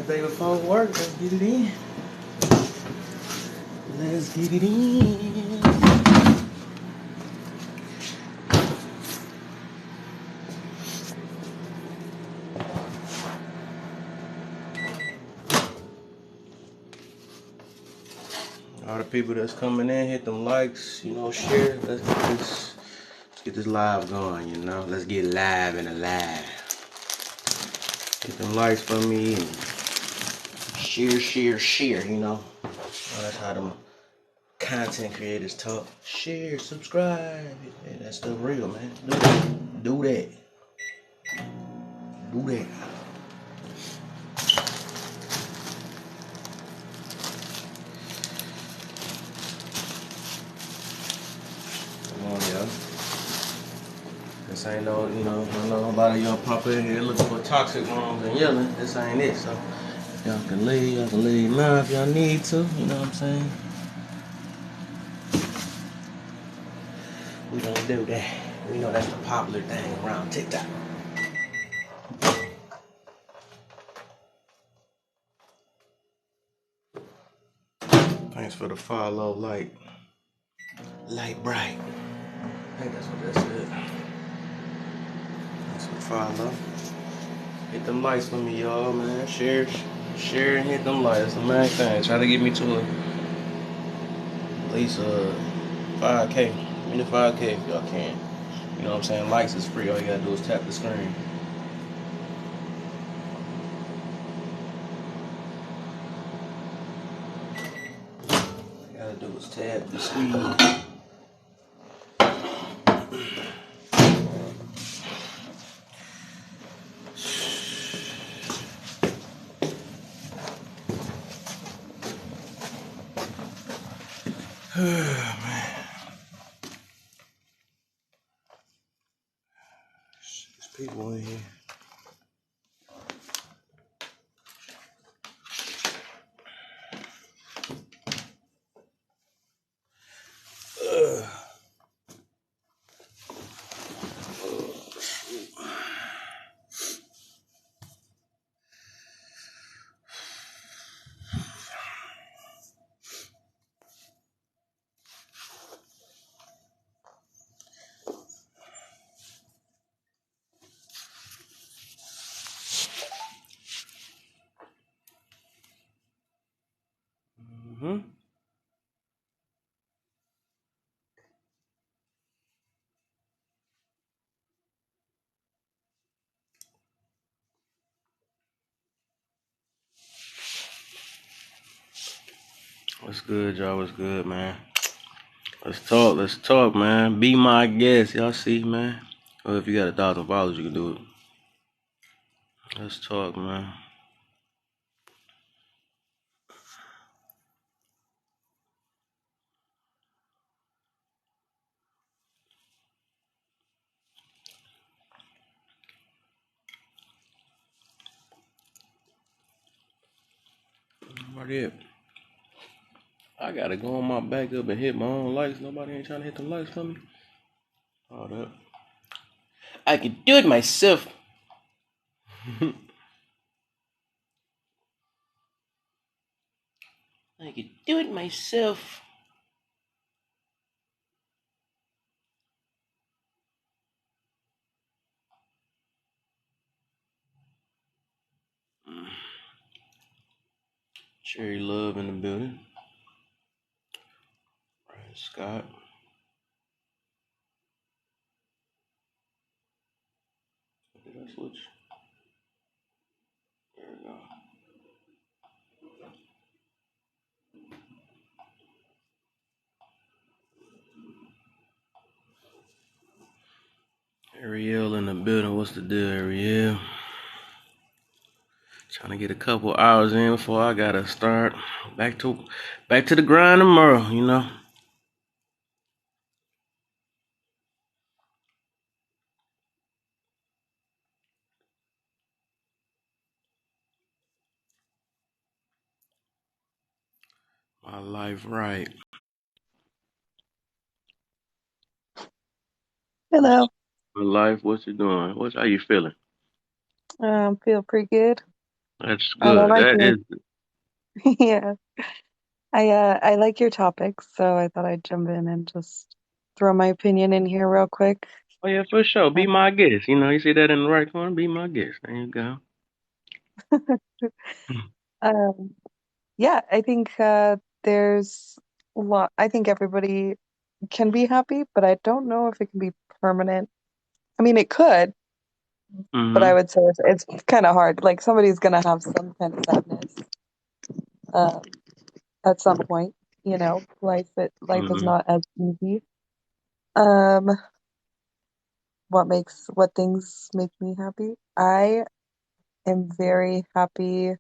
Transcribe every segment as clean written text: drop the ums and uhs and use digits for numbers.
Last day before work. Let's get it in. Let's get it in. All the people that's coming in, hit them likes, share. Let's get this live going, Let's get live and alive. Hit them likes for me and share, That's how them content creators talk. Share, subscribe. Yeah, that's the real, man. Do that. Do that. Come on, y'all. This ain't no, I know a lot of y'all pop in here looking for toxic rooms and yelling. This ain't it, so y'all can leave now if y'all need to, you know what I'm saying? We don't do that. We know that's the popular thing around TikTok. Thanks for the follow, light bright. I think that's what that said. Thanks for the follow. Hit them likes for me, y'all, man. Share and hit them likes. That's the main thing. Try to get me to at least 5K. Give me the 5K if y'all can. You know what I'm saying? Likes is free. All you gotta do is tap the screen. All you gotta do is tap the screen. Man. There's people in here. What's good, y'all? What's good, man? Let's talk, man. Be my guest. Y'all see, man? Or if you got 1,000 followers, you can do it. Let's talk, man. Right here. I gotta go on my back up and hit my own likes. Nobody ain't trying to hit the likes for me. All that. I can do it myself. I can do it myself. Cherry Love in the building. Brian Scott. Did I switch? There we go. Ariel in the building. What's the deal, Ariel? Trying to get a couple hours in before I gotta start back to the grind tomorrow, My life right. Hello. My life, what you doing? How you feeling? Feel pretty good. That's And I good. like That your is. yeah. I like your topics, so I thought I'd jump in and just throw my opinion in here real quick. Oh yeah, for sure. Uh, Be my guest. You see that in the right corner. Be my guest. There you go. um, yeah, I think there's a lot. I think everybody can be happy, but I don't know if it can be permanent. I mean, it could, but I Mhm. would say it's kind of hard. Like somebody's gonna have some kind of sadness um, at some point. Life is Mhm. not as easy. Um, what things make me happy? I am very happy.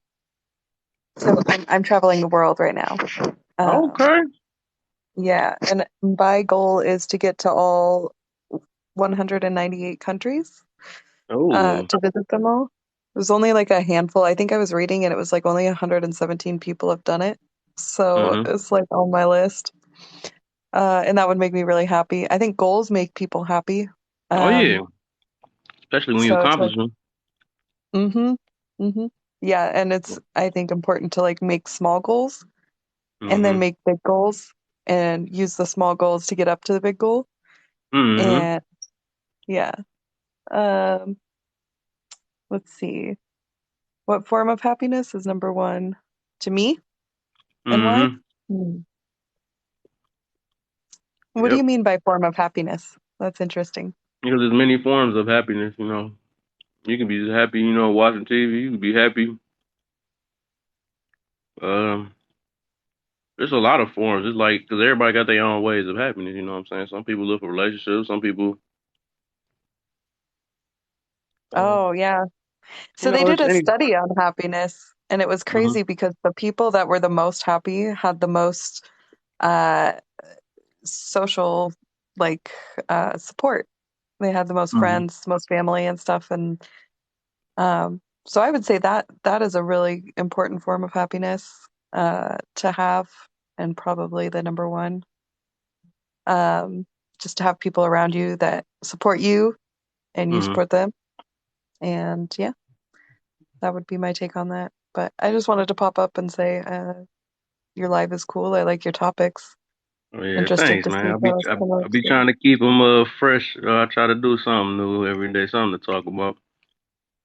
So I'm traveling the world right now. Okay. Yeah, and my goal is to get to all 198 countries Oh. to visit them all. There's only like a handful. I think I was reading and it was like only 117 people have done it. So Mhm. it's like on my list. And that would make me really happy. I think goals make people happy. Oh yeah. Um, Especially when you so it's like, accomplish them. mm-hmm, mm-hmm. Yeah, and it's I think important to like make small goals and then Mhm. make big goals and use the small goals to get up to the big goal. Mhm. And yeah. Um, let's see. What form of happiness is number one to me and why? Mhm. Hmm. What do you Yep. mean by form of happiness? That's interesting. Because there's many forms of happiness. You can be just happy. Watching TV. You can be happy. Um. There's a lot of forms. It's like because everybody got their own ways of happiness. You know what I'm saying? Some people look for relationships. Some people. Oh, yeah. So they did It's a any. study on happiness, and it was Mhm. crazy because the people that were the most happy had the most uh, social, like, support. They had the most Mhm. friends, most family, and stuff. And so I would say that that is a really important form of happiness to have, and probably the number one. Um, just to have people around you that support you and you Mhm. support them. And yeah, that would be my take on that. But I just wanted to pop up and say your live is cool. I like your topics. Oh, yeah, Interested thanks, to man. see how it's come I out. be Yeah. trying to keep them fresh. I try to do something new every day, something to talk about.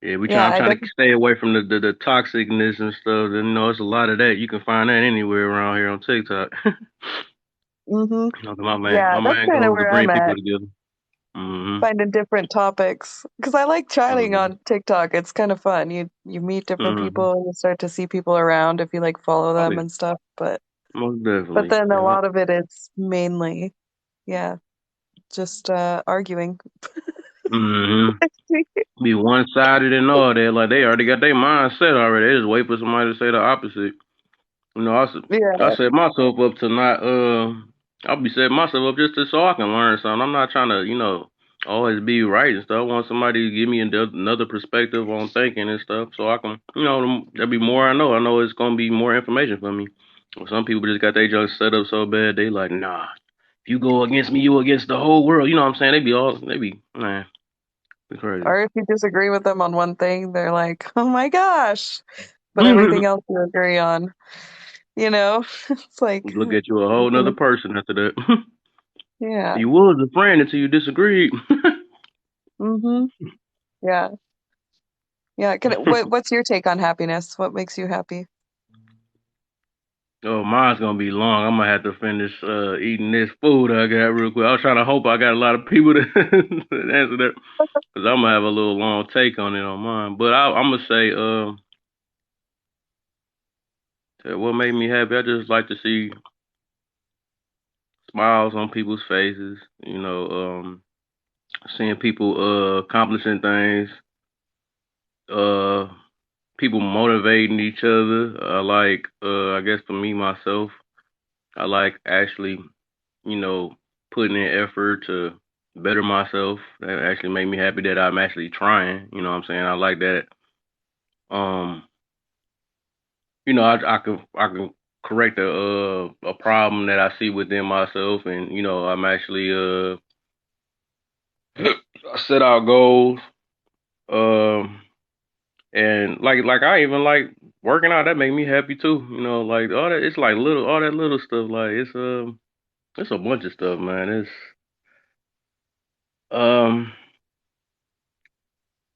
Yeah, Yeah, I'm I trying to definitely. stay away from the toxicness and stuff. And it's a lot of that. You can find that anywhere around here on TikTok. Hmm. My Yeah, that's main kind of goal is to where I'm bring people at, together. Mhm. finding different topics because I like chatting Mhm. on TikTok. It's kind of fun. You meet different Mhm. people, you start to see people around if you like follow Oh them yeah, and stuff. most But definitely. then a Yeah. lot of it is mainly, yeah, just arguing. Mhm. Be one sided and all that. Like they already got their mind set already. They just wait for somebody to say the opposite. I Yeah. set myself up to not I'll be setting myself up just so I can learn something. I'm not trying to, always be right and stuff. I want somebody to give me another perspective on thinking and stuff so I can, there'll be more I know. I know it's gonna be more information for me. Some people just got their junk set up so bad they like, nah, if you go against me, you against the whole world. You know what I'm saying? Man, it's crazy. Or if you disagree with them on one thing, they're like, "Oh my gosh," but everything else you agree on, you know? It's like, Look at you a whole nother okay, person after that. yeah. You was a friend until you disagreed. Hmm. Yeah. Yeah. What's your take on happiness? What makes you happy? Oh, mine's gonna be long. I'm gonna have to finish eating this food I got real quick. I was trying to hope I got a lot of people to, to answer that because I'm gonna have a little long take on it on mine. But I'm gonna say, what made me happy? I just like to see smiles on people's faces. Seeing people accomplishing things. Uh, People motivating each other. I guess for me myself, I like actually putting in effort to better myself. That actually made me happy that I'm actually trying. You know what I'm saying? I like that. Um, I can correct a problem that I see within myself, and I'm actually I set out goals. Um, And like I even like working out. That make me happy too. You know, like all that. It's like all that little stuff. Like it's a bunch of stuff, man. It's um,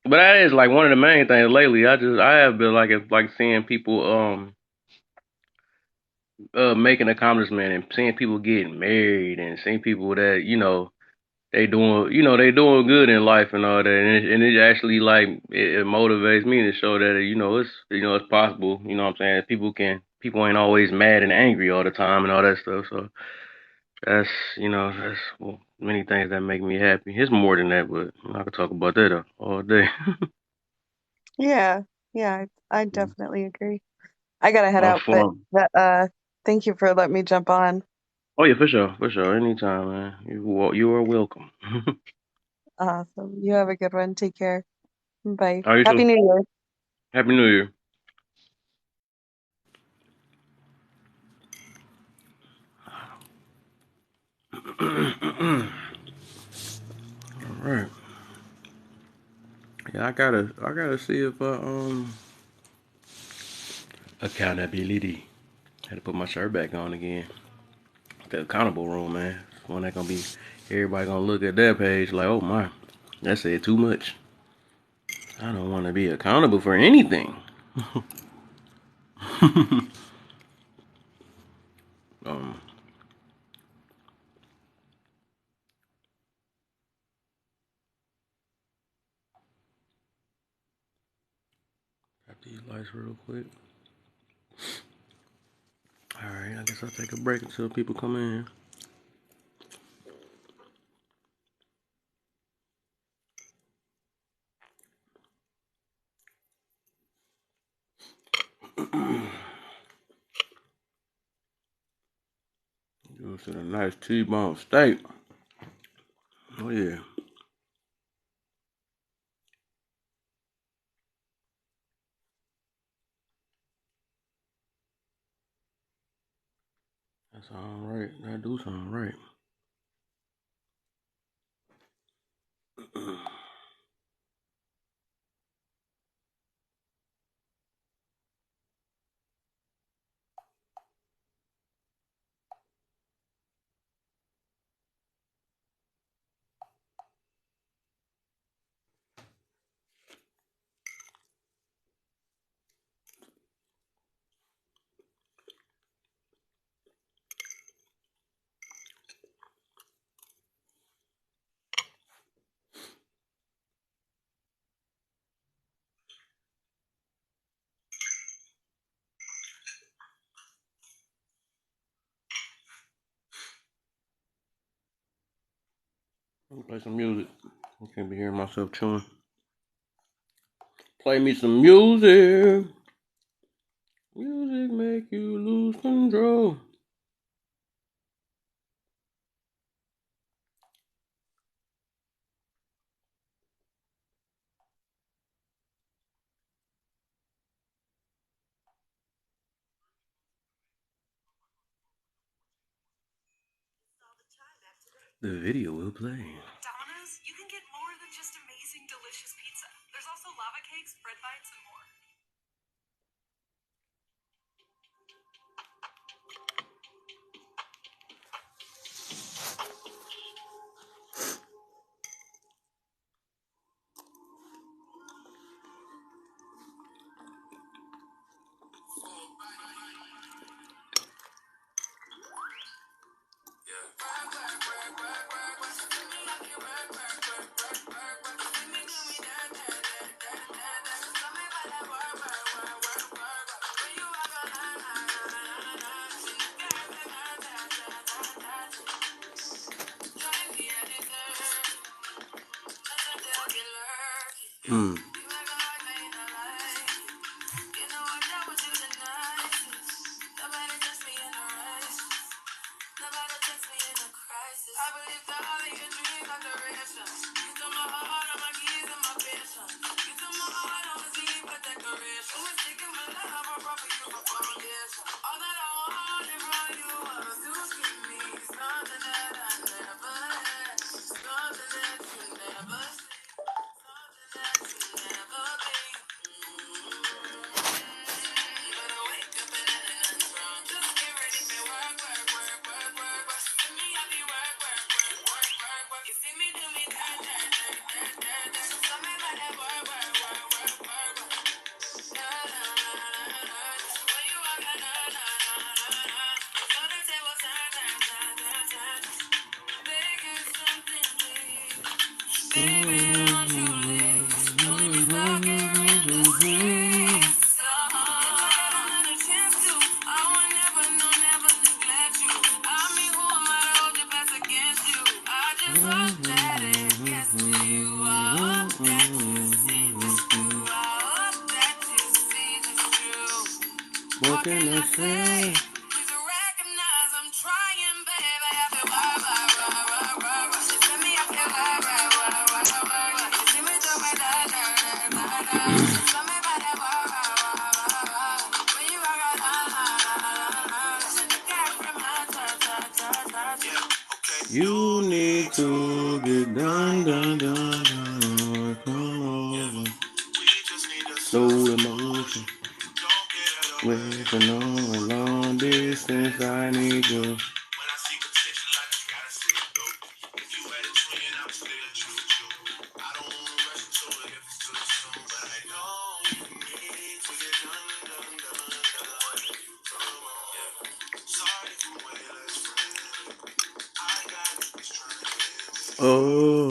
but that is like one of the main things lately. I have been like seeing people making accomplishment and seeing people getting married and seeing people that they doing good in life and all that, and it actually like it motivates me to show that it's possible. You know what I'm saying? People ain't always mad and angry all the time and all that stuff. So that's that's many things that make me happy. It's more than that, but I could talk about that all day. Yeah, yeah, I definitely agree. I gotta head I'm out, but fun. thank you for letting me jump on. Oh yeah, for sure. Anytime, man. You are welcome. Awesome. You have a good one. Take care. Bye. How you Happy too? New Year. Happy New Year. All right. Yeah, I gotta see if accountability. Had to put my shirt back on again. The accountable room, man. One that gonna be everybody gonna look at that page like, oh my, that said too much. I don't want to be accountable for anything. um, got these lights real quick. All right, I guess I'll take a break until people come in. Goes to the nice T-bone steak. Oh yeah. That's all right. That do sound right. Let me play some music. I can't be hearing myself chewing. Play me some music. Music make you lose control. The video will play. Hmm. What can I say? You need to get done. Come over. Slow emotion. With a long distance, I need you. Oh.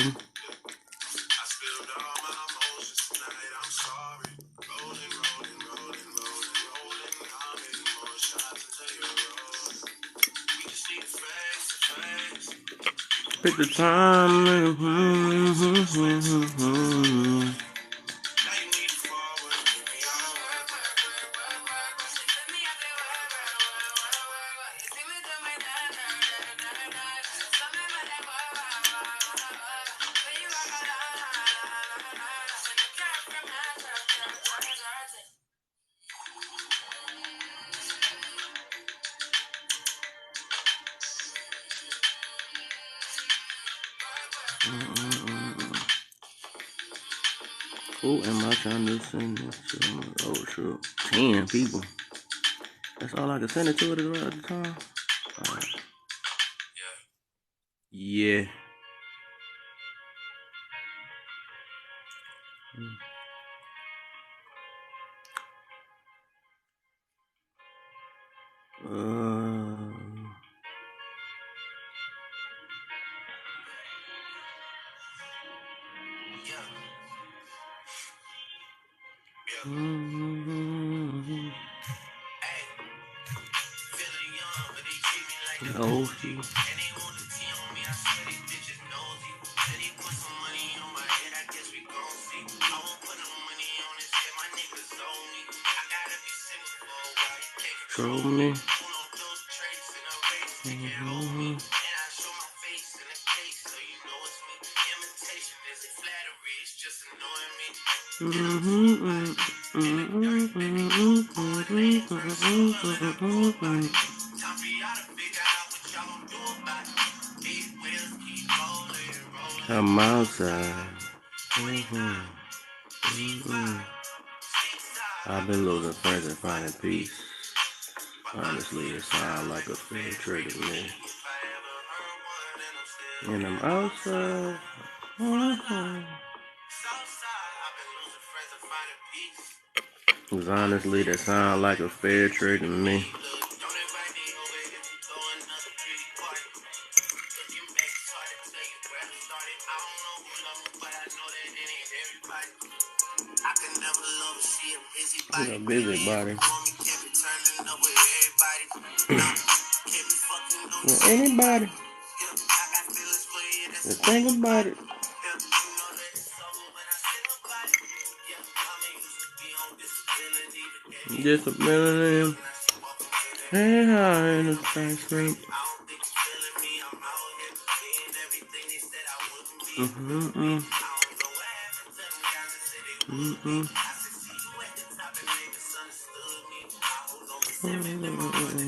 Pick the time. Who am I trying to send this to? Oh, shoot. 10 people. That's all I can send it to at the time. All right. Yeah. Oh, shoot. Show me. I'm outside. I've been losing friends and finding peace. Honestly, it sounds like a fair trade to me. And I'm outside. Cause honestly, that sound like a fair trade to me. You're a busybody. Well, anybody. The thing about it. Disability. Hey, hi, in the skyscraper.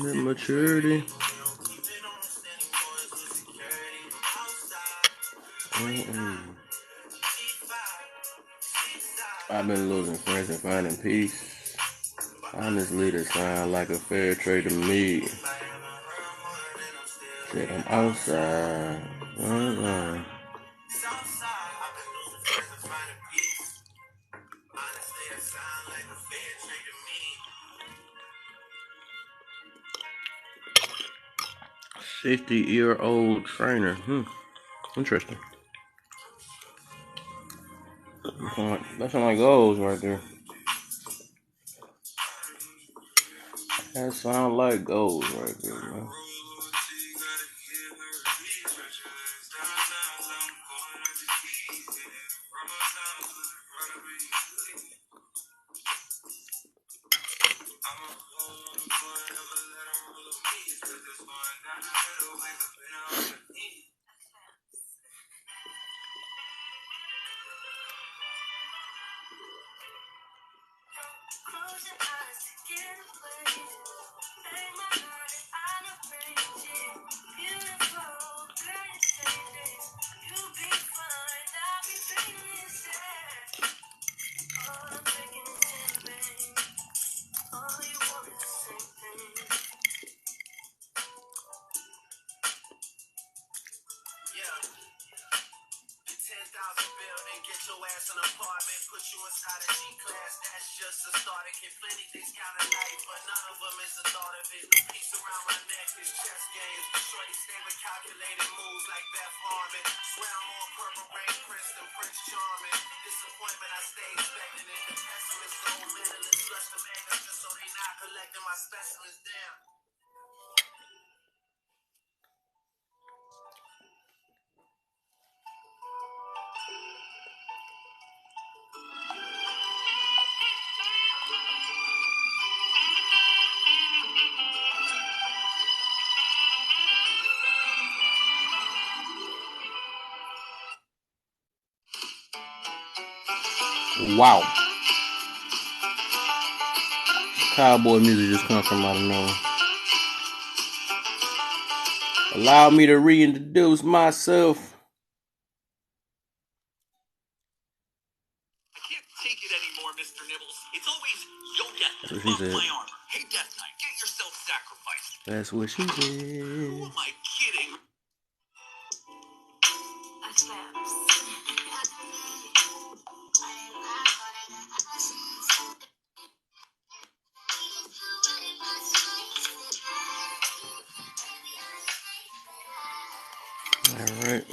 The maturity. I've been losing friends and finding peace. Honestly, that sound like a fair trade to me. Said I'm outside. $60-year-old trainer. Interesting. That sound like goals right there. That sound like goals right there, man. Wow. Cowboy music just comes from out of nowhere. Allow me to reintroduce myself. I can't take it anymore, Mr. Nibbles. It's always, yo, Death That's what Knight, she buff said. my armor. Hey, Death Knight, get yourself sacrificed. That's what she Who said. am I kidding? All right.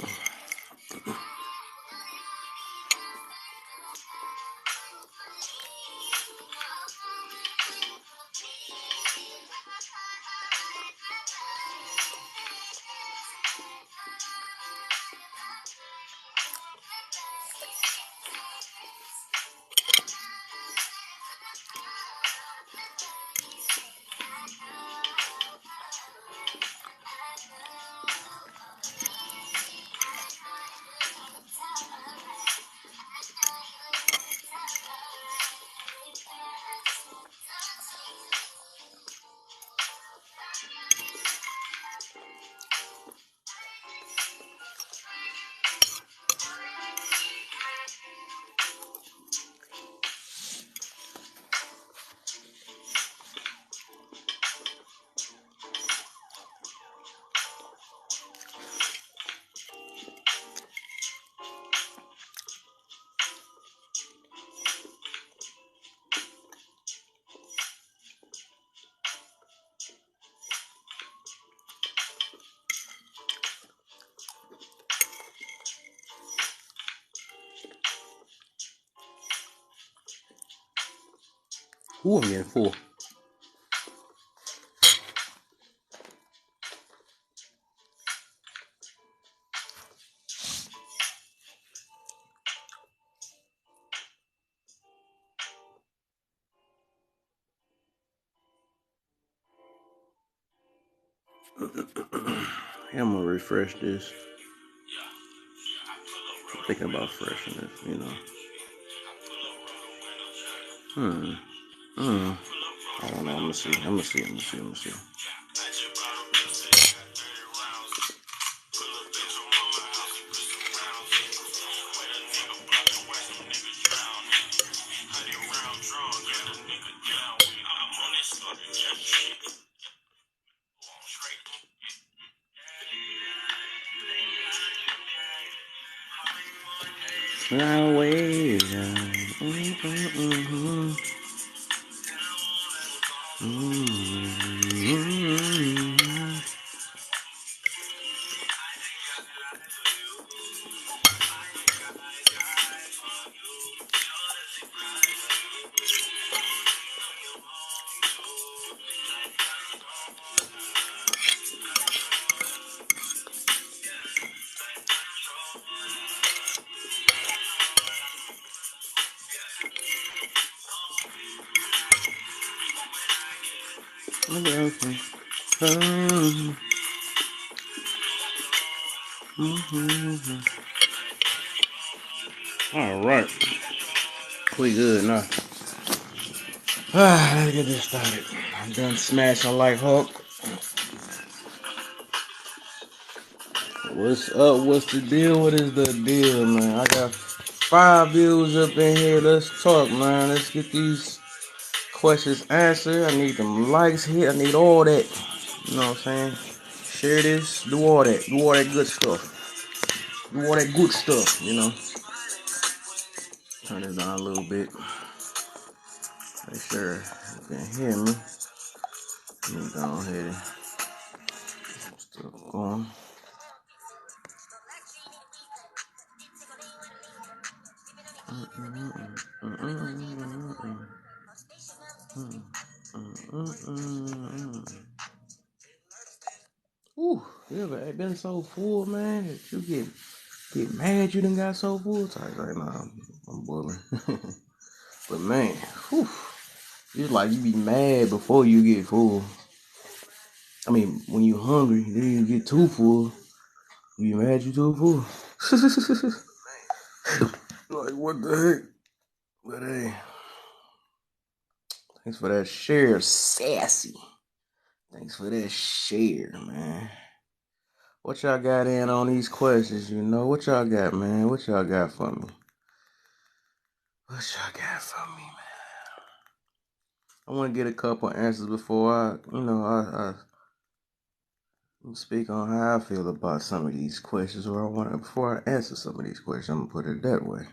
Ooh, I'm getting full. I'm gonna refresh this. I'm thinking about freshness, you know. I don't know. I'm gonna see. Now wait. All right, we good now. Let's get this started. I'm done smashing like Hulk. What's up? What's the deal? What is the deal, man? I got 5 views up in here. Let's talk, man. Let's get these questions answered. I need them likes hit. I need all that. You know what I'm saying? Share this. Do all that. Do all that good stuff. Do all that good stuff, you know. Turn this down a little bit. Make sure you can hear me. Let me go ahead and still going. Ooh, you ever been so full, man, that you get mad you done got so full? So I was like, nah, I'm boiling. But man, whew, it's like you be mad before you get full. I mean, when you hungry, then you get too full. You be mad you too full. Like, what the heck? But hey, thanks for that share, sassy. Thanks for that share, man. What y'all got in on these questions, you know? What y'all got, man? What y'all got for me? What y'all got for me, man? I want to get a couple answers before I speak on how I feel about some of these questions, or before I answer some of these questions, I'm gonna put it that way.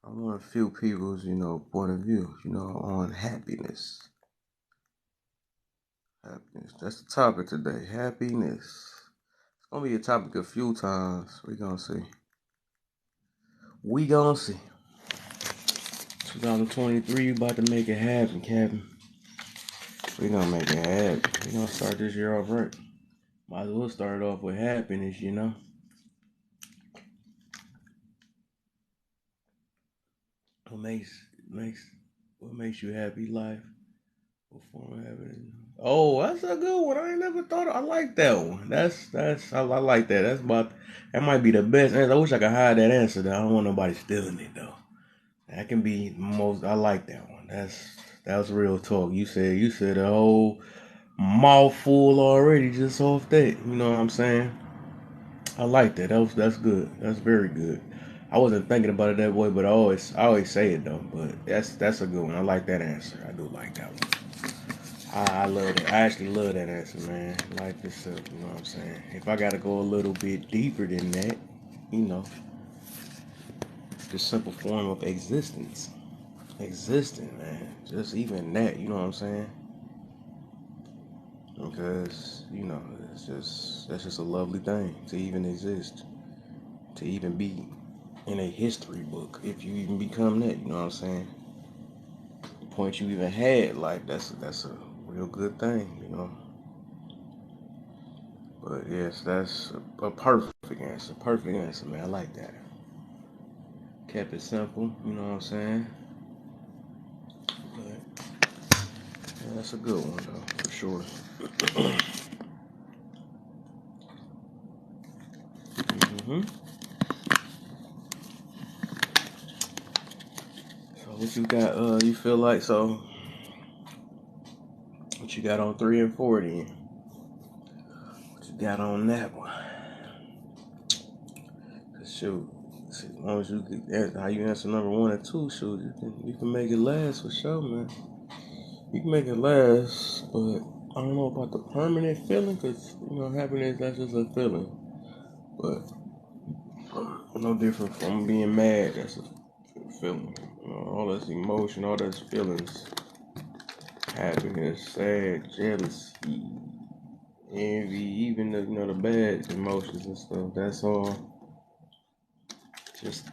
I want a few people's, point of view, on happiness. Happiness. That's the topic today. Happiness. It's gonna be a topic a few times. We gonna see. 2023, about to make it happen, Captain. We gonna make it happen. We gonna start this year off right. Might as well start off with happiness, you know. What makes you happy? Life before having. Oh, that's a good one. I ain't never thought I like that one. I like that. That might be the best answer. I wish I could hide that answer though. I don't want nobody stealing it though. That can be most. I like that one. That was real talk. You said a whole mouthful already just off that. You know what I'm saying? I like that. That's good. That's very good. I wasn't thinking about it that way, but I always say it though. But that's a good one. I like that answer. I do like that one. I love it. I actually love that answer, man. Life is simple. You know what I'm saying? If I gotta go a little bit deeper than that, you know, the simple form of existence. Existing, man. Just even that, you know what I'm saying? Because, that's just a lovely thing to even exist. To even be in a history book. If you even become that, you know what I'm saying? The point you even had, like that's a real good thing, you know. But yes, that's a perfect answer. Perfect answer, man. I like that. Kept it simple, you know what I'm saying? But yeah, that's a good one though, for sure. Mm-hmm. So what you got? You feel like so? What you got on 3 and 4 then? What you got on that one? Shoot, as long as you get how you answer number 1 and 2, shoot, you can make it last for sure, man. You can make it last, but I don't know about the permanent feeling, cause happiness that's just a feeling. But no different from being mad. That's a feeling. All this emotion, all those feelings, happiness, sad, jealousy, envy, even the bad emotions and stuff. That's all just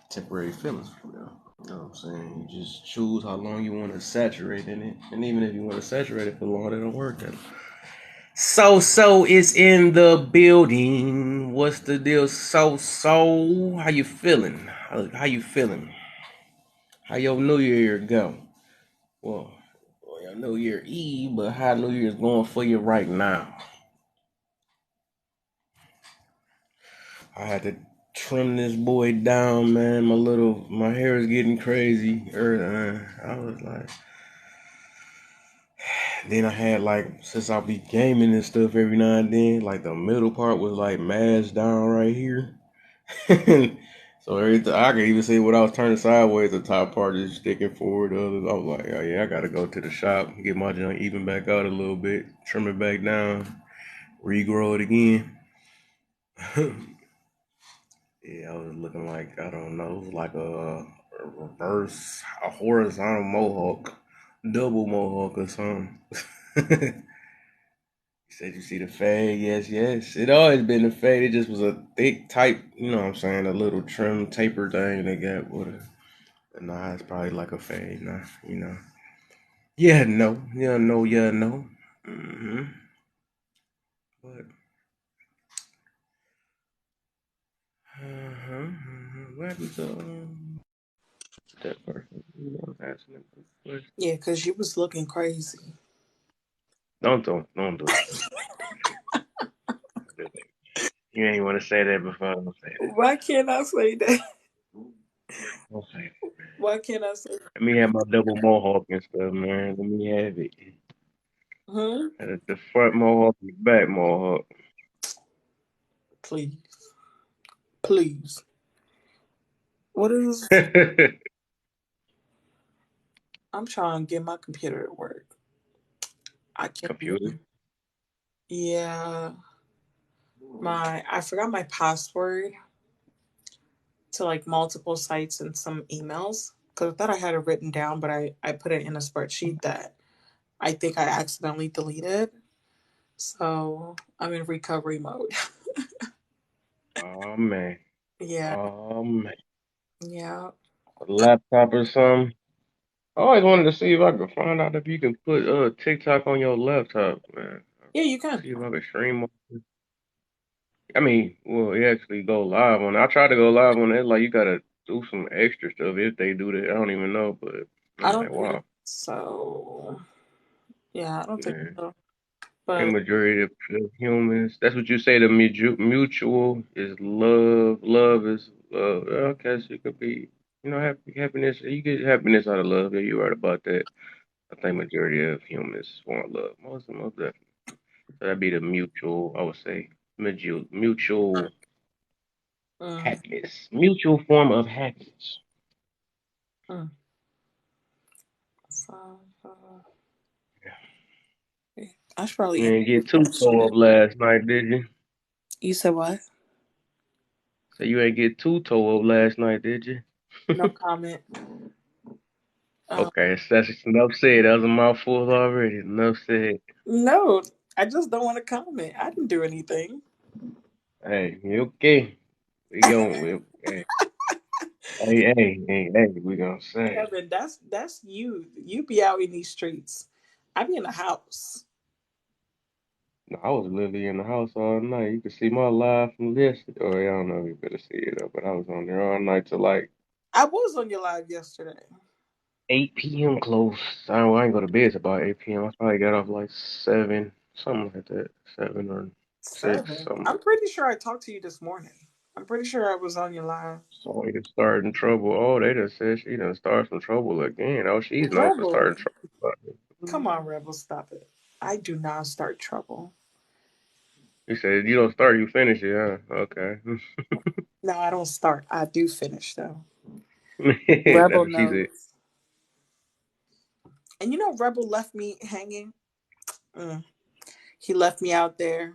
temporary feelings for real. You know what I'm saying? You just choose how long you want to saturate in it. And even if you want to saturate it for long, it don't work then. So is in the building. What's the deal? So how you feeling? How you feeling? How your new year go? Well, New Year Eve, but how New Year's going for you right now? I had to trim this boy down, man. My hair is getting crazy. I was like, then I had like, since I be gaming and stuff every now and then, like the middle part was like mashed down right here. So everything I can even see what I was turning sideways, the top part is sticking forward. The others, I was like, oh yeah, I gotta go to the shop, get my junk even back out a little bit, trim it back down, regrow it again. Yeah, I was looking like, I don't know, it was like a horizontal mohawk, double mohawk or something. He said, you see the fade? Yes, yes. It always been a fade. It just was a thick type, you know what I'm saying, a little trim taper thing they got with it. And nah, it's probably like a fade now, you know. Yeah, no. Yeah, no, yeah, no. Mm-hmm. But, what happened to that person? You know, asking that question. Yeah, because you was looking crazy. Don't do it. You ain't want to say that before. Don't say that. Why can't I say that? Don't say that. Why can't I say that? Let me have my double mohawk and stuff, man. Let me have it. Hmm? The front mohawk and the back mohawk. Please. Please. What is... I'm trying to get my computer to work. I can't Computer. even... Yeah. I forgot my password to like multiple sites and some emails. Because I thought I had it written down, but I put it in a spreadsheet that I think I accidentally deleted. So I'm in recovery mode. Oh man. Yeah. Oh man. Yeah. A laptop or something. I always wanted to see if I could find out if you can put TikTok on your laptop, man. Yeah, you can. See if I can stream on it. I mean, well, it actually go live on it. I tried to go live on it. Like you gotta do some extra stuff if they do that. I don't even know, but I I'm like, don't think wow, so. Yeah, I don't think man. so. I think But majority of humans. That's what you say. The mutual is love. Love is love. Okay, so it could be, happiness. You get happiness out of love. Yeah, you're right about that. I think majority of humans want love. Most definitely. So that'd be the mutual. I would say mutual mm, happiness. Mutual form of happiness. mm. So, I should probably You answer didn't your get too toe question. up last night, did you? You said what? So you ain't get too toe up last night, did you? No comment. Okay, so that's enough said. That was a mouthful already. Enough said. No, I just don't want to comment. I didn't do anything. Hey, you okay? Hey, we gonna say. Kevin, that's you. You be out in these streets. I be in the house. No, I was literally in the house all night. You could see my live from yesterday. Oh, I don't know if you better see it, but I was on there all night till like I was on your live yesterday. 8 p.m. close. I ain't go to bed till about 8 p.m. I probably got off like 7, something like that. 7 or 6, 7. something I'm like pretty sure I talked to you this morning. I'm pretty sure I was on your live. so he just started in trouble. Oh, they just said she done started some trouble again. Oh, she's known for Rebel. starting trouble. Come on, Rebel, stop it. I do not start trouble. He said, you don't start, you finish it, huh? Okay. No, I don't start. I do finish though. That's Rebel what she said. knows. And you know, Rebel left me hanging. Mm. He left me out there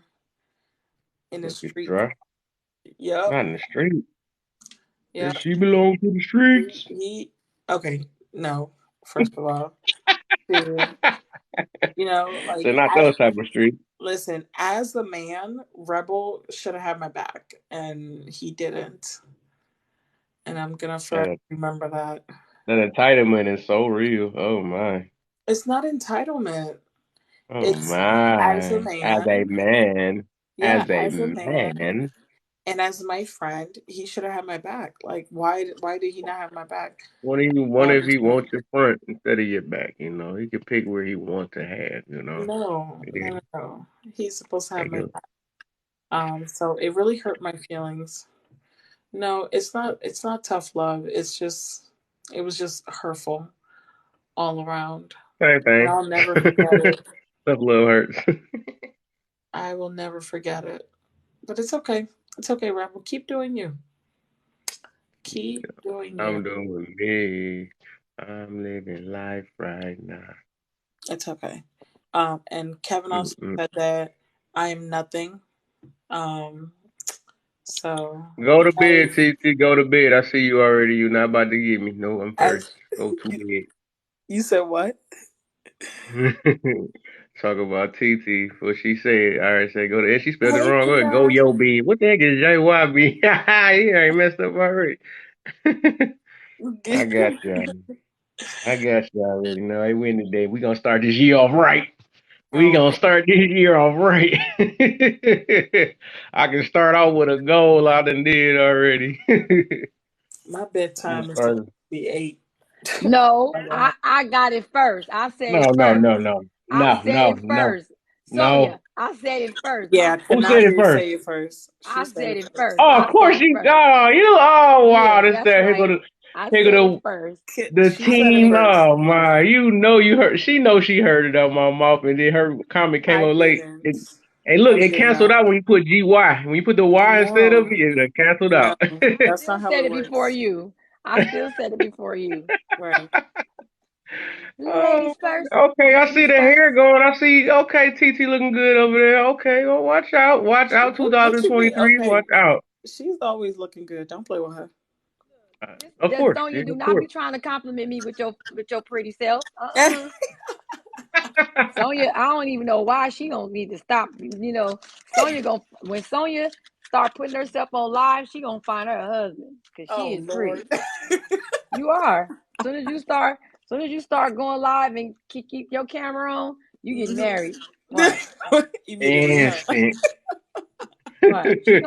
in the Let's be street. dry. Yep. Not in the street. Does Yep. she belong to the streets? He okay. No. First of all, two. You know, So like not I those type of streets. listen. As a man, Rebel should have had my back, and he didn't. And I'm gonna forever That, remember that. that entitlement is so real. Oh my. It's not entitlement. Oh It's as a my. As a man. man. Yeah, As a as a man, man. And as my friend, he should have had my back. Like, why did he not have my back? What if he Um, wants your front instead of your back? You know, he can pick where he wants to have. You know, no, yeah, no, no, no. He's supposed to have take my it. back. So it really hurt my feelings. No, it's not. It's not tough love. It was just hurtful all around, Same and thing. I'll never forget it. Tough love hurts. I will never forget it. But it's okay. It's okay, Rebel. Keep doing you. Keep doing you. I'm doing me. I'm living life right now. It's okay. And Kevin also Mm-mm. said that I am nothing. Um, so Go to bed, as TT. Go to bed. I see you already. You're not about to get me. No, I'm as first. Go to bed. you said what? Talk about TT. What she said. All right, say go to. And she spelled it Hey, wrong. Go Kanai. yo B. What the heck is JYB? You ain't messed up already. I got you. I got you already. No, I win today. We gonna start this year off right. We Oh, gonna start this year off right. I can start off with a goal I done did already. my I'm gonna bedtime is supposed start. to be 8. No, I got I got it first. I said No, it no, first. no, no, I no, said no, it no, first. no. Sonia, I said it first. Yeah, Who said Kanai it did first? say it first. She I said said it it first. first. Oh, I of said course it you. first. Oh, you. Oh, wow. Yeah, This that's that. Here go right. the. I Here go said it the. first. The She said it team. first. Oh my. You know you heard. She know she heard it out my mouth, and then her comment came I up late. didn't. Hey, look, I it did canceled not. out when you put GY. When you put the Y instead of No, it, it canceled no, out. I that's still not how said it it before works. you. I still said it before you. Right. Oh, Ladies first. okay. I see Ladies the first. hair going. I see. Okay, TT looking good over there. Okay, well, watch out. Watch out. What you mean? 2023. Okay, Watch out. she's always looking good. Don't play with her. Of Just course. Sonya, Yeah, do of not course. be trying to compliment me with your pretty self. Sonya, I don't even know why she don't need to stop. Sonya gonna when Sonya start putting herself on live, she gonna find her husband because she Oh is Lord. pretty. You are. Soon as you start going live and keep your camera on, you get married. Watch, Immediately, huh? Instant. watch. She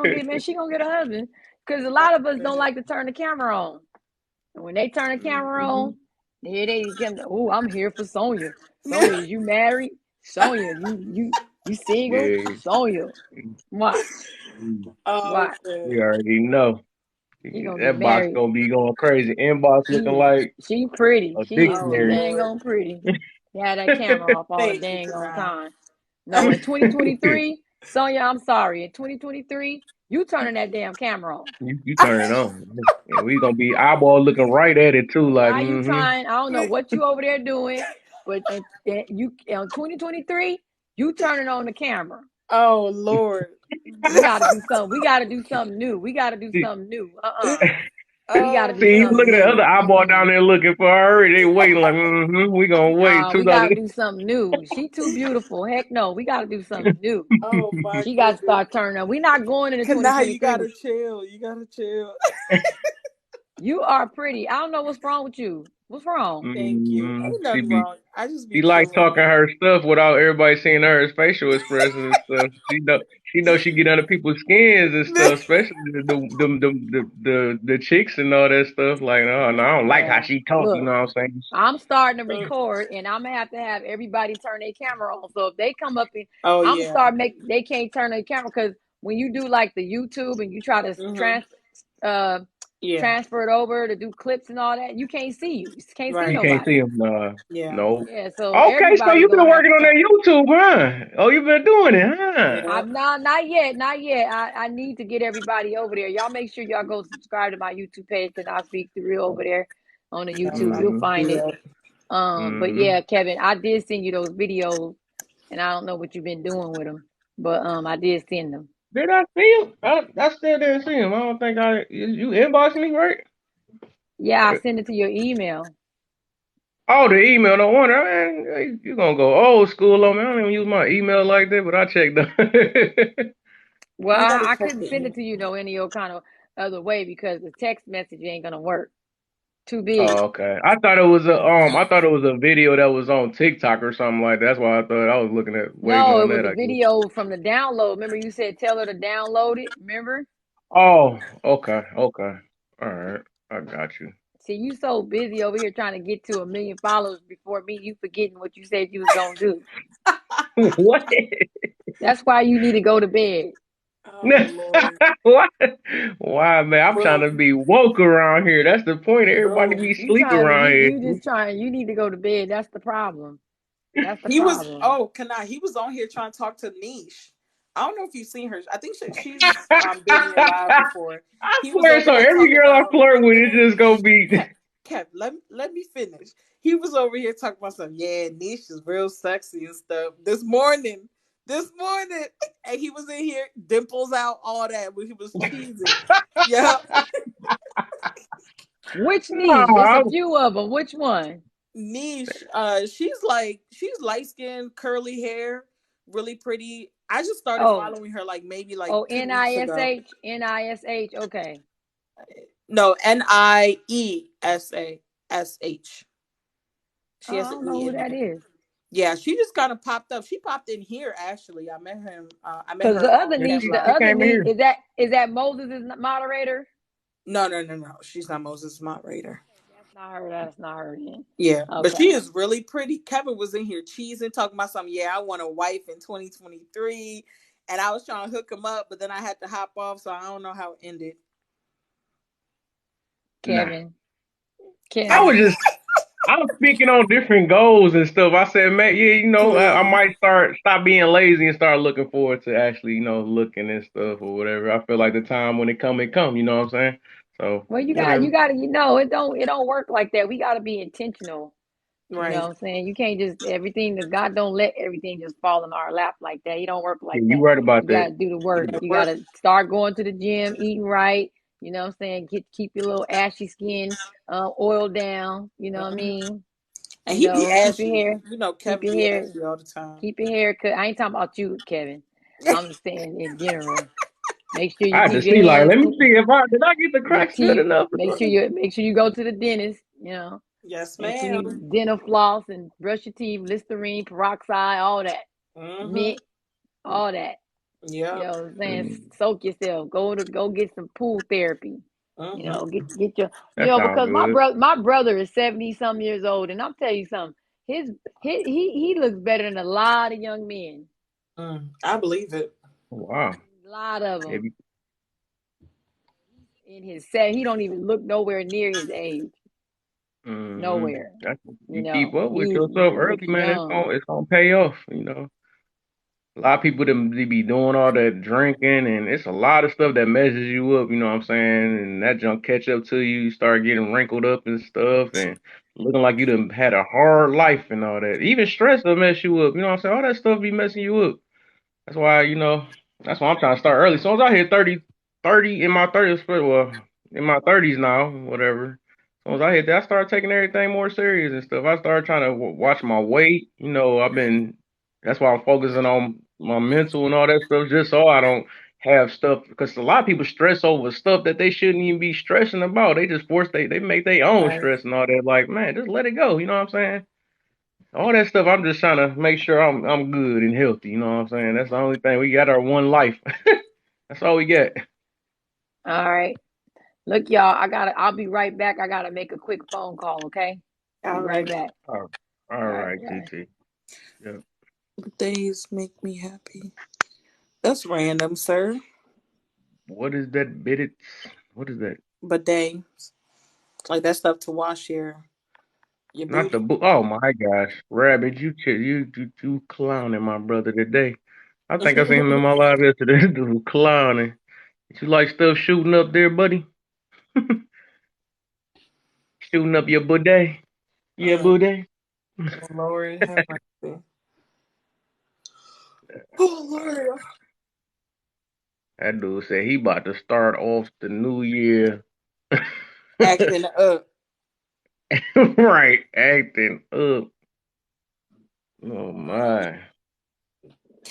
gonna get a husband because a Oh lot of us don't man. like to turn the camera on. And when they turn the camera Mhm. on, here they come. Oh, I'm here for Sonya. Sonya, is you married? Sonya, you single? Yeah. Sonya, watch, Oh watch. We shit. already know. She gonna get That box married. gonna be going crazy. Inbox looking She like she pretty. a She is Oh too dictionary. dang Lord. on pretty. Yeah, that camera off all the Thank you, dang on Kanai. time. No, in 2023, Sonya, I'm sorry. In 2023, you turning that damn camera on. You turn it on. And we gonna be eyeball looking right at it too, like, Now you mm-hmm. trying, I don't know what you over there doing, but you in 2023, you turning on the camera. Oh Lord. We gotta do something. We gotta do something new. We gotta do something new. We gotta Oh do See, you look something at the new. other eyeball down Mm-mm. there looking for her. They waiting like, mm-hmm, we gonna wait. Nah, we gotta 2000. do something new. She too beautiful. Heck no, we gotta do something new. oh my She got to goodness. start turning up. We not going into Kanai, you 2023. gotta chill. You gotta chill. You are pretty. I don't know what's wrong with you. What's wrong? Thank you. Mm-hmm. Ain't She nothing be wrong. I just be She like chilling. talking her stuff without everybody seeing her facial expressions and stuff. She get under people's skins and stuff, especially the chicks and all that stuff. Like, oh no, I don't like how Well, she talk. You look, know what I'm saying? I'm starting to Uh, record, and I'm gonna have everybody turn their camera on. So if they come up and oh I'm gonna yeah. start make they can't turn their camera because when you do like the YouTube and you try to Mhm. uh Yeah. transfer it over to do clips and all that, you can't see you. You can't see You Right. can't see nobody. him. No, Yeah. no. Yeah, so Okay, so everybody you been gonna have working to on turn. that YouTube, huh? Oh, you been doing it, huh? Yeah. I'm not yet, not yet. I need to get everybody over there. Y'all make sure y'all go subscribe to my YouTube page and I'll speak the real over there on the Yep, YouTube. I You'll Mm-hmm. find do it. that. But Mm-hmm. yeah, Kevin, I did send you those videos, and I don't know what you've been doing with them, but I did send them. Did I see him? I still didn't see him. I don't think you inboxed me, right? Yeah, I sent it to your email. Oh, the email. No wonder, man. You gonna go old school on me? I don't even use my email like that, but I checked. Well, You gotta I check couldn't the send email. it to you no any old kind of other way because the text message ain't gonna work. Too big. Oh, okay. I thought it was a video that was on TikTok or something like that. That's why I thought I was waiting No, on it was that. a I guess. video from the download. Remember, you said tell her to download it. Remember? Oh, okay, okay. All right, I got you. See, you so busy over here trying to get to 1 million followers before me, you forgetting what you said you was gonna do. What? That's why you need to go to bed. Oh Lord, What? Why, man? I'm trying bro, to be woke around here. That's the point. Everybody bro. be You sleep trying to around you here. just trying you need to go to bed. That's the problem. That's the He was problem. oh, can I? He was on here trying to talk to Niche. I don't know if you've seen her. I think she's been here live before. I He was swear, over so here every talking girl I about flirt with is just gonna be. Kev, let me finish. He was over here talking about some, yeah, Niche is real sexy and stuff. This morning, and he was in here, dimples out, all that, when he was cheesing. Yeah, Which niche? It's a Oh, few of them. Which one? Niche, she's light skinned, curly hair, really pretty. I just started Oh, following her like maybe like oh, 2 weeks ago. NISH. Okay. No, Niesa She Oh, I has an don't know E who in that there. is. Yeah, she just kind of popped up. She popped in here actually. I met him. I met Cause the her on other yeah, niche, Cam the she Live. other came niche here. is that Moses is moderator. No, no, no, no. She's not Moses' moderator. Okay, that's not her. That's not her then. Yeah, but she Okay. is really pretty. Kevin was in here cheesing, talking about something. Yeah, I want a wife in 2023, and I was trying to hook him up, but then I had to hop off, so I don't know how it ended. Nah, Kevin. I was Kevin. just I was speaking on different goals and stuff. I said, man, yeah, I Please, might stop being lazy and start looking forward to actually, looking and stuff or whatever. I feel like the time when it come. You know what I'm saying? So Well, whatever. it don't work like that. We gotta be intentional. You know right? what I'm saying? You can't just everything that God don't let everything just fall in our lap like that. He don't work Yeah, like you that. right about You that. gotta do the You work. gotta You work, gotta start going to the gym, eating right. You know what I'm saying? Keep your little ashy skin oil down. You know what I mhm. mean? And he be Keep your ashy. hair, You know, keep Kevin your be hair, ashy all the time. keep your hair cut. I ain't talking about you, Kevin. I'm just saying in general. Make sure you I had to keep your see, like, hands, let me see if I did I get the your cracks good teeth. enough. Make sure you go to the dentist. Yes, Make sure you ma'am. dental floss and brush your teeth, Listerine, peroxide, all that, Mm-hmm. mint, all that. You Yep. know what I'm saying? Mm, Soak yourself. Go get some pool therapy. Mm-hmm. Get your that sounds because my good. brother is 70 some years old, and I'll tell you something. He looks better than a lot of young men. I believe it. Wow. A lot of If them you, in his set. He don't even look nowhere near his age. mm Nowhere. that's, you keep up with yourself He early, looks man. young. It's gonna pay off. A lot of people they be doing all that drinking, and it's a lot of stuff that measures you up. You know what I'm saying? And that junk catch up to you. You start getting wrinkled up and stuff, and looking like you done had a hard life and all that. Even stress will mess you up. You know what I'm saying? All that stuff be messing you up. That's why, that's why I'm trying to start early. So as I hit 30 in my 30s, well, in my 30s now, whatever. So as I hit that, I started taking everything more serious and stuff. I started trying to watch my weight. That's why I'm focusing on my mental and all that stuff, just so I don't have stuff. Because a lot of people stress over stuff that they shouldn't even be stressing about. They just they make their own Right. stress and all that. Like, man, just let it go. You know what I'm saying? All that stuff, I'm just trying to make sure I'm good and healthy. You know what I'm saying? That's the only thing. We got our one life. That's all we got. All right. Look, y'all, I'll be right back. I gotta make a quick phone call, okay? Be All right right. back. All All right, right, bye. TT. Yeah. Days make me happy. That's random, sir. What is that bit? What is that? But days like that stuff to wash your Not the booty. book. Oh my gosh, Rabbit, you clowning my brother today. I think I seen him in my live yesterday. This dude clowning. You like stuff shooting up there, buddy? Shooting up your bidet? Yeah, Mm. bidet. Lord have mercy. Oh Lord. That dude said he about to start off the new year. Acting up. Right, acting up. Oh my.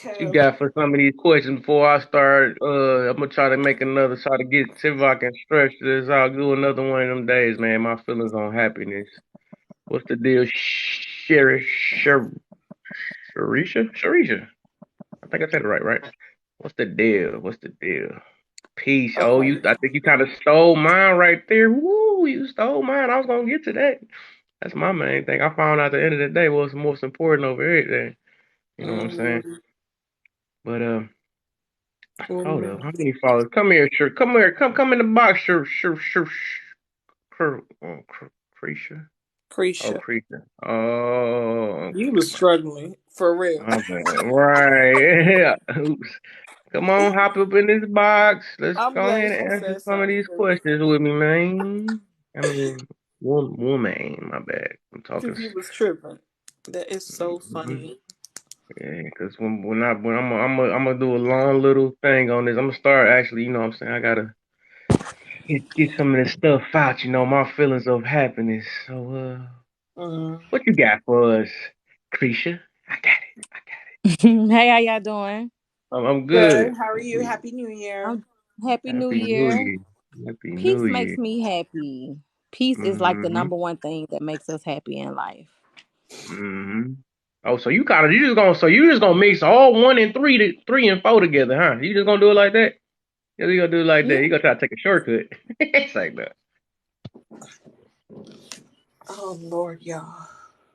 What you Kev. got for some of these questions before I start? I'm gonna try to make another, try to get see if I can stretch this out. Do another one of them days, man. My feelings on happiness. What's the deal, Sharisha? I think I said it right, right? What's the deal? What's the deal? Peace. Oh, Okay. I think you kind of stole mine right there. Woo, you stole mine. I was gonna get to that. That's my main thing. I found out at the end of the day what's most important over everything. You know what I'm saying? Mm-hmm. But hold up. Mm-hmm. How many followers? Come here, sure. Come here. Come in the box, sure. Creature. Oh, Creature. creature. Oh, You was struggling for real. my bad. Right. Oops. Come on, hop up in this box. Let's I'm go glad ahead she and answer said some of something. these questions with me, man. I mean, woman, my bad. I'm talking. Because you was tripping. That is so Mhm. funny. Yeah, because when I'm gonna do a long little thing on this. I'm gonna start actually. You know what I'm saying? I gotta get some of this stuff out. You know, my feelings of happiness. So, Mm. what you got for us, Creisha? I got it. I got Hey, how y'all doing? it. I'm Good. good. How are I'm you? good. Happy New Year. I'm Happy New Happy New Year. Year. Happy New Peace Year. makes me happy. Peace is like the Mm-hmm. number one thing that makes us happy in life. Mm-hmm. Oh, so you just gonna mix all one and three and four together, huh? You just gonna do it like that? Yeah, you gonna do it like that. Yeah. You gonna try to take a shortcut. It's like that. Oh, Lord, y'all.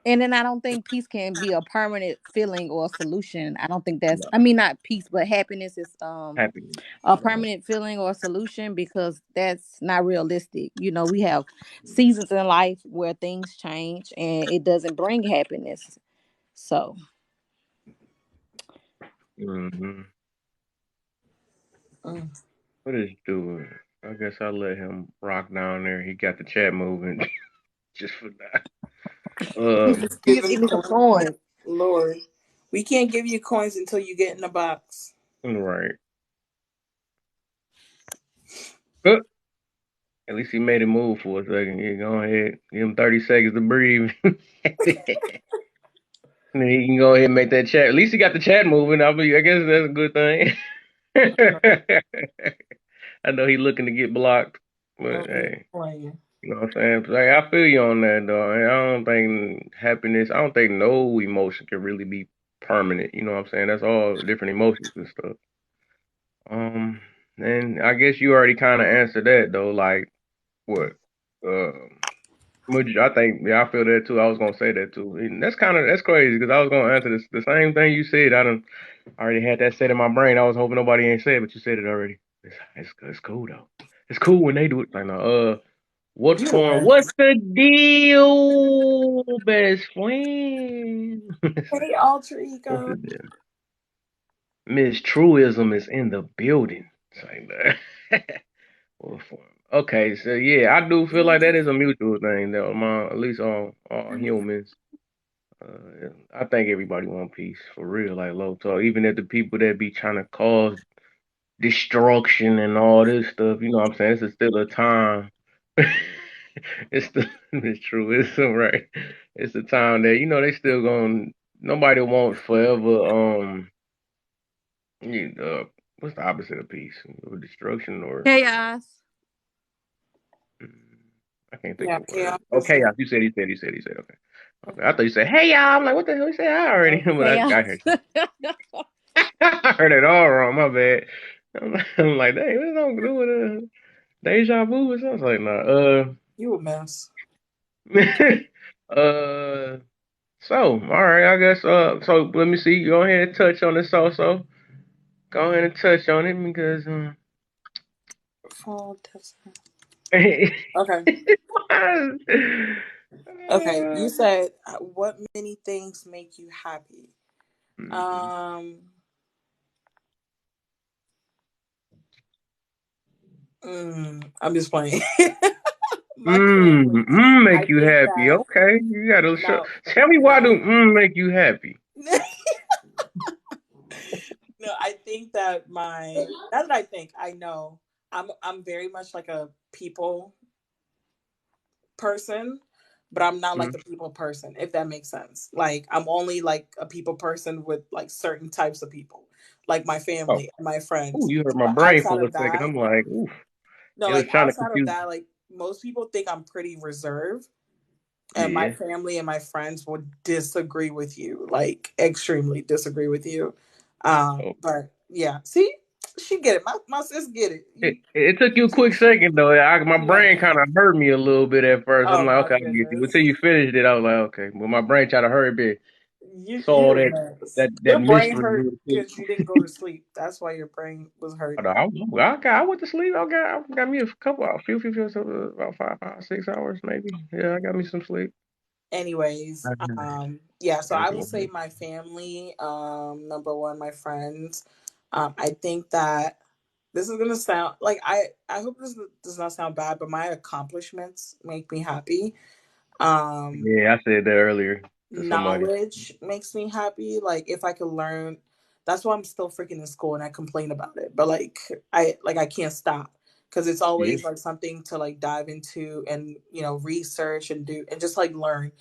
And then I don't think peace can be a permanent feeling or a solution. I don't think that's No, I mean not peace, but happiness is happiness. a Right. permanent feeling or a solution because that's not realistic. You know, we have seasons in life where things change and it doesn't bring happiness. So Mm-hmm. Mm. What is doing? I guess I'll let him rock down there. He got the chat moving just for that. Just he's give him eating some coins. corn. Lord. We can't give you coins until you get in the box. Right. Uh, At least he made it move for a second. Yeah, go ahead. Give him 30 seconds to breathe. And then he can go ahead and make that chat. At least he got the chat moving. I guess that's a good thing. I know he looking to get blocked, but Okay, hey, playing. you know what I'm saying? Like, I feel you on that, though. I don't think happiness. I don't think no emotion can really be permanent. You know what I'm saying? That's all different emotions and stuff. Um, and I guess you already kind of answered that though. Like what? Um, I think yeah, I feel that too. I was gonna say that too. And that's crazy because I was gonna answer the same thing you said. I already had that set in my brain. I was hoping nobody ain't said, it, but you said it already. It's cool though. It's cool when they do it. Like no, what You a form? mess. What's the deal, best friend? It's like, Hey, alter what's ego. the deal? Miss Truism is in the building. It's like that. What form? Okay, so yeah, I do feel like that is a mutual thing though. At least all humans. I think everybody want peace for real, like low talk. Even if the people that be trying to cause destruction and all this stuff, you know what I'm saying? It's still a time. It's true. It's so right. It's a time that they still going. Nobody wants forever. What's the opposite of peace? Or destruction or Chaos. mm, I can't think Yeah, of a word. chaos Oh, is the. chaos. He said. Okay. Okay. I thought you said, "Hey y'all." I'm like, what the hell? You said hi already, but I Chaos. heard you. I heard it all wrong. My bad. I'm like, dang, what's wrong with deja vu or something? I was like, nah. You a mess. Uh. So, all right, I guess. So let me see. Go ahead and touch on this also. Go ahead and touch on it because. Fall Desert. Uh, Okay. Okay. You said what many things make you happy? Mhm. Um. I'm just playing. My family. I Make you think happy. that Okay, you gotta show. no, Tell me why do no, make you happy? no. I think that now that I think I know, I'm very much like a people person, but I'm not like Mm. a people person, if that makes sense. Like I'm only like a people person with like certain types of people, like my Oh, family and my oh, friends. you hurt my But brain outside for a of second. that, I'm like, oof. no, It was like trying to outside of confuse. that, like most people think I'm pretty reserved, and my Yeah. family and my friends would disagree with you, like extremely disagree with you. Oh, But yeah, see, She get it. My sis get it. It took you a quick second though. My You like brain that. kind of hurt me a little bit at first. I'm Oh like, my okay, I get you. goodness. Until you finished it, I was like, okay. But my brain tried to hurry a bit. Saw You're that a mess. that Your brain mystery hurt real quick. because you didn't go to sleep. That's why your brain was hurting. I went to sleep. I got me a few, about 5, 6 hours maybe. Yeah, I got me some sleep. Anyways, I yeah, so gotta I go would say ahead. my family, number one, my friends. I think that this is gonna sound like I hope this does not sound bad, but my accomplishments make me happy. Um, Yeah, I said that earlier to somebody. Knowledge makes me happy. Like if I could learn, that's why I'm still freaking in school and I complain about it. But I can't stop because it's Yeah. always like something to like dive into and research and do and just like learn.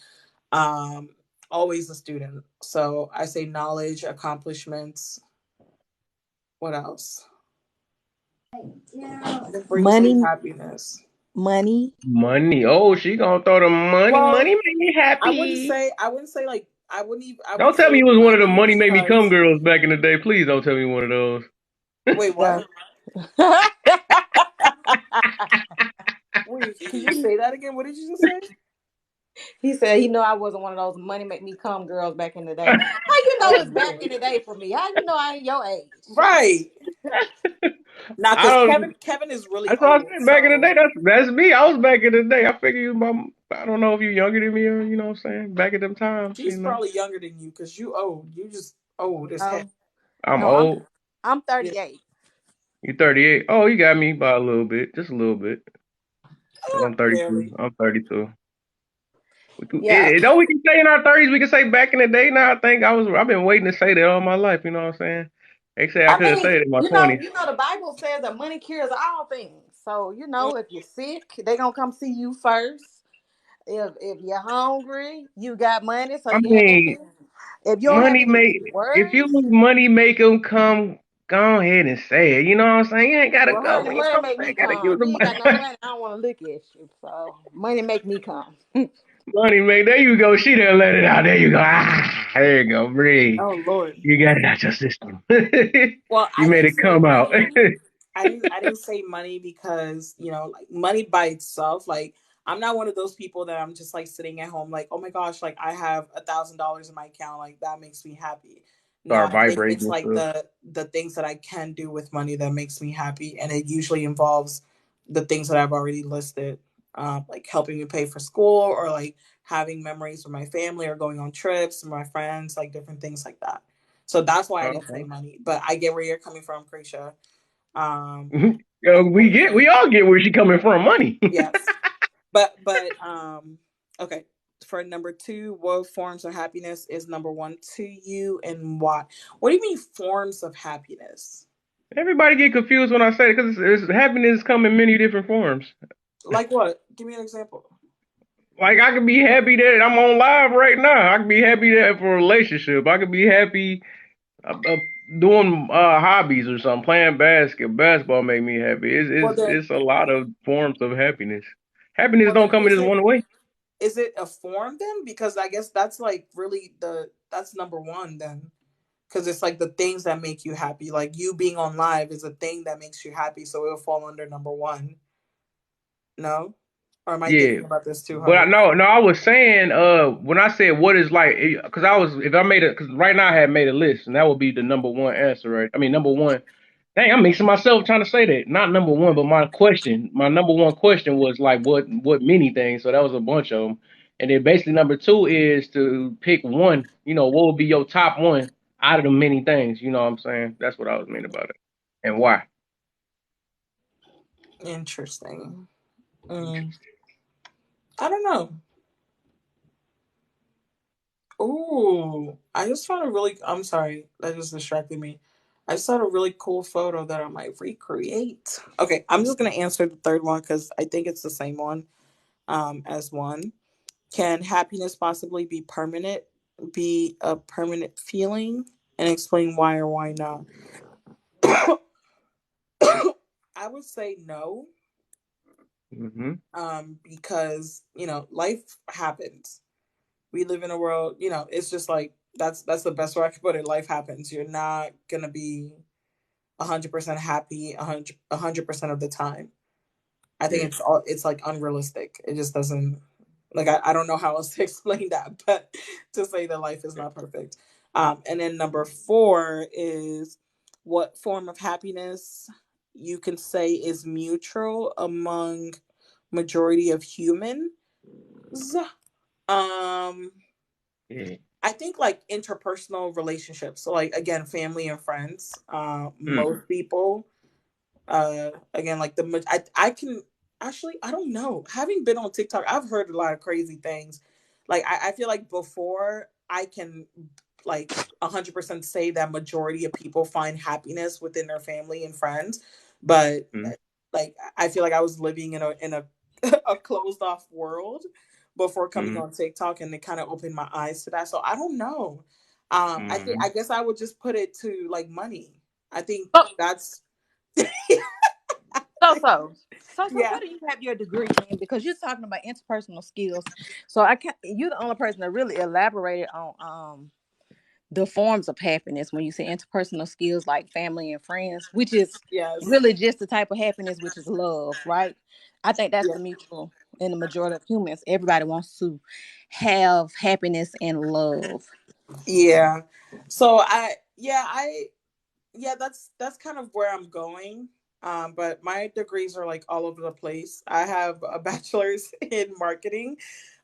Um, Always a student. So I say knowledge, accomplishments. What else? What brings me Money, happiness? money. Money. Oh, she gonna throw the money. Well, Money make me happy. I wouldn't say like I Don't wouldn't tell say me you was one of the money money made me come because girls back in the day. Please don't tell me one of those. wait, Yeah. what? Wait, can you say that again? What did you just say? He said he know I wasn't one of those money make me come girls back in the day. How you know Oh it's back in Lord. the day for me? How you know I ain't your age? Right. Now, I because don't. Kevin is really That's what I old, said back in the so day. That's me. I was back in the day. I figure you. I don't know if you younger than me or you know what I'm saying. Back at them times, you she's know. probably younger than you because you old. You just old as heck. Oh I'm no, old. I'm Yeah. 38. You 38. Oh, you got me by a little bit, just a little bit. Cause I'm 32. Barely. I'm 32. Yeah, Though we can say in our 30s, we can say back in the day. Now I think I've been waiting to say that all my life. You know what I'm saying? They say I I could mean, say it in my you know, 20s. the Bible says that money cures all things. So if you're sick, they gonna come see you first. If you're hungry, you got money. So I yeah, mean, if you don't have money any make if you worries, money make them come. Go ahead and say it. You know what I'm saying? You ain't gotta well, go honey, when you money come. make You me ain't gotta use come. the You ain't got no money. money, I don't want to look at you. So money make me come. Money make. There you go. She done let it out. There you go. There you go. Breathe. Oh Lord. You got it out your system. Well, You I made didn't it say come out. money. I didn't say money because like money by itself. Like I'm not one of those people that I'm just like sitting at home like, oh my gosh, like I have $1,000 in my account. Like that makes me happy. No, Start I think vibrating it's and like stuff. the things that I can do with money that makes me happy, and it usually involves the things that I've already listed, like helping me pay for school or like having memories with my family or going on trips with my friends, like different things like that. So that's why I didn't say Okay. money, but I get where you're coming from, Krisha. We all get where she coming from. Money. Yes, but okay. For number two, what forms of happiness is number one to you, and why? What do you mean forms of happiness? Everybody get confused when I say it because happiness come in many different forms. Like what? Give me an example. Like I could be happy that I'm on live right now. I could be happy that for a relationship. I could be happy doing hobbies or something. Playing basketball make me happy. Well then, It's a lot of forms of happiness. Happiness well don't then, come in this one way. is it a form then? Because I guess that's like really that's number one then. Because it's like the things that make you happy. Like you being on live is a thing that makes you happy, so it'll fall under number one. No, or am I Yeah, thinking about this too but hard? no, I was saying when I said what is like because I was if I made it because right now I had made a list and that would be the number one answer, right? I mean number one. Dang, I'm mixing myself trying to say that. Not number one, but my number one question was like what many things. So that was a bunch of them. And then basically number two is to pick one. You know, what would be your top one out of the many things? You know what I'm saying? That's what I was mean about it. And why? Interesting. Mm, Interesting. I don't know. Ooh, I just found a really. I'm sorry, that just distracted me. I just saw a really cool photo that I might recreate. Okay, I'm just gonna answer the third one because I think it's the same one as one. Can happiness possibly be permanent? Be a permanent feeling, and explain why or why not. I would say no, Hmm. because life happens. We live in a world, it's just like that's the best way I can put it. Life happens. You're not gonna be. 100% happy 100% of the time. I think Yeah. it's like unrealistic. It just doesn't, like, I don't know how else to explain that, but to say that life is not perfect. And then number four is, what form of happiness you can say is mutual among majority of humans. Um, Yeah. I think like interpersonal relationships. So like again, family and friends. Mm. Most people, again, like I can actually, I don't know, having been on TikTok, I've heard a lot of crazy things. Like I feel like before I can like 100% say that majority of people find happiness within their family and friends, but Mm. like I feel like I was living in a a closed off world before coming Mm. on TikTok, and it kind of opened my eyes to that. So I don't know. I Mm. guess I would just put it to like money. I think So, that's so yeah. what do you have your degree in? Because you're talking about interpersonal skills. So I can't. You're the only person that really elaborated on the forms of happiness when you say interpersonal skills like family and friends, which is Yes. really just the type of happiness which is love, right? I think that's Yeah. the mutual in the majority of humans. Everybody wants to have happiness and love. Yeah. So that's kind of where I'm going. But my degrees are like all over the place. I have a bachelor's in marketing.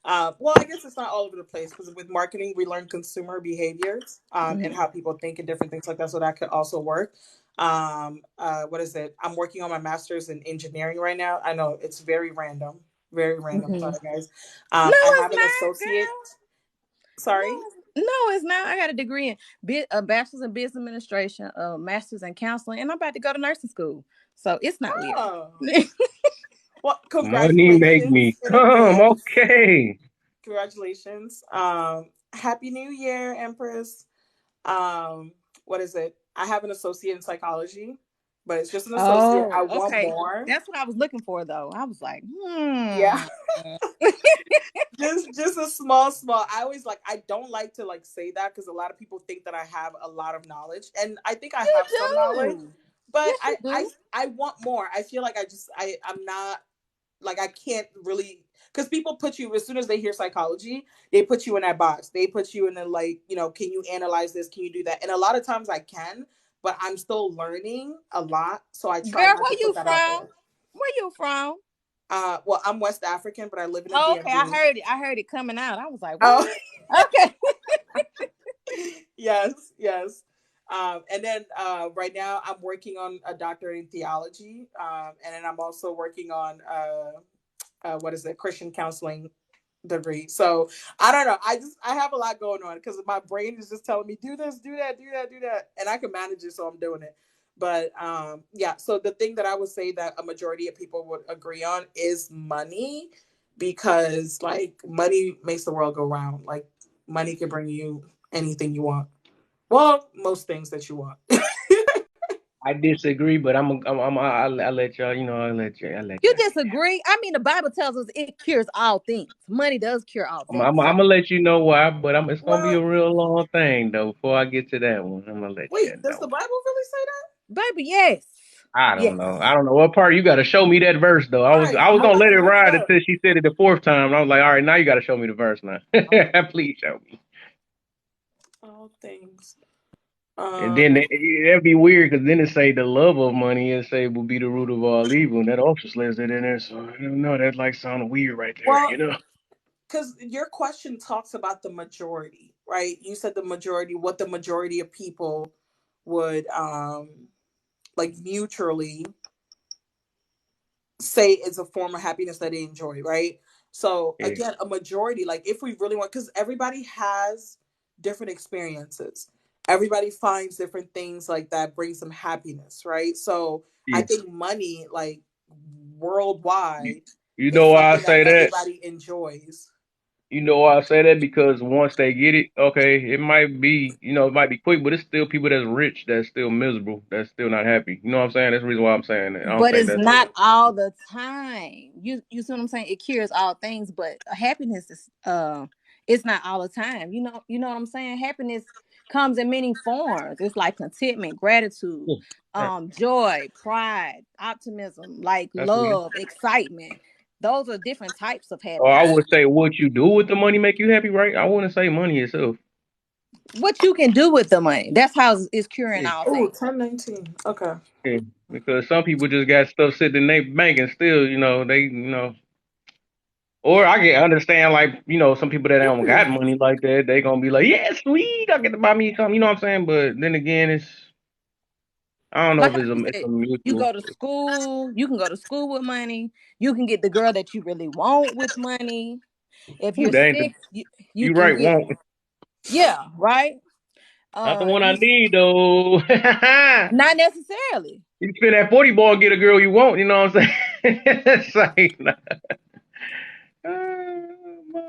Well, I guess it's not all over the place because with marketing we learn consumer behaviors, and Mhm. how people think and different things like that. So that could also work. What is it? I'm working on my master's in engineering right now. I know it's very random, very random. Mhm. Sorry, guys. No, I it's have an not, associate. girl. No, Sorry. no, it's not. I got a degree in a bachelor's in business administration, a master's in counseling, and I'm about to go to nursing school. So it's not weird. Oh, well, Money make congratulations me in come. advance. Okay. Congratulations. Happy New Year, Empress. Um, what is it? I have an associate in psychology, but it's just an associate. I Oh, want okay. more. That's what I was looking for, though. I was like, Yeah. hmm. Just a small. I always like, I don't like to like say that because a lot of people think that I have a lot of knowledge, and I think I You have some knowledge, do. but Yes, you do. I want more. I feel like I'm not, like, I can't really, because people put you, as soon as they hear psychology, they put you in that box. They put you in the, like, can you analyze this? Can you do that? And a lot of times I can, but I'm still learning a lot, so I try Girl, not to where put you that out from? there. Where you from? Well, I'm West African, but I live in the Oh, okay, I DMV. heard it. I heard it coming out. I was like, Oh, what? Okay. yes. And then right now I'm working on a doctorate in theology, and then I'm also working on what is it, Christian counseling degree. So I don't know. I have a lot going on because my brain is just telling me do this, do that, do that, do that, and I can manage it, so I'm doing it. But yeah. So the thing that I would say that a majority of people would agree on is money, because like money makes the world go round. Like money can bring you anything you want. Well, most things that you want. I disagree, but I'll let y'all. I'll let You y'all get it. disagree? I mean, the Bible tells us it cures all things. Money does cure all things. I'm gonna let you know why, but it's gonna be Well, a real long thing though. Before I get to that one, I'm gonna let you wait, does the know. Bible really say that? Baby, yes. I don't Yes. know. I don't know what part. You got to show me that verse though. I All was right, I was I'm gonna about let to it look it ride up. until she said it the fourth time. And I was like, all right, now you got to show me the verse now. Please show me. All things. And Um, then that'd be weird because then it say the love of money and say will be the root of all evil. And that also says it in there. So I don't know. That like sounded weird right there. well, because your question talks about the majority, right? You said the majority, what the majority of people would like mutually say is a form of happiness that they enjoy, right? So Yeah. again, a majority, like if we really want, because everybody has different experiences, everybody finds different things like that brings them happiness, right? So I Yeah. think money, like You, worldwide, you is know why I something that say that? everybody enjoys. You know why I say that? Because once they get it, okay, it might be, it might be quick, but it's still people that's rich that's still miserable, that's still not happy. You know what I'm saying? That's the reason why I'm saying that. I don't But think it's that's not all the time. You see what I'm saying? It cures all things, but happiness is it's not all the time. You know what I'm saying? Happiness, comes in many forms. It's like contentment, gratitude, Right. joy, pride, optimism, like That's me. love, excitement. Those are different types of Or I happiness. would say what you do with the money make you happy, right? I wouldn't say money itself. What you can do with the money. That's how it's curing Yeah. all Oh, things. 1019. Okay. Yeah. Because some people just got stuff sitting in their bank and still, or I can understand like, some people that don't got Period. money like that, they gonna be like, yeah, sweet, I get to buy me something, you know what I'm saying? But then again, I don't know Like if you it's said, a you mutual. go to school, you can go to school with money. You can get the girl that you really want with money. If Ooh, you're that ain't sick, you you can right, get, won't. yeah, right. Not the If one I you need though. not necessarily, You spend that 40 ball, get a girl you want, you know what I'm saying? It's like, nah. Oh, my.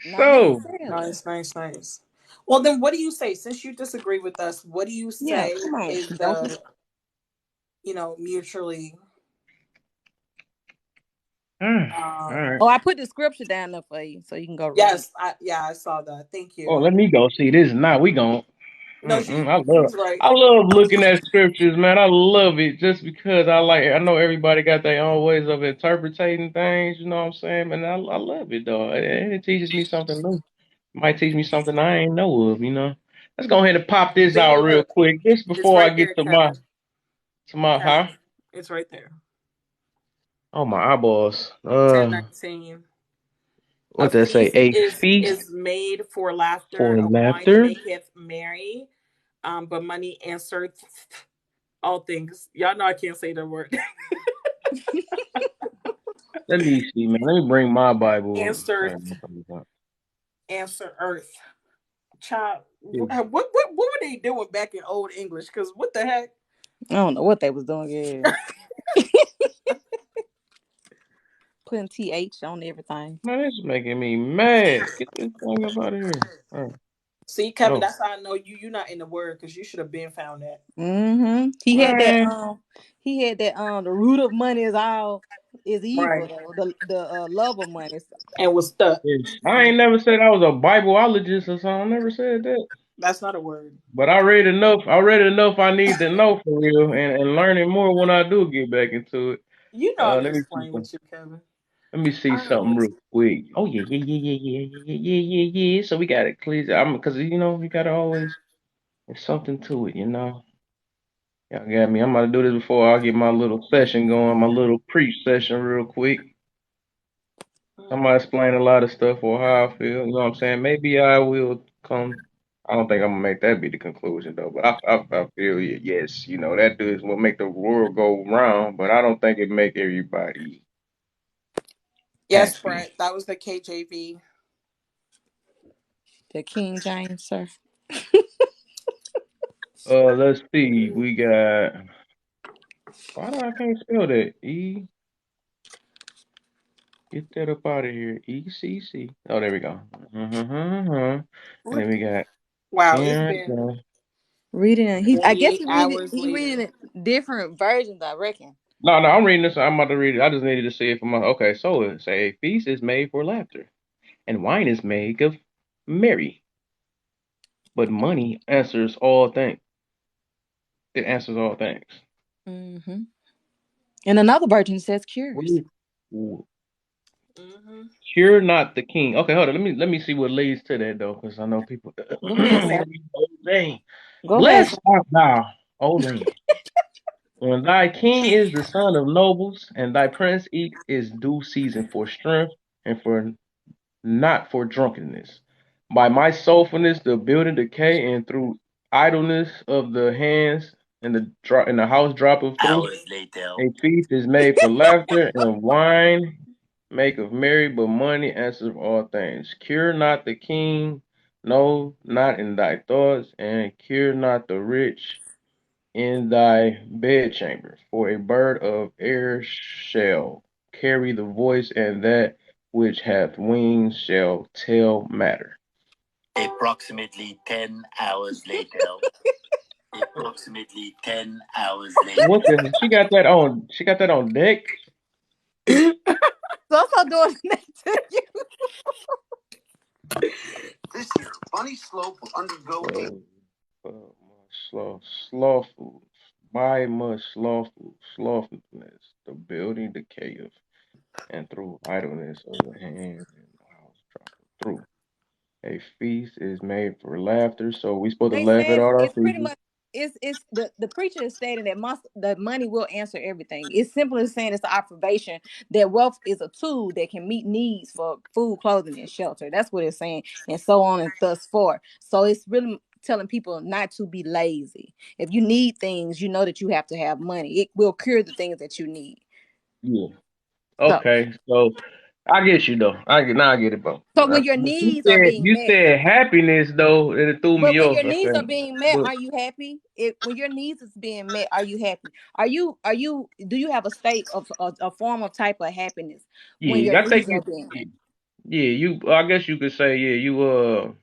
not So, necessarily. Nice, nice, nice. Well, then what do you say? Since you disagree with us, what do you Yeah, say come on, is Joker. the, mutually all right. Oh, I put the scripture down there for you, so you can go read it. yes, I saw that. Thank Oh, you. let me go see this. Now we gon' No, she's right. I love looking at scriptures, man. I love it just because I know everybody got their own ways of interpreting things, you know what I'm saying? And I love it though. And it teaches me something new. Might teach me something I ain't know of. Let's go ahead and pop this See, out real look, quick, just it's before I right get there, to my Kevin. huh? Kevin, it's right there. Oh, my eyeballs. 1019. A What did I say? feast A feast is made for laughter. for A wine laughter. maketh merry. But money answereth all things. Y'all know I can't say the word. Let me see, man. Let me bring my Bible. answereth answer earth. Child, what were they doing back in old English? Because what the heck? I don't know what they was doing. Yeah, putting th on everything. Man, this is making me mad. Get this thing up out of here. All right. See, Kevin, Oh, that's how I know you're not in the word because you should have been found that. He had that. man. He had that. The root of money is evil. Right. Though the love of money. And was stuck. Yeah. I ain't never said I was a Bibleologist or something. I never said that. That's not a word. But I read enough. I read enough I need to know for real and learning more when I do get back into it. You know I'm Let me just see playing some. with you, Kevin. Let me see I know something it. real quick. Oh yeah, yeah, yeah, yeah, yeah, yeah, yeah, yeah, yeah, yeah. So we got to clear. Because we gotta always. There's something to it. Y'all got me. I'm about to do this before I get my little session going, my little preach session real quick. I'm gonna explain a lot of stuff or how I feel. You know what I'm saying? Maybe I will come. I don't think I'm gonna make that be the conclusion though. But I feel yes. That is what make the world go round. But I don't think it make everybody Yes, happy. Brent. That was the KJV. The King James, sir. Let's see. We got. Why do I can't spell that? Get that up out of here. ECC. Oh, there we go. And then we got Wow, it's Karen. been Reading it. I guess 48 hours he reading later. it different versions, I reckon. No, I'm reading this. I'm about to read it. I just needed to see it for my. Okay, so it's a feast is made for laughter, and wine is made of merry, but money answers all things. It answers all things. hmm And another version says cures. Ooh. Hmm. Cure not the king. Okay, hold on. Let me see what leads to that though, because I know people. Go ahead, sir. Oh, dang. Go ahead, sir. Blessed art thou, O land, when thy king is the son of nobles, and thy prince eat is due season for strength and for not for drunkenness. By my soulfulness the building decay, and through idleness of the hands, and the house droppeth through. Hours later. A feast is made for laughter, and wine make of merry, but money answers all things. Cure not the king, no, not in thy thoughts, and cure not the rich in thy bedchamber. For a bird of air shall carry the voice, and that which hath wings shall tell matter. Approximately 10 hours later. Approximately 10 hours later. What the? She got that on. She got that on deck. So also doing that to you. This year, Bunny Slope will undergo a Oh. Slothful. By much slothfulness, the building decayeth, and through idleness of the hands and the house droppeth through. A feast is made for laughter, so we supposed to They laugh at said all our it's pretty feasts. much it's the preacher is stating that the money will answer everything. It's simply saying it's an observation that wealth is a tool that can meet needs for food, clothing, and shelter. That's what it's saying, and so on and thus forth. So it's really telling people not to be lazy. If you need things, you know that you have to have money. It will cure the things that you need. Yeah. So Okay. So I get you though. I get it, bro. so when But your you needs are said being you met. said happiness though, and it threw But me when your off. I needs are said, being met, but are you happy? If when your needs is being met, are you happy? Are you do you have a state of a form of type of happiness when your yeah, I think needs are being met? yeah, you. I guess you could say yeah, you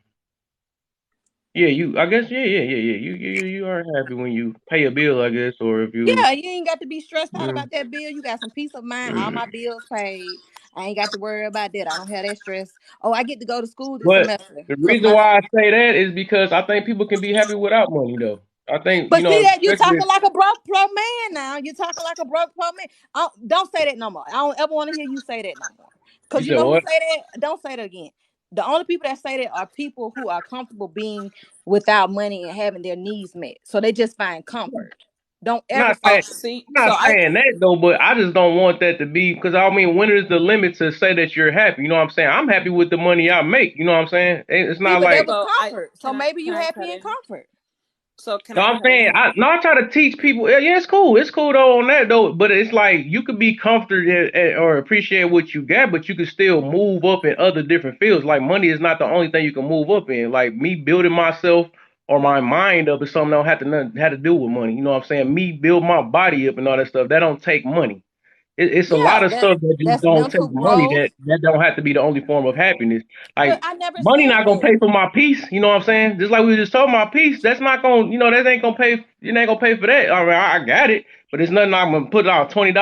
yeah, you. I guess yeah. You are happy when you pay a bill, I guess, or if you. Yeah, you ain't got to be stressed out Mm. about that bill. You got some peace of mind. All my bills paid. I ain't got to worry about that. I don't have that stress. Oh, I get to go to school this But semester the because reason my. why I say that is because I think people can be happy without money, though. I think But see that you especially talking like a broke pro man now. You talking like a broke pro man. Don't say that no more. I don't ever want to hear you say that no more. you Cause you said know who what? say that. Don't say that again. The only people that say that are people who are comfortable being without money and having their needs met. So they just find comfort. Don't ever Not say saying that. See, I'm so not saying that though, but I just don't want that to be because I mean, when is the limit to say that you're happy? You know what I'm saying? I'm happy with the money I make. You know what I'm saying? It's See, not but that like was so I comfort. So maybe can you I happy cut in in? comfort. So can no, I I'm cut saying in? I try to teach people. Yeah, it's cool. It's cool though on that though. But it's like you could be comforted or appreciate what you got, but you can still move up in other different fields. Like money is not the only thing you can move up in. Like me building myself or my mind up is something that don't have to nothing have to do with money. You know what I'm saying? Me build my body up and all that stuff. That don't take money. It's a lot Yeah, of stuff that just that's don't take mental money growth. that don't have to be the only form of happiness. But Like I never money said not gonna that. pay for my peace. You know what I'm saying? Just like we were just talking about peace, that's not gonna that ain't gonna pay. You ain't gonna pay for that. All right, I got it, but it's nothing I'm gonna put out $20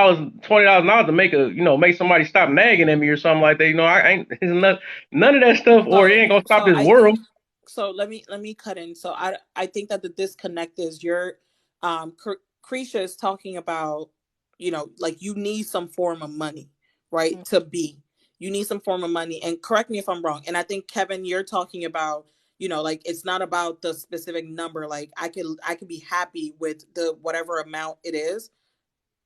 to make make somebody stop nagging at me or something like that. I ain't it's none of that stuff, or it So ain't gonna stop so this I world. think so let me cut in. So I think that the disconnect is your Krisha is talking about, like you need some form of money, right? To be. You need some form of money. And correct me if I'm wrong. And I think Kevin, you're talking about, like it's not about the specific number. Like I could be happy with the whatever amount it is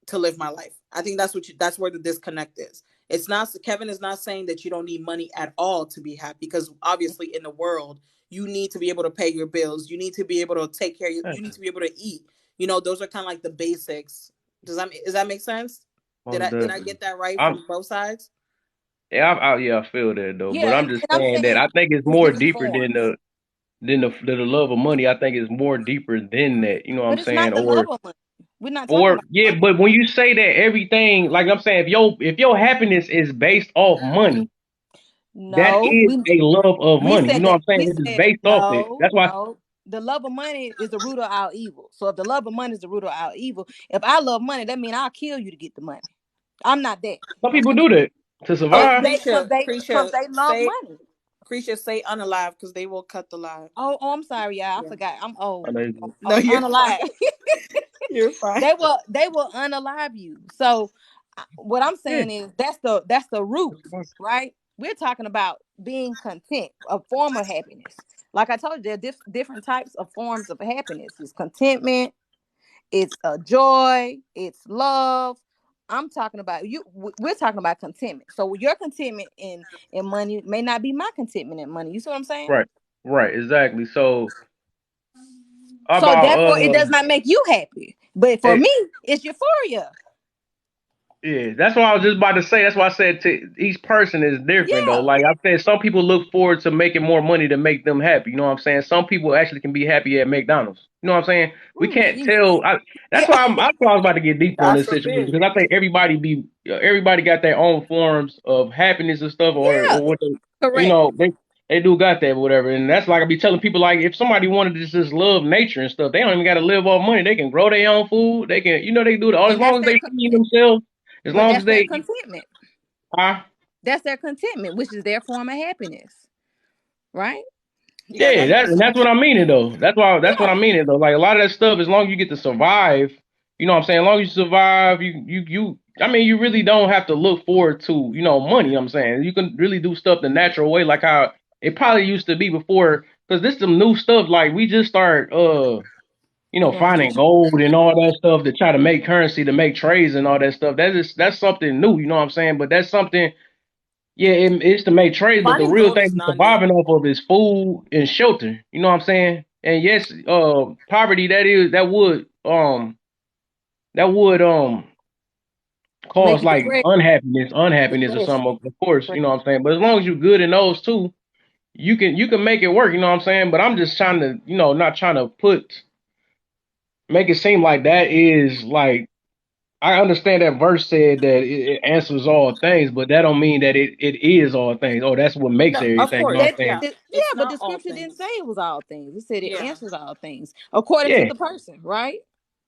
to live my life. I think that's where the disconnect is. It's not Kevin is not saying that you don't need money at all to be happy, because obviously in the world you need to be able to pay your bills, you need to be able to take care of you need to be able to eat. Those are kind of like the basics. Does that make sense? Did Most I definitely. get that right I'm from both sides? yeah, I feel that though, but Yeah, I'm and just I'm saying that saying I think it's it's more different deeper than forms. the love of money. I think it's more deeper than that. You know what I'm But it's not saying? the love of money. We're not talking Or about yeah, money. but when you say that everything, like I'm saying, if your happiness is based off money, that No, is a love of we money. You said know what that I'm saying? we It is said based off it. no, That's why no. The love of money is the root of our evil. So if the love of money is the root of our evil, if I love money, that means I'll kill you to get the money. I'm not that. some people do that to Hey, Cause survive. they cause Krisha, they cause Krisha, they love say money. Krisha, say unalive, because they will cut the live. Oh, I'm sorry, y'all. I Yeah. forgot. I'm I old. know you- No, you're fine. Unalive. You're fine. They will unalive you. So what I'm Yeah. saying is that's the root, right? We're talking about being content, a form of happiness. Like I told you, there are different types of forms of happiness. It's contentment, it's a joy, it's love. I'm talking about you. We're talking about contentment. So your contentment in money may not be my contentment in money. You see what I'm saying? Right. Right. Exactly. So how So about therefore, it does not make you happy. But for eh, me, it's euphoria. yeah, that's what I was just about to say. That's why I said to each person is different though. Yeah, Like I said, some people look forward to making more money to make them happy. You know what I'm saying? Some people actually can be happy at McDonald's. You know what I'm saying? We ooh, can't Jesus. tell. Yeah, That's why I was about to get deeper on God this situation forbid. because I think everybody got their own forms of happiness and stuff, yeah, or what they, correct. they do got that, whatever. And that's like I be telling people, like if somebody wanted to just love nature and stuff, they don't even got to live off money. They can grow their own food. They can, they do it all as And that's long as their they feed themselves. As but long as that's their they, contentment. huh? That's their contentment, which is their form of happiness, right? Yeah, Yeah, that makes that's sense. what I'm meaning though. That's what Yeah. I'm meaning though. Like a lot of that stuff, as long as you get to survive, you know what I'm saying? As long as you survive, you I mean you really don't have to look forward to, money, you know what I'm saying. You can really do stuff the natural way, like how it probably used to be before, because this some new stuff, like we just start Going through. finding gold and all that stuff to try to make currency, to make trades and all that stuff. That's something new, you know what I'm saying? But that's something, yeah, it's to make trades, but the Finding real gold thing is he's not new. surviving off of is food and shelter. You know what I'm saying? And yes, poverty, that would Make cause you like depressed. unhappiness or Depression. something, of course, you know what I'm saying? But as long as you're good in those two, you can make it work, you know what I'm saying? But I'm just trying to, not trying to make it seem like that is like, I understand that verse said that it answers all things, but that don't mean that it is all things. Oh, that's what makes No, of everything. You know course. what That, I'm saying? Yeah. yeah, It's but not the all scripture didn't say things. it was all things. It said it Yeah. answers all things according to Yeah, the person, right?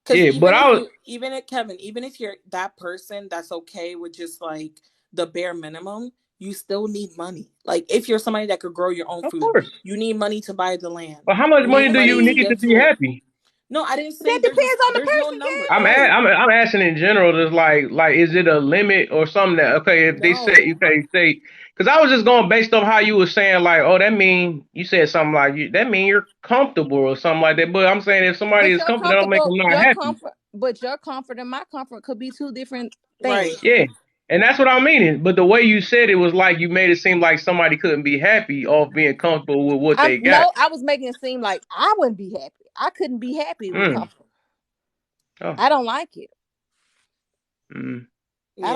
Because yeah. But I was, even if Kevin, even if you're that person that's okay with just like the bare minimum, you still need money. Like if you're somebody that could grow your own of food, course. you need money to buy the land. But how much You money need do you money to need to get be tools. happy? No, I didn't say That depends on the there's no person, number. Kevin. I'm asking in general. Just like is it a limit or something that, okay, if they say, No. because I was just going based off how you were saying, like, oh, that mean you said something like, that mean you're comfortable or something like that. But I'm saying if somebody But is comfortable, that don't make them not happy. your comfort and my comfort could be two different Right. things. Yeah. And that's what I mean. But the way you said it was like you made it seem like somebody couldn't be happy off being comfortable with what I'm they got. no, I was making it seem like I wouldn't be happy. I couldn't be happy with Mm. comfort. Oh. I don't like it. Mm. Yeah.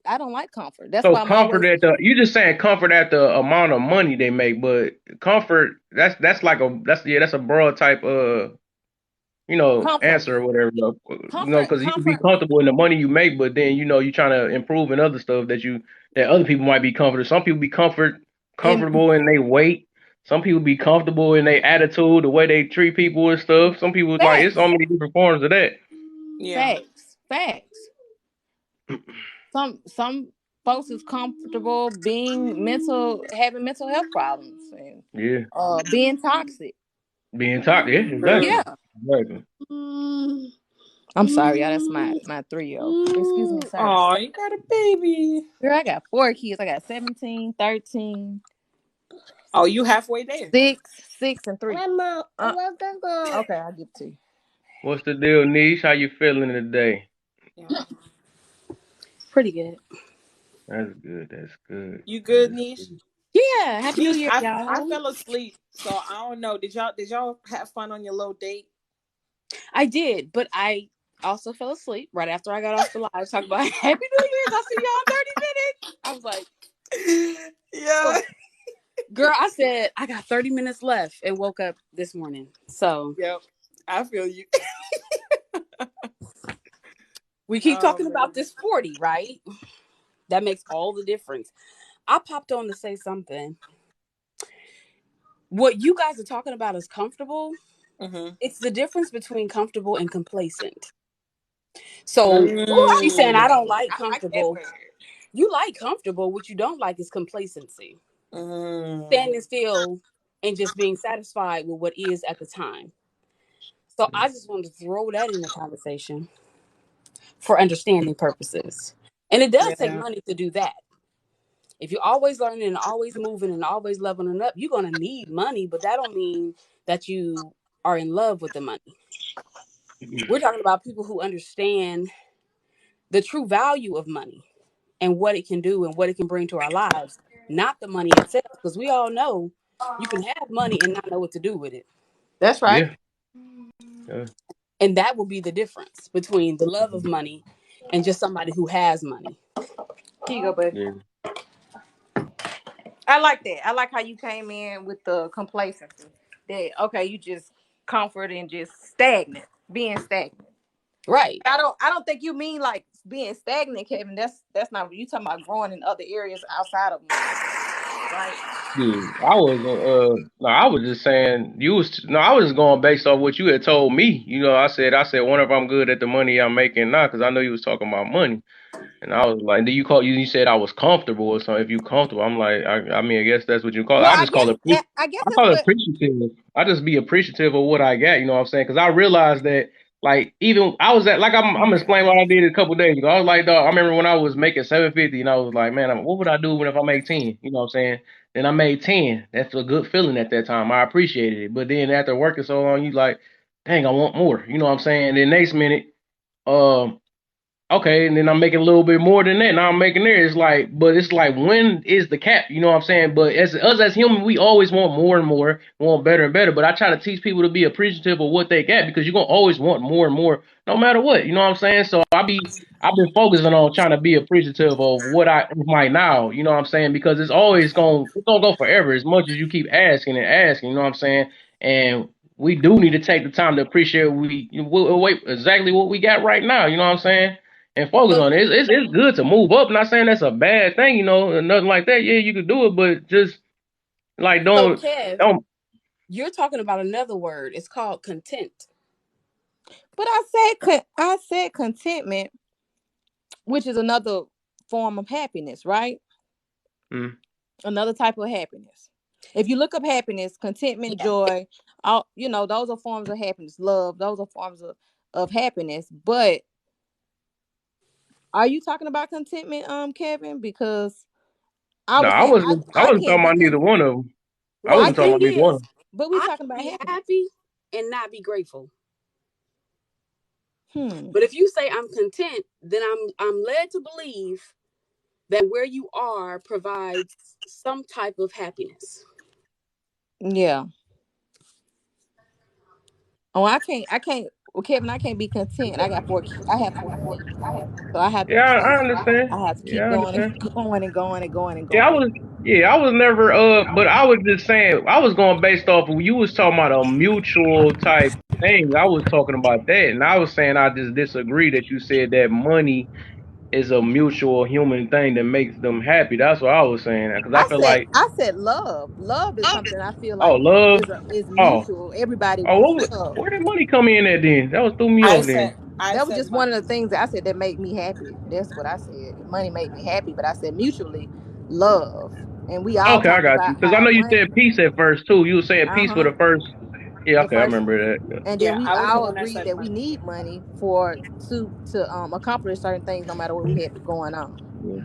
I don't like comfort. That's So why I'm comfort always at the you just saying comfort at the amount of money they make, but comfort that's like that's a broad type comfort. answer or whatever. Comfort, Because you can be comfort, comfortable in the money you make, but then you're trying to improve in other stuff that other people might be comfortable. Some people be and comfortable in their weight. Some people be comfortable in their attitude, the way they treat people and stuff. Some people like it's so facts, many different forms of that. Yeah. facts. Some folks is comfortable having mental health problems and Yeah, being toxic. being toxic. Yeah, True. exactly, Yeah. exactly. I'm sorry, y'all. That's my 3-year-old. Excuse me, sir. Oh, you got a baby. Girl, I got 4 kids. I got 17, 13, Oh, you halfway there. 6, and 3. Okay, I'll give it to you. What's the deal, Niche? How you feeling today? Yeah. Pretty good. That's good. That's good. You good, That's Niche? good. Yeah, happy new Niche, year, I y'all. fell asleep, so I don't know. Did y'all have fun on your little date? I did, but I also fell asleep right after I got off the live talking about happy new year's. I'll see y'all in 30 minutes. I was like, Yeah. oh. Girl, I said I got 30 minutes left and woke up this morning. So Yep. I feel you. we keep Oh talking man. about this 40, right? That makes all the difference. I popped on to say something. What you guys are talking about is comfortable. Mm-hmm. It's the difference between comfortable and complacent. So Oh, she's saying I don't like I like that comfortable. word. You like comfortable. What you don't like is complacency. Mm. Standing still and just being satisfied with what is at the time. So I just wanted to throw that in the conversation for understanding purposes. And it does take Yeah. money to do that. If you're always learning and always moving and always leveling up, you're gonna need money, but that don't mean that you are in love with the money. We're talking about people who understand the true value of money and what it can do and what it can bring to our lives, not the money itself. Because we all know you can have money and not know what to do with it. That's right. Yeah. Yeah. And that will be the difference between the love of money and just somebody who has money. Here you go, bud. Yeah. I like that. I like how you came in with the complacency. That okay, you just comfort and just being stagnant. Right. I don't think you mean like being stagnant, Kevin. That's not what you talking about growing in other areas outside of money, right? Yeah. I wasn't. No, I was just saying you was. No, I was just going based off what you had told me. I said, wonder if I'm good at the money I'm making now, because I know you was talking about money. And I was like, "Do you call you? You said I was comfortable or something. If you comfortable, I'm like, I mean, I guess that's what you call it. Well, I just call it. I guess I that's call it what. appreciative. I just be appreciative of what I got. You know what I'm saying? Because I realized that, like, even I was at, like, I'm explaining what I did a couple days ago. I was like, dog, I remember when I was making 750, and I was like, man, what would I do if I make 10? You know what I'm saying? Then I made 10. That's a good feeling at that time. I appreciated it. But then after working so long, you like, dang, I want more. You know what I'm saying? And then next minute, um. Okay, and then I'm making a little bit more than that. Now I'm making there. It's like, but it's like, when is the cap? You know what I'm saying? But as us as human, we always want more and more, want better and better. But I try to teach people to be appreciative of what they got, because you're gonna always want more and more, no matter what. You know what I'm saying? So I've been focusing on trying to be appreciative of what I might now. You know what I'm saying? Because it's gonna go forever as much as you keep asking and asking. You know what I'm saying? And we do need to take the time to appreciate wait exactly what we got right now. You know what I'm saying? And focus So, on it. It's good to move up. Not saying that's a bad thing, you know, nothing like that. Yeah, you could do it, but just like so don't Kev, don't. you're talking about another word. It's called content. But I said contentment, which is another form of happiness, right? Mm, Another type of happiness. If you look up happiness, contentment, Yeah. joy, all those are forms of happiness. Love, those are forms of happiness. But are you talking about contentment, Kevin? Because I no, was saying I I wasn't talking can't be about neither one of them. I Well, I the wasn't talking thing can't about neither one of is, them. but we I talking can about be happiness. happy and not be grateful. Hmm. But if you say I'm content, then I'm led to believe that where you are provides some type of happiness. Yeah. Oh, I can't. Well, Kevin, I can't be content. I have 4 kids, so I have to Yeah, I keep. understand. I have to Yeah, keep I going and understand. going and going and going and Yeah, going. I was never but I was just saying, I was going based off of, you was talking about a mutual type thing. I was talking about that, and I was saying I just disagree that you said that money is a mutual human thing that makes them happy. That's what I was saying, because I feel like, I said love. Love is something I feel oh, like love. is Oh, mutual. Everybody oh, wants love. where did money come in at then? That was threw me I off said then. I That was said just one of the money. things that I said that made me happy. That's what I said. Money made me happy, but I said mutually love. And we all Okay, I talked got you. about Because I how know you money, said peace at first too. You were saying peace for uh-huh. the first. Yeah, The okay, I first remember that. and then Yeah, we I was the all one that agreed said that we money. need money for to accomplish certain things no matter what we had going on. Yeah.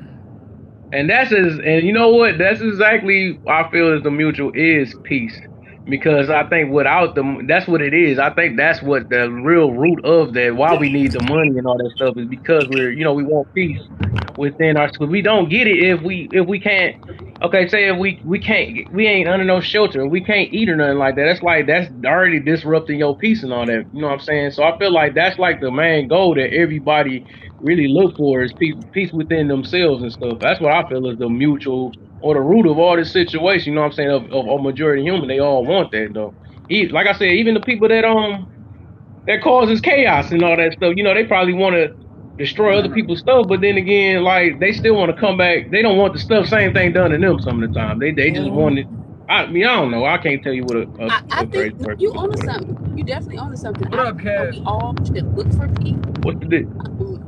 And you know what? That's exactly I feel is the mutual is peace. Because I think without them, that's what it is. I think that's what the real root of that, why we need the money and all that stuff, is because we want peace within us. Cause we don't get it if we can't. Okay, say if we can't, we ain't under no shelter, we can't eat or nothing like that. That's already disrupting your peace and all that. You know what I'm saying? So I feel like that's like the main goal that everybody really look for, is peace within themselves and stuff. That's what I feel is the mutual, or the root of all this situation. You know what I'm saying? Of a majority human, they all want that though. Like I said, even the people that causes chaos and all that stuff, they probably want to destroy other people's stuff, but then again, like, they still want to come back. They don't want the same thing done to them some of the time. They just Mhm. want it. I mean, I don't know. I can't tell you what I a think crazy no, person you would do. onto Whatever. something. You definitely onto something. What I up, think that Kev? we all should look for peace. What's the dick? Um,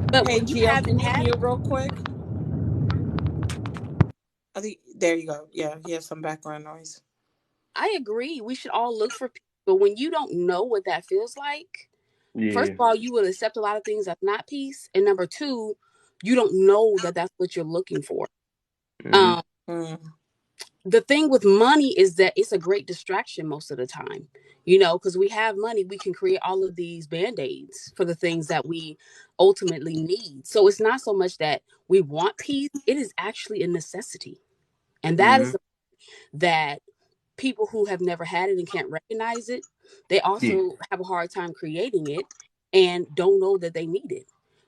but Hey when you Gio, can haven't you had it, mute real quick? I think there you go. Yeah, he has some background noise. I agree. We should all look for peace. But when you don't know what that feels like, first Yeah. of all, you will accept a lot of things that's not peace. And number two, you don't know that that's what you're looking for. Hmm. Um, Mm. the thing with money is that it's a great distraction most of the time, because we have money, we can create all of these band-aids for the things that we ultimately need. So it's not so much that we want peace, it is actually a necessity. And that Hmm. is that people who have never had it and can't recognize it, they Yeah. also have a hard time creating it and don't know that they need it.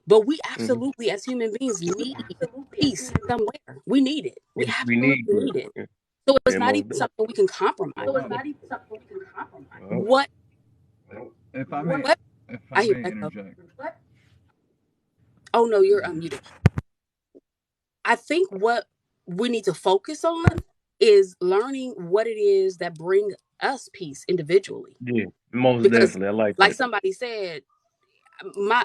But we Hmm. absolutely, as human beings, need peace somewhere. We need it. We We need absolutely to. need it. Yeah, So it's yeah, not most even definitely. something we can compromise with. Well, What? If I may, What? if I I hear may echo. interject. Oh no, you're unmuted. I think what we need to focus on is learning what it is that bring us peace individually. yeah, most Because, definitely. I like like that. somebody said,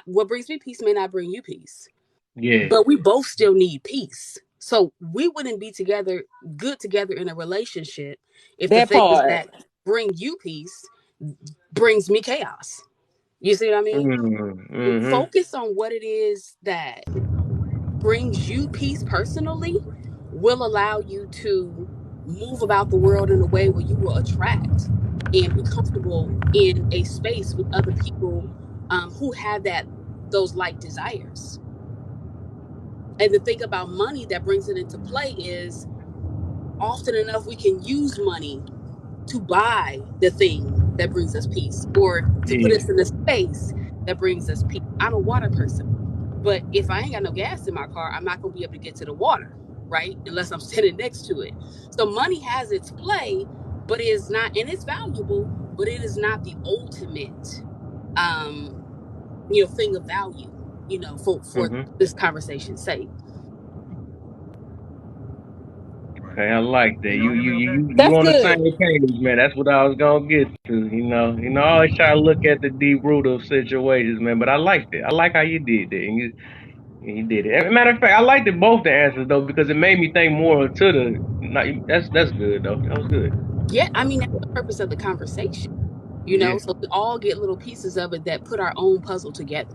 what brings me peace may not bring you peace. Yeah. but we both still need peace. So we wouldn't be good together in a relationship if the That things part. that bring you peace brings me chaos. You see what I mean? Mm-hmm. Focus on what it is that brings you peace personally will allow you to move about the world in a way where you will attract and be comfortable in a space with other people who have those like desires. And the thing about money that brings it into play is often enough we can use money to buy the thing that brings us peace or to put Yeah. us in a space that brings us peace. I'm a water person, but if I ain't got no gas in my car, I'm not going to be able to get to the water, right? Unless I'm sitting next to it. So money has its play, but it is not, and it's valuable, but it is not the ultimate, um, thing of value, for Mm-hmm. this conversation's sake. Okay, I like that. Can You y'all hear you me you okay? you you That's on the good. same page, man. That's what I was gonna get to. I always try to look at the deep root of situations, man. But I liked it. I like how you did that, and you did it. As a matter of fact, I liked it both the answers though because it made me think more to the. Not, that's good though. That was good. Yeah, I mean, that's the purpose of the conversation, Yeah. so we all get little pieces of it that put our own puzzle together.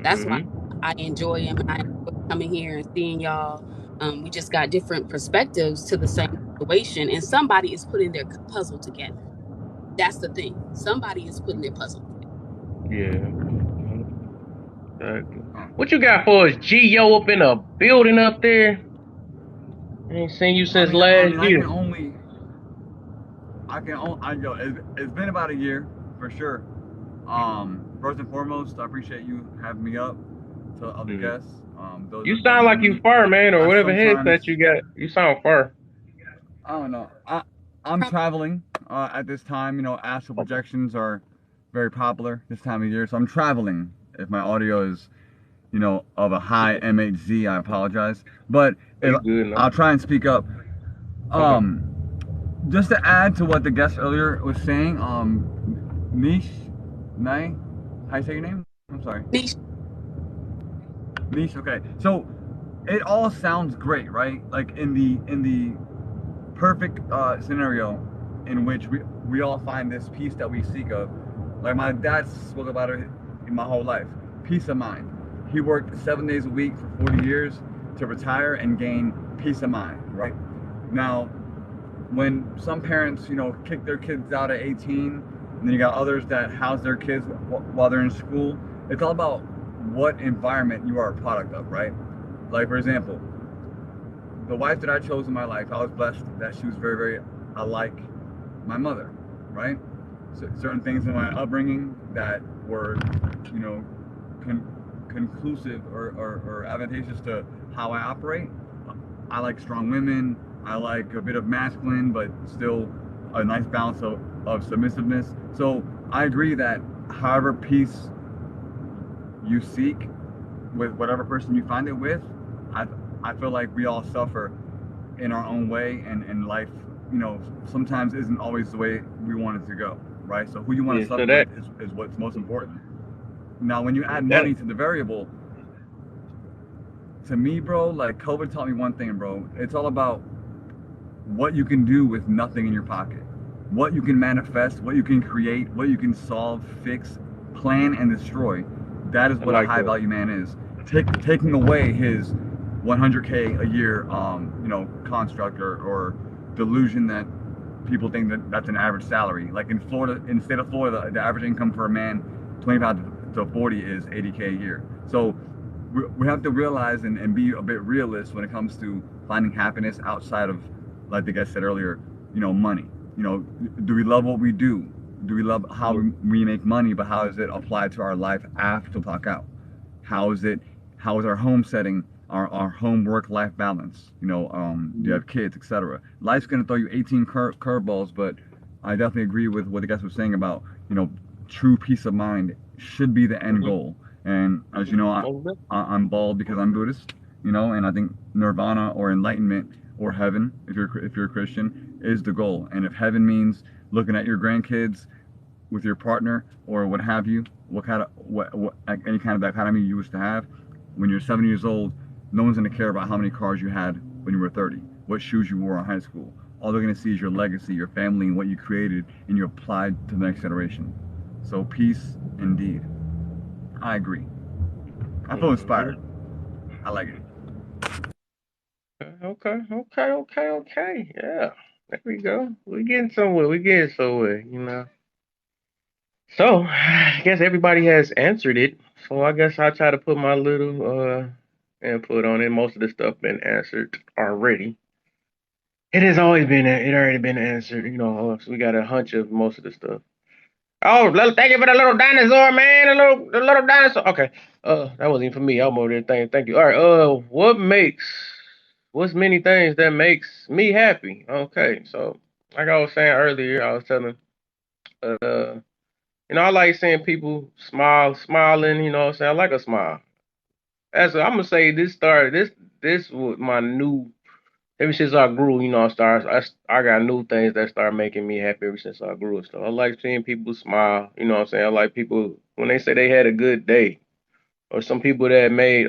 That's why Mm-hmm. I enjoy him and I enjoy coming here and seeing y'all. We just got different perspectives to the same situation, and somebody is putting their puzzle together. That's the thing. Somebody is putting their puzzle together. Yeah. Exactly. Oh, What you got for us, Geo, up in a building up there? I ain't seen you I since mean, I last mean, I year. can only, I can only, I go. It's been about a year for sure. First and foremost, I appreciate you having me up to other Mm. guests. Those You that don't sound know like you me, far, man, or I whatever sometimes, headset you got. You sound far. I don't know. I'm traveling at this time. Astral projections are very popular this time of year, so I'm traveling. If my audio is, of a high MHZ, I apologize. But Oh, you good now? I'll try and speak up. Okay. Um, just to add to what the guest earlier was saying, Niche, Nai, how you say your name? I'm sorry. Niche. Niche. Okay. So it all sounds great, right? Like in the perfect scenario in which we all find this peace that we seek of. Like my dad spoke about it in my whole life. Peace of mind. He worked 7 days a week for 40 years to retire and gain peace of mind, right? Now, when some parents, kick their kids out at 18, and then you got others that house their kids while they're in school, it's all about what environment you are a product of, right? Like, for example, the wife that I chose in my life, I was blessed that she was very, very alike my mother, right? So certain things in my upbringing that were, you know, conclusive or advantageous to how I operate. I like strong women. I like a bit of masculine, but still a nice balance of submissiveness. So I agree that however peace you seek with whatever person you find it with, I, I feel like we all suffer in our own way, and life, sometimes isn't always the way we want it to go, right? So who you want Yeah. to So suffer that with is what's most important. Now, when you add that money to the variable, to me, bro, like COVID taught me one thing, bro. It's all about what you can do with nothing in your pocket, what you can manifest, what you can create, what you can solve, fix, plan, and destroy. That is I what a like high that. value man is. Taking away his 100K a year, construct or delusion that people think that that's an average salary. Like in Florida, in the state of Florida, the average income for a man, 25 to 40, is 80K a year. So we have to realize and be a bit realist when it comes to finding happiness outside of, like the guy said earlier, money. Do we love what we do? Do we love how Yeah. we make money, but how is it applied to our life after clock out? How is it? How is our home setting, our home work life balance? Do you have kids, etc. Life's gonna throw you 18 curveballs, but I definitely agree with what the guys were saying about true peace of mind should be the end Mm-hmm. goal. And as you know, I'm bald because I'm Buddhist, and I think nirvana or enlightenment or heaven, if you're a Christian, is the goal. And if heaven means looking at your grandkids with your partner or what have you, what kind of any kind of dichotomy you wish to have, when you're 7 years old, no one's going to care about how many cars you had when you were 30, what shoes you wore in high school. All they're going to see is your legacy, your family, and what you created, and you applied to the next generation. So peace indeed. I agree. I feel inspired. I like it. Okay. Yeah. There we go. We're getting somewhere, you know. So, I guess everybody has answered it. So I guess I'll try to put my little input on it. Most of the stuff been answered already. It already been answered, you know, so we got a hunch of most of the stuff. Oh, thank you for the little dinosaur, man. The little dinosaur. Okay. That wasn't even for me. I'm over there thanking. Thank you. All right. What's many things that makes me happy? Okay. So, like I was saying earlier, I was telling, I like seeing people smiling. You know what I'm saying? I like a smile. I'm gonna say this was my new. Ever since I grew, I got new things that start making me happy ever since I grew. So I like seeing people smile. You know what I'm saying? I like people when they say they had a good day, or some people that made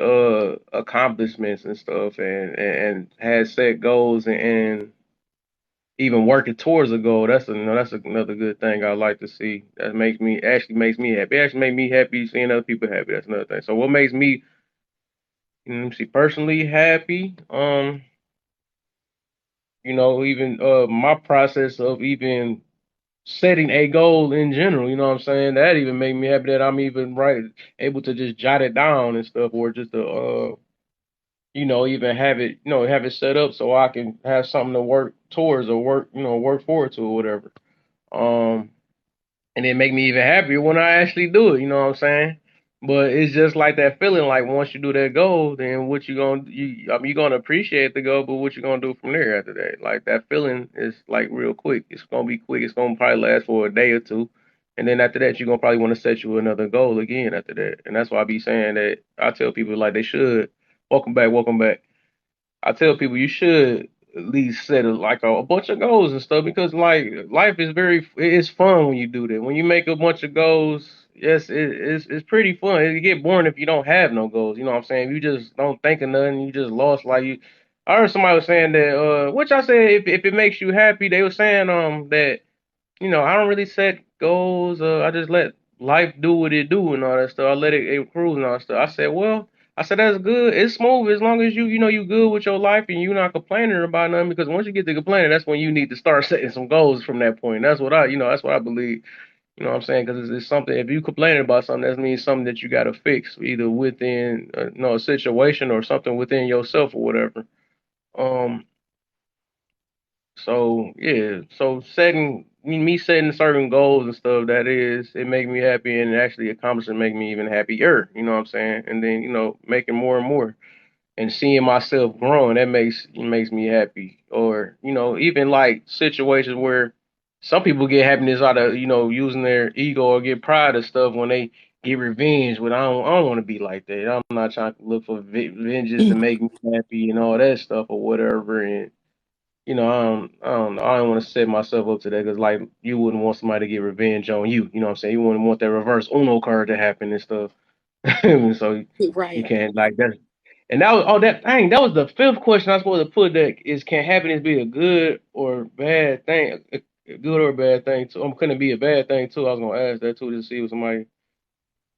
accomplishments and stuff, and had set goals and even working towards a goal. That's another good thing I like to see. That makes me happy. It actually make me happy seeing other people happy. That's another thing. So what makes me, personally happy? Even my process of even setting a goal in general, you know what I'm saying? That even made me happy that I'm even able to just jot it down and stuff, or just to even have it set up so I can have something to work towards, or work forward to, or whatever. Um and it make me even happier when I actually do it. You know what I'm saying? But it's just like that feeling. Like once you do that goal, then what you're gonna appreciate the goal, but what you gonna do from there after that? Like that feeling is like real quick. It's gonna be quick. It's gonna probably last for a day or two, and then after that, you're gonna probably want to set you another goal again after that. And that's why I be saying that I tell people like they should. Welcome back, welcome back. I tell people you should at least set a bunch of goals and stuff, because like life is it's fun when you do that. When you make a bunch of goals, yes, it's pretty fun. It get boring if you don't have no goals. You know what I'm saying? If you just don't think of nothing, you just lost. Like you, I heard somebody was saying that, which I said if it makes you happy, they were saying that I don't really set goals. I just let life do what it do and all that stuff. I let it cruise and all that stuff. I said that's good. It's smooth as long as you good with your life and you're not complaining about nothing. Because once you get to complaining, that's when you need to start setting some goals from that point. That's what I believe. You know what I'm saying? Because it's something. If you complaining about something, that means something that you got to fix, either within a situation or something within yourself or whatever. Um, so yeah, so setting certain goals and stuff, it make me happy, and actually accomplishing make me even happier. You know what I'm saying? And then making more and more and seeing myself growing, that makes me happy. Or even like situations where some people get happiness out of using their ego or get pride of stuff when they get revenge. But I don't want to be like that. I'm not trying to look for vengeance to make me happy and all that stuff or whatever. And I don't know. I don't want to set myself up to that, because like you wouldn't want somebody to get revenge on you. You know what I'm saying? You wouldn't want that reverse Uno card to happen and stuff. So you Right. can't like that. And that was the fifth question I was supposed to put. That is, can happiness be a good or bad thing? A good or bad thing too? Couldn't it be a bad thing too? I was gonna ask that too to see if somebody.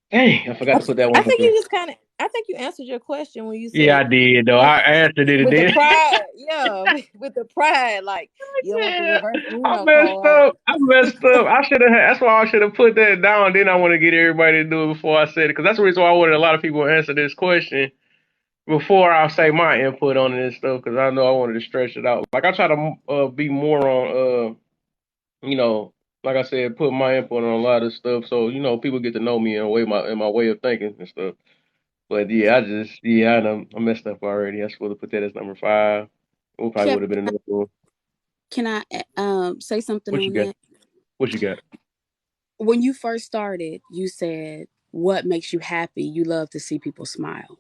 Dang, I forgot to put that one I up think there. you just kind of. I think you answered your question when you Yeah, said I did though. like I answered it. with the Then. pride. Yeah, with the pride, like you don't want the Yeah, reverse I Uno messed card. up. I messed up. I should have. That's why I should have put that down. Then I want to get everybody to do it before I said it, because that's the reason why I wanted a lot of people to answer this question before I say my input on it and stuff. Because I know I wanted to stretch it out. Like I try to be more on, like I said, put my input on a lot of stuff, so people get to know me in my way of thinking and stuff. But yeah, I messed up already. I was supposed to put that as number five. It probably would Kevin, have been another one. can I say something What you on got? that? What you got? When you first started, you said what makes you happy? You love to see people smile.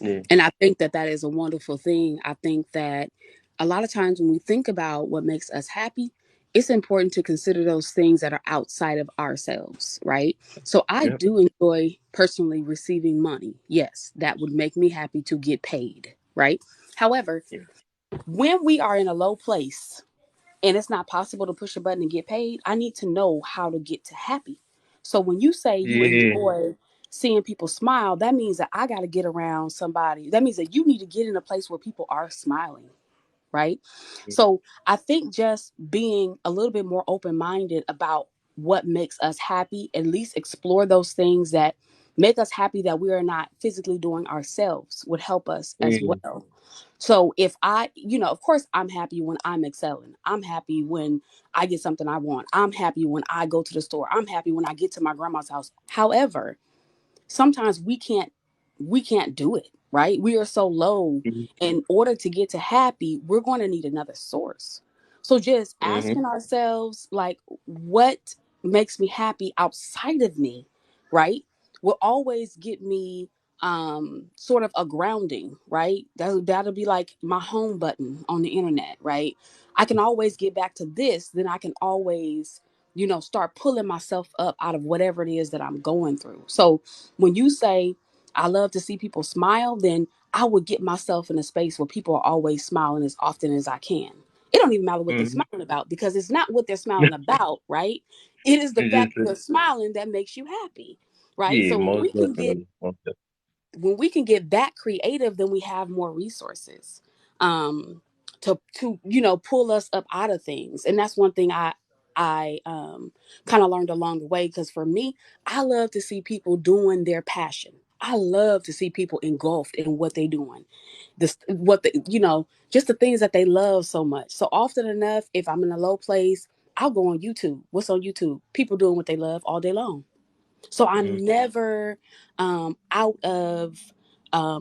Yeah. And I think that that is a wonderful thing. I think that a lot of times when we think about what makes us happy, it's important to consider those things that are outside of ourselves, right? So I Yep. do enjoy personally receiving money. Yes, that would make me happy to get paid, right? However, Yeah. when we are in a low place and it's not possible to push a button and get paid, I need to know how to get to happy. So when you say you Yeah. enjoy seeing people smile, that means that I got to get around somebody. That means that you need to get in a place where people are smiling, right? So I think just being a little bit more open minded about what makes us happy, at least explore those things that make us happy that we are not physically doing ourselves, would help us as Yeah. well. So if I, of course, I'm happy when I'm excelling. I'm happy when I get something I want. I'm happy when I go to the store. I'm happy when I get to my grandma's house. However, sometimes we can't do it, right? We are so low. In order to get to happy, we're going to need another source. So just Mm-hmm. asking ourselves, like, what makes me happy outside of me, right, will always get me sort of a grounding, right? That'll be like my home button on the internet, right? I can always get back to this, then I can always start pulling myself up out of whatever it is that I'm going through. So when you say I love to see people smile, then I would get myself in a space where people are always smiling as often as I can. It don't even matter what they're Mm-hmm. smiling about, because it's not what they're smiling about, right? It is the It's fact just that they're smiling that makes you happy, right? yeah, So when most we can get definitely. Most definitely. that creative, then we have more resources to pull us up out of things. And that's one thing I kind of learned along the way, because for me, I love to see people doing their passion. I love to see people engulfed in what they're doing, just the things that they love so much. So often enough, if I'm in a low place, I'll go on YouTube. What's on YouTube? People doing what they love all day long. So I'm never out of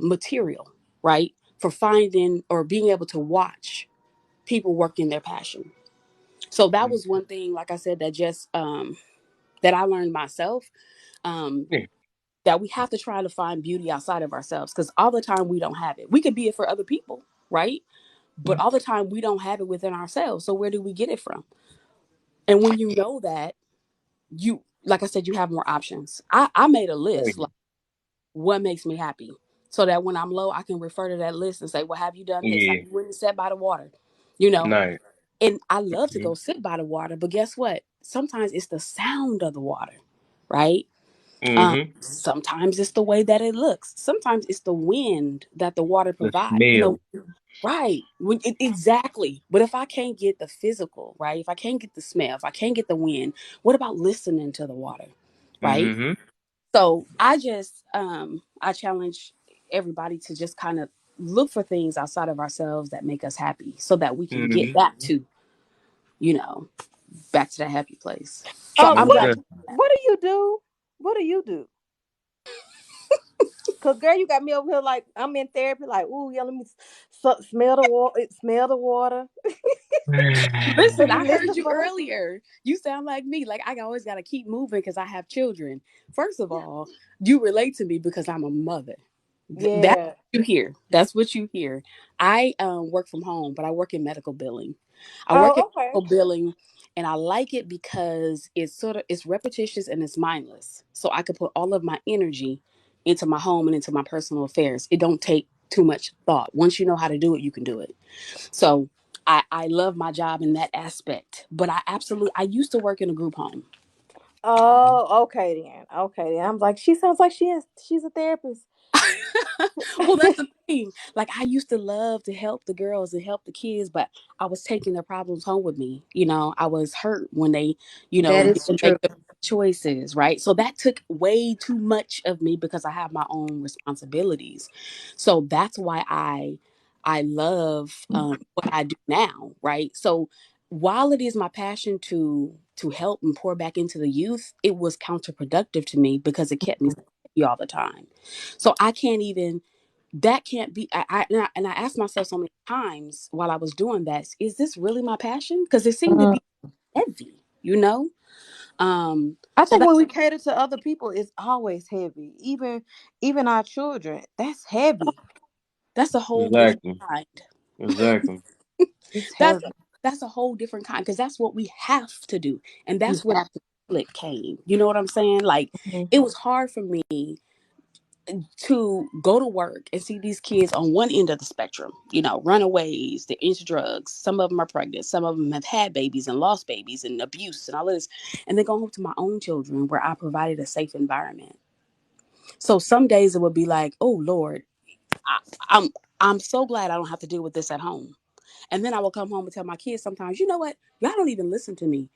material, right? For finding or being able to watch people work in their passion. So that Mm-hmm. was one thing, like I said, that just that I learned myself. Um, Yeah. that we have to try to find beauty outside of ourselves, because all the time we don't have it. We can be it for other people, right? But all the time we don't have it within ourselves. So where do we get it from? And when you know that, you, like I said, you have more options. I made a list, like, what makes me happy, so that when I'm low, I can refer to that list and say, well, have you done this? Have Yeah. you went and sat by the water? You know, Nice. and I love to Mm-hmm. go sit by the water, but guess what? Sometimes it's the sound of the water, right? Mm-hmm. Sometimes it's the way that it looks. Sometimes it's the wind that the water The provides. smell. Right. Exactly. But if I can't get the physical, right? If I can't get the smell, if I can't get the wind, what about listening to the water? Right. Mm-hmm. So I challenge everybody to just kind of look for things outside of ourselves that make us happy, so that we can get Mm-hmm. back to, you know, back to that happy place. So I'm Most What glad. definitely. what do you do? What do you do? Cause girl, you got me over here like I'm in therapy. Like, ooh, yeah, let me smell the water. Smell the water. Listen, You I heard listening you for that? earlier. You sound like me. Like, I always got to keep moving because I have children. First of all, you relate to me because I'm a mother. That's Yeah. what you hear. That's what you hear. I work from home, but I work in medical billing. I work in Oh, okay. medical billing, and I like it because it's repetitious and it's mindless. So I could put all of my energy into my home and into my personal affairs. It don't take too much thought. Once you know how to do it, you can do it. So I love my job in that aspect. But I used to work in a group home. Oh, okay then. Okay then. I'm like, she sounds like she's a therapist. Well, that's the thing. Like, I used to love to help the girls and help the kids, but I was taking their problems home with me. I was hurt when they, That is didn't make true. the choices, right? So that took way too much of me because I have my own responsibilities. So that's why I love what I do now, right? So while it is my passion to help and pour back into the youth, it was counterproductive to me because it kept me happy all the time. So I can't even that can't be and I asked myself so many times while I was doing that, is this really my passion? Because it seemed to Mm. be heavy. I So think that when we cater to other people, it's always heavy. Even our children, that's heavy. that's a whole different Exactly. kind. Exactly. It's That's heavy. That's a whole different kind, because that's what we have to do. And You that's where have the split came. You know what I'm saying? Like, Mhm. it was hard for me to go to work and see these kids on one end of the spectrum, runaways, they're into drugs, some of them are pregnant, some of them have had babies and lost babies and abuse and all of this, and then go home to my own children where I provided a safe environment. So some days it would be like, oh Lord, I, I'm I'm so glad I don't have to deal with this at home. And then I will come home and tell my kids sometimes, you know what? Y'all don't even listen to me.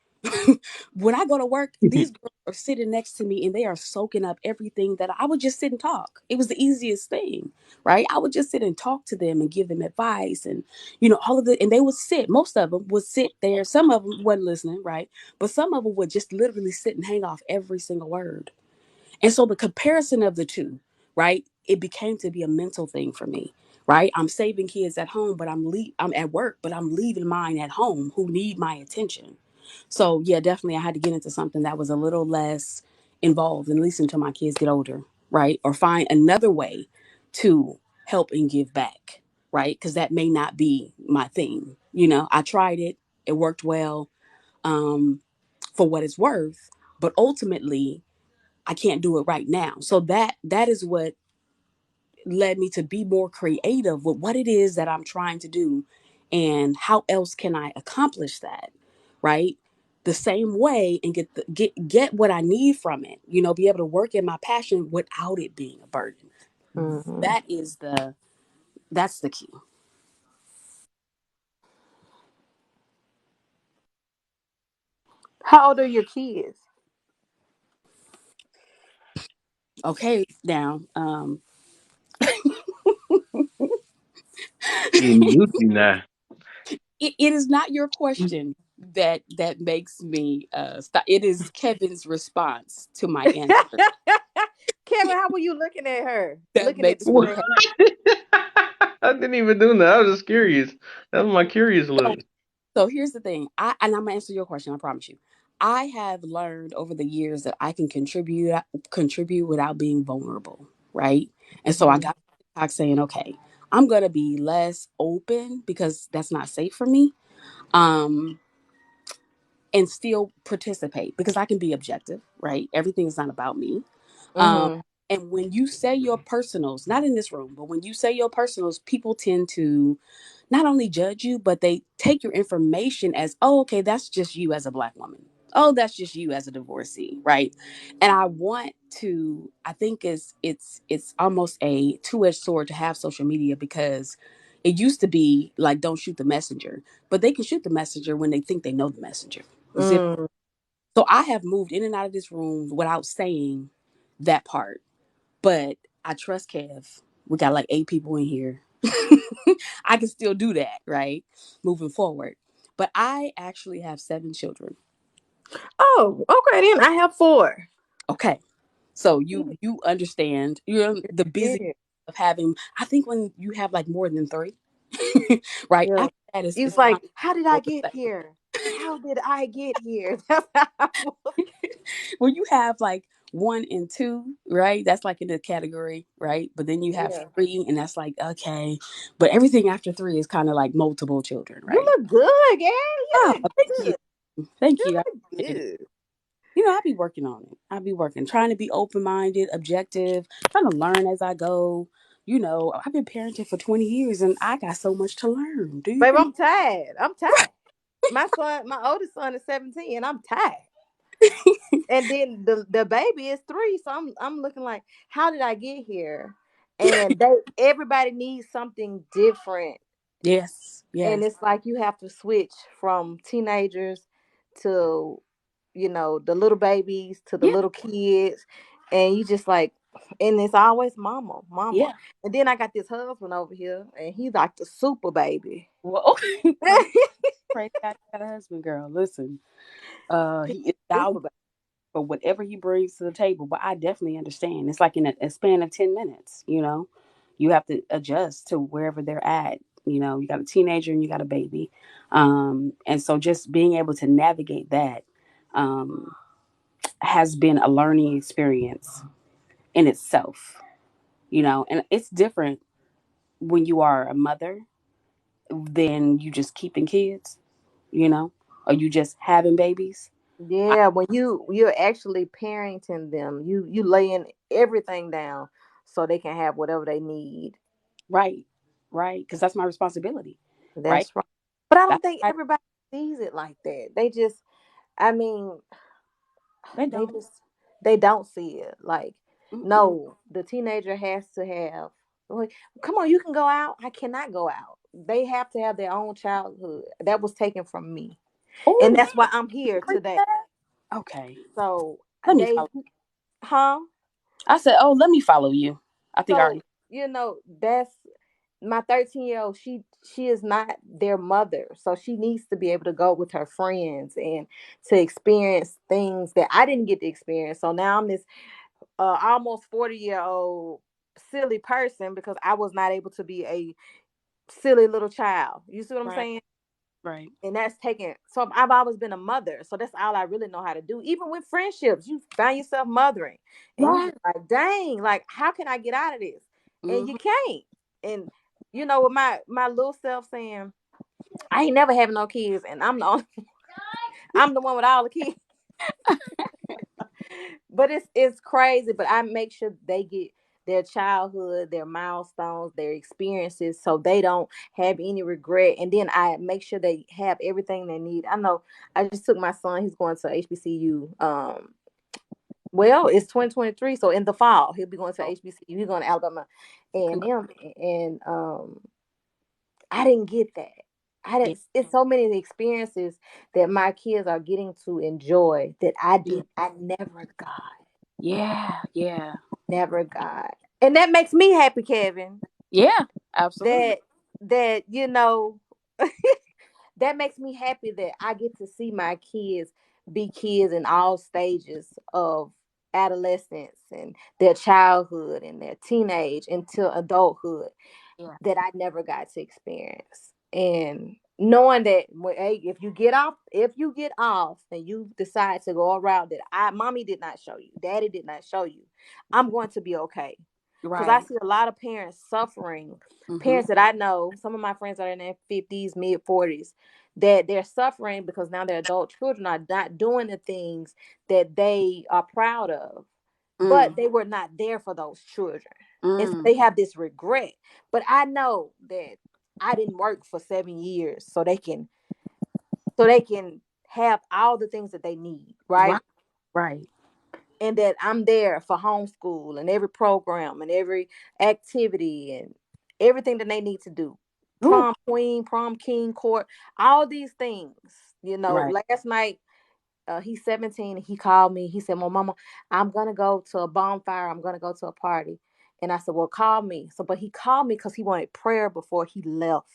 When I go to work, these girls are sitting next to me and they are soaking up everything that I would just sit and talk. It was the easiest thing, right? I would just sit and talk to them and give them advice and, all of the, and they would sit, most of them would sit there. Some of them wasn't listening, right? But some of them would just literally sit and hang off every single word. And so the comparison of the two, right? It became to be a mental thing for me, right? I'm saving kids at home, but I'm at work, but I'm leaving mine at home who need my attention. So yeah, definitely I had to get into something that was a little less involved, at least until my kids get older, right? Or find another way to help and give back, right? Because that may not be my thing. I tried it, it worked well, um, for what it's worth, but ultimately I can't do it right now. So that is what led me to be more creative with what it is that I'm trying to do and how else can I accomplish that, right? The same way and get what I need from it. Be able to work in my passion without it being a burden. hmm That is that's the key. How old are your kids? Okay, now He mute you now. it is not your question that makes me stop. It is Kevin's response to my answer Kevin, how were you looking at her? that Looking at the makes me What? screen. I didn't even do that. I was just curious. That was my curious so look. so here's the thing. I'm gonna answer your question, I promise you. I have learned over the years that I can contribute without being vulnerable, right? And so I hmm got TikTok saying, okay, I'm gonna be less open because that's not safe for me. Um and still participate because I can be objective, right? Everything is not about me. Um, hmm and when you say your personals, not in this room, but when you say your personals, people tend to not only judge you, but they take your information as, oh, okay, that's just you as a Black woman. Oh, that's just you as a divorcee, right? And I think it's almost a two-edged sword to have social media because it used to be like don't shoot the messenger, but they can shoot the messenger when they think they know the messenger. You see? Mm. So I have moved in and out of this room without saying that part, but I trust Kev. We got like 8 people in here. I can still do that, right? Moving forward. But I actually have 7 children. Oh, okay then. I have 4. Okay. So you understand you're the busy Yeah. of having I think when you have like more than 3, right? Yeah. After that It's it's time like, to how did I go the get second. here? How did I get here? That's how I was. When you have like 1 and 2, right? That's like in the category, right? But then you have Yeah. 3, and that's like okay. But everything after 3 is kind of like multiple children, You right? look good, girl. You Oh, look thank you, good. thank You you. I look appreciate it. good. I be working on it. I be working, trying to be open minded, objective, trying to learn as I go. I've been parenting for 20 years, and I got so much to learn. Do you Babe, hear me? I'm tired. I'm tired. My oldest son is 17 and I'm tired. And then the baby is 3, so I'm looking like, how did I get here? And everybody needs something different. Yes, And yes, it's like you have to switch from teenagers to, the little babies to the yeah, little kids. And you just like, and it's always mama, mama. yeah. And then I got this husband over here and he's like the super baby. Well, praise God, you got a husband, girl. Listen, He's he is super valuable baby. for whatever he brings to the table. But I definitely understand. It's like in a span of 10 minutes, you have to adjust to wherever they're at. You got a teenager and you got a baby. And so just being able to navigate that um, has been a learning experience in itself, and it's different when you are a mother than you just keeping kids. You know, are you just having babies? I, Yeah, when you're actually parenting them, you laying everything down so they can have whatever they need. right, right, because that's my responsibility, right? That's right. But I don't That's think right. everybody sees it like that. They just, I mean, They they don't. just they don't see it. Like, Mm-mm. no, the teenager has to have. Like, come on, you can go out. I cannot go out. They have to have their own childhood. That was taken from me, and Oh, that's why I'm here today. okay. So Let me they, follow. huh? I said, oh, let me follow you. I think I already. So that's my 13-year-old. She is not their mother, so she needs to be able to go with her friends and to experience things that I didn't get to experience. So now I'm this almost 40-year-old silly person because I was not able to be a silly little child. You see what I'm Right, saying? right, And that's taken. So I've always been a mother. So that's all I really know how to do. Even with friendships, you find yourself mothering, and you right. just like, dang, like how can I get out of this? And Hmm. you can't. And with my little self saying, I ain't never having no kids, and I'm the one with all the kids. But it's crazy. But I make sure they get their childhood, their milestones, their experiences, so they don't have any regret. And then I make sure they have everything they need. I know I just took my son. He's going to HBCU. Well, it's 2023, so in the fall he'll be going to Oh, HBCU. He's going to Alabama congrats. A&M, and I didn't get that. I Yeah, didn't. It's so many experiences that my kids are getting to enjoy that I yeah, did. I never got. yeah, yeah, Never got. And that makes me happy, Kevin. yeah. Absolutely. That that makes me happy that I get to see my kids be kids in all stages of adolescence and their childhood and their teenage until adulthood Yeah, that I never got to experience. And knowing that hey, if you get off and you decide to go a route that mommy did not show you, daddy did not show you, I'm going to be okay. Because I right. see a lot of parents suffering, Mm-hmm. parents that I know, some of my friends that are in their 50s, mid 40s, that they're suffering because now their adult children are not doing the things that they are proud of, but Mm, they were not there for those children. And so mm, they have this regret. But I know that I didn't work for 7 years so they can have all the things that they need, right, right? right. And that I'm there for homeschool and every program and every activity and everything that they need to do. Ooh, Prom queen, prom king, court, all these things. right. Last night, he's 17 and he called me. He said, well, mama, I'm going to go to a bonfire. I'm going to go to a party. And I said, well, call me. But he called me because he wanted prayer before he left.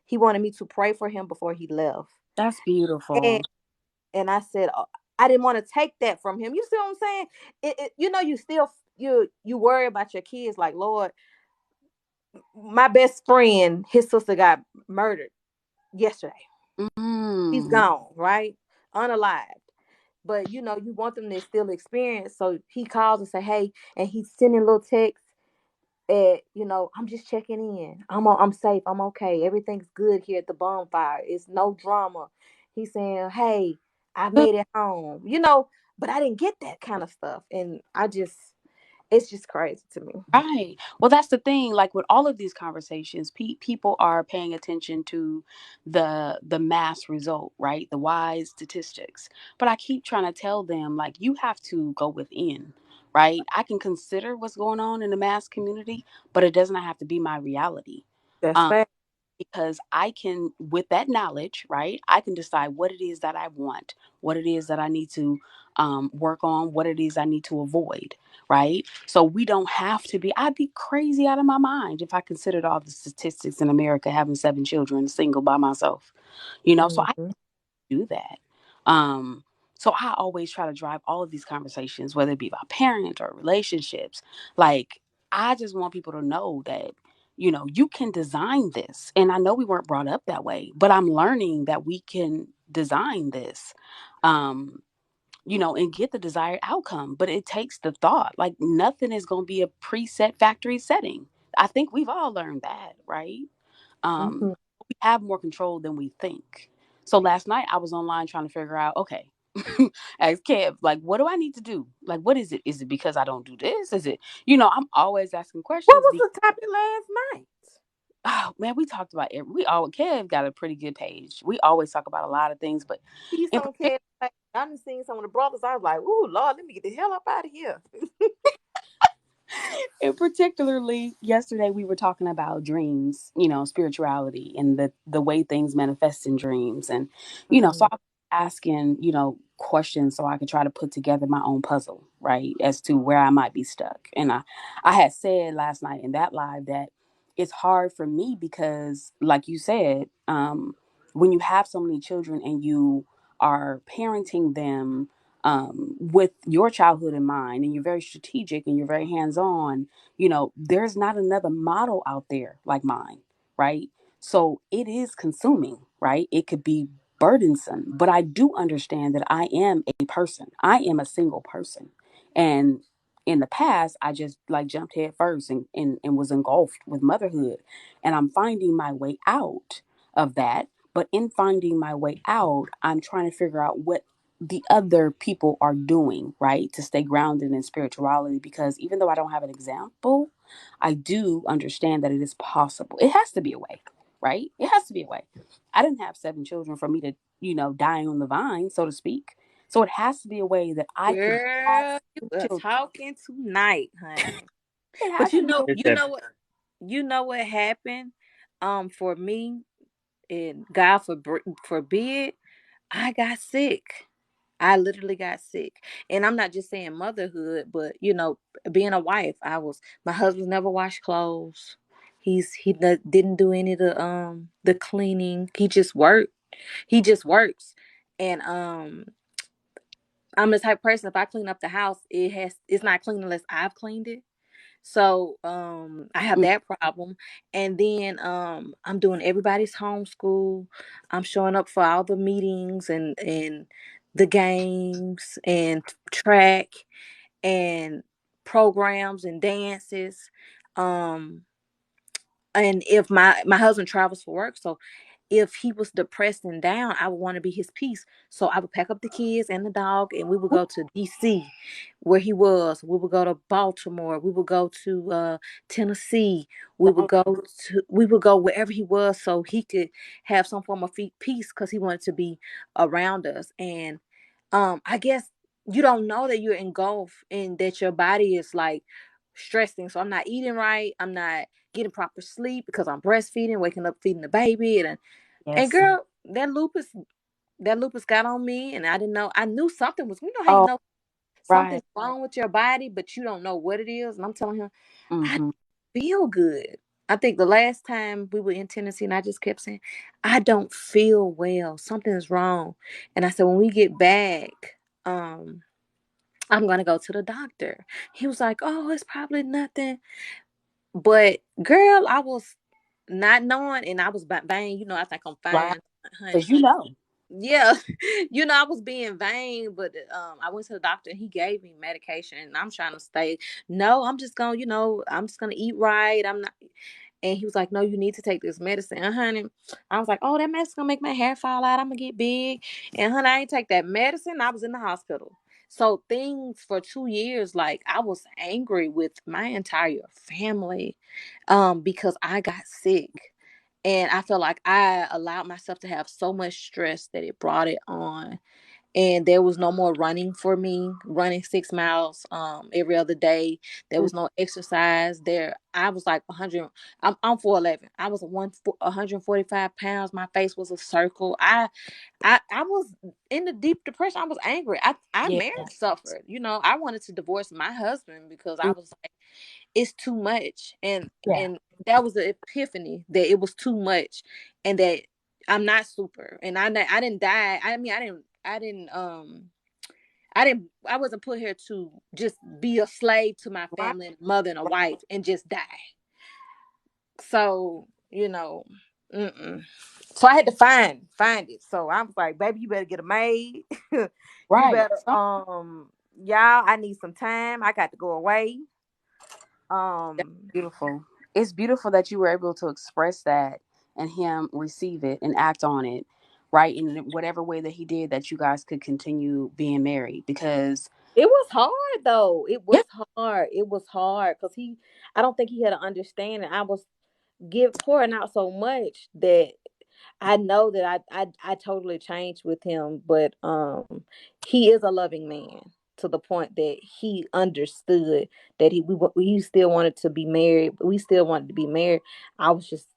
He wanted me to pray for him before he left. That's And, beautiful. and I said, I didn't want to take that from him. You see what I'm saying? You still, you worry about your kids like, Lord, my best friend, his sister got murdered yesterday. He's Mm, gone, right? Unalived. But you want them to still experience. So he calls and say, hey, and he's sending little texts I'm just checking in. I'm safe. I'm okay. Everything's good here at the bonfire. It's no drama. He's saying, hey, I good. made it home. But I didn't get that kind of stuff. And it's just crazy to me. Right. Well, that's the thing. Like with all of these conversations, people are paying attention to the mass result, right? The wise statistics. But I keep trying to tell them, like, you have to go within, right? I can consider what's going on in the mass community, but it does not have to be my reality. That's Um, fact. because I can, with that knowledge, right, I can decide what it is that I want, what it is that I need to work on, what it is I need to avoid, right? So we don't have to be, I'd be crazy out of my mind if I considered all the statistics in America having 7 children, single by myself, so I Hmm. do that. Um, so I always try to drive all of these conversations, whether it be about parents or relationships. Like, I just want people to know that, you can design this. And I know we weren't brought up that way, but I'm learning that we can design this, um, and get the desired outcome. But it takes the thought. Like, nothing is going to be a preset factory setting. I think we've all learned that, right? Hmm. We have more control than we think. So last night I was online trying to figure out, okay, as Kev, like, what do I need to do? Like, what is it? Is it because I don't do this? Is it, I'm always asking What questions. was the topic last night? Oh man, we talked about it. We all Kev got a pretty good page. We always talk about a lot of things, but He's in on cat. Like, I done seen some of the brothers. I was like, "Ooh, Lord, let me get the hell up out of here." And particularly yesterday we were talking about dreams, spirituality and the way things manifest in dreams. And so Mm. I was asking, questions so I could try to put together my own puzzle, right, as to where I might be stuck. And I had said last night in that live that it's hard for me because, like you said, when you have so many children and you are parenting them with your childhood in mind, and you're very strategic and you're very hands-on, there's not another model out there like mine, right? So it is consuming, right? It could be burdensome, but I do understand that I am a person. I am a single person. And in the past, I just like jumped head first and was engulfed with motherhood. And I'm finding my way out of that. But in finding my way out, I'm trying to figure out what the other people are doing, right, to stay grounded in spirituality. Because even though I don't have an example, I do understand that it is possible. It has to be a way, right? It has to be a way. I didn't have 7 children for me to, die on the vine, so to speak. So it has to be a way that I can have Girl, you are children. talking tonight, honey. It But has to be. It's that you know what happened? For me, and God forbid, I got sick. I literally got sick. And I'm not just saying motherhood, but being a wife, my husband never washed clothes. Didn't do any of the cleaning. He just worked. He just works. And I'm the type of person, if I clean up the house, it's not clean unless I've cleaned it. So I have Mm, that problem. And then I'm doing everybody's homeschool. I'm showing up for all the meetings and the games and track and programs and dances. Um and if my husband travels for work, so if he was depressed and down, I would want to be his peace. So I would pack up the kids and the dog, and we would go to DC, where he was. We would go to Baltimore. We would go to Tennessee. dang. We would go wherever he was, so he could have some form of peace, because he wanted to be around us. And I guess you don't know that you're engulfed and that your body is like stressing. So I'm not eating right. I'm not getting proper sleep because I'm breastfeeding, waking up feeding the baby, and Yes. girl, that lupus got on me, and I didn't know. I knew something was. You know how you Oh, know right. something's wrong with your body, but you don't know what it is. And I'm telling him, I Mm-hmm. feel good. I think the last time we were in Tennessee, and I just kept saying, I don't feel well. Something's wrong. And I said, when we get back, I'm gonna go to the doctor. He was like, oh, it's probably nothing. But girl, I was not knowing, and I was vain. I think I'm Right. fine, honey. Because you know. Yeah, I was being vain, but I went to the doctor and he gave me medication, and I'm trying to stay. No, I'm just gonna, I'm just gonna eat right. I'm not. And he was like, "No, you need to take this medicine, honey." I was like, "Oh, that medicine gonna make my hair fall out. I'm gonna get big." And honey, I ain't take that medicine. I was in the hospital. So things for 2 years, like I was angry with my entire family, because I got sick. And I feel like I allowed myself to have so much stress that it brought it on. And there was no more running for me, running 6 miles every other day. There was no exercise there. I was like 100. I'm 4'11". I was 145 pounds. My face was a circle. I was in the deep depression. I was angry. I Yeah. marriage suffered. I wanted to divorce my husband because I Mm, was like, it's too much. and yeah. and that was the epiphany, that it was too much, and that I'm not super, and I didn't die. I mean, I wasn't put here to just be a slave to my Right. family and mother and a wife and just die. So mm-mm. So I had to find it. So I was like, baby, you better get a maid. You Right. better y'all, I need some time. I got to go away. That's um beautiful. It's beautiful that you were able to express that and him receive it and act on it. right? In whatever way that he did, that you guys could continue being married. Because It was hard though. It yeah, was hard. It was hard because I don't think he had an understanding. I was pouring out so much that I know that I totally changed with him, but he is a loving man to the point that he understood that we still wanted to be married. We still wanted to be married. I was just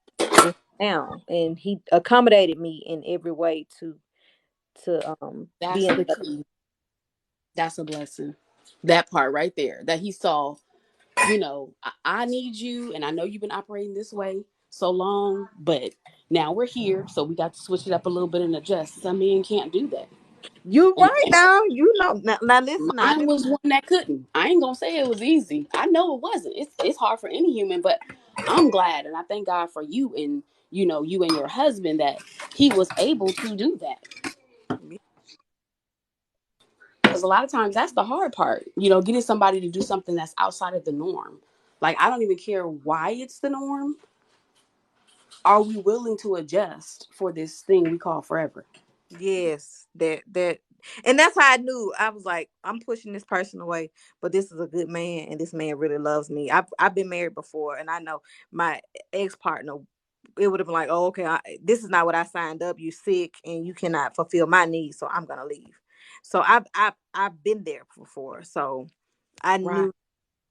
down, and he accommodated me in every way to be that's in the the key. That's a blessing. That part right there, that he saw, I need you, and I know you've been operating this way so long, but now we're here, so we got to switch it up a little bit and adjust. Some men can't do that. You And right now, now listen now. mine was one that couldn't. I ain't gonna say it was easy. I know it wasn't. It's hard for any human, but I'm glad and I thank God for you and you and your husband that he was able to do that. Because a lot of times that's the hard part, getting somebody to do something that's outside of the norm. Like, I don't even care why it's the norm. Are we willing to adjust for this thing we call forever? Yes, and that's how I knew. I was like, I'm pushing this person away, but this is a good man, and this man really loves me. I've been married before, and I know my ex partner. It would have been like, oh, okay, this is not what I signed up. You sick, and you cannot fulfill my needs, so I'm gonna leave. So I've been there before, so I Right. knew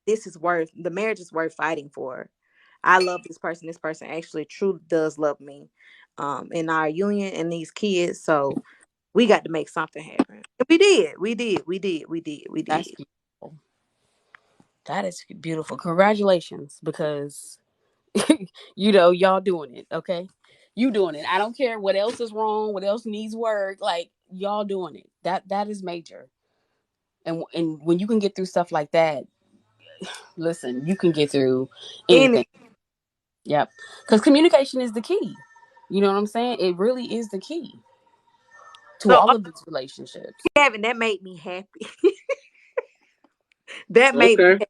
the marriage is worth fighting for. I love this person. This person actually truly does love me, in our union and these kids. So we got to make something happen. And we did. We That's did. beautiful. That is beautiful. Congratulations, because y'all doing it, okay? You doing it. I don't care what else is wrong, what else needs work. Like, y'all doing it. That is major. And when you can get through stuff like that, listen, you can get through And anything. Yep. Because communication is the key. You know what I'm saying? It really is the key to so all of these relationships. Kevin, that made me happy. That made me Okay. happy.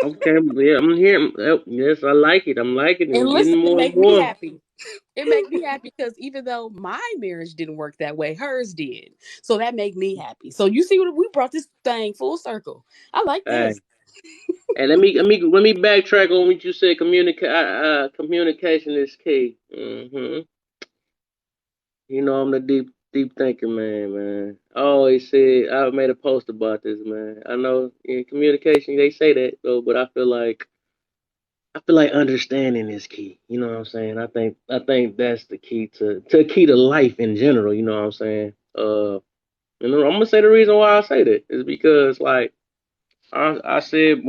Okay. Yeah, I'm here. Yes, I like it. I'm liking it. And I'm getting listen, it more and make me more. happy. It make me happy because even though my marriage didn't work that way, hers did. So that make me happy. So you see what we brought this thing full circle. I like Hey. this. And let me backtrack on what you said. Communication is key. I'm the deep thinker, man. I always said I made a post about this, man. I know in communication they say that though, but I feel like understanding is key. You know what I'm saying? I think that's the key to life in general. You know what I'm saying? I'm gonna say the reason why I say that is because like I said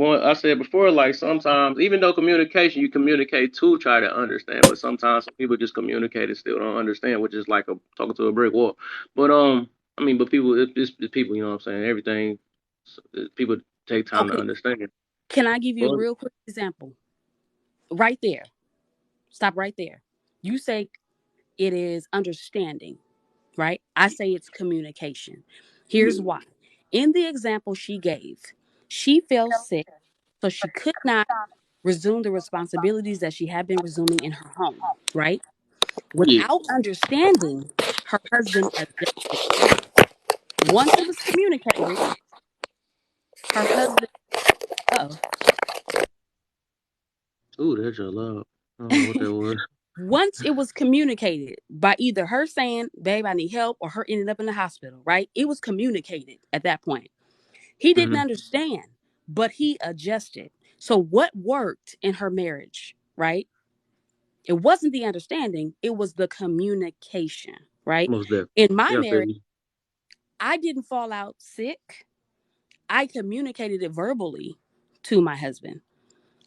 before, like sometimes even though communication you communicate to try to understand, but sometimes some people just communicate and still don't understand, which is like talking to a brick wall. But but people it's people, you know what I'm saying? Everything people take time to Okay. understand. Can I give you a But real quick example? Right there. Stop right there. You say it is understanding, right? I say it's communication. Here's why. In the example she gave, she fell sick, so she could not resume the responsibilities that she had been resuming in her home, right? yeah, Without understanding, her husband adjusted. Once it was communicated, her husband, oh, ooh, that's your love. I don't know what that was. once it was communicated by either her saying, babe, I need help, or her ending up in the hospital, right? It was communicated at that point. He didn't Hmm. understand, but he adjusted. So, what worked in her marriage, right? It wasn't the understanding, it was the communication, right? Most definitely. In my Yeah, I feel marriage, you. I didn't fall out sick. I communicated it verbally to my husband.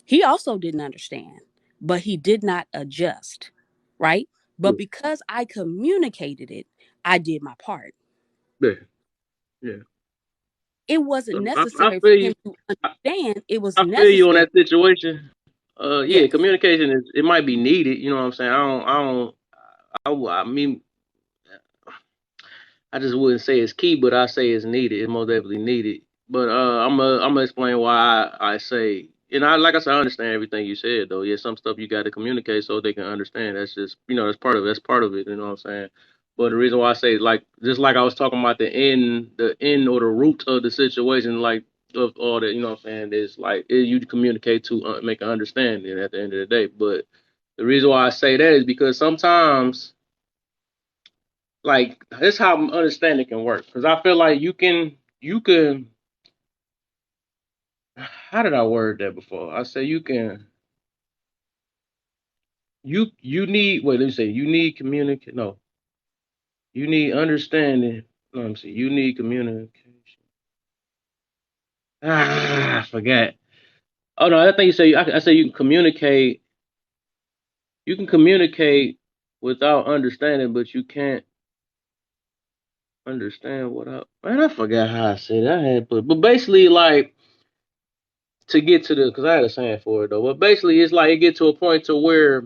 He also didn't understand, but he did not adjust, right? But Yeah, because I communicated it, I did my part. yeah, yeah. It wasn't So I necessary for feel you. him to I, understand, it was I feel you on necessary. that situation. Yeah, Yes. communication is it might be needed. You know what I'm saying? I mean, I just wouldn't say it's key, but I say it's needed. It's most definitely needed. But I'm gonna explain why I say, and I like I said, I understand everything you said though. Yeah, some stuff you got to communicate so they can understand. That's just that's part of it. You know what I'm saying? But the reason why I say like just like I was talking about the end or the root of the situation, like of all that, you know what I'm saying, is like you communicate to make an understanding at the end of the day. But the reason why I say that is because sometimes like that's how understanding can work. Because I feel like you can how did I word that before? I say you need wait, let me say you need communicate no, you need understanding. No, let me see, you need communication. I forgot. Oh no, I think you say I say you can communicate. You can communicate without understanding, but you can't understand without. Man, I forgot how I said it. I had but basically like to get to the because I had a saying for it though. But basically, it's like it get to a point to where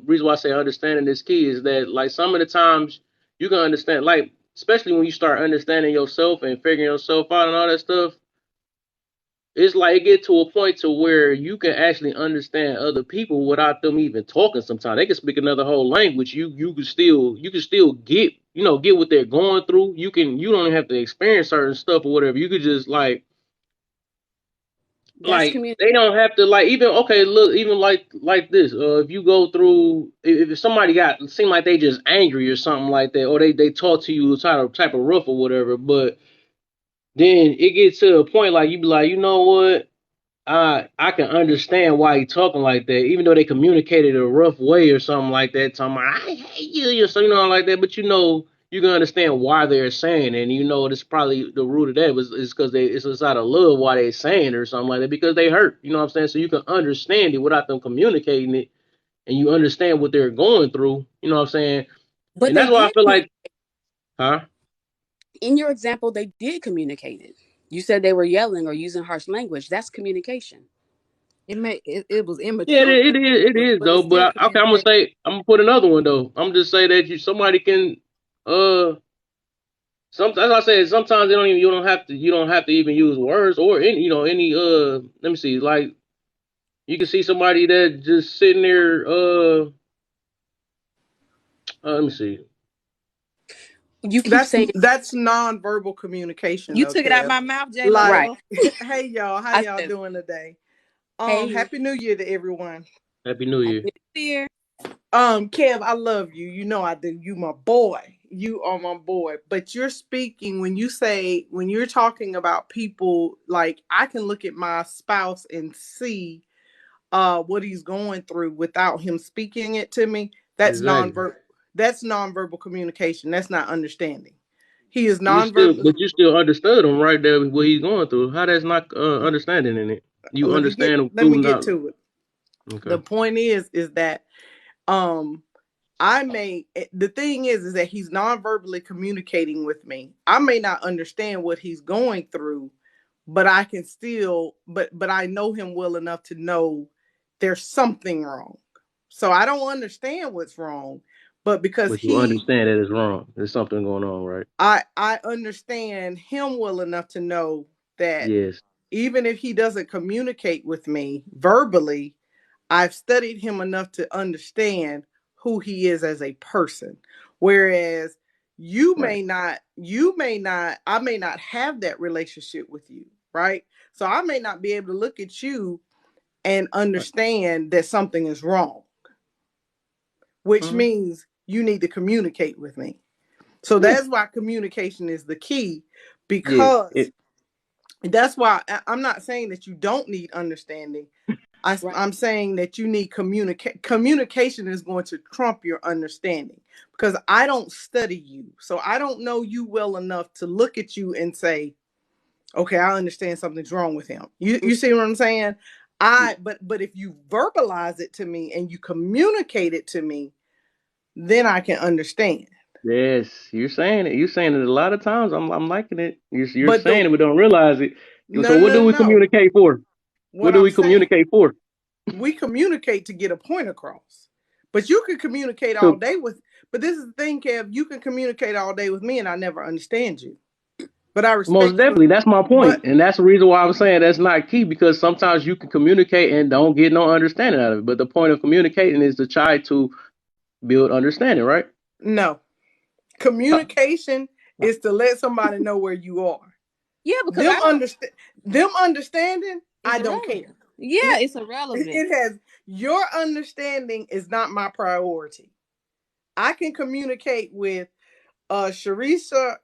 reason why I say understanding is key is that like some of the times you can understand like especially when you start understanding yourself and figuring yourself out and all that stuff. It's like it get to a point to where you can actually understand other people without them even talking. Sometimes they can speak another whole language. You can still get what they're going through. You don't have to experience certain stuff or whatever. You could just That's like community. they don't have to like even okay look even like this. If you go through if somebody got seem like they just angry or something like that, or they talk to you type of rough or whatever, but then it gets to a point like you be like, you know what? I can understand why he talking like that, even though they communicated in a rough way or something like that, talking about I hate you or something like that. But you can understand why they're saying it, and it's probably the root of that is because it's out of love why they're saying it or something like that because they hurt. You know what I'm saying? So you can understand it without them communicating it, and you understand what they're going through. You know what I'm saying? But And they that's why I did feel like, huh? in your example, they did communicate it. You said they were yelling or using harsh language. That's communication. It was Yeah, immature, it is but it's though. still But okay, communication. I'm gonna put another one though. I'm just say that somebody can uh as I said, sometimes you don't have to even use words or any let me see, like you can see somebody that just sitting there let me see. You keep That's saying that's nonverbal communication You though, took it out Kev. my mouth, J Like, right. Lo. hey y'all, how I y'all said, doing today? hey, Happy New Year to everyone. Happy New I Year. knew here. Kev, I love you. You know I do. You my boy. You are my boy. But you're speaking when you're talking about people, like I can look at my spouse and see what he's going through without him speaking it to me. Exactly. That's nonverbal communication. That's not understanding. He is But nonverbal. you still understood him right there what he's going through. How that's not understanding in it. You understand Let me through get not to it. The okay. point is that um the thing is that he's non-verbally communicating with me. I may not understand what he's going through, but I can still but I know him well enough to know there's something wrong. So I don't understand what's wrong, but because But you understand that it's wrong. There's something going on, right? I understand him well enough to know that Yes. even if he doesn't communicate with me verbally, I've studied him enough to understand who he is as a person. Whereas Right. I may not have that relationship with you, right? So I may not be able to look at you and Right. understand that something is wrong, which Uh-huh. means you need to communicate with me. So Yeah. that's why communication is the key, Yeah. because that's why I'm not saying that you don't need understanding. Right. I'm saying that you need communication is going to trump your understanding, because I don't study you. So I don't know you well enough to look at you and say, okay, I understand something's wrong with him. You see what I'm saying? But if you verbalize it to me and you communicate it to me, then I can understand. Yes, you're saying it. You're saying it a lot of times. I'm liking it. You're But saying the it, but don't realize it. no So no what no do we no. communicate for? What What do I'm we saying, communicate for? we communicate to get a point across. But you can communicate all So day with, but this is the thing, Kev, you can communicate all day with me and I never understand you. But I most respect you. definitely, that's my point, But and that's the reason why I'm saying that's not key because sometimes you can communicate and don't get no understanding out of it. But the point of communicating is to try to build understanding, right? no, Communication is to let somebody know where you are. Yeah, because Them understanding, it's I don't irrelevant. care. Yeah, it's irrelevant. It has your understanding is not my priority. I can communicate with Sharisha.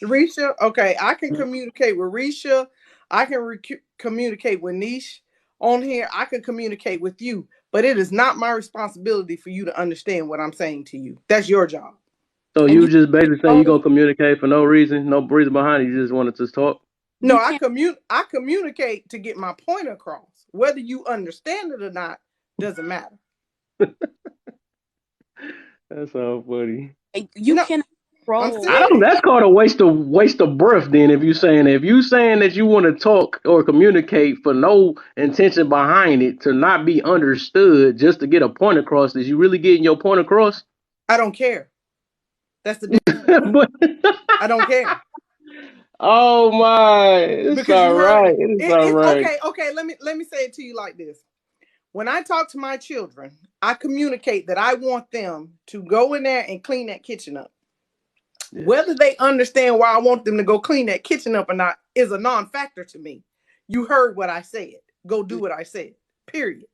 Risha. Okay, I can communicate with Risha. I can communicate with Niche on here. I can communicate with you, but it is not my responsibility for you to understand what I'm saying to you. That's your job. So And you just basically saying you're oh, gonna communicate for no reason behind it. You just wanted to talk. No, you I can't. communicate to get my point across. Whether you understand it or not doesn't matter. That's so funny. You No, cannot I'm control. I don't. serious. That's called a waste of breath. Then, if you saying that you want to talk or communicate for no intention behind it to not be understood, just to get a point across, is you really getting your point across? I don't care. That's the difference. But I don't care. oh my, it's Because all you heard right. It's all it's right. okay. Let me say it to you like this. When I talk to my children, I communicate that I want them to go in there and clean that kitchen up. Yes. Whether they understand why I want them to go clean that kitchen up or not is a non-factor to me. You heard what I said. Go do what I said. Period.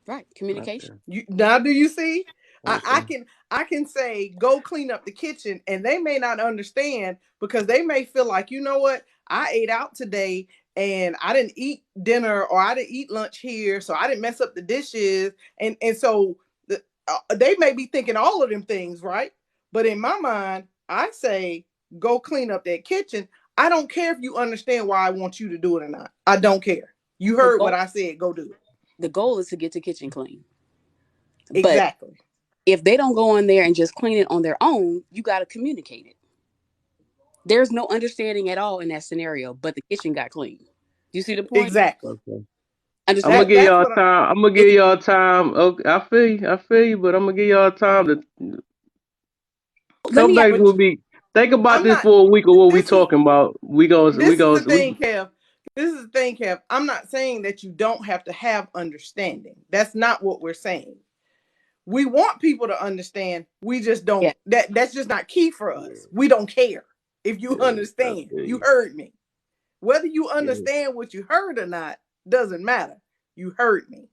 Right, communication. Now do you see? I Okay. can I can say go clean up the kitchen, and they may not understand because they may feel like, you know what, I ate out today and I didn't eat dinner or I didn't eat lunch here, so I didn't mess up the dishes, and so they may be thinking all of them things, right? But in my mind, I say go clean up that kitchen. I don't care if you understand why I want you to do it or not. I don't care. You The heard what goal, I said. Go do it. the goal is to get the kitchen clean. But Exactly. if they don't go in there and just clean it on their own, you got to communicate it. There's no understanding at all in that scenario, but the kitchen got clean. Do you see the point? Exactly. Okay. I'm gonna Understand? give That's y'all what time. I'm gonna give If y'all time. Okay, I feel you, but I'm gonna give y'all time to let come me back but with me. Think about I'm this not for a week of what we this is talking about. this is the thing, Kev. This is the thing, Kev. I'm not saying that you don't have to have understanding. That's not what we're saying. We want people to understand. We just yeah, don't. That's just not key for us. We don't care if you Yeah, I understand. feel You you. heard me. Whether you Yeah. understand what you heard or not doesn't matter. You heard me.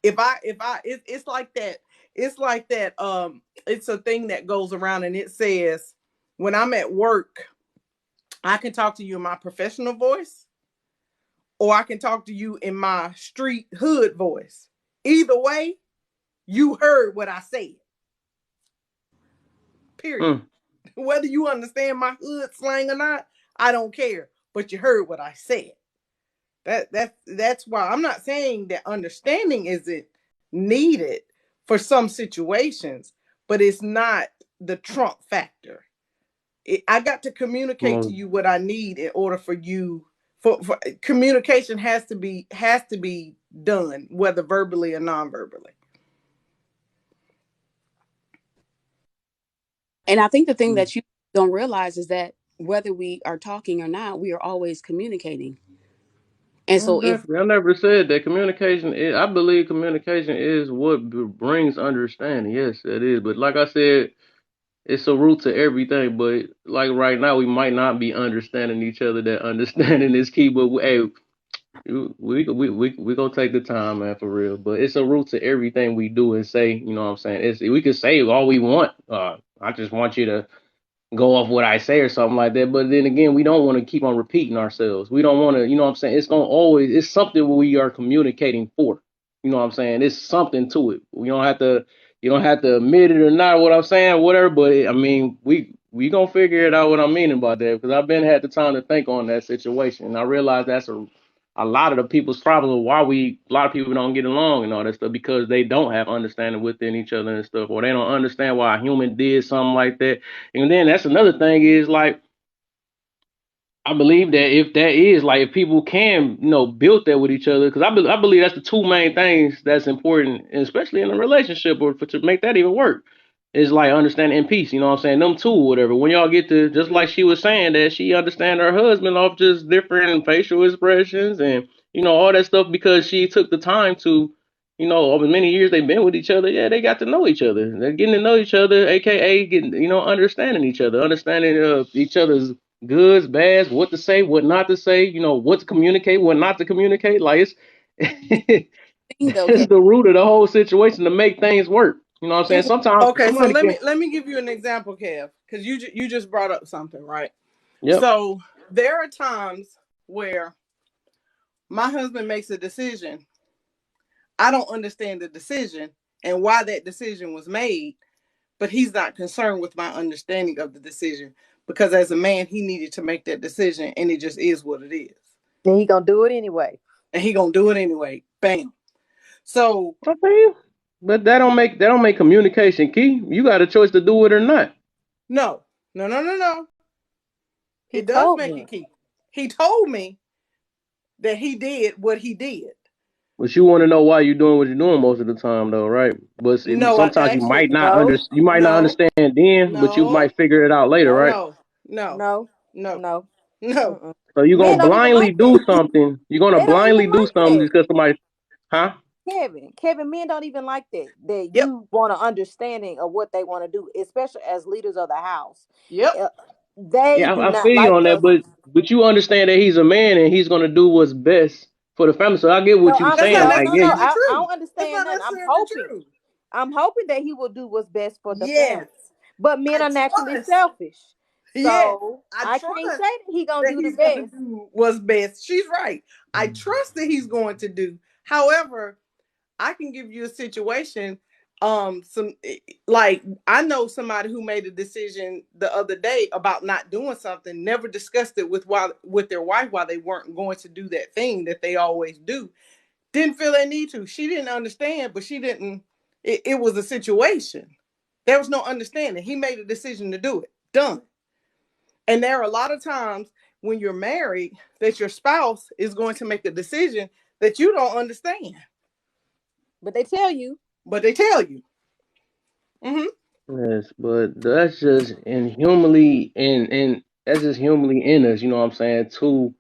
It's like that. It's like that. It's a thing that goes around and it says, when I'm at work, I can talk to you in my professional voice, or I can talk to you in my street hood voice. Either way, you heard what I said. Period. Mm. Whether you understand my hood slang or not, I don't care. But you heard what I said. That's why I'm not saying that understanding isn't needed for some situations, but it's not the trump factor. I got to communicate to Mo- you what I need in order for you for communication has to be done, whether verbally or non-verbally. and I think the thing mm. that you don't realize is that whether we are talking or not, we are always communicating. And so Most if definitely. I never said that communication is, I believe communication is what brings understanding. Yes, it is. But like I said, it's a root to everything. But like right now, we might not be understanding each other. That understanding is key. But hey, we gonna take the time, man, for real. But it's a root to everything we do and say. You know what I'm saying? It's we can say all we want. I just want you to go off what I say or something like that. But then again, we don't want to keep on repeating ourselves. We don't want to, you know what I'm saying? It's gonna always it's something we are communicating for. You know what I'm saying? It's something to it. We don't have to you don't have to admit it or not what I'm saying, whatever, but I mean we gonna figure it out what I'm meaning by that because I've been had the time to think on that situation. And I realize that's a lot of the people's problem of why a lot of people don't get along and all that stuff because they don't have understanding within each other and stuff, or they don't understand why a human did something like that. And then that's another thing is like I believe that if that is like if people can build that with each other because I believe that's the two main things that's important, especially in a relationship or to make that even work is like understanding and peace. You know what I'm saying? Them two or whatever. When y'all get to just like she was saying that she understand her husband off just different facial expressions and all that stuff because she took the time to you know, over many years they've been with each other, yeah, they got to know each other. They're getting to know each other, aka getting, you know, understanding each other, understanding each other's goods, bads, what to say, what not to say, you know, what to communicate, what not to communicate. Like it's Thing though, that's Kevin. the root of the whole situation to make things work. You know what I'm saying? Here's what, Sometimes Okay, so somebody can. let me give you an example, Kev, because you just brought up something, right? Yep. So there are times where my husband makes a decision. I don't understand the decision and why that decision was made, but he's not concerned with my understanding of the decision because as a man, he needed to make that decision, and it just is what it is, Then he gonna do it anyway. and he gonna do it anyway. Bam. So I feel you. But that don't make communication key. You got a choice to do it or not. no, no, no, no, no. He It does told make me. it key. He told me that he did what he did. But you want to know why you're doing what you're doing most of the time, though, right? But No, I sometimes actually No, you might not no, understand then, but you no, might figure it out later, no, right? no, no, no, no, no. no. Mm-mm. So you're Men gonna don't even blindly like do that. something. You're gonna They don't blindly even do like something that. just because somebody, huh? Kevin, men don't even like that. That Yep, you want an understanding of what they want to do, especially as leaders of the house. yep. Uh, They Yeah, do I not feel you like on that, us. but you understand that he's a man and he's gonna do what's best for the family. So I get No, what you I'm That's saying. not no, Like, no, yeah, no. necessarily I true. don't That's understand not nothing. necessarily true. I'm hoping that he will do what's best for the Yes, family. But men I are naturally trust. selfish, Yes, so I I can't say trust that he gonna that do the he's going to best. do what's best. She's right. I trust that he's going to do. However, I can give you a situation. Some like I know somebody who made a decision the other day about not doing something, never discussed it with their wife while they weren't going to do that thing that they always do. Didn't feel they need to. She didn't understand, but she didn't. It was a situation. There was no understanding. He made a decision to do it. Done. And there are a lot of times when you're married that your spouse is going to make a decision that you don't understand, But they tell you, but they tell you. Mm-hmm. yes, but that's just inhumanly and that's just humanly in us. You know what I'm saying? To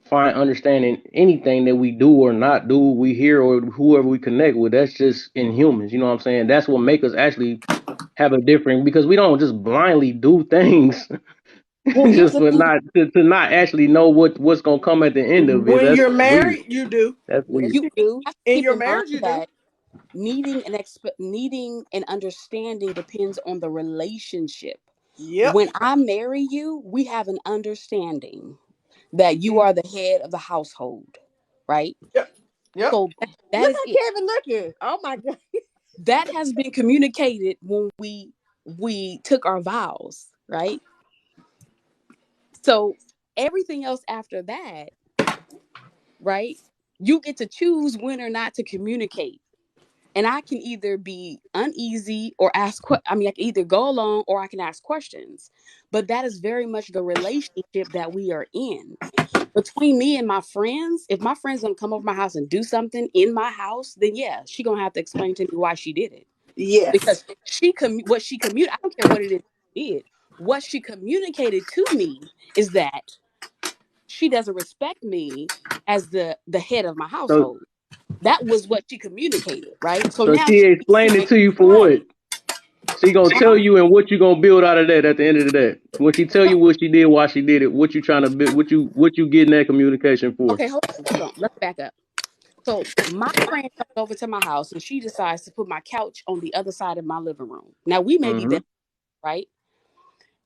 find understanding anything that we do or not do, we hear or whoever we connect with. That's just inhumans. You know what I'm saying? That's what make us actually have a different because we don't just blindly do things well, here's just the for thing. not to not actually know what's gonna come at the end of it. When That's you're weird. married, you do. That's yes, weird. You you do. have to In keep your in mind marriage, you do. that needing and understanding depends on the relationship. Yep. When I marry you, we have an understanding that you Mm, are the head of the household, right? yep. Yep. So that Look is it. how Kevin looking. Oh my god. That has been communicated when we took our vows, right? So everything else after that, right? You get to choose when or not to communicate. And I can either be uneasy or I mean, I can either go along or I can ask questions. But that is very much the relationship that we are in. Between me and my friends, if my friend's gonna come over my house and do something in my house, then yeah, she gonna have to explain to me why she did it. Yes. Because what she communicated, I don't care what it is she did. What she communicated to me is that she doesn't respect me as the head of my So household. That was what she communicated, right? So so now she she needs to explained it to you for what? explain. She gonna tell Huh? you and what you gonna build out of that at the end of the day. When she tell you what she did, why she did it, what you trying to build, what you getting that communication for. Okay, hold on. Let's back up. So my friend comes over to my house and she decides to put my couch on the other side of my living room. Now we may be Mm-hmm. best, right?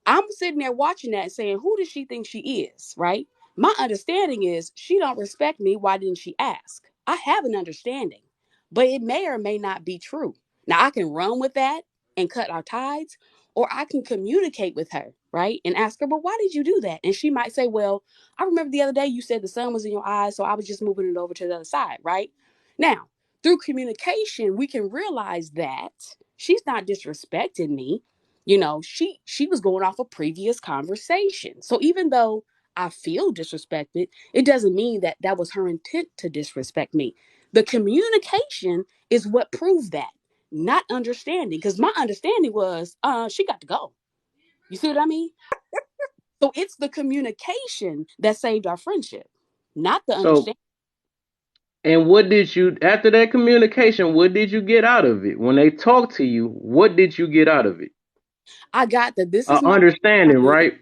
I'm sitting there watching that saying, who does she think she is? Right? My understanding is she don't respect me. Why didn't she ask? I have an understanding, but it may or may not be true. Now I can run with that and cut our ties, or I can communicate with her, right? And ask her, but why did you do that? And she might say, well, I remember the other day you said the sun was in your eyes, so I was just moving it over to the other side, right? Now, through communication, we can realize that she's not disrespecting me. She was going off a previous conversation. So even though I feel disrespected, it doesn't mean that that was her intent to disrespect me. The communication is what proves that, not understanding, because my understanding was she got to go. You see what I mean? So it's the communication that saved our friendship, not the So understanding. And what did you, after that communication, what did you get out of it? When they talk to you, what did you get out of it? I got that this is my Understanding, plan. right?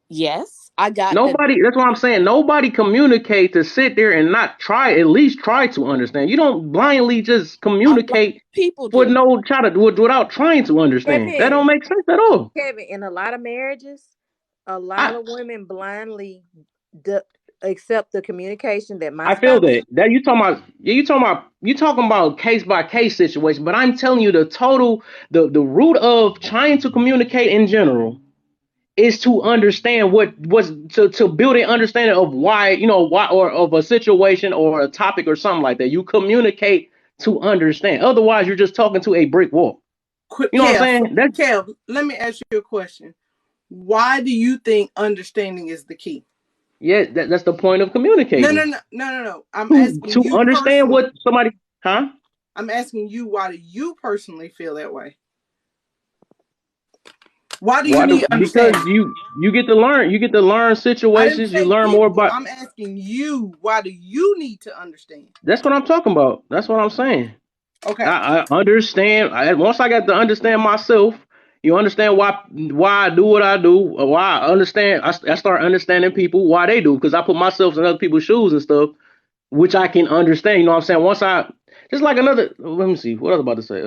Yes, I got that. Nobody, that's what I'm saying. Nobody communicate to sit there and not try, at least try to understand. You don't blindly just A lot of communicate people with do. no try to do it without trying to understand. That don't Kevin, make sense at all. Kevin, in a lot of marriages, a lot I of women blindly d- accept the communication that my I feel spouse. that. That you talking about, yeah, you talking about case by case situation, but I'm telling you the total, the root of trying to communicate in general is to understand what was to build an understanding of why, why, or of a situation or a topic or something like that. You communicate to understand. Otherwise, you're just talking to a brick wall. You know what I'm Kev, saying? That's Kev, let me ask you a question. Why do you think understanding is the key? yeah, that's the point of No, no, communicating. no, no, no, no. I'm asking To you understand personally. what somebody, huh? I'm asking you, why do you personally feel that way? Why do you Why need do because understanding? you get to learn. You get to learn I didn't situations. You say learn more people. about. I'm asking you, why do you need to understand? That's what I'm talking about. That's what I'm saying. Okay. I understand. Once I got to understand myself, you understand why I do what I do. Why I understand. I start understanding people why they do, because I put myself in other people's shoes and stuff, which I can understand. You know what I'm saying? Once I just like another. Let me see. What I was about to say.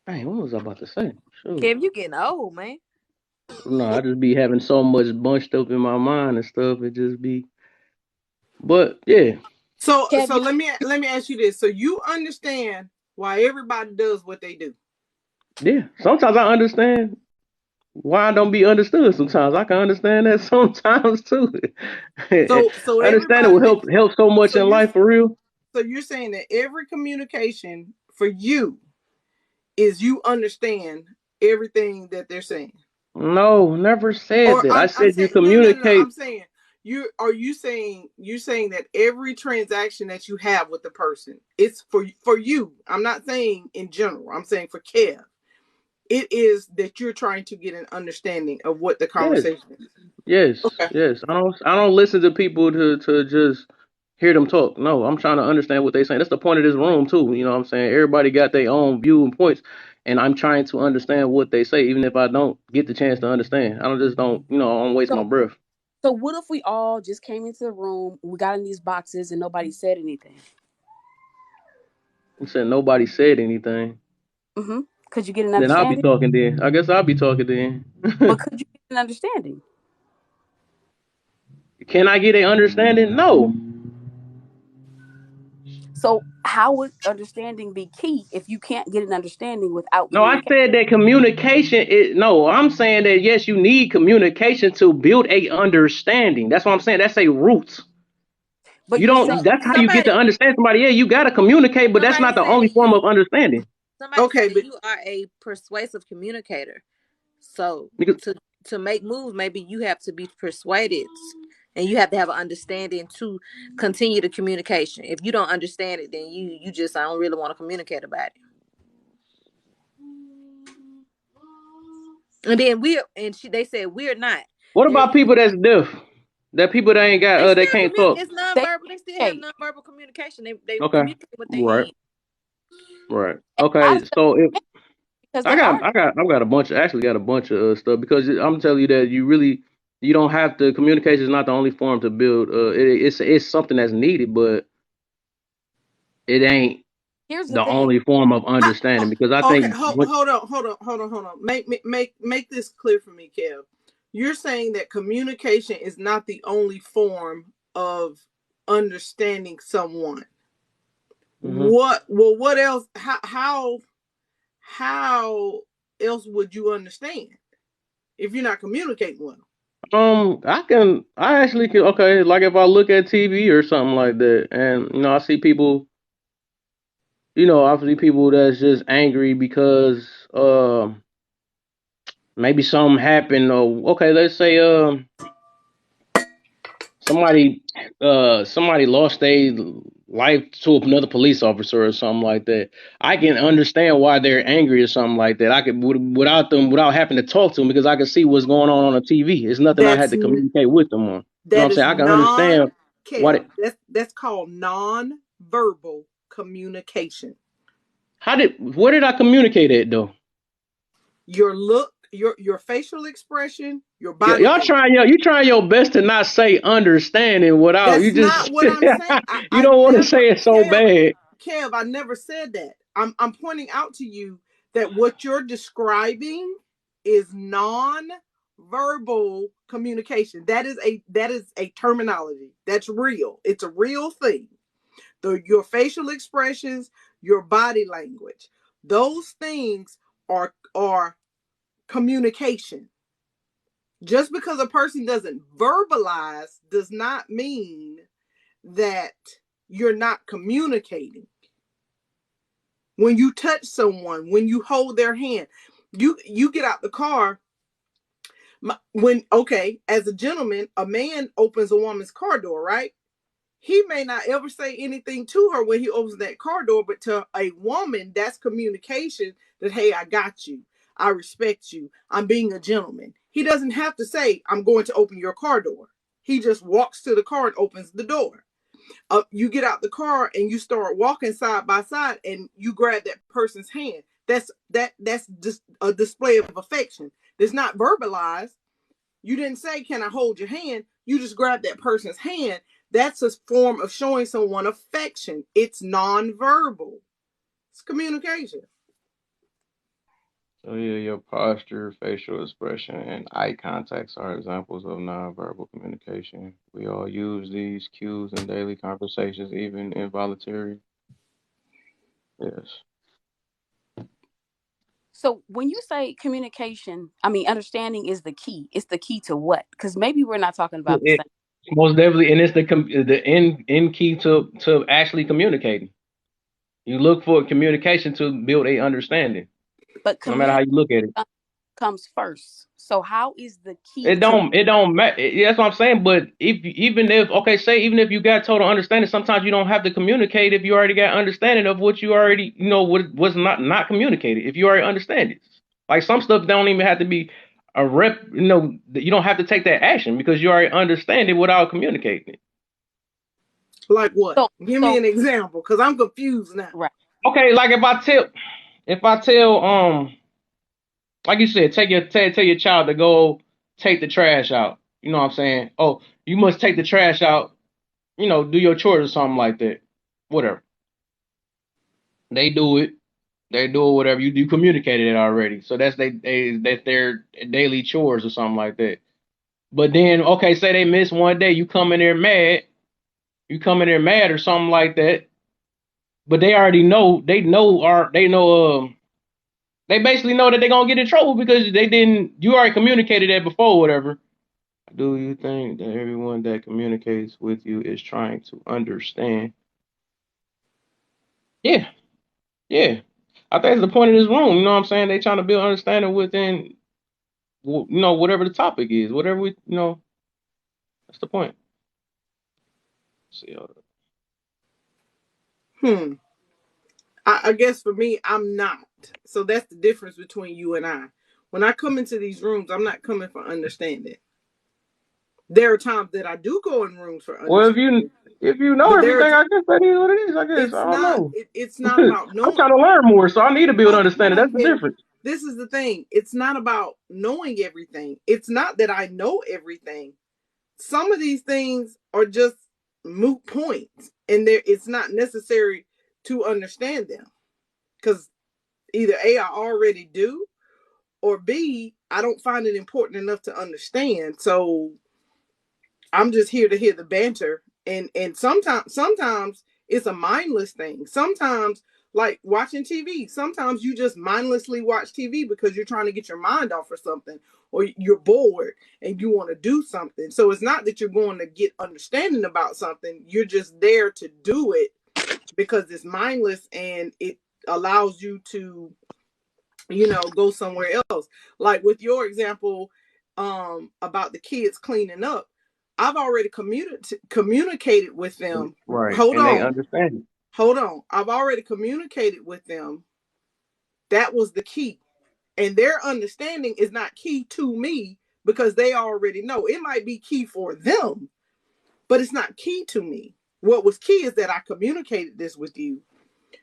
Dang, what was I about to say? Shoot. Kevin, you getting old, man. No, I just be having so much bunched up in my mind and stuff. It just be. But yeah, So Kev, let me ask you this. So you understand why everybody does what they do. yeah. Sometimes I understand why I don't be understood. Sometimes I can understand that sometimes too. So Understanding everybody will that help so much so in you're life for real. so you're saying that every communication for you is you understand everything that they're saying. No, never said Or that. I I'm said you saying no, no, no. communicate. I'm saying you saying that every transaction that you have with the person, it's for you. I'm not saying in general. I'm saying for Kev. It is that you're trying to get an understanding of what the Yes, conversation is. yes, Okay. yes. I don't listen to people to just hear them talk. No, I'm trying to understand what they're saying. That's the point of this room too. You know what I'm saying? Everybody got their own view and points, and I'm trying to understand what they say, even if I don't get the chance to understand. I don't waste so my breath. so what if we all just came into the room, we got in these boxes, and nobody said anything? I'm saying nobody said anything. Mm-hmm. Could you get an Then I'll be understanding? talking then. I guess I'll be talking then. But could you get an understanding? Can I get an understanding? No. So how would understanding be key if you can't get an understanding without No, I communication? said that communication is no, I'm saying that yes, you need communication to build a understanding. That's what I'm saying. That's a root. But You you're So saying don't that's how you get to somebody understand somebody. Yeah, you gotta communicate, but that's somebody not the said only that form of understanding. somebody Okay, said that but you are a persuasive communicator. So Because to to make moves, maybe you have to be persuaded, and you have to have an understanding to continue the communication. If you don't understand it, then you just I don't really want to communicate about it. And then they said we're not. what They're about people that's deaf? That people that ain't got they they still can't talk. it's they nonverbal. They still have communicate. nonverbal communication. They Okay. communicate with their Right. hands. Right. And I Okay. say So if because I they got, are. I got, I've got a bunch. Actually, got a bunch of stuff because I'm telling you that you don't have to. Communication is not the only form to build. It's something that's needed, but it ain't Here's the the thing. only form of how, understanding. Because I okay, think what hold on. Make this clear for me, Kev. You're saying that communication is not the only form of understanding someone. mhm. What else how else would you understand if you're not communicating with them? I actually can. Okay, like if I look at TV or something like that, and I see people, I see people that's just angry because maybe something happened. Or okay, let's say somebody somebody lost life to another police officer or something like that, I can understand why they're angry or something like that. I could without having to talk to them because I can see what's going on the TV. It's nothing I had That's to communicate with them on. You know what that I'm is saying? I can understand why. Kev, that's called non-verbal communication. Where did I communicate it though? Your look, your facial expression, your body Y'all language. you trying your best to not say understanding without you That's not just what I'm saying. you I don't want to never, say it so bad. Kev, I never said that. I'm pointing out to you that what you're describing is non-verbal communication. That is a terminology. That's real. It's a real thing. Your facial expressions, your body language, those things are communication. Just because a person doesn't verbalize does not mean that you're not communicating. When you touch someone, when you hold their hand, you get out the car. As a gentleman, a man opens a woman's car door, right? He may not ever say anything to her when he opens that car door, but to a woman, that's communication that, hey, I got you. I respect you. I'm being a gentleman. He doesn't have to say, I'm going to open your car door. He just walks to the car and opens the door. You get out the car and you start walking side by side and you grab that person's hand. That's just a display of affection. It's not verbalized. You didn't say, can I hold your hand? You just grab that person's hand. That's a form of showing someone affection. It's nonverbal. It's communication. So yeah, your posture, facial expression, and eye contacts are examples of nonverbal communication. We all use these cues in daily conversations, even involuntary. Yes. So when you say communication, I mean understanding is the key. It's the key to what? Because maybe we're not talking about the It, same. most definitely, and it's the end key to actually communicating. You look for communication to build a understanding, But no matter how you look at it. comes first. So how is the key It to? don't matter. That's what I'm saying. But even if okay, say even if you got total understanding, sometimes you don't have to communicate if you already got understanding of what you already what was not communicated. If you already understand it, like some stuff don't even have to be a rep. You don't have to take that action because you already understand it without communicating it. Like what? So Give me an example, because I'm confused now. right. Okay, like if I tell like you said, tell your child to go take the trash out. You know what I'm saying? Oh, you must take the trash out. Do your chores or something like that. Whatever. They do it. They do it. Whatever you communicated it already. So that's their daily chores or something like that. But then, okay, say they miss one day, you come in there mad. You come in there mad or something like that. But they already know. They know. Or they know. They basically know that they're gonna get in trouble because they didn't. You already communicated that before, whatever. Do you think that everyone that communicates with you is trying to understand? Yeah, yeah. I think it's the point of this room. You know what I'm saying? They trying to build understanding within, whatever the topic is, whatever that's the point. See, Hmm. I guess for me, I'm not. So that's the difference between you and I. When I come into these rooms, I'm not coming for understanding. There are times that I do go in rooms for well, understanding, if you know but there are everything, I guess that is what it is. I guess I don't know. it's not about I'm knowing. trying to learn more, so I need to build Hold understanding. on, That's the Kev. difference. This is the thing. It's not about knowing everything. It's not that I know everything. Some of these things are just moot points, and it's not necessary to understand them, because either A, I already do, or B, I don't find it important enough to understand. So I'm just here to hear the banter. And sometimes it's a mindless thing. Sometimes, like watching TV, sometimes you just mindlessly watch TV because you're trying to get your mind off of something, or you're bored and you want to do something. So it's not that you're going to get understanding about something. You're just there to do it because it's mindless and it allows you to, go somewhere else. Like with your example, about the kids cleaning up. I've already communicated with them. Right. Hold And they on. understand it. Hold on. I've already communicated with them. That was the key. And their understanding is not key to me because they already know. It might be key for them, but it's not key to me. What was key is that I communicated this with you.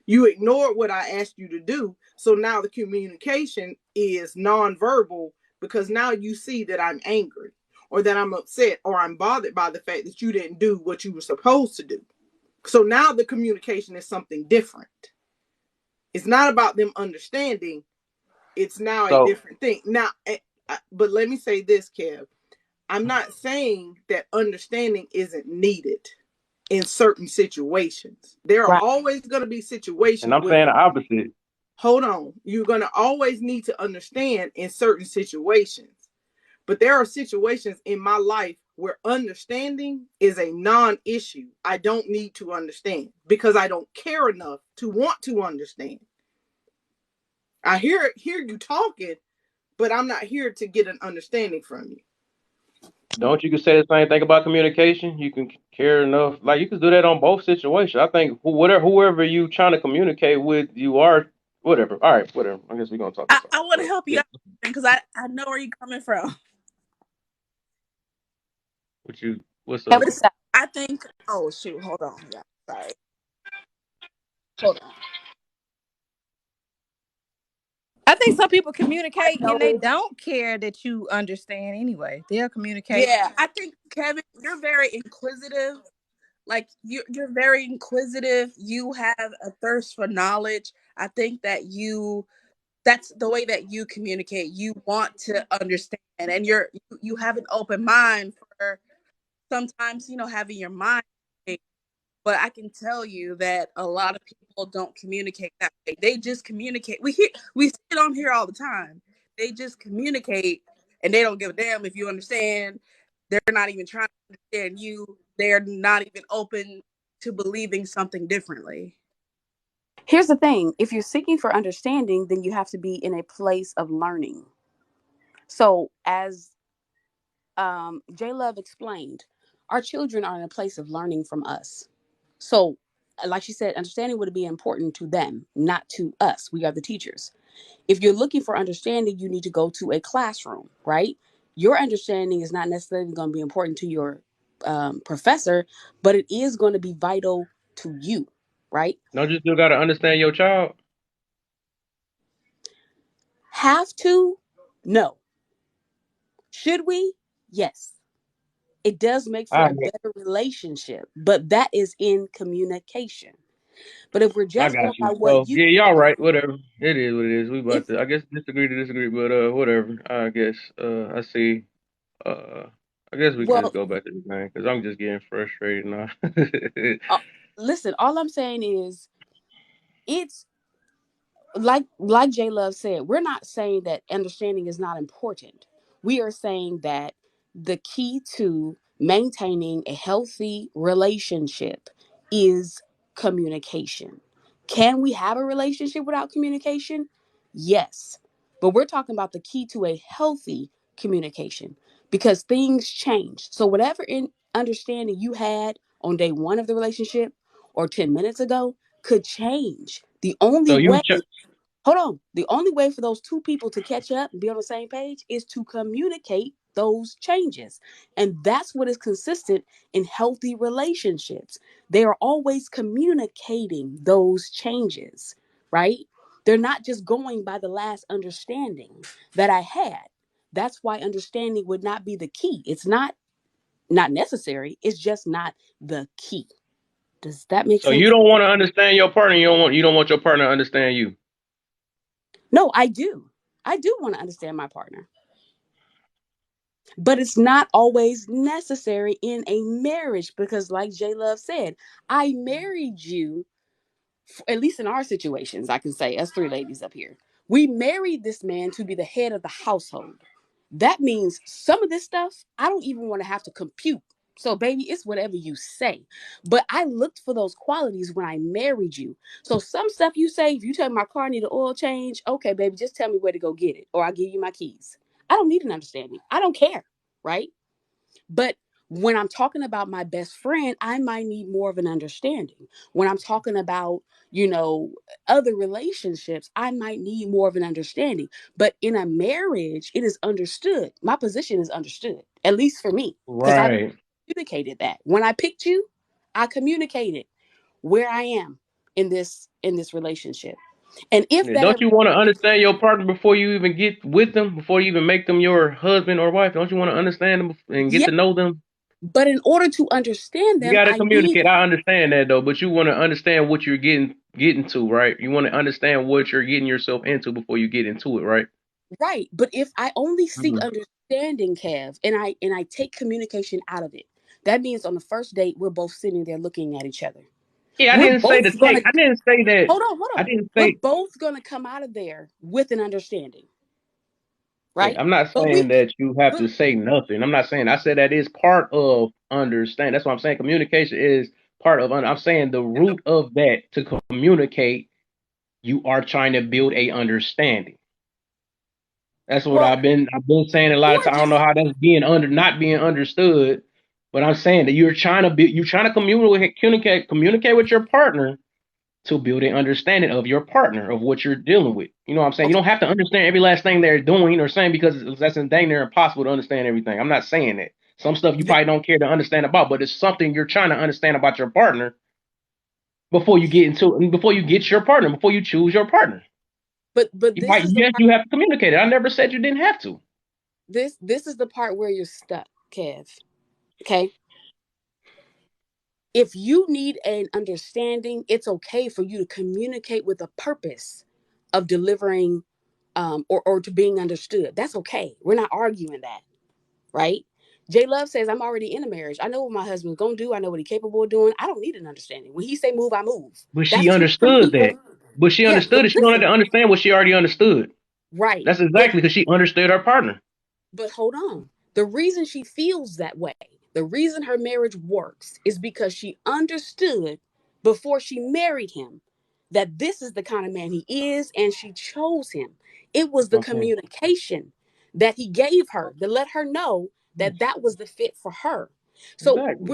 You ignored what I asked you to do. So now the communication is nonverbal because now you see that I'm angry or that I'm upset or I'm bothered by the fact that you didn't do what you were supposed to do. So now the communication is something different. It's not about them understanding. It's now a So different thing. Now, but let me say this, Kev. I'm not saying that understanding isn't needed in certain situations. There are Right. always going to be and situations I'm where, saying the opposite. hold on, you're going to always need to understand in certain situations. But there are situations in my life where understanding is a non-issue. I don't need to understand because I don't care enough to want to understand. I hear you talking, but I'm not here to get an understanding from you. Don't you can say the same thing about communication? You can care enough. Like you can do that on both situations. I think whoever you trying to communicate with, you are whatever. All right, whatever. I guess we're gonna talk I, this out. I want to But help you yeah, out because I know where you're coming from. what's Help up? us out. I think. Oh shoot! Hold on. Yeah. Sorry. Hold on. I think some people communicate and they don't care that you understand anyway. They'll communicate. Yeah, I think Kevin, you're very inquisitive. Like you're very inquisitive. You have a thirst for knowledge. I think that that's the way that you communicate. You want to understand, and you have an open mind for sometimes having your mind. But I can tell you that a lot of people don't communicate that way. They just communicate. We see it on here all the time. They just communicate and they don't give a damn if you understand. They're not even trying to understand you. They're not even open to believing something differently. Here's the thing: if you're seeking for understanding, then you have to be in a place of learning. So, as J Love explained, our children are in a place of learning from us. So, like she said, understanding would be important to them, not to us. We are the teachers. If you're looking for understanding, you need to go to a classroom, right? Your understanding is not necessarily going to be important to your professor, but it is going to be vital to you, right? Don't you still gotta understand your child? Have to? No. Should we? Yes. It does make for I a better relationship, but that is in communication. But if we're I just going got by you. what So you yeah, y'all say, right. Whatever. It is what it is. We about if to I guess disagree to disagree, but whatever. I guess I see. Uh, I guess we can just well, go back to the game because I'm just getting frustrated now. uh, listen, all I'm saying is it's like J Love said, we're not saying that understanding is not important. We are saying that the key to maintaining a healthy relationship is communication. Can we have a relationship without communication? Yes. But we're talking about the key to a healthy communication because things change. So whatever in understanding you had on day 1 of the relationship or 10 minutes ago could change. The only So you way Hold on. The only way for those two people to catch up and be on the same page is to communicate those changes. And that's what is consistent in healthy relationships. They are always communicating those changes, right? They're not just going by the last understanding that I had. That's why understanding would not be the key. It's not necessary. It's just not the key. Does that make so you sense? don't want to understand your partner. You don't want your partner to understand you. No, I do. I do want to understand my partner. But it's not always necessary in a marriage because, like J Love said, I married you, at least in our situations, I can say, us three ladies up here. We married this man to be the head of the household. That means some of this stuff, I don't even want to have to compute. So, baby, it's whatever you say. But I looked for those qualities when I married you. So, some stuff you say, if you tell me my car need an oil change, okay, baby, just tell me where to go get it, or I'll give you my keys. I don't need an understanding. I don't care, right? But When I'm talking about my best friend, I might need more of an understanding. When I'm talking about, other relationships, I might need more of an understanding. But in a marriage, it is understood. My position is understood, at least for me, because I've Right. communicated that. When I picked you, I communicated where I am in this relationship. And if Yeah, that don't ever you want to understand your partner before you even get with them, before you even make them your husband or wife? Don't you want to understand them and get yeah, to know them? but in order to understand You them, got to I need communicate. I understand that though, but you want to understand what you're getting to, right? You want to understand what you're getting yourself into before you get into it, right? right. But if I only seek Mhm. understanding, Kev, and I take communication out of it, that means on the first date we're both sitting there looking at each other. Yeah, I We're didn't say to both gonna take. I didn't say that. hold I on. didn't We're say. both gonna come out of there with an understanding, Yeah, right? I'm not But saying that you have but to say nothing. I'm not saying. I said that is part of understand. That's what I'm saying. Communication is part of. I'm saying the root of that to communicate. You are trying to build a understanding. That's what well, I've been saying a lot you of are times. I don't know just how that's being not being understood, but I'm saying that you're trying to communicate with your partner to build an understanding of your partner of what you're dealing with. You know what I'm saying? You okay. don't have to understand every last thing they're doing or saying because that's dang near impossible to understand everything. I'm not saying that. Some stuff you Th- probably don't care to understand about, but it's something you're trying to understand about your partner before you get your partner, before you choose your partner. but this is the Yes, part. you have to communicate it. I never said you didn't have to. This is the part where you're stuck, Kev. Okay, if you need an understanding, it's okay for you to communicate with a purpose of delivering, or to being understood. That's okay. We're not arguing that, right? J Love says, I'm already in a marriage. I know what my husband's gonna do. I know what he's capable of doing. I don't need an understanding. When he say move, I move. But she That's two different understood people. that. But she Yeah, understood it. She don't have listen, to understand what she already understood. right. That's But exactly because she understood her partner. But hold on. The reason she feels that way, the reason her marriage works, is because she understood before she married him that this is the kind of man he is, and she chose him. It was That's the what I'm saying. communication that he gave her to let her know Yes, that that was the fit for her. So exactly.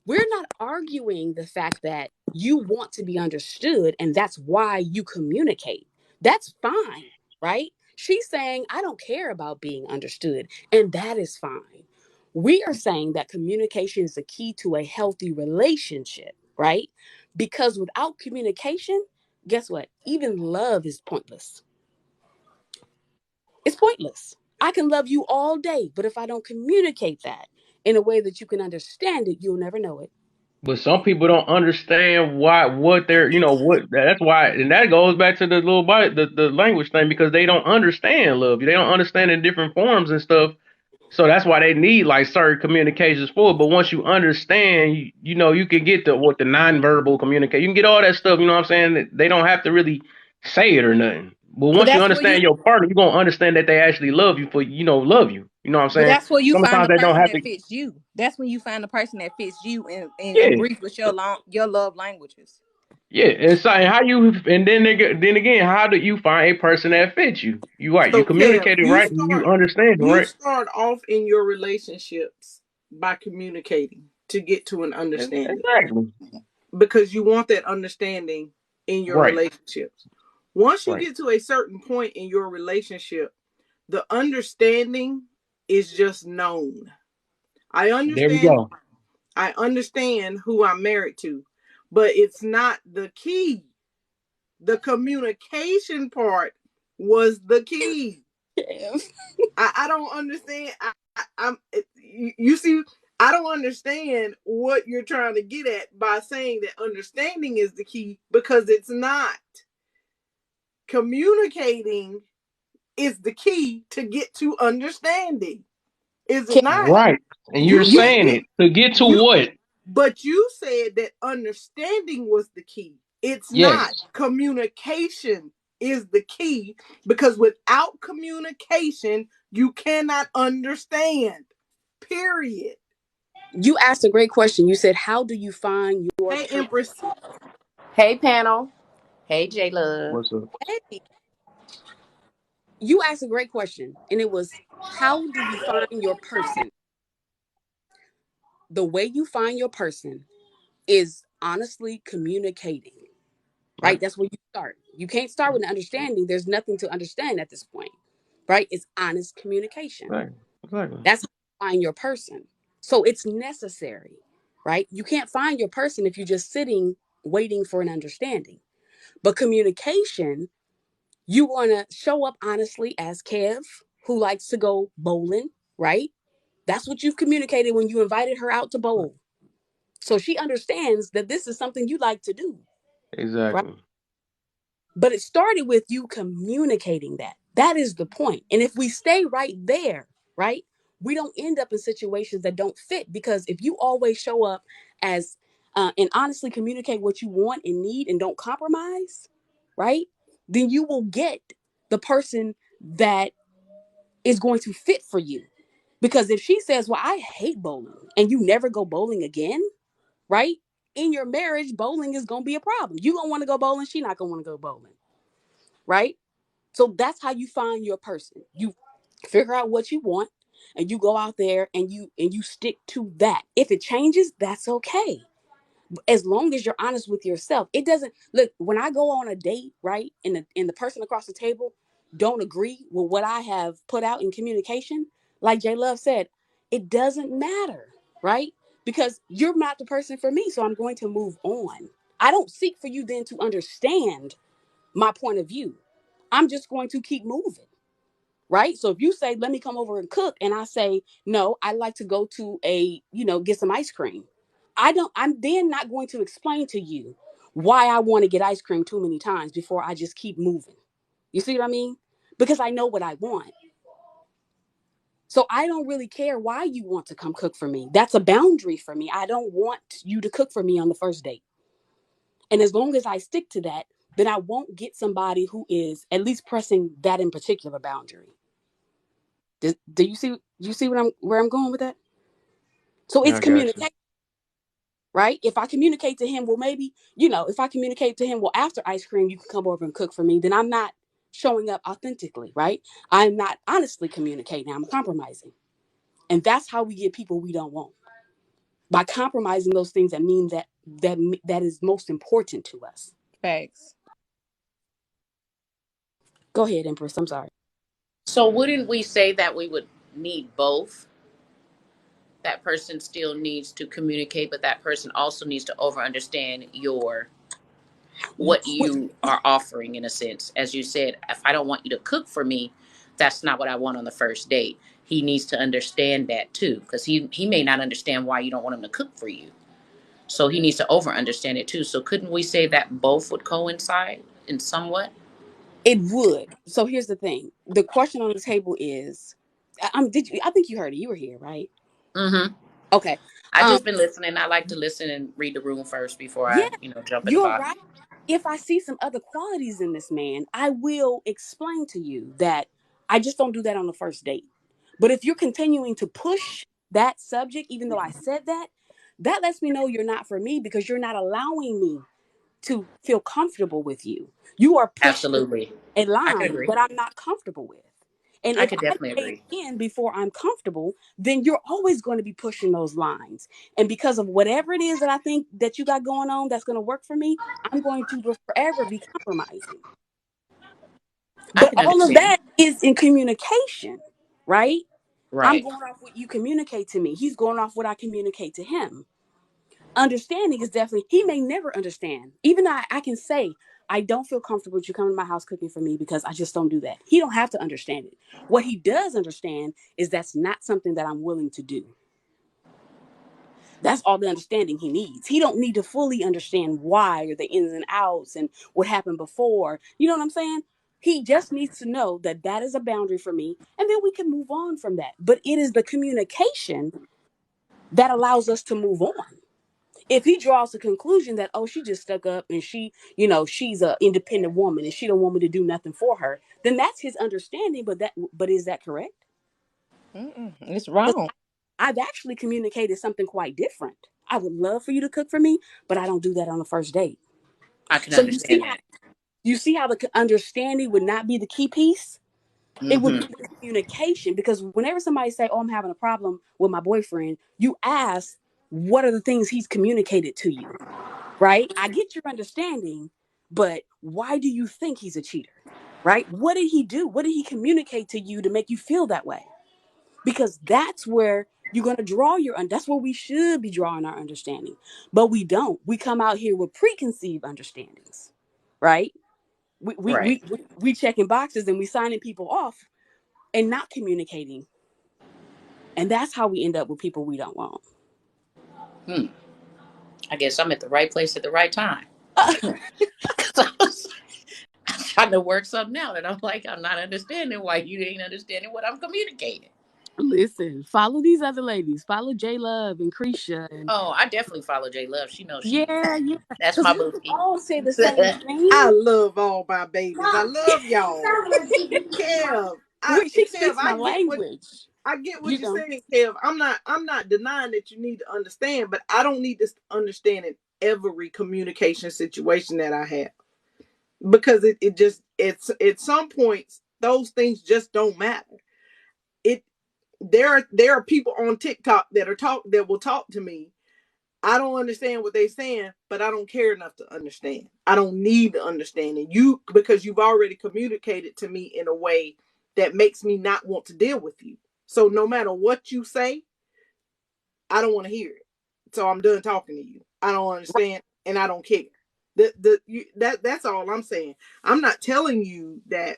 we're not arguing the fact that you want to be understood and that's why you communicate. That's fine, right? She's saying, I don't care about being understood, and that is fine. We are saying that communication is the key to a healthy relationship, right? Because without communication, guess what? Even love is pointless. It's pointless. I can love you all day, but if I don't communicate that in a way that you can understand it, you'll never know it. But some people don't understand what they're what that's why and that goes back to the little bit the language thing because they don't understand love. They don't understand in different forms and stuff. So that's why they need like certain communications for it. But once you understand, you can get the nonverbal communication. You can get all that stuff, you know what I'm saying? They don't have to really say it or nothing. But But once you that's where you understand your partner, you're gonna understand that they actually love you for love you. You know what I'm but saying? that's where you find Sometimes the they don't person have that to fits you. That's when you find the person that fits you and yeah. agrees with your love languages. Yeah, and so how you and then again, how do you find a person that fits you? You right, you So Kev, communicate it right, and you understand it you right. start off in your relationships by communicating to get to an understanding Exactly. because you want that understanding in your Right. relationships. Once you Right. get to a certain point in your relationship, the understanding is just known. I There we understand go. I understand who I'm married to, but it's not the key. The communication part was the key. I don't understand. I'm you see. I don't understand what you're trying to get at by saying that understanding is the key because it's not. Communicating is the key to get to understanding. Is it not? Right. And you're You said saying it to get to you what? but you said that understanding was the key. It's Yes. not. Communication is the key because without communication, you cannot understand. Period. You asked a great question. You said, how do you find your Hey, person? Empress. Hey, panel. Hey, J Love. What's up? Hey, you asked a great question, and it was, how do you find your person? the way you find your person is honestly communicating, right? That's where you start. You can't start with an understanding. There's nothing to understand at this point, right? It's honest communication. Exactly. That's how you find your person. So it's necessary, right? You can't find your person if you're just sitting waiting for an understanding. But communication, you want to show up honestly as Kev, who likes to go bowling, right? That's what you've communicated when you invited her out to bowl. So she understands that this is something you like to do, right? Exactly. But it started with you communicating that. That is the point. And if we stay right there, right, we don't end up in situations that don't fit. Because if you always show up as and honestly communicate what you want and need and don't compromise, right, then you will get the person that is going to fit for you. Because if she says, well, I hate bowling, and you never go bowling again, right? In your marriage, bowling is going to be a problem. You don't want to go bowling. She not going to want to go bowling, right? So that's how you find your person. You figure out what you want and you go out there and you stick to that. If it changes, that's okay. As long as you're honest with yourself. It doesn't look, when I go on a date, right? And the person across the table don't agree with what I have put out in communication, like J Love said, it doesn't matter, right? Because you're not the person for me, so I'm going to move on. I don't seek for you then to understand my point of view. I'm just going to keep moving, right? So if you say, let me come over and cook, and I say, no, I like to go to get some ice cream. I'm then not going to explain to you why I want to get ice cream too many times before I just keep moving. You see what I mean? Because I know what I want. So I don't really care why you want to come cook for me. That's a boundary for me. I don't want you to cook for me on the first date. And as long as I stick to that, then I won't get somebody who is at least pressing that in particular boundary. Do you see where I'm going with that? So Yeah, it's I got you. communication, right? If I communicate to him, well, maybe, if I communicate to him, well, after ice cream, you can come over and cook for me, then I'm not showing up authentically, right? I'm not honestly communicating. I'm compromising. And that's how we get people we don't want. By compromising those things that mean that is most important to us. Facts. Go ahead, Empress. I'm sorry. So wouldn't we say that we would need both? That person still needs to communicate, but that person also needs to over understand what you are offering, in a sense. As you said, if I don't want you to cook for me, that's not what I want on the first date. He needs to understand that too, because he may not understand why you don't want him to cook for you. So he needs to over understand it too. So couldn't we say that both would coincide in somewhat? It would. So here's the thing. The question on the table is, I think you heard it. You were here, right? Mm-hmm. Okay. I Um, just been listening. I like to listen and read the room first before yeah, I, jump in the you're bottom. right. If I see some other qualities in this man, I will explain to you that I just don't do that on the first date. But if you're continuing to push that subject, even though I said that, that lets me know you're not for me, because you're not allowing me to feel comfortable with you. You are pushing Absolutely. a I could line agree. that I'm not comfortable with. And I if could I definitely cave agree. in before I'm comfortable, then you're always going to be pushing those lines. And because of whatever it is that I think that you got going on that's going to work for me, I'm going to forever be compromising. I But can all of understand. that is in communication, right? I'm Right. going off what you communicate to me. He's going off what I communicate to him. Understanding is definitely, he may never understand. Even I can say, I don't feel comfortable with you coming to my house cooking for me because I just don't do that. He don't have to understand it. What he does understand is that's not something that I'm willing to do. That's all the understanding he needs. He don't need to fully understand why, or the ins and outs and what happened before. You know what I'm saying? He just needs to know that that is a boundary for me, and then we can move on from that. But it is the communication that allows us to move on. If he draws the conclusion that, oh, she just stuck up and she's a independent woman and she don't want me to do nothing for her, then that's his understanding. But is that correct? Mm-mm, it's 'Cause wrong. I've actually communicated something quite different. I would love for you to cook for me, but I don't do that on the first date. I can So understand that. you see how the understanding would not be the key piece. It would be Mm-hmm. the communication, because whenever somebody say, oh, I'm having a problem with my boyfriend, you ask, what are the things he's communicated to you, right? I get your understanding, but why do you think he's a cheater, right? What did he do? What did he communicate to you to make you feel that way? Because that's where you're going to draw that's where we should be drawing our understanding, but we don't. We come out here with preconceived understandings, right? Right. We checking boxes and we signing people off and not communicating, and that's how we end up with people we don't want. Hmm. I guess I'm at the right place at the right time. Uh, 'Cause I was trying to work something out, and I'm like, I'm not understanding why you ain't understanding what I'm communicating. Listen, follow these other ladies. Follow J Love and Cretia and Oh, I definitely follow J Love. She knows yeah, yeah. that's Because my we can bookie. all say the same I thing. love all my babies. I love y'all. Kev, She Kev, speaks my language. I get what You you're know, saying, Kev. I'm not denying that you need to understand, but I don't need to understand in every communication situation that I have. Because it just it's at some points those things just don't matter. It there are people on TikTok that will talk to me. I don't understand what they're saying, but I don't care enough to understand. I don't need to understand it. You because you've already communicated to me in a way that makes me not want to deal with you. So no matter what you say, I don't want to hear it. So I'm done talking to you. I don't understand and I don't care. That's all I'm saying. I'm not telling you that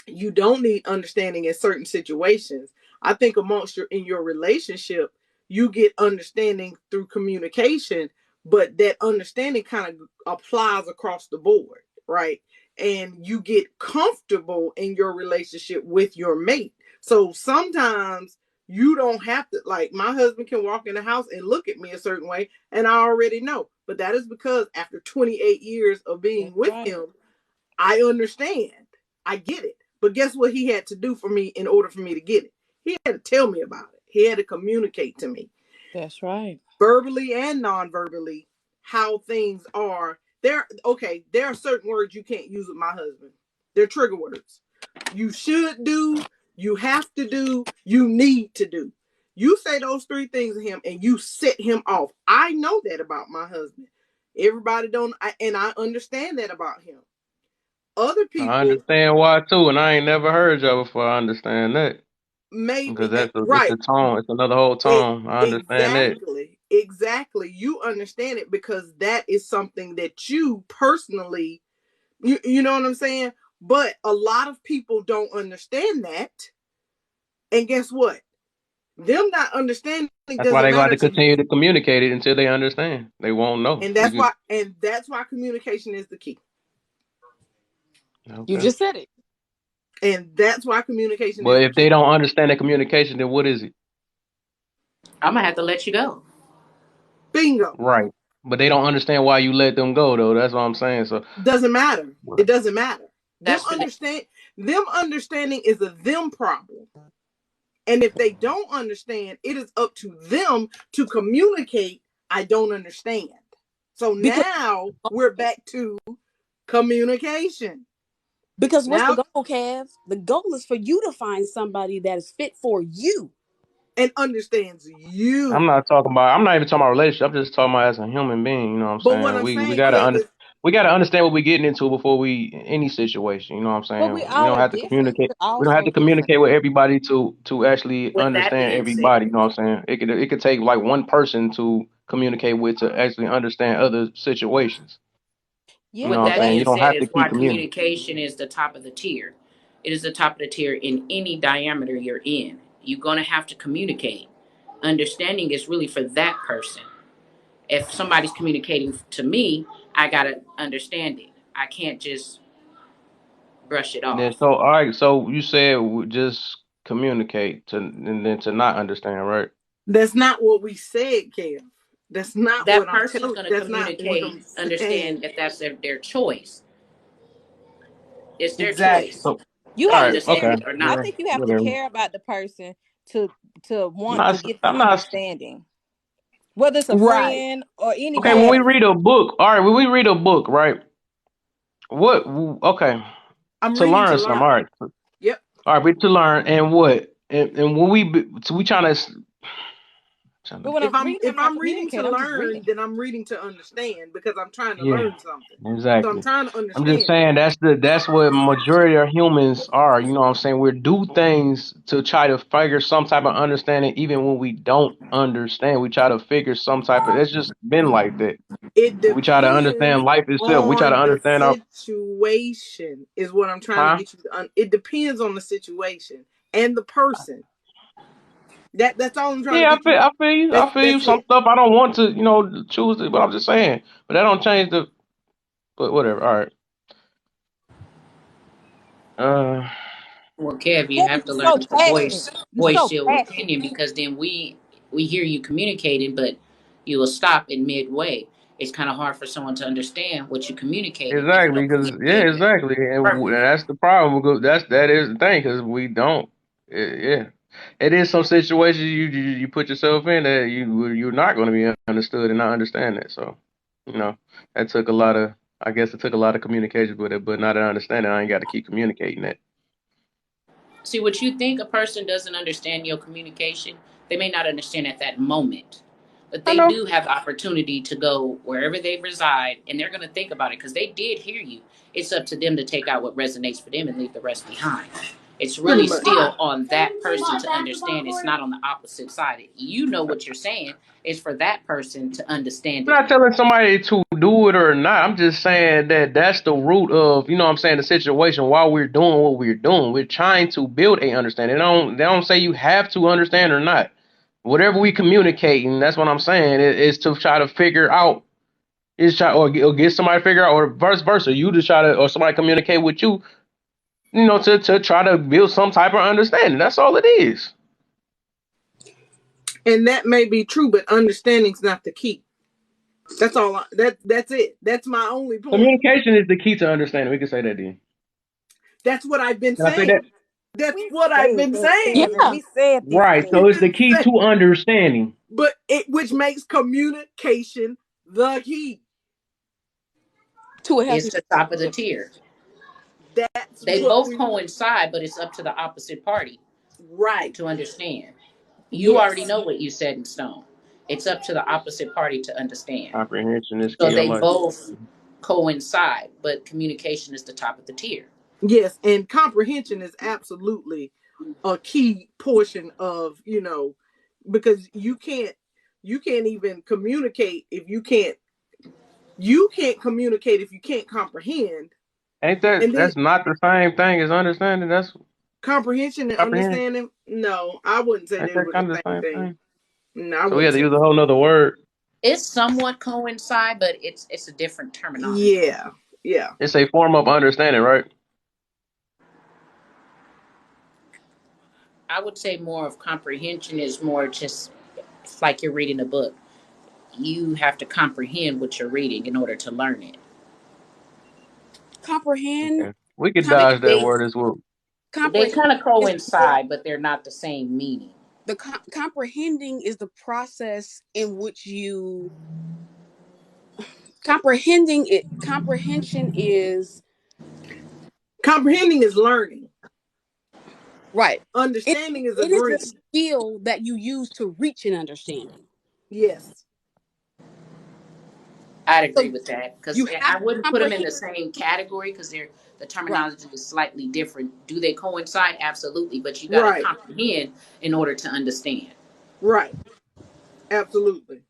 you don't need understanding in certain situations. I think amongst in your relationship, you get understanding through communication, but that understanding kind of applies across the board, right? And you get comfortable in your relationship with your mate. So sometimes you don't have to, like, my husband can walk in the house and look at me a certain way, and I already know. But that is because after 28 years of being That's with right. him, I understand. I get it. But guess what he had to do for me in order for me to get it? He had to tell me about it. He had to communicate to me, That's right. verbally and non-verbally, how things are. There are certain words you can't use with my husband. They're trigger words. You should do, you have to do, you need to do. You say those three things to him and you set him off. I know that about my husband. Everybody don't, and I understand that about him. Other I people understand why too, and I ain't never heard y'all before. I understand that because maybe it's right. a tone. It's another whole tone. I understand that. Exactly. You understand it because that is something that you personally, you know what I'm saying? But a lot of people don't understand that. And guess what? Them not understanding That's why doesn't they got matter to to you. continue to communicate it until they understand. They won't know. And You that's why communication is the key. could you okay. just said it. And that's why communication is But the if they key. don't understand the communication, then what is it? I'm gonna have to let you go. Bingo. Right. But they don't understand why you let them go though. That's what I'm saying. So Doesn't matter. It doesn't matter. Them That's the understand them understanding is a them problem. And if they don't understand, it is up to them to communicate, I don't understand. So Because now we're back to communication. what's the Now goal, Kev? The goal is for you to find somebody that is fit for you. and understands I'm you. not talking about. I'm not even talking about relationship. I'm just talking about as a human being. You know what I'm But what saying? I'm We saying, gotta Kev, is we gotta understand what we're getting into before we any situation. You know what I'm But we saying? We all don't are have to different. communicate. We're We don't have also to different. communicate with everybody to actually With that understand being everybody. said, You know what I'm saying? It could take like one person to communicate with to actually understand other situations. You Yeah, know with what I'm that saying? but You being don't said, have is to keep why communicating. communication is the top of the tier. It is the top of the tier in any diameter you're in. You're gonna have to communicate. Understanding is really for that person. If somebody's communicating to me, I gotta understand it. I can't just brush it Then off. so all right. So you said just communicate to and then to not understand, right? that's not what we said, Kev. That's not what That I'm person's telling. gonna That's not what communicate, I'm saying. understand if that's their choice. It's their Exactly. choice So you to all have right, to okay, understand care. it or I not. well, think you have to whatever. care about the person to I'm want to not. get the I'm not. understanding. Whether it's a Right. friend or Okay, when we anybody. Yes. read a book, all right, when we read a book, right? What? Okay, I'm to reading to learn something. learn. Yep. All right, we to learn and what? And when so we trying to. Trying But to, when I'm reading, I'm If not I'm reading to communicating. I'm just learn, reading. then I'm reading to understand because I'm trying to yeah, learn something. So I'm exactly. trying to I'm just understand it. saying that's what majority of humans are. You know what I'm saying? We do things to try to figure some type of understanding, even when we don't understand. We try to figure some type of. It's just been like that. It We try to understand depends life itself. We try to on the understand our. situation, is what I'm trying to Huh? get you to. It depends on the situation and the person. That's all I'm trying to Yeah, get you. I feel you. I feel you. That's Some it. stuff I don't want to, choose it, but I'm just saying. But that don't change the. But whatever. All right. Uh, Well, Kev, you Kevin, have to you're learn so to passionate. You're voice so your passionate. opinion, because then we hear you communicating, but you will stop in midway. It's kind of hard for someone to understand what you're communicating if you exactly. don't Because yeah, communicate it exactly, and perfectly. that's the problem. Because that is the thing. Because we don't. Yeah, it is some situations you put yourself in that you're not going to be understood and not understand that. So, you know, that took a lot of. I guess it took a lot of communication with it, but not an understanding. I ain't got to keep communicating that. See, what you think a person doesn't understand your communication, they may not understand at that moment, but I they know. do have the opportunity to go wherever they reside, and they're going to think about it because they did hear you. It's up to them to take out what resonates for them and leave the rest behind. It's Pretty really much. still on that person to understand. It's not on the opposite side. You know what you're saying. It's for that person to understand I'm it. not telling somebody to do it or not. I'm just saying that that's the root of, what I'm saying, the situation while we're doing what we're doing. We're trying to build a understanding. They don't say you have to understand or not. Whatever we communicating, that's what I'm saying, is to try to figure out, is try or get somebody to figure out, or vice versa. You to try to, or somebody communicate with you, to try to build some type of understanding. That's all it is. And that may be true, but understanding's not the key. That's all. That's it. That's my only point. Communication is the key to understanding. We can say that, then. That's what I've been Can I say that? saying. That's We what I've said been that, saying. Kevin. Yeah. We said this, Right. So Kevin. We've it's the been key saying, to understanding. but which makes communication the key. To a It's healthy the top of the relationship. tier. That's They what both we coincide, but it's up to the opposite party right. to understand. You already Yes. know what you said in stone. It's up to the opposite party to understand. Comprehension is So key in they life. both coincide, but communication is the top of the tier. Yes, and comprehension is absolutely a key portion of, because you can't even communicate if you can't communicate if you can't comprehend. Ain't And then that's not the same thing as understanding? That's comprehension and comprehension. understanding, no, I wouldn't say Ain't they that were the kind of the same same thing. thing? No, I So we wouldn't had to say use a whole nother word. It's somewhat coincide, but it's a different terminology. yeah. Yeah. It's a form of understanding, right? I would say more of comprehension is more just, it's like you're reading a book. You have to comprehend what you're reading in order to learn it. Comprehend. Okay. We could They dodge that Comprehend. they, word as well. they Comprehend kind of is more. coincide, but they're not the same meaning. Comprehending is the process in which you comprehending it. Comprehension is Comprehending is learning. right. It Understanding is it is the agreeing. skill that you use to reach an understanding. Yes. I'd So agree with that because you have I to wouldn't put them in comprehend. the same category because the Right. terminology is slightly different. Do they coincide? Absolutely, but you got to Right. comprehend in order to understand. Right. Absolutely.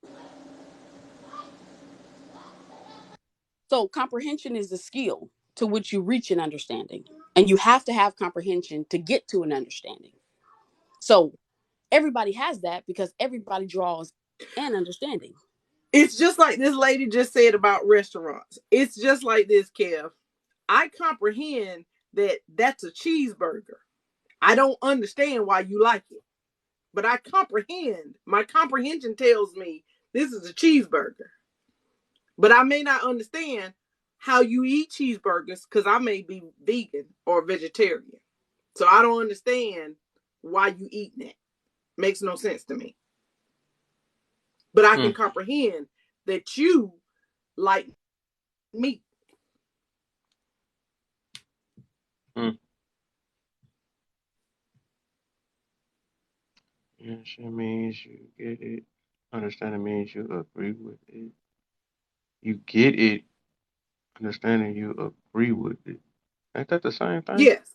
So comprehension is the skill to which you reach an understanding. And you have to have comprehension to get to an understanding. So everybody has that because everybody draws an understanding. It's just like this lady just said about restaurants. It's just like this, Kev. I comprehend that that's a cheeseburger. I don't understand why you like it, but I comprehend. My comprehension tells me this is a cheeseburger, but I may not understand how you eat cheeseburgers because I may be vegan or vegetarian. So I don't understand why you eating it. Makes no sense to me. But I can Mm, comprehend that you like meat. mm. Yes, it means you get it. Understanding means you agree with it. You get it. Understanding you agree with it. Ain't that the same thing? Yes.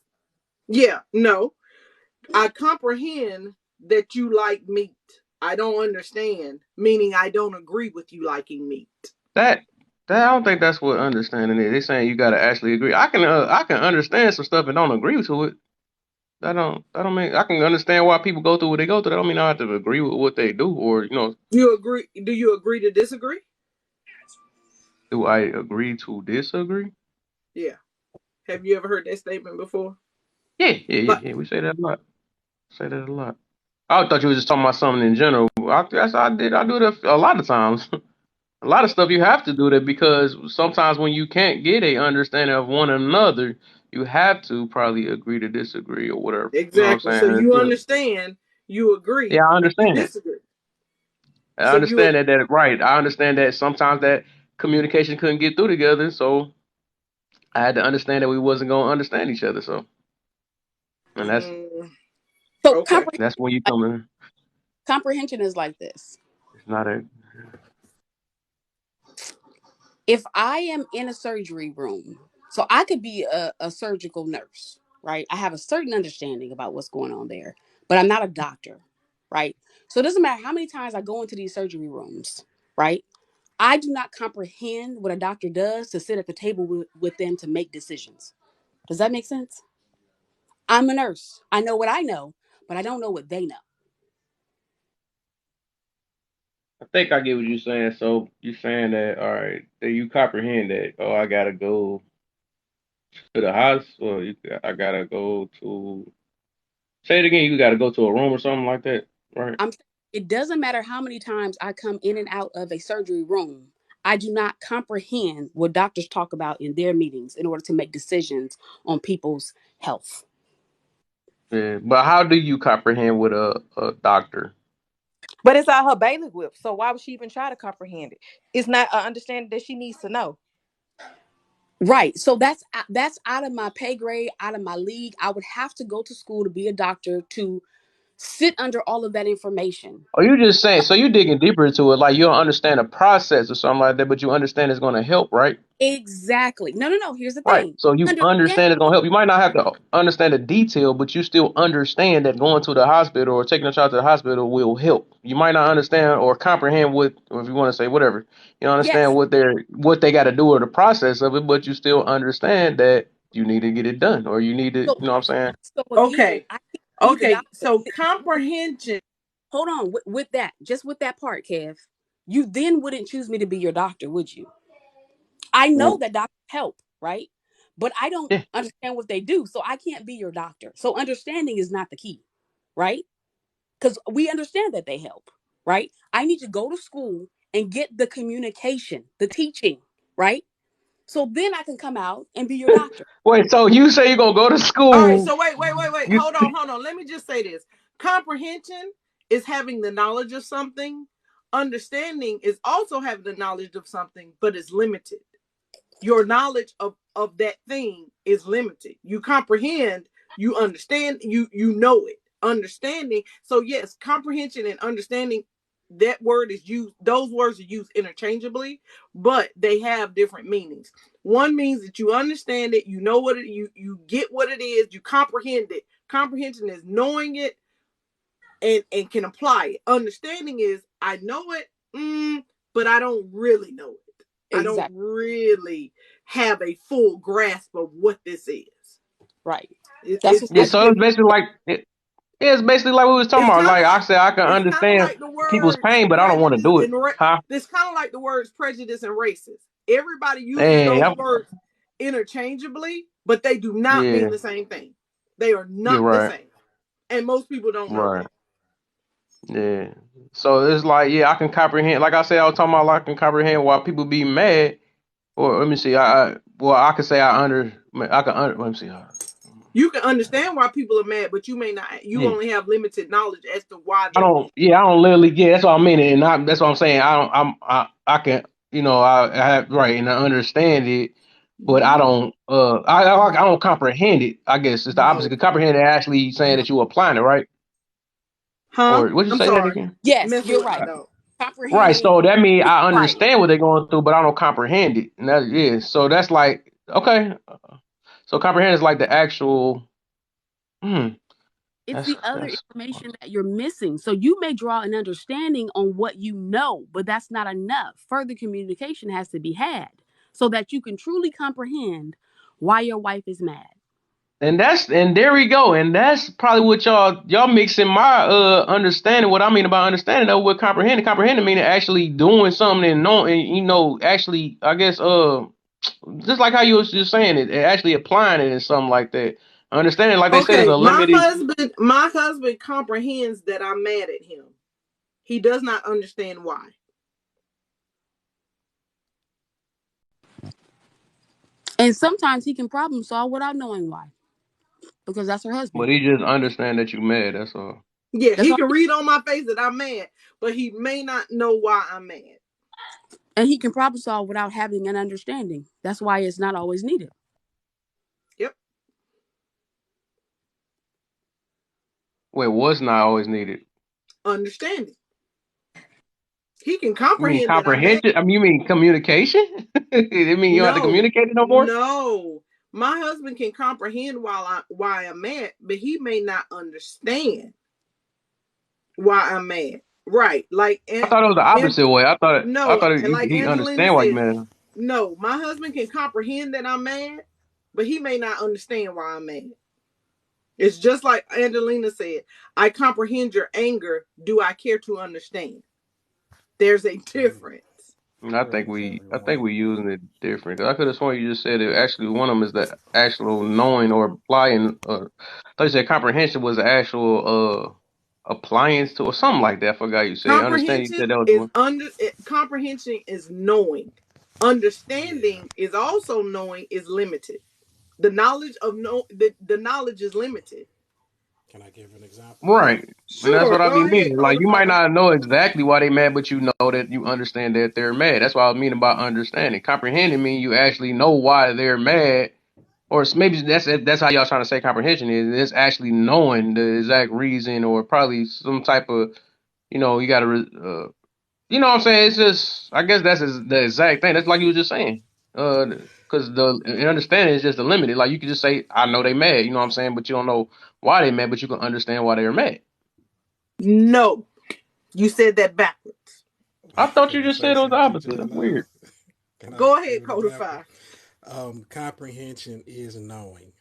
Yeah. No. I comprehend that you like meat. I don't understand, meaning I don't agree with you liking meat. That that I don't think that's what understanding is. They saying you gotta actually agree. I can understand some stuff and don't agree to it. That don't mean I can understand why people go through what they go through. That don't mean I have to agree with what they do or You agree? Do you agree to disagree? do I agree to disagree? Yeah. Have you ever heard that statement before? Yeah, yeah, yeah, Like, yeah. We say that a lot. Say that a lot. I thought you was just talking about something in general. That's I did. I do that a lot of times. A lot of stuff you have to do that because sometimes when you can't get a understanding of one another, you have to probably agree to disagree or whatever. You know what I'm exactly. So saying? you understand, you Yeah, agree, I and you understand that. disagree. I So you understand that right. I understand that sometimes that communication couldn't get through together, so I had to understand that we wasn't gonna understand each other. So, and mm, So okay. that's when you come in. comprehension is like this. It's not a If I am in a surgery room, so I could be a surgical nurse, right? I have a certain understanding about what's going on there, but I'm not a doctor, right? So it doesn't matter how many times I go into these surgery rooms, right? I do not comprehend what a doctor does to sit at the table with them to make decisions. Does that make sense? I'm a nurse. I know what I know, but I don't know what they know. I think I get what you're saying. So you're saying that all right, that you comprehend that. Oh, I gotta go to the hospital. I gotta go to. Say it again. You gotta go to a room or something like that, right? I'm it doesn't matter how many times I come in and out of a surgery room. I do not comprehend what doctors talk about in their meetings in order to make decisions on people's health. Yeah. But how do you comprehend with a doctor? But it's out her bailiwick. So why would she even try to comprehend it? It's not an understanding that she needs to know. Right. So that's out of my pay grade, out of my league. I would have to go to school to be a doctor to sit under all of that information. Or you just saying? So you digging deeper into it, like you don't understand the process or something like that, but you understand it's gonna help, right? Exactly. No, no, no. Here's the Right. thing. So you Understand. understand it's gonna help. You might not have to understand the detail, but you still understand that going to the hospital or taking a child to the hospital will help. You might not understand or comprehend what, or if you want to say whatever, you don't understand Yes. what they got to do or the process of it, but you still understand that you need to get it done or you need to, So, what I'm saying? so again, Okay. I can't be the Okay. doctor. So comprehension. Hold on with that, just with that part, Kev. You then wouldn't choose me to be your doctor, would you? I know Well, that doctors help, right? But I don't yeah. understand what they do, so I can't be your doctor. So understanding is not the key, right? Because we understand that they help, right? I need to go to school and get the communication, the teaching, right? So then I can come out and be your doctor. Wait, so you say you're gonna go to All right. school? So wait. You Hold on, hold on. Let me just say this. Comprehension is having the knowledge of something. Understanding is also having the knowledge of something, but it's limited. Your knowledge of that thing is limited. You comprehend, you understand, you know it. Understanding. So yes, comprehension and understanding, that word is used, those words are used interchangeably, but they have different meanings. One means that you understand it, you know what it, you get what it is, you comprehend it. Comprehension is knowing it and can apply it. Understanding is I know it, but I don't really know it. I don't Exactly. really have a full grasp of what this is. Right. It, That's it's what yeah. I it's So it's different. basically like yeah, it's basically like we was talking It's about. kind of Like I like said, I can it's kind of understand like the people's words pain, but I don't want to prejudice do it, and huh? this kind of like the words prejudice and racist. Everybody uses Hey, those words interchangeably, but they do not mean yeah, the same thing. They are you're not the right, same, and most people don't know right, that. yeah. So it's like, yeah, I can comprehend. Like I said, I was talking about, like, I can comprehend why people be mad. Or let me see, well, I can say let me see. You can understand why people are mad, but you may not. You Yeah, only have limited knowledge as to why I they're don't. mad. Yeah, I don't literally. Yeah, that's what I mean, and that's what I'm saying. I don't. I can. I have right, and I understand it, but I Mm-hmm. don't. I don't comprehend it. I guess it's the opposite. No, 'Cause comprehend is actually saying no, that you applying it, right? huh? Or would you I'm say that sorry. again? yes, Messing you're with my right. dog. Right. Comprehending, So that means I right? understand what they're going through, but I don't comprehend it. And that, yeah. So that's like okay. So comprehend is like the actual. Hmm. It's the other That's. information that you're missing. So you may draw an understanding on what you know, but that's not enough. Further communication has to be had so that you can truly comprehend why your wife is mad. And there we go. And that's probably what y'all mixing my understanding. What I mean about understanding though with comprehending. Comprehending meaning actually doing something and knowing, you know, actually I guess just like how you was just saying it, actually applying it and something like that. Understanding, like they said, is Okay, a limited. my husband comprehends that I'm mad at him. He does not understand why. And sometimes he can problem solve without knowing why, because that's her husband. But he just understand that you mad. That's all. Yeah, That's he all. can read on my face that I'm mad, but he may not know why I'm mad. And he can problem solve without having an understanding. That's why it's not always needed. Yep, Wait, what's not always needed? understanding. He can You mean comprehend that I'm mad. comprehension? I mean, you mean communication? It mean you don't have to No, communicate it no more? no. My husband can comprehend why I'm mad, but he may not understand why I'm mad. Right, like I thought it was the and opposite way. I no, thought and like he Angelina understand why you said, mad. no, my husband can comprehend that I'm mad, but he may not understand why I'm mad. It's just like Angelina said, I comprehend your anger. Do I care to understand? There's a difference. And I think we using it different. I could have sworn you just said it. Actually, one of them is the actual knowing or applying. I thought you said comprehension was the actual appliance to or something like that. I forgot you said. Understand? You said that was one. Comprehension is knowing. Understanding is also knowing is limited. The knowledge of the knowledge is limited. Can I give an example? Right. And that's Sure, what I go be ahead, meaning. Like Code you might 5. not know exactly why they mad, but you know that you understand that they're mad. That's what I mean about understanding. Comprehending mean you actually know why they're mad, or maybe that's how y'all trying to say comprehension is. It's actually knowing the exact reason, or probably some type of you got to you know what I'm saying. It's just I guess the exact thing. That's like you was just saying. Because the understanding is just the limited. Like you can just say I know they mad. You know what I'm saying, but you don't know why they mad, but you can understand why they're mad. No, you said that backwards. I thought Can you I just say said it was the something opposite. just That's now? weird. Can I Go give ahead, an Code example? 5. Comprehension is knowing.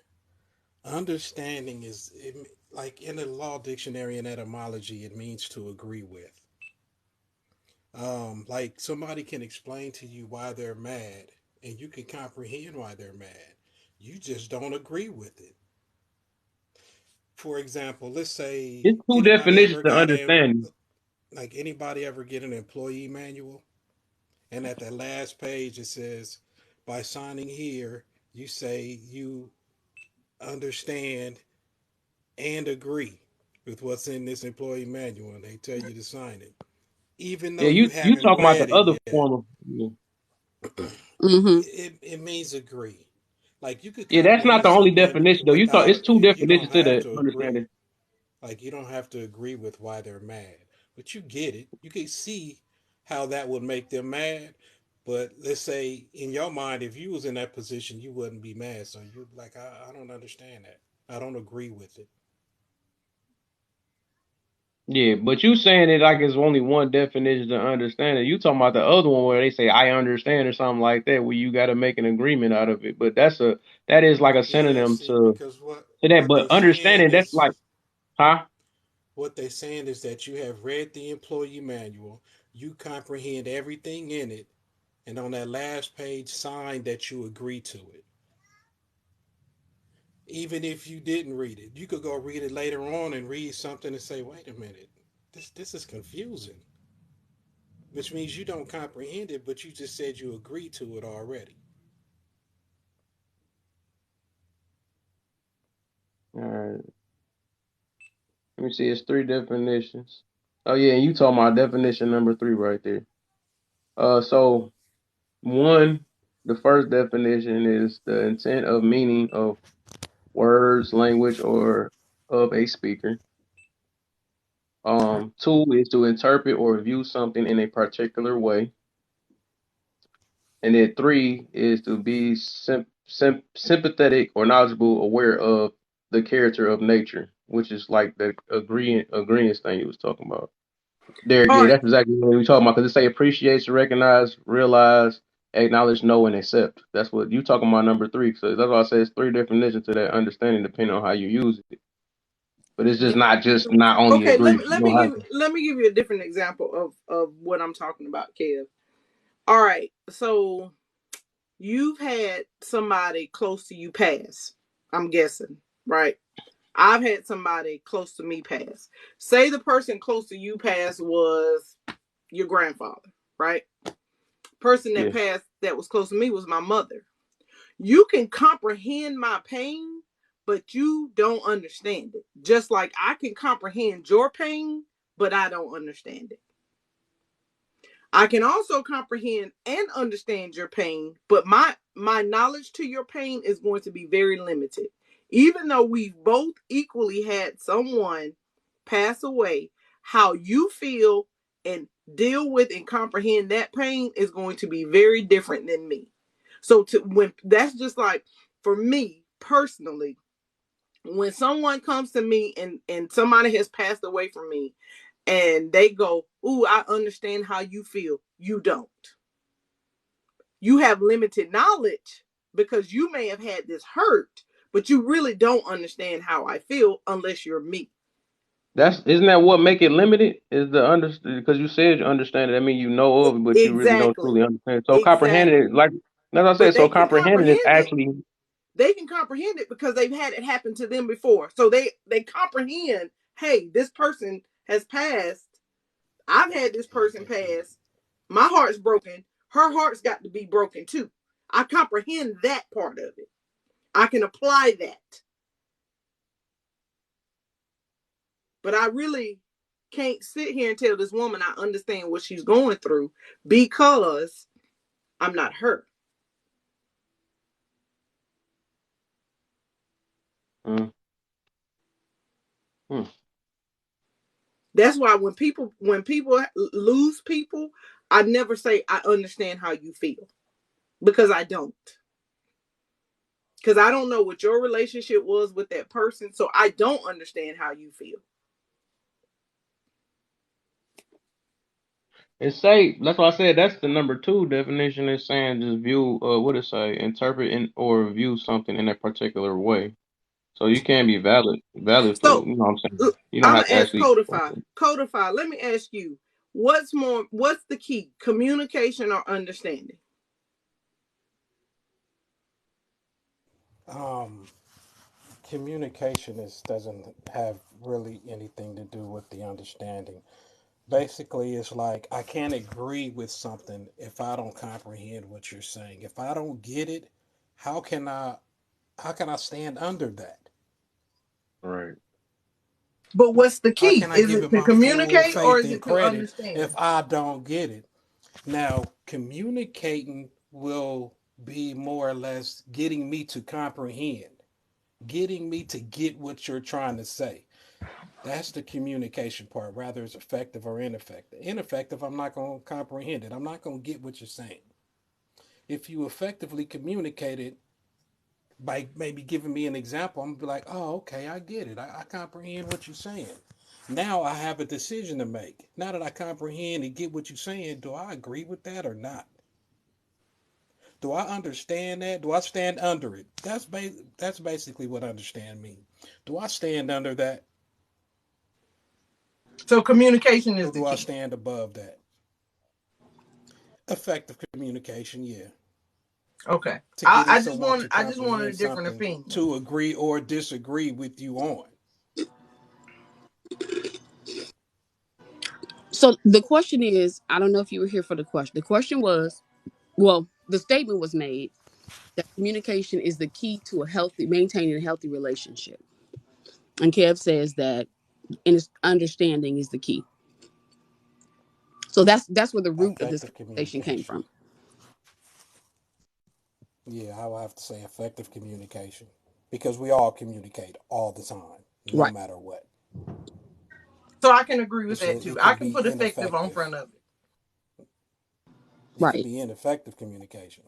Understanding is like in the law dictionary and etymology, it means to agree with. Like somebody can explain to you why they're mad, and you can comprehend why they're mad. You just don't agree with it. For example, let's say It's two definitions to understanding. anybody ever get an employee manual, and at that last page it says, by signing here, you say you understand and agree with what's in this employee manual, and they tell you to sign it, even though Yeah, you you haven't talking about the read it other yet. form of yeah. Mm-hmm. It means agree. Like you could Yeah, that's not comprehend the only something definition though. You thought without it's two you don't definitions to have the to agree. understanding. Like you don't have to agree with why they're mad, but you get it. You can see how that would make them mad. But let's say in your mind, if you was in that position, you wouldn't be mad. So you're like, I don't understand that. I don't agree with it. Yeah, but you saying it like it's only one definition to understand it. You talking about the other one where they say I understand or something like that, where you got to make an agreement out of it. But that is like a Yeah, synonym see, to because that. what they But saying understanding that's is like, huh? what they saying is that you have read the employee manual, you comprehend everything in it, and on that last page, sign that you agree to it. Even if you didn't read it, you could go read it later on and read something and say, "Wait a minute, this is confusing," which means you don't comprehend it, but you just said you agree to it already. All right, let me see. It's three definitions. Oh yeah, and you talking about definition number three right there. So one, the first definition is the intent of meaning of words, language, or of a speaker. Two is to interpret or view something in a particular way. And then three is to be sympathetic or knowledgeable, aware of the character of nature, which is like the agreeance thing you was talking about. There, All yeah, right. that's exactly what we talking about. Because it say appreciates, recognize, realize, acknowledge, know, and accept. That's what you talking about. Number three. So that's why I say it's three definitions to that understanding, depending on how you use it. But it's just not only Okay, agree. You don't have to. let me give you a different example of what I'm talking about, Kev. All right, so you've had somebody close to you pass. I'm guessing, right? I've had somebody close to me pass. Say the person close to you pass was your grandfather, right? Person that Yeah, passed that was close to me was my mother. You can comprehend my pain, but you don't understand it. Just like I can comprehend your pain, but I don't understand it. I can also comprehend and understand your pain, but my knowledge to your pain is going to be very limited. Even though we've both equally had someone pass away, how you feel and deal with and comprehend that pain is going to be very different than me. So to when that's just like for me personally, when someone comes to me and somebody has passed away from me and they go, "Ooh, I understand how you feel." You don't. You have limited knowledge because you may have had this hurt, but you really don't understand how I feel unless you're me. that's isn't that what make it limited? Is the understand because you said you understand it. I mean, you know of it, but you really don't Exactly. truly understand. So comprehending it, Exactly. like as I said, But so comprehending is actually they can comprehend it because they've had it happen to them before. So they comprehend, hey, this person has passed. I've had this person pass. My heart's broken. Her heart's got to be broken too. I comprehend that part of it. I can apply that. But I really can't sit here and tell this woman I understand what she's going through because I'm not her. mm, mm. That's why when people lose people, I never say I understand how you feel because I don't. Because I don't know what your relationship was with that person, so I don't understand how you feel. It say that's why I said that's the number two definition. Is saying just view what it say interpret or view something in a particular way. So you can be valid for So you know what I'm saying. You don't I'm have gonna to ask actually. Codify. Codify, let me ask you, what's the key? Communication or understanding? Um, Communication doesn't have really anything to do with the understanding. Basically, it's like I can't agree with something if I don't comprehend what you're saying. If I don't get it, how can I how can I stand under that? Right. But what's the How key? can I Is give it it to my full communicate or faith is and it to credit understand? if I don't get it? Now, communicating will be more or less getting me to comprehend, getting me to get what you're trying to say. That's the communication part, whether it's effective or ineffective. Ineffective, I'm not going to comprehend it. I'm not going to get what you're saying. If you effectively communicate it by maybe giving me an example, I'm going to be like, oh, okay, I get it. I comprehend what you're saying. Now I have a decision to make. Now that I comprehend and get what you're saying, do I agree with that or not? Do I understand that? Do I stand under it? That's basically what understand means. Do I stand under that So communication is or the do I key. stand above that? Effective communication, yeah. Okay. To getting someone to I just wanted a comprehend different something opinion. to agree or disagree with you on. So the question is, I don't know if you were here for the question. The question was, well, the statement was made that communication is the key to maintaining a healthy relationship. And Kev says that understanding is the key. So that's where the root of this Effective conversation came communication. from. Yeah, I would have to say effective communication because we all communicate all the time, no Right. matter what. So I can agree with that So too. it I could can be put effective on ineffective. front of it. It could Right. be ineffective communication.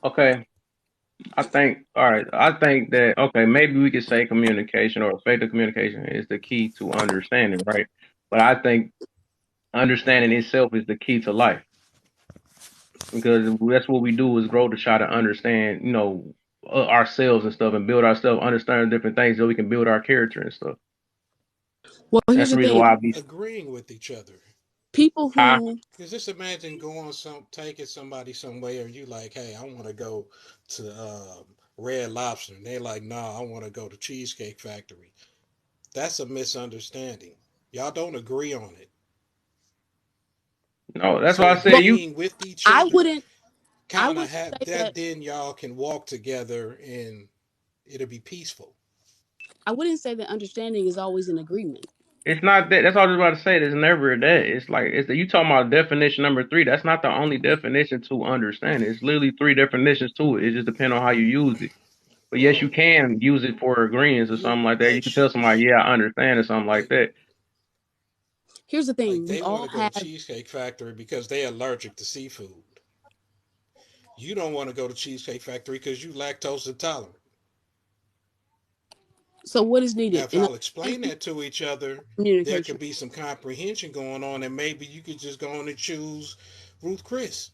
Okay. All right. I think that, okay, maybe we could say communication or effective communication is the key to understanding, right? But I think understanding itself is the key to life because that's what we do is grow to try to understand, ourselves and stuff and build ourselves, understand different things so we can build our character and stuff. Well, here's That's the the reason thing. why I be Agreeing with each other. People high. who Because just imagine taking somebody somewhere, you like, hey, I want to go to Red Lobster, and they're like, nah, I want to go to Cheesecake Factory. That's a misunderstanding. Y'all don't agree on it. No, that's why So I said well, you. agreeing with each I other, wouldn't I kind of would have say that, that then y'all can walk together and it'll be peaceful. I wouldn't say that understanding is always an agreement. It's not that. That's all I was about to say. There's never that. It's like you talking about definition number three. That's not the only definition to understand. It's literally three definitions to it. It just depends on how you use it. But yes, you Well, can use it for agreements or you something like that. You can tell somebody, ex yeah, I understand or something like like that. Here's the like thing. We they want all to go to have Cheesecake Factory because they're allergic to seafood. You don't want to go to Cheesecake Factory because you lactose intolerant. so what is Now, needed if in y'all explain understanding that to each other, there communication. could be some comprehension going on, and maybe you could just go on and choose Ruth Chris.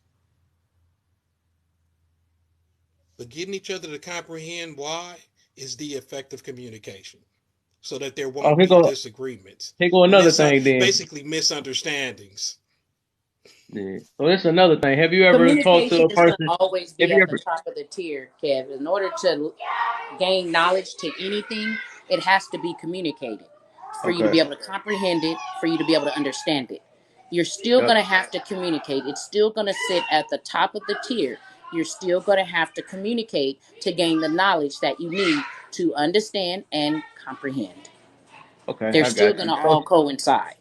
But getting each other to comprehend why is the effective communication, so that there Oh, won't be disagreements, here go another thing then. basically misunderstandings. Yeah. So it's another thing. Have you ever talked to Communication a is going person? to always Have be you at the ever? top of the tier, Kev. In order to gain knowledge to anything, it has to be communicated for you to Okay. be able to comprehend it, for you to be able to understand it. You're still Yep. going to have to communicate. It's still going to sit at the top of the tier. You're still going to have to communicate to gain the knowledge that you need to understand and comprehend. Okay, They're I still got going you. to all coincide.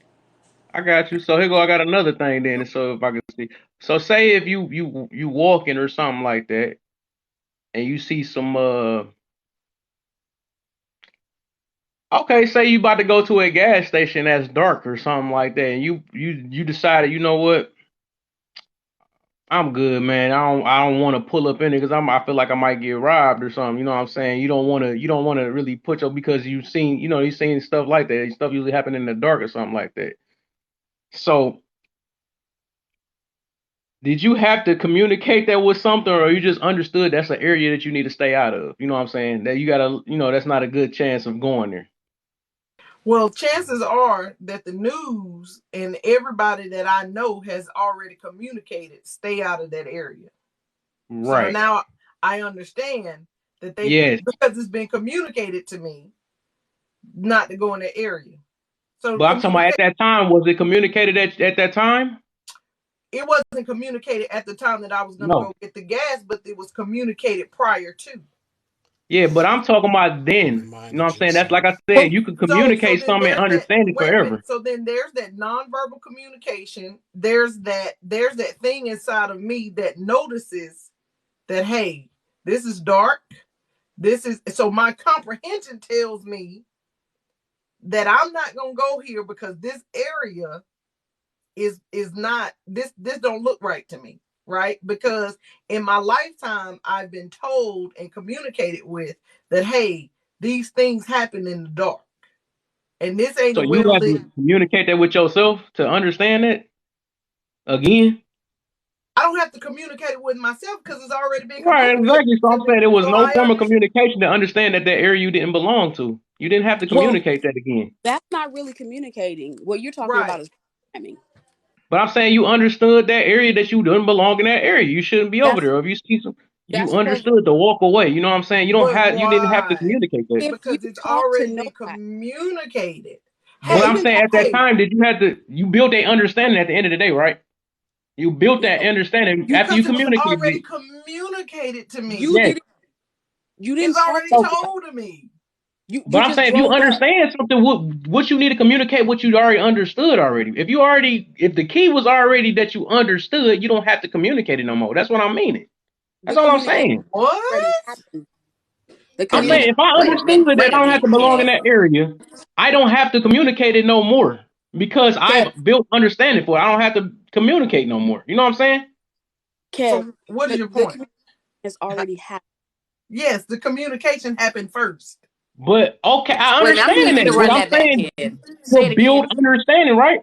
I got you. So here go. I got another thing then. So if I can see. So say if you walking or something like that, and you see some Okay, say you about to go to a gas station that's dark or something like that, and you decided, you know what, I'm good, man. I don't want to pull up in it because I feel like I might get robbed or something. You know what I'm saying? You don't want to really put your because you've seen stuff like that. Stuff usually happen in the dark or something like that. So did you have to communicate that with something, or you just understood that's an area that you need to stay out of? You know what I'm saying? That you gotta, that's not a good chance of going there. Well, chances are that the news and everybody that I know has already communicated, stay out of that area. So Right. now I understand that Yes. because it's been communicated to me not to go in that area. So But I'm talking about at that time, was it communicated at that time? it wasn't communicated at the time that I was going to No. go get the gas, but it was communicated prior to. Yeah, but I'm talking about then. You know what I'm Reminded saying? That's like I yourself. said, you can So communicate then something and there's that. understand it Wait a minute. forever. So then there's that nonverbal communication. There's that thing inside of me that notices that, hey, this is dark. This is so my comprehension tells me that I'm not gonna go here because this area is not this don't look right to me, right? Because in my lifetime I've been told and communicated with that, hey, these things happen in the dark, and this ain't So a you well have lit. to communicate that with yourself to understand it again. I don't have to communicate it with myself because it's already been Right, communicated exactly. So to I'm me. saying it was So no I form of understand. communication to understand that area you didn't belong to. You didn't have to Well, communicate that again. that's not really communicating. What you're talking Right. about is programming. But I'm saying you understood that area that you didn't belong in that area. You shouldn't be over That's there. If you see some, you that's program. understood to walk away. You know what I'm saying? But You didn't have to why? communicate that. If you Because it's talk to already been nobody, communicated. But well, I'm Hey, even saying that at that hey, time, you built a understanding at the end of the day, right? You built that no, understanding after you because it was communicated already it. communicated to you me. Yes. didn't. You It's didn't talk already to So, nobody. told to me. You but I'm just saying if you drove up. understand something, what you need to communicate, what you already understood already. If the key was already that you understood, you don't have to communicate it no more. That's what I'm meaning. The That's all I'm communication saying. What? already happened. The I'm Wait, saying communication. if I wait a minute. understood that Wait a I don't have minute, to belong in Kev. that area, I don't have to communicate it no more because Kev, I've built understanding for it. I don't have to communicate no more. You know what I'm saying? Kev, So what is your the point? communication has already happened. Yes, the communication happened first. But okay, I Wait a minute. I'm gonna understand need you that. to But run I'm that back, saying Kev. Say to it build again. understanding, right?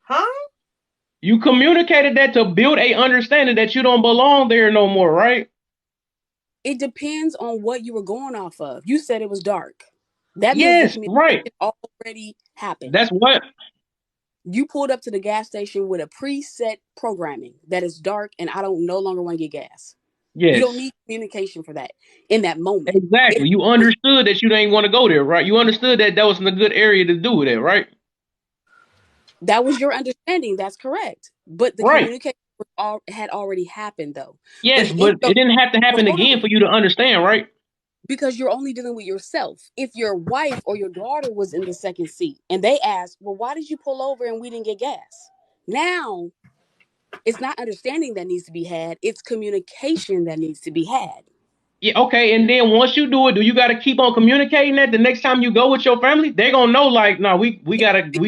Huh? You communicated that to build a understanding that you don't belong there no more, right? It depends on what you were going off of. You said it was dark. That means the Yes, right. communication already happened. That's what. You pulled up to the gas station with a preset programming that is dark and I don't no longer want to get gas. You don't Yes, need communication for that in that moment. exactly. You understood that you didn't want to go there, right? You understood that that was a good area to do it at, right? That was your understanding. That's correct. But the Right. communication had already happened though. Yes, But in but it didn't have to but happen hold again on, for you to understand, right? because you're only dealing with yourself. If your wife or your daughter was in the second seat and they asked, "Well, why did you pull over and we didn't get gas?" Now it's not understanding that needs to be had. It's communication that needs to be had. Yeah, okay. And then once you do it, do you got to keep on communicating that the next time you go with your family? They're gonna know, like, no, we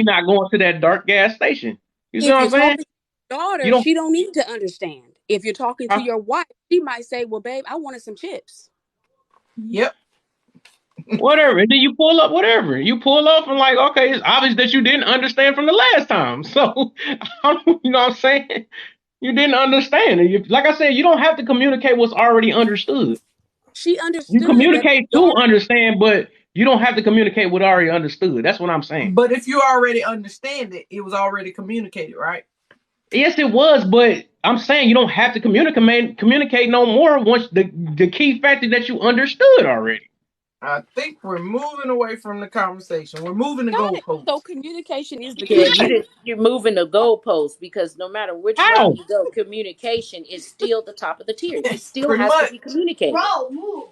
not going to that dark gas station. You see If what you're I'm saying? talking to your You daughter, don't. she don't need to understand. If you're talking to your wife, she might say, "Well, babe, I wanted some chips." Yep. Whatever. And then you pull up, whatever. You pull up and like, okay, it's obvious that you didn't understand from the last time. So, you know what I'm saying? You didn't understand. And like I said, you don't have to communicate what's already understood. She You understood that communicate the to daughter. understand, but you don't have to communicate what already understood. That's what I'm saying. But if you already understand it, it was already communicated, right? Yes, it was, but I'm saying you don't have to communicate no more once the key factor that you understood already. I think we're moving away from the conversation. We're moving the Got it. So goalposts. communication is the Kev, key. you're moving the goalpost because no matter which route How? you go, communication is still the top of the tier. It still Pretty has to much. be communicated. Bro, move.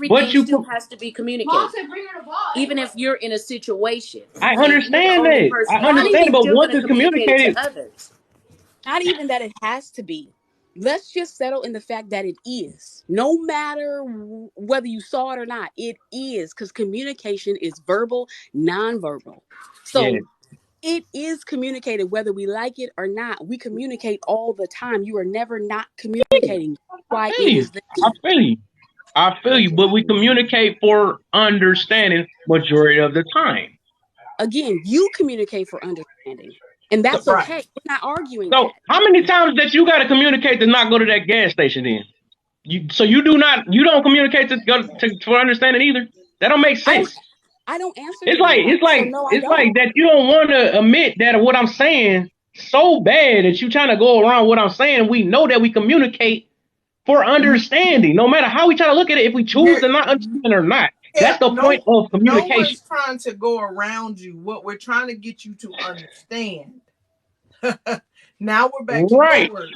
But Everything you, still has to be Mom communicated. said bring her the ball. Even if you're in a situation I and you're the understand only that. person I Not out, understand, you're even but still once going to it's communicate it to communicated, others. not even that it has to be. Let's just settle in the fact that it is. No matter whether you saw it or not, it is because communication is verbal, nonverbal. yeah, So it is communicated whether we like it or not. We communicate all the time. You are never not communicating. That's I why feel it you. is the I key. feel you. I feel you. But we communicate for understanding majority of the time. Again, you communicate for understanding. And So, that's Right. okay. We're not arguing so that. how many times that you got to communicate to not go to that gas station? Then you you don't communicate to go to for understanding either. That don't make I don't sense. I don't answer It's your like email. So no, I it's don't. like that you don't want to admit that what I'm saying so bad that you trying to go around what I'm saying. We know that we communicate for understanding, no matter how we try to look at it. If we choose You're, to not understand or not, yeah, that's the point of no communication. one's trying to go around you. What we're trying to get you to understand. Now we're back to your Right, word.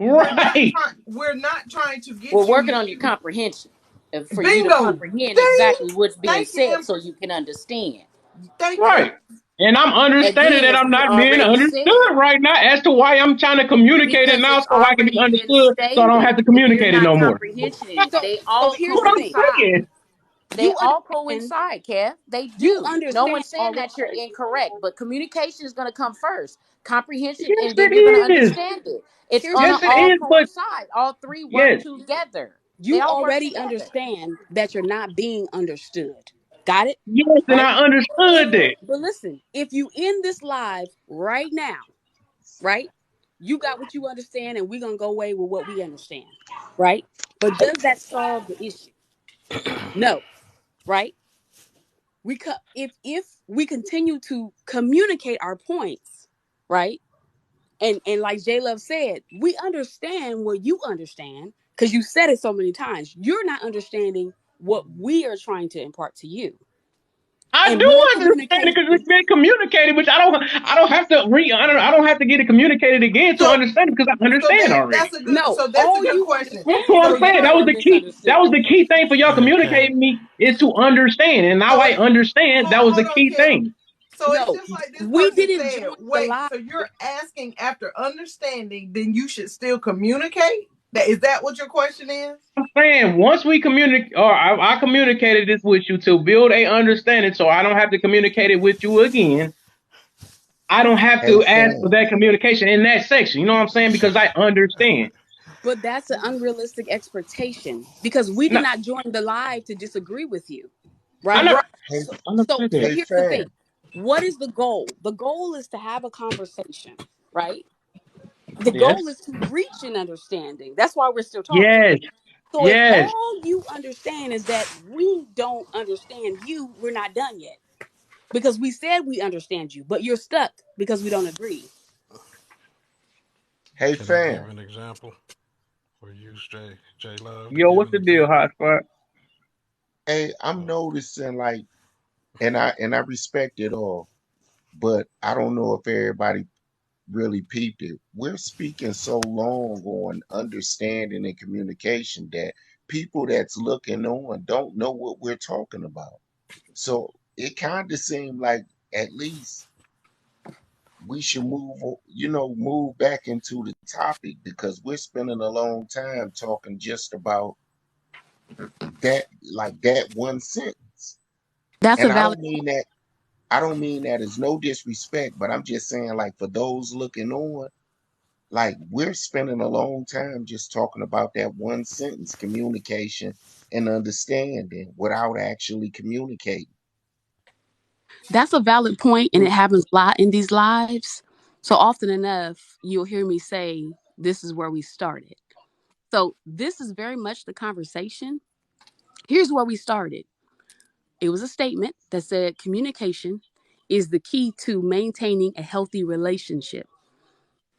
right, We're not trying to We're get working you. on your comprehension for you to Bingo. comprehend Ding. exactly what's being Thank you, said so Empress. you can understand. Thank you, right. Empress. And I'm understanding Again, that as I'm we not being already said, understood right now as to why I'm trying to communicate it because now it's so I can be already been understood so I don't have stated to and you're communicate it not no more. comprehending it. So They so all here's What the I'm thing. coincide. saying. They You all understand coincide, Kev. They you do. No understand one's saying already. that you're incorrect, but communication is going to come first. Comprehension, Yes, and then you're going to it is. understand it. It's Here's going the to Yes, thing. it all is. But coincide. All three work yes, together. They You all work already together. understand that you're not being understood. Got it? yes, and Right? I understood that. But listen, if you end this live right now, right? You got what you understand, and we're gonna go away with what we understand, right? But does that solve the issue? No, right? If we continue to communicate our points, right? And like J Love said, we understand what you understand because you said it so many times. You're not understanding what we are trying to impart to you. I And do more understand it communication. because it's been communicated, which I don't have to I don't have to get it communicated again to So, understand it because I so understand that already. that's a good. No, So that's a all good you question. That's what understand I'm So is saying. that you're you're That was misunderstood. the key thing for y'all Okay. communicating me is to understand. And now so I understand that was the hold on, key Kev. thing. So it's No, just like this we person didn't said. join the Wait. live. So you're asking after understanding, then you should still communicate. Is that what your question is? I'm saying once we communicate, or I communicated this with you to build a understanding, so I don't have to communicate it with you again. I don't have Hey to ask for fam. that communication in that section. You know what I'm saying? Because I understand. But that's an unrealistic expectation because we did No, not join the live to disagree with you, I right? know. Right. Hey, So, I so, understand so that. hey here's the thing. fam. What is the goal? The goal is to have a conversation, right? The goal Yes. is to reach an understanding. That's why we're still talking. Yes. So if Yes. all you understand is that we don't understand you, we're not done yet. Because we said we understand you, but you're stuck because we don't agree. Hey Can I give fam. an example or use J Love to Yo, give what's an the deal, example? Hotspot? Hey, I'm noticing like, and I respect it all, but I don't know if everybody really peeped it. We're speaking so long on understanding and communication that people that's looking on don't know what we're talking about. So it kind of seemed like at least we should move back into the topic because we're spending a long time talking just about that, like that one sentence. That's a And valid. I don't mean that as no disrespect, but I'm just saying like for those looking on, like we're spending a long time just talking about that one sentence, communication and understanding without actually communicating. That's a valid point, and it happens a lot in these lives. So often enough, you'll hear me say, "This is where we started." So this is very much the conversation. Here's where we started. It was a statement that said communication is the key to maintaining a healthy relationship.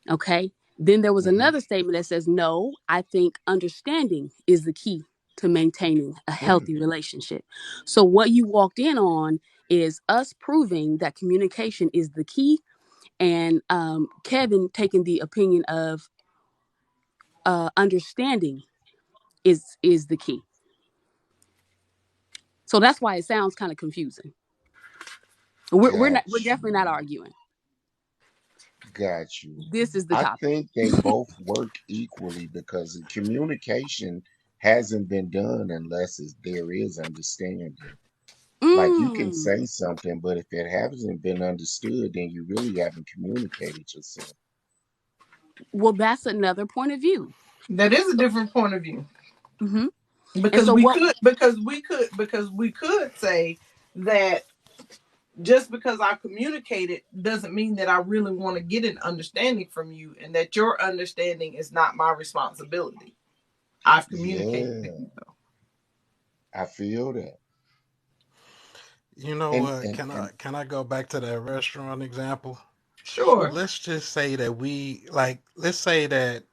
Okay. Then there was Hmm. another statement that says, no, I think understanding is the key to maintaining a Mm, healthy relationship. So, what you walked in on is us proving that communication is the key, and Kevin taking the opinion of understanding is the key. So that's why it sounds kind of confusing. We're got definitely not you. arguing. Got you. This is the I topic. think they both work equally because the communication hasn't been done unless there is understanding. Like you can Mm, say something, but if it hasn't been understood, then you really haven't communicated yourself. well, that's another point of view. That is a different point of view. Hmm. And Because so we what? could say that just because I communicated doesn't mean that I really want to get an understanding from you and that your understanding is not my responsibility. I've communicated to Yeah, you though. I feel that. You know And what? and Can I and can I go back to that restaurant example? Sure. Sure. Let's just say that let's say that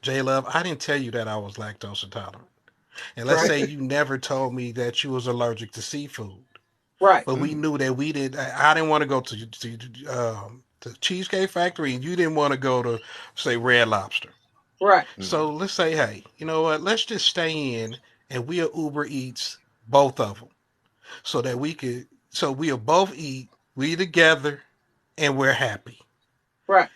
J Love, I didn't tell you that I was lactose intolerant. And let's Right. say you never told me that you was allergic to seafood. Right. But we mm, knew that we did. I didn't want to go to Cheesecake Factory, and you didn't want to go to say Red Lobster. Right. So mm, let's say, hey, you know what? Let's just stay in, and we'll Uber Eats both of them, so that we'll both eat, we together, and we're happy. Right.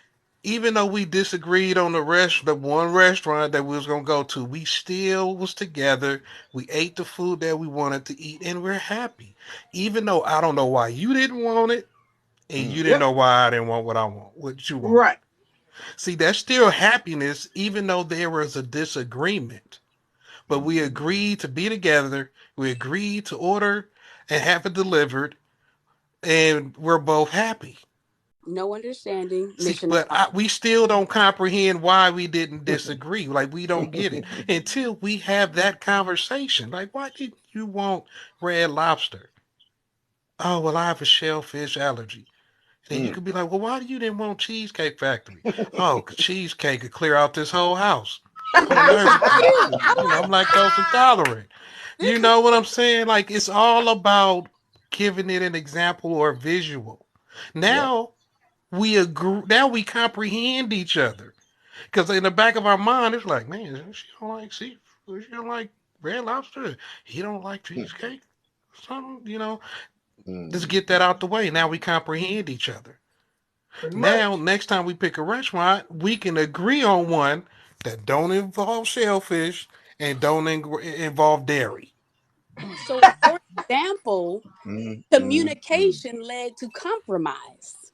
Even though we disagreed on the one restaurant that we was gonna go to, we still was together. We ate the food that we wanted to eat, and we're happy. Even though I don't know why you didn't want it, and you mm, didn't Yep. know why I didn't want what I want, what you want. Right. See, that's still happiness, even though there was a disagreement. But we agreed to be together. We agreed to order and have it delivered, and we're both happy. No understanding, See, mission but accomplished. we still don't comprehend why we didn't disagree. Like, we don't get it until we have that conversation. Like, why didn't you want Red Lobster? Oh, well, I have a shellfish allergy. Then you mm. could be like, well, why do you didn't want Cheesecake Factory? Oh, 'cause cheesecake could clear out this whole house. I'm This is allergic to, cute. I I'm lactose intolerant. don't. You know what I'm saying? Like, it's all about giving it an example or visual. Yep. Now we agree. Now we comprehend each other. Because in the back of our mind, it's like, man, she don't like seafood. She don't like Red Lobster. He don't like Mm, cheesecake. Something, you know. Let's mm, get that out the way. Now we comprehend each other. Pretty Now, much. next time we pick a restaurant, we can agree on one that don't involve shellfish and don't involve dairy. So, for example, Mm. communication led to compromise.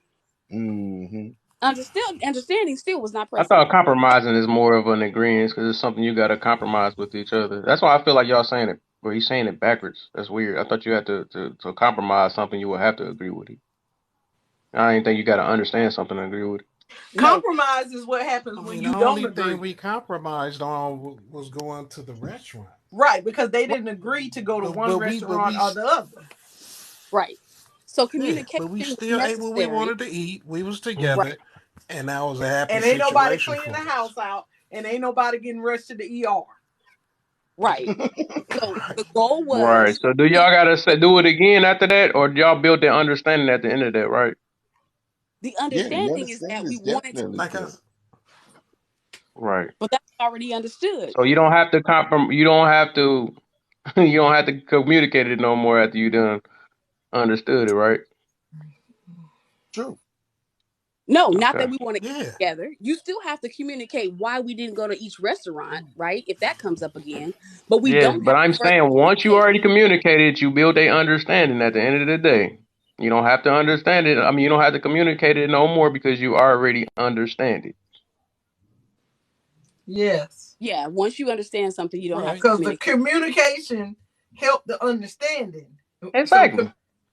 Mm-hmm. Understanding still was not I present. thought compromising is more of an agreement because it's something you got to compromise with each other. That's why I feel like y'all saying it, or he's saying it backwards. That's weird. I thought you had to compromise something you would have to agree with it. I didn't think you got to understand something to agree with it. No, Compromise is what happens I when mean, the you don't only thing agree. we compromised on was going to the restaurant. Right, because they didn't agree to go to But one but we but restaurant we or the other. right. So yeah, communication but we was still ate what we necessary. wanted to eat. We was Mhm. Right. together, and that was a happy And ain't nobody situation cleaning for the us. house out, and ain't nobody getting rushed to the ER. Right. So Right. the goal Right. was So do y'all gotta do it again after that, or do y'all build that understanding at the end of that? Right. the Yeah, the understanding is understanding that we is wanted to, definitely Like I built. Right. but that's already understood. So you don't have to You don't have to. You don't have to communicate it no more after you done understood it. Right. True. No, not Okay. that we want to yeah. get together. You still have to communicate why we didn't go to each restaurant, right? If that comes up again, but we Yes, don't but have I'm to further saying once you communicate. already communicated, you build a understanding at the end of the day. You don't have to understand it. I mean, you don't have to communicate it no more because you already understand it. Yes. Yeah, once you understand something, you don't have to Right. Because the communicate. communication helped the understanding. So Exactly.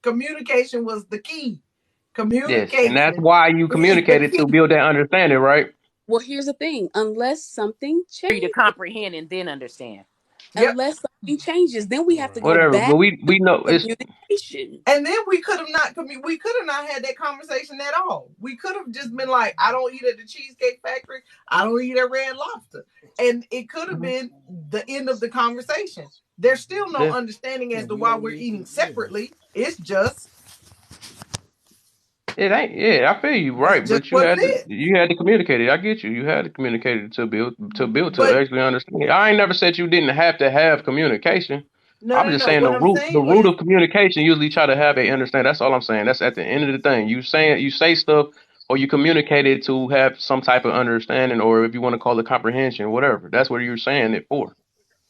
communication was the key. Yes, and that's Communication why you is the communicated to key. build that understanding, right? Well, here's the thing: For you to comprehend and then understand. Yep. unless something changes, then we have to Right. go Whatever. back But we know to it's communication. And then we could have not we could have not had that conversation at all. We could have just been like, I don't eat at the Cheesecake Factory. I don't eat at Red Lobster. And it could have Mhm. been the end of the conversation. There's still no Yeah. understanding Yeah, as to we why don't we're need eating to. Yeah. separately. It's just It ain't. Yeah, I feel you, it's right? just But what it is. you had to communicate it. I get you. You had to communicate it to But actually understand. I ain't never said you didn't have to have communication. no, I'm no, just no. saying What I'm the saying root is of communication usually try to have a understand. That's all I'm saying. That's at the end of the thing. You say stuff or you communicate it to have some type of understanding, or if you want to call it comprehension, whatever. That's what you're saying it for,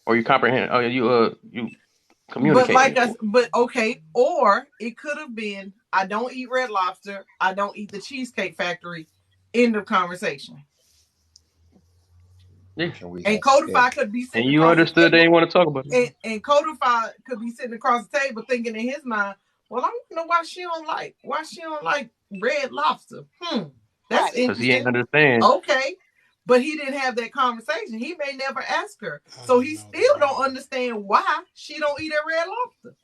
or you comprehend. Oh, you but communicating like it us, for. but okay, or it could have been I don't eat Red Lobster, I don't eat the Cheesecake Factory. End of conversation. Yeah, And we And have steps. Codify could be and sitting you across the understood they table didn't want to talk about it and Codify could be sitting across the table thinking in his mind, well, I don't know why she don't like Red Lobster. That's Right. because he ain't interesting. understand. Okay. But he didn't have that conversation. He may never ask her. I So didn't he know that still don't either. understand why she don't eat at Red Lobster.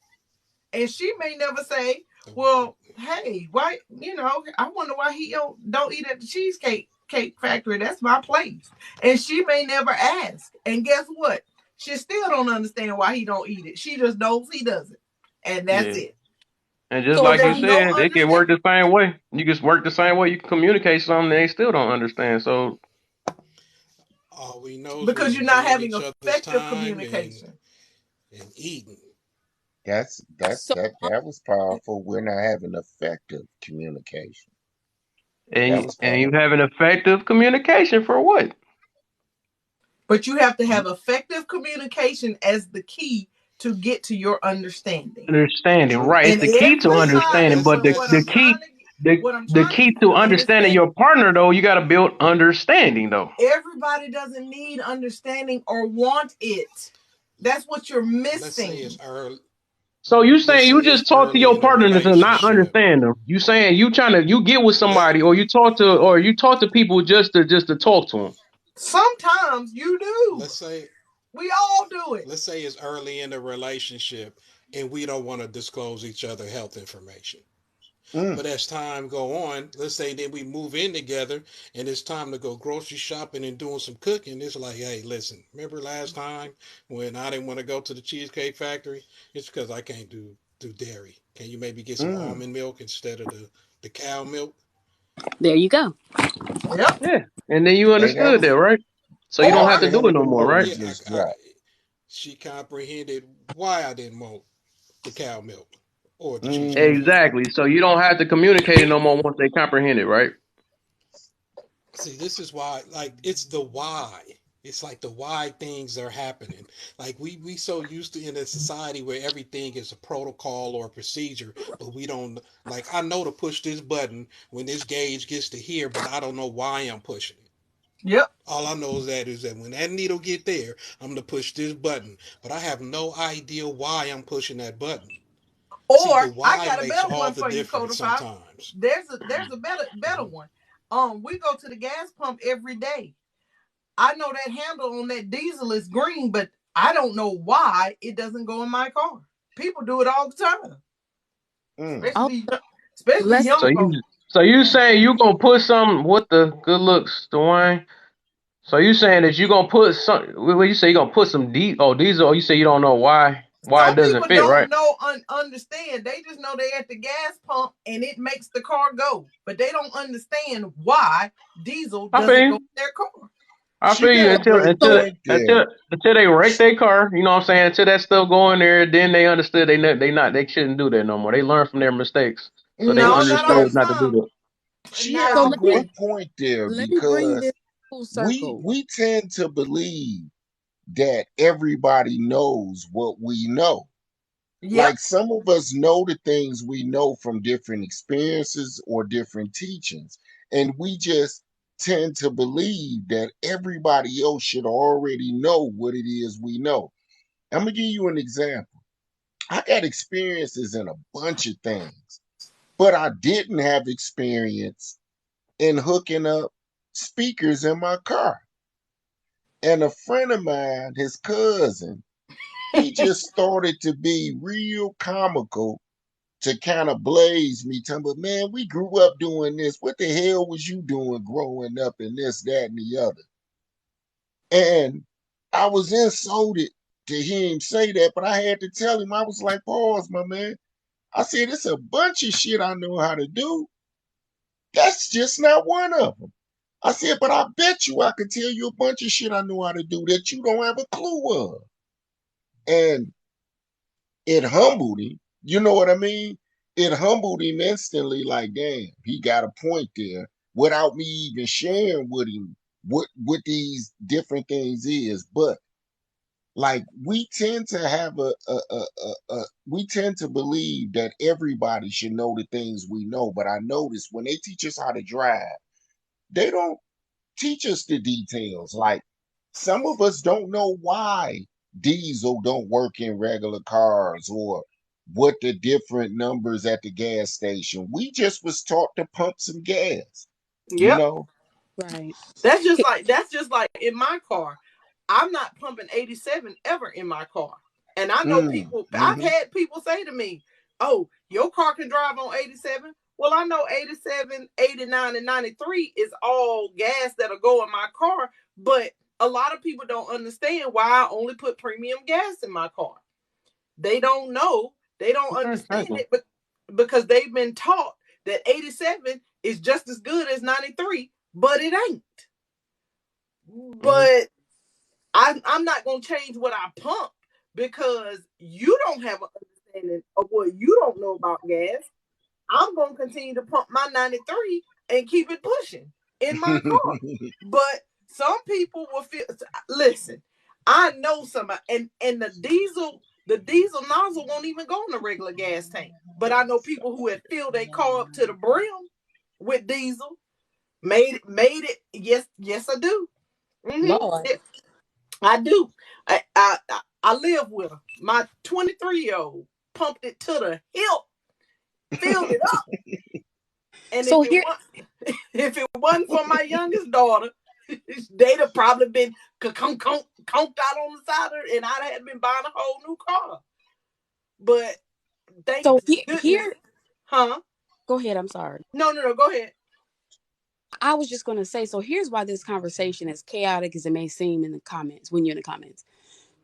And she may never say, The, the, well, hey, why, I wonder why he don't eat at the Cheesecake Cake Factory. That's my place. And she may never ask. And guess what? She still don't understand why he don't eat it. She just knows he doesn't. And that's Yeah. it. And just So So like you there's um, no said, they can understand. work the same way. You just work the same way. You can communicate something they still don't understand. So all we know is we Because you're not enjoyed having each other's effective time communication. and eating. That's so that was powerful. We're not having effective communication. That and was and you powerful. having effective communication for what? But you have to have effective communication as the key to get to your understanding. Understanding, True. right? It's And the key to every That's time, understanding, that's but but the what that's the I'm key trying to the what I'm the trying to key get you to to understanding understand, your partner though, you got to build understanding though. everybody doesn't need understanding or want it. That's what you're let's say it's missing. early. So you Let's saying say you it's just talk to early your in the partner to not relationship. understand them? You saying you get with Let somebody, or you talk to people just to talk to them? Sometimes you do. let's say We all do it. let's say it's early in the relationship and we don't want to disclose each other health information. Mm. But as time go on, let's say that we move in together and it's time to go grocery shopping and doing some cooking. It's like, hey, listen, remember last time when I didn't want to go to the Cheesecake Factory? It's because I can't do dairy. Can you maybe get some Mm. almond milk instead of the cow milk? there you go. Yep. Yeah, and then you Hey, that understood was that, right? So you don't Or have to the do hell it of no a more, note right? he Yeah, just dropped. she comprehended why I didn't want the cow milk. Or to choose Mm, convenience. Exactly. So you don't have to communicate it no more once they comprehend it, right? See, this is why, like, it's the why. It's like the why things are happening. Like we so used to in a society where everything is a protocol or a procedure, but we don't like. I know to push this button when this gauge gets to here, but I don't know why I'm pushing it. Yep. All I know is that when that needle get there, I'm gonna push this button, but I have no idea why I'm pushing that button. See, the Or I why got a makes better all one the for you, difference Codify. sometimes. There's a better Mhm. one. We go to the gas pump every day. I know that handle on that diesel is green, but I don't know why it doesn't go in my car. People do it all the time, mm. Oh, especially let's. So young you folks. so you saying you gonna put some what the good looks, Dwayne? So you saying that you gonna put some? What you say you gonna put some diesel? Or you say you don't know why it Some doesn't people fit, don't right? know understand. They just know they at the gas pump and it makes the car go, but they don't understand why diesel I feel doesn't go in you. their car. I She feel you got a until great until So point there. until until they wreck their car. You know what I'm saying? Until that stuff go in there, then they understood they shouldn't do that no more. They learn from their mistakes, so they No, But not all understood the she not to do time. that. she Not has so a all let the me time. great point there let me bring this because full we circle. we tend to believe that everybody knows what we know. Yep. Like some of us know the things we know from different experiences or different teachings, and we just tend to believe that everybody else should already know what it is we know. I'm gonna give you an example. I got experiences in a bunch of things, but I didn't have experience in hooking up speakers in my car. And a friend of mine, his cousin, he just thought it to be real comical to kind of blaze me, talking about, man, we grew up doing this. What the hell was you doing growing up and this, that, and the other? And I was insulted to hear him say that, but I had to tell him, I was like, pause, my man. I said, it's a bunch of shit I know how to do. That's just not one of them. I said, but I bet you I could tell you a bunch of shit I know how to do that you don't have a clue of. And it humbled him. You know what I mean? It humbled him instantly, like, damn, he got a point there without me even sharing with him what these different things is. But like we tend to have we tend to believe that everybody should know the things we know. But I notice when they teach us how to drive, they don't teach us the details. Like some of us don't know why diesel don't work in regular cars or what the different numbers at the gas station. We just was taught to pump some gas, you Yep. know? Right. That's just like in my car. I'm not pumping 87 ever in my car. And I know Mm, people, I've mm-hmm. had people say to me, oh, your car can drive on 87. Well, I know 87, 89, and 93 is all gas that'll go in my car, but a lot of people don't understand why I only put premium gas in my car. They don't know, they don't Okay, thank understand you. it, but because they've been taught that 87 is just as good as 93, but it ain't. Hmm. But I'm not gonna change what I pump because you don't have an understanding of what you don't know about gas. I'm gonna continue to pump my 93 and keep it pushing in my car. But some people will feel. Listen, I know somebody, and the diesel nozzle won't even go in a regular gas tank. But I know people who have filled their car up to the brim with diesel, made it. Yes, I do. Lord. Mm-hmm. I do. I live with her. My 23-year-old pumped it to the hilt, filled it up, and So here, if it wasn't for my youngest daughter, they'd have probably been conked out on the side of it, and I'd have been buying a whole new car. But so thank goodness, here. huh? Go ahead. I'm sorry. No. Go ahead. I was just going to say. So here's why this conversation, as chaotic as it may seem in the comments, when you're in the comments,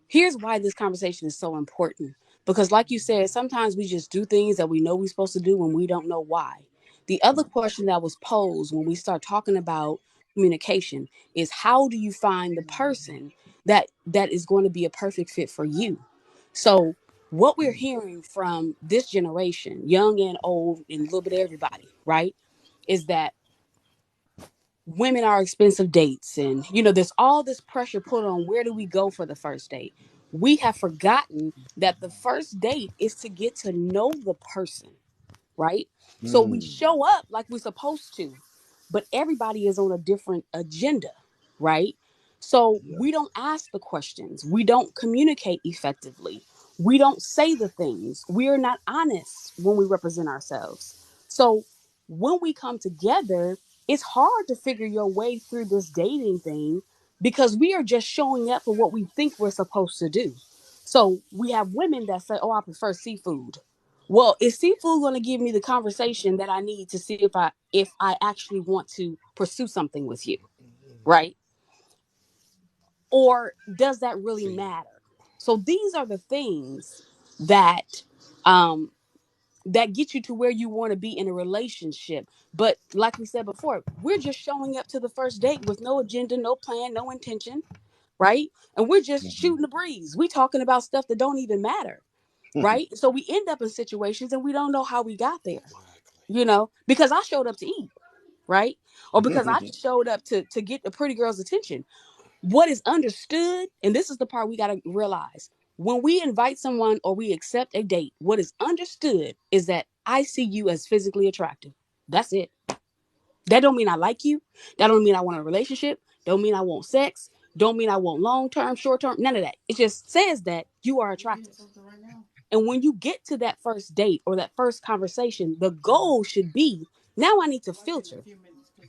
here's why this conversation is so important. Because, like you said, sometimes we just do things that we know we're supposed to do when we don't know why. The other question that was posed when we start talking about communication is how do you find the person that is going to be a perfect fit for you? So what we're hearing from this generation, young and old, and a little bit of everybody, right, is that women are expensive dates. And, there's all this pressure put on where do we go for the first date. We have forgotten that the first date is to get to know the person, right? So we Mm, show up like we're supposed to, but everybody is on a different agenda, right? So yeah. we don't ask the questions, we don't communicate effectively, we don't say the things, we are not honest when we represent ourselves. So when we come together, it's hard to figure your way through this dating thing because we are just showing up for what we think we're supposed to do. So we have women that say, "Oh, I prefer seafood." Well, is seafood going to give me the conversation that I need to see if I actually want to pursue something with you, right? Or does that really See, matter? So these are the things that um that get you to where you want to be in a relationship. But like we said before, we're just showing up to the first date with no agenda, no plan, no intention, right? And we're just Mhm. shooting the breeze. We talking about stuff that don't even matter, right? So we end up in situations and we don't know how we got there, exactly. because I showed up to eat, right? Or because I just showed up to get the pretty girl's attention. What is understood, and this is the part we got to realize, when we invite someone or we accept a date, what is understood is that I see you as physically attractive. That's it. That don't mean I like you. That don't mean I want a relationship. Don't mean I want sex. Don't mean I want long term, short term, none of that. It just says that you are attractive. And when you get to that first date or that first conversation, the goal should be, now I need to filter,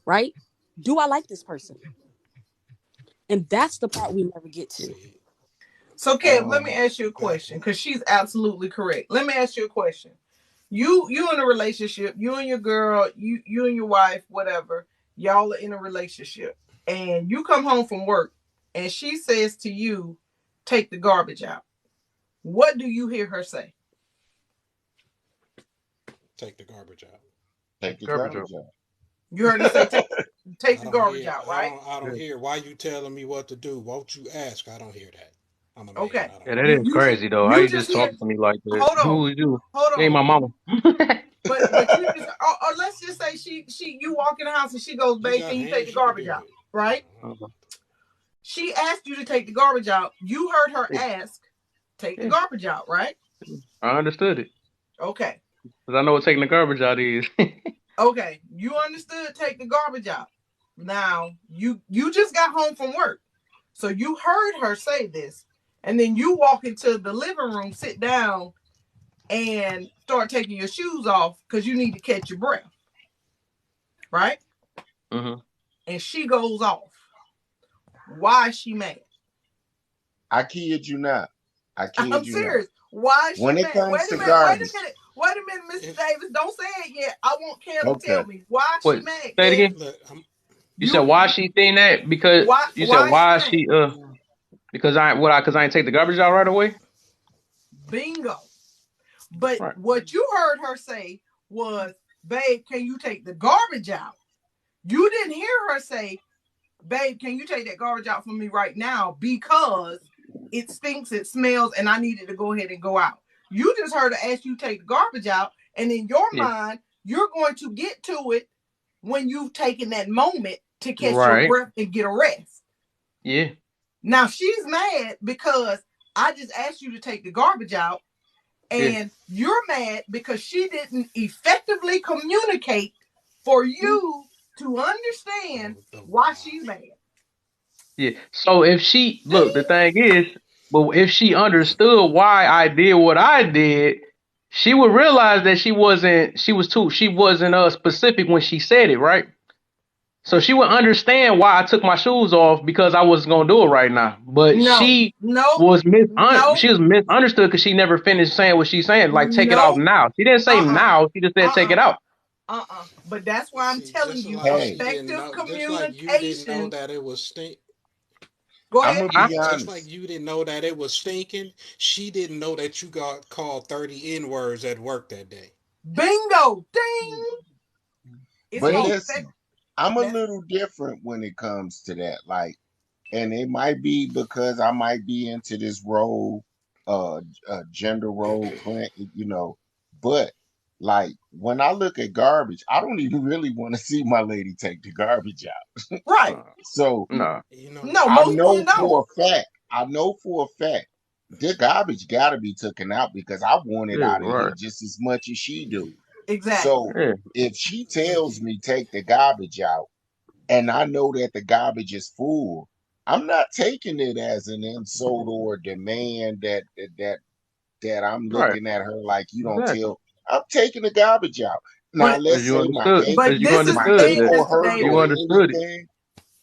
right? Do I like this person? And that's the part we never get to. See, So, Kev, let me um, ask you a that question because she's absolutely correct. Let me ask you a question. You in a relationship, you and your girl, you and your wife, whatever, y'all are in a relationship, and you come home from work, and she says to you, "Take the garbage out." What do you hear her say? take the garbage out. take the Garbage up. garbage out. You heard her say, "Take I the don't garbage hear. out," I right? don't. I don't Yeah. hear. Why you telling me what to do? Won't you ask? I don't hear that. I'm a man. Okay. I don't Yeah, hear that You is that. you just crazy though. How you you just just hear. talk to me like that? Hold on, Who is you? hold You ain't on. my mama. But you just or let's just say she you walk in the house and she goes, You "Babe, got can you take the hands. You could garbage do out?" it. Right? Uh-huh. She asked you to take the garbage out. You heard her Yeah, ask, "Take the yeah. garbage out," right? I understood it Okay. because I know what taking the garbage out is. Okay. You understood take the garbage out. Now, you just got home from work. So you heard her say this, and then you walk into the living room, sit down, and start taking your shoes off because you need to catch your breath, right? Hmm. And she goes off. Why is she mad? I kid you not. I I'm kid you not. serious. Why is When she it mad? Wait comes a to minute. Wait a garbage, minute. Wait a minute, Mr. If Davis. Don't say it yet. I want Kev to okay. tell me why she What? mad, Say it Kev. again. look, You said You why she think that? Because you said why is she why mad? she because I ain't take the garbage out right away. Bingo. But Right. what you heard her say was, "Babe, can you take the garbage out?" You didn't hear her say, "Babe, can you take that garbage out for me right now because it stinks, it smells, and I needed to go ahead and go out." You just heard her ask you to take the garbage out, and in your Yeah. mind, you're going to get to it when you've taken that moment to catch your Right. breath and get a rest. Yeah. Now she's mad because I just asked you to take the garbage out, Yeah. and you're mad because she didn't effectively communicate for you to understand the why why. she's mad. Yeah. So if she look, the See? thing is, but if she understood why I did what I did, she would realize that she wasn't specific when she said it, right? So she would understand why I took my shoes off because I wasn't gonna do it right now. But No, no, she no, was misunderstood because she never finished saying what she's saying, like take it off no, now. She didn't say uh-uh, now, she just said take uh-uh, it out. uh-uh. But that's why I'm See, telling just you like Hey, she didn't effective know, just like you didn't know communication. that it was stink. Go I'm ahead. gonna Huh? be Just like honest. you didn't know that it was stinking, she didn't know that you got called 30 N words at work that day. Bingo. Ding. It's But called Yeah. effect. listen, I'm a That's little different when it comes to that. Like, and it might be because I might be into this role. gender role plan, but like when I look at garbage, I don't even really want to see my lady take the garbage out. Right. Nah, So nah. You know, No, I most men know don't. for a fact, the garbage got to be taken out because I want it Yeah, out of here right. just as much as she do. Exactly. So Yeah, if she but tells me take the garbage out and I know that the garbage is full, I'm not taking it as an insult or a demand that I'm right. looking at her like you don't Exactly. tell. I'm taking the garbage out. Now But Cause let's you say understood. Cause you this is my the understood thing, ankle that. Mr. hurt You Davis. or understood it. anything.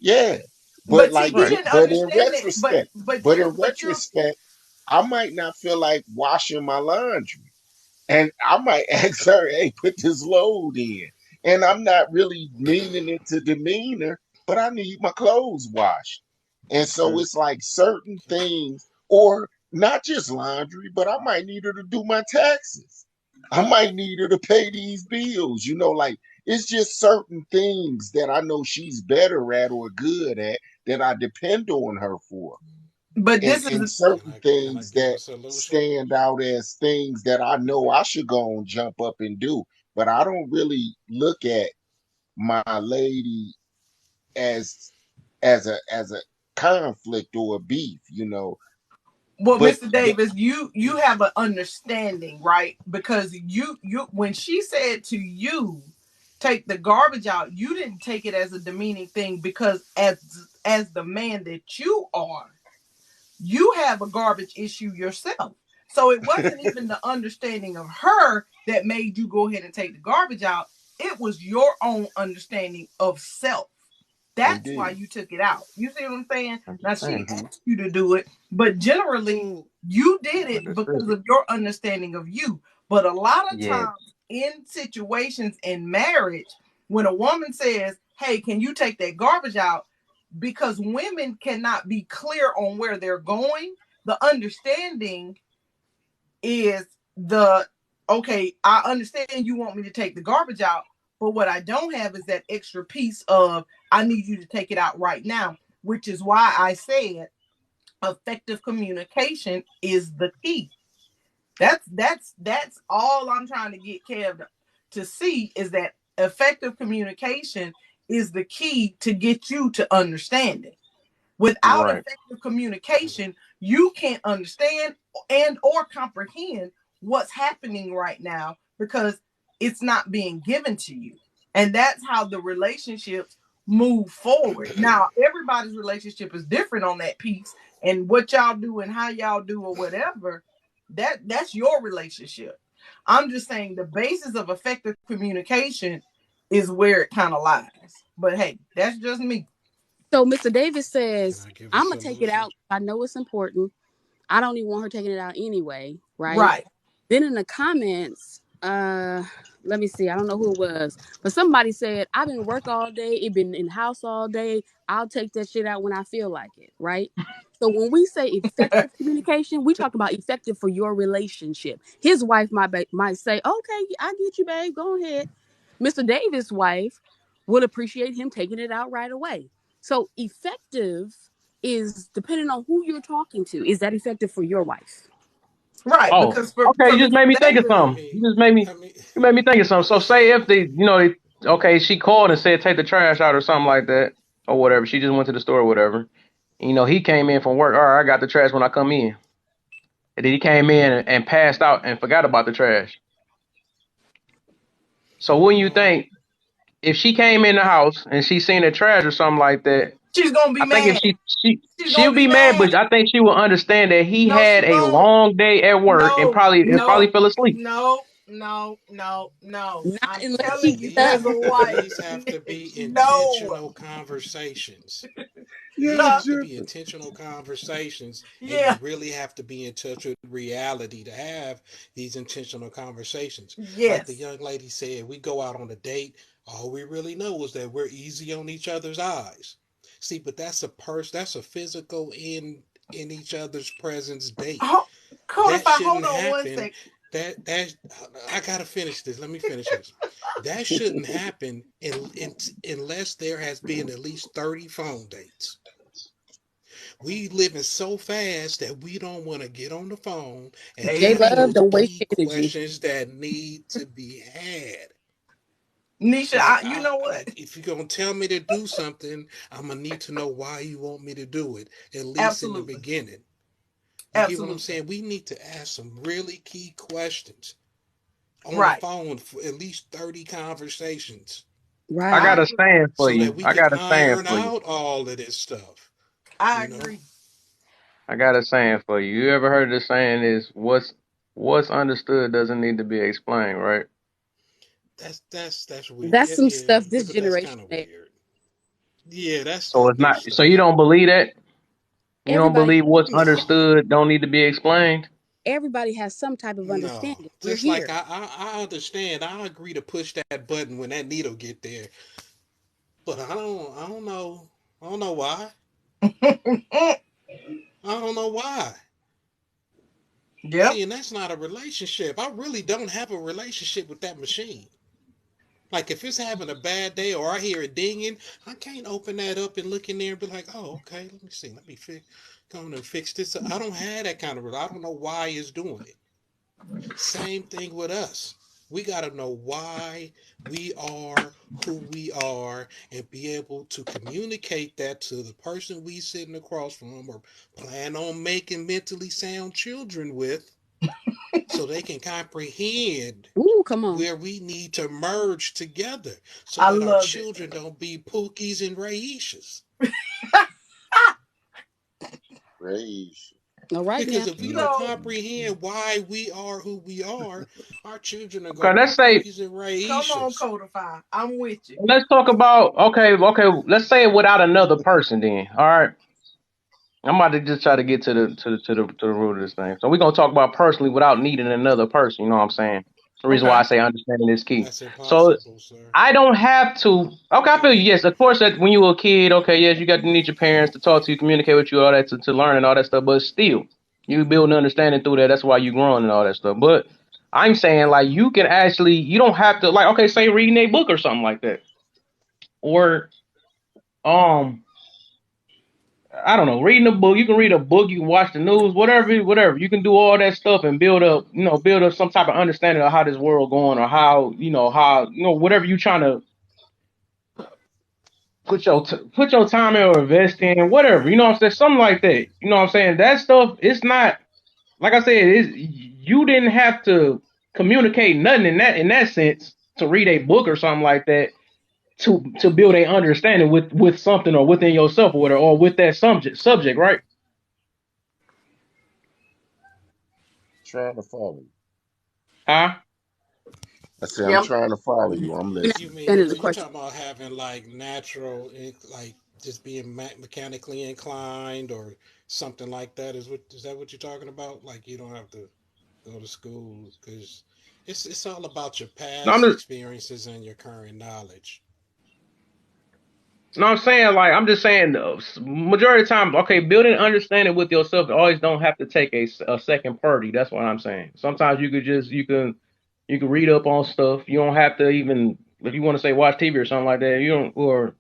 Yeah. But But see, like he Right. didn't but in understand it. retrospect, But but you in but you're retrospect, I might not feel like washing my laundry. And I might ask her, hey, put this load in. And I'm not really meaning it to demean her, but I need my clothes washed. And so Mm. it's like certain things, or not just laundry, but I might need her to do my taxes. I might need her to pay these bills, like it's just certain things that I know she's better at or good at that I depend on her for but and, this is and can certain I things give a that solution? stand out as things that I know I should go and jump up and do. But I don't really look at my lady as as a conflict or a beef. well, But Mr. Davis, you have an understanding, right? Because you when she said to you take the garbage out, you didn't take it as a demeaning thing because as the man that you are, you have a garbage issue yourself. So it wasn't even the understanding of her that made you go ahead and take the garbage out. It was your own understanding of self. That's why indeed, you took it out. You see what I'm saying? Now she Understand. hmm asked you to do it, but generally So you did it Understood because it. of your understanding of you. But a lot of Yeah. times in situations in marriage, when a woman says, "Hey, can you take that garbage out?" because women cannot be clear on where they're going, the understanding is the okay, I understand you want me to take the garbage out, but what I don't have is that extra piece of I need you to take it out right now, which is why I said effective communication is the key. That's all I'm trying to get Kev to see is that effective communication is the key to get you to understand it. Without Right. effective communication, you can't understand and or comprehend what's happening right now because it's not being given to you. And that's how the relationships move forward. Now, everybody's relationship is different on that piece and what y'all do and how y'all do or whatever, that's your relationship. I'm just saying the basis of effective communication is where it kind of lies. But hey, that's just me. So Mr. Davis can says, I give a I'm gonna take it solution? out. I know it's important. I don't even want her taking it out anyway, right? Right. Then in the comments, let me see, I don't know who it was, but somebody said, I've been work all day, it been in the house all day. I'll take that shit out when I feel like it, right? So when we say effective communication, we talk about effective for your relationship. His wife might say, okay, I get you, babe, go ahead. Mr. Davis' wife would appreciate him taking it out right away. So effective is depending on who you're talking to. Is that effective for your wife? Right, Oh, because okay. for You just Mr. made me think of Davis, I something. mean, You just made me. I mean, You made me think of something. So say if okay, she called and said take the trash out or something like that or whatever. She just went to the store or whatever. He came in from work. All right, I got the trash when I come in. And then he came in and passed out and forgot about the trash. So wouldn't you well, think if she came in the house and she seen the trash or something like that? she's gonna be I think if mad. She's she'll gonna be be mad, mad. but I think she will understand that he No, she had a won't. long day at work and No, probably no, fell asleep. no, no, no, no. Not I'm unless well, he telling you gets these as up. a wife. these have to be No. intentional conversations. These you're Huh? have to be tripping. intentional conversations, and you Yeah. really have to be in touch with reality to have these intentional conversations. Like the Yes. young lady said, we go out on a date. All we really know is that we're easy on each other's eyes. See, but that's a physical in each other's presence date. Ho- That Codify, hold shouldn't on one happen. second. That I gotta finish this. Let me finish this. That shouldn't happen unless there has been at least 30 phone dates. We living so fast that we don't want to get on the phone and J ask Love, Amen. those don't waste key your energy. questions that need to be had. Nisha, Like you know what? if you're gonna tell me to do something, I'm gonna need to know why you want me to do it, at least in the Absolutely. beginning. You get what I'm Absolutely. saying? We need to ask some really key questions on the Right. phone for at least 30 conversations I I got Right. a agree. saying for so you. that we I can got a saying iron for you. out all of this stuff. I You know, agree. I got a saying for you. You ever heard the saying is what's understood doesn't need to be explained, right? that's weird. That's some Yeah, stuff this that's generation kind of there. weird. Yeah, So that's it's new not. So you stuff. don't believe that? You don't Everybody believe what's No, understood don't need to be explained? everybody has some type of no. understanding. We're Just like here. I understand. I agree to push that button when that needle get there, but I don't know. I don't know why. I don't know why. Yep. See, and that's not a relationship. I really don't have a relationship with that machine. Like if it's having a bad day or I hear it dinging, I can't open that up and look in there and be like, oh, okay, let me see, let me fix, go on and fix this. I don't have that kind of. I don't know why it's doing it. Same thing with us. We got to know why we are who we are and be able to communicate that to the person we sitting across from or plan on making mentally sound children with so they can comprehend Ooh, come on. where we need to merge together so I that our love it. children don't be Pookies and Raishas. Praise. All right Because now. if we You don't know, comprehend why we are who we are, our children are Okay, going to be let's say Pookies and come on, Raishas. Codify. I'm with you. let's talk about okay. Let's say it without another person then. All right. I'm about to just try to get to the root of this thing. So we're gonna talk about personally without needing another person. You know what I'm saying? The reason why I Okay. say understanding is key. That's So impossible, sir. I don't have to. Okay, I feel you. Yes, of course. That when you were a kid, okay, yes, you got to need your parents to talk to you, communicate with you, all that to learn and all that stuff. But still, you build an understanding through that. That's why you growing and all that stuff. But I'm saying like you can actually, you don't have to like okay, say reading a book or something like that, or um I don't know, reading a book. You can read a book, you can watch the news, whatever. You can do all that stuff and build up some type of understanding of how this world going or how whatever you trying to put your time in or invest in, whatever. You know what I'm saying? Something like that. You know what I'm saying? That stuff. It's not like I said. You didn't have to communicate nothing in that sense to read a book or something like that to build a understanding with something or within yourself or whatever or with that subject, right? Trying to follow you. Huh? I say I'm Yep. trying to follow you. I'm We're not You listening. mean understanding the when you question. talking about having like natural, like just being mechanically inclined or something like that? Is that what you're talking about? Like you don't have to go to school because it's all about your No, I'm past just experiences and your current knowledge. No, I'm saying like I'm just saying majority of the time, okay, building understanding with yourself always don't have to take a second party. That's what I'm saying. Sometimes you can read up on stuff. You don't have to even if you want to say watch TV or something like that. You don't or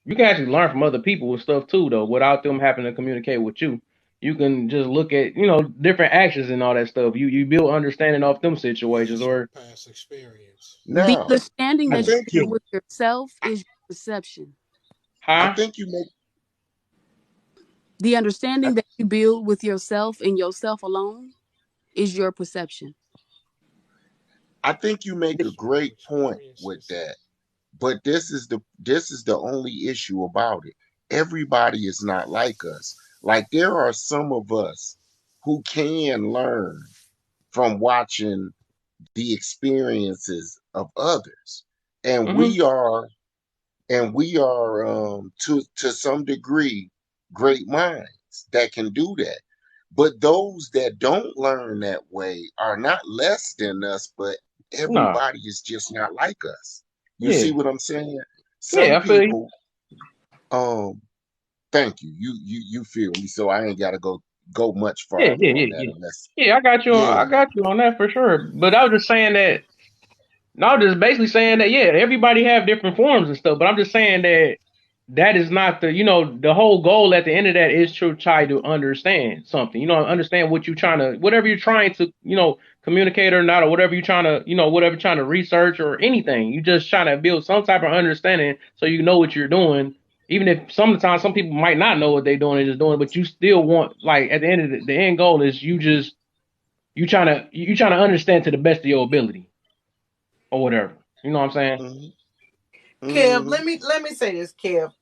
you can actually learn from other people and stuff too though without them having to communicate with you. You can just look at different actions and all that stuff. You build understanding off them situations Yes, or or past experience. The Now, understanding I that you think build you with yourself is your perception. I huh? think you make The I, understanding that you build with yourself and yourself alone is your perception. I think you make a Personal great point with experiences. that. But this is the only issue about it. Everybody is not like us. Like there are some of us who can learn from watching the experiences of others. And Mm-hmm. we are to some degree great minds that can do that. But those that don't learn that way are not less than us, but No. everybody is just not like us. You see Yeah. what I'm saying? Some Yeah. I feel you. people, um, thank you. You feel me, so I ain't gotta go much Yeah. farther Yeah. on Yeah. that Yeah. unless Yeah, I got you. yeah. I got you on that for sure. But I was just saying that. No, I'm just basically saying that. Yeah, everybody have different forms and stuff. But I'm just saying that that is not the, the whole goal at the end of that is to try to understand something, understand what you're trying to, whatever you're trying to, communicate or not, or whatever you're trying to, whatever you're trying to research or anything. You just trying to build some type of understanding so you know what you're doing. Even if sometimes some people might not know what they're doing and just doing, but you still want, like, at the end of the end goal is you trying to understand to the best of your ability or whatever. You know what I'm saying? Kev, Mm-hmm. let me say this, Kev.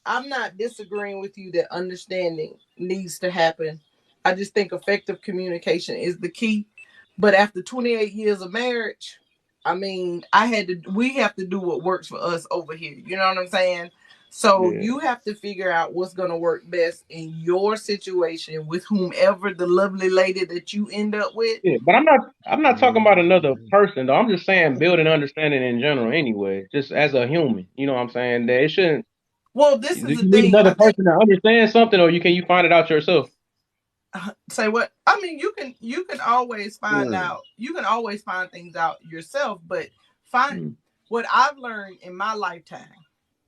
I'm not disagreeing with you that understanding needs to happen. I just think effective communication is the key. But after 28 years of marriage, I mean, we have to do what works for us over here. You know what I'm saying? So Yeah. you have to figure out what's going to work best in your situation with whomever the lovely lady that you end up with. Yeah, but I'm not talking about another Mm-hmm. person though. I'm just saying building understanding in general anyway, just as a human. You know what I'm saying? That it shouldn't, Well, this do is the you need thing. I another think person to understand something, or can you find it out yourself? say what I mean, you can always find Mm. out, you can always find things out yourself, but find Hmm. what I've learned in my lifetime,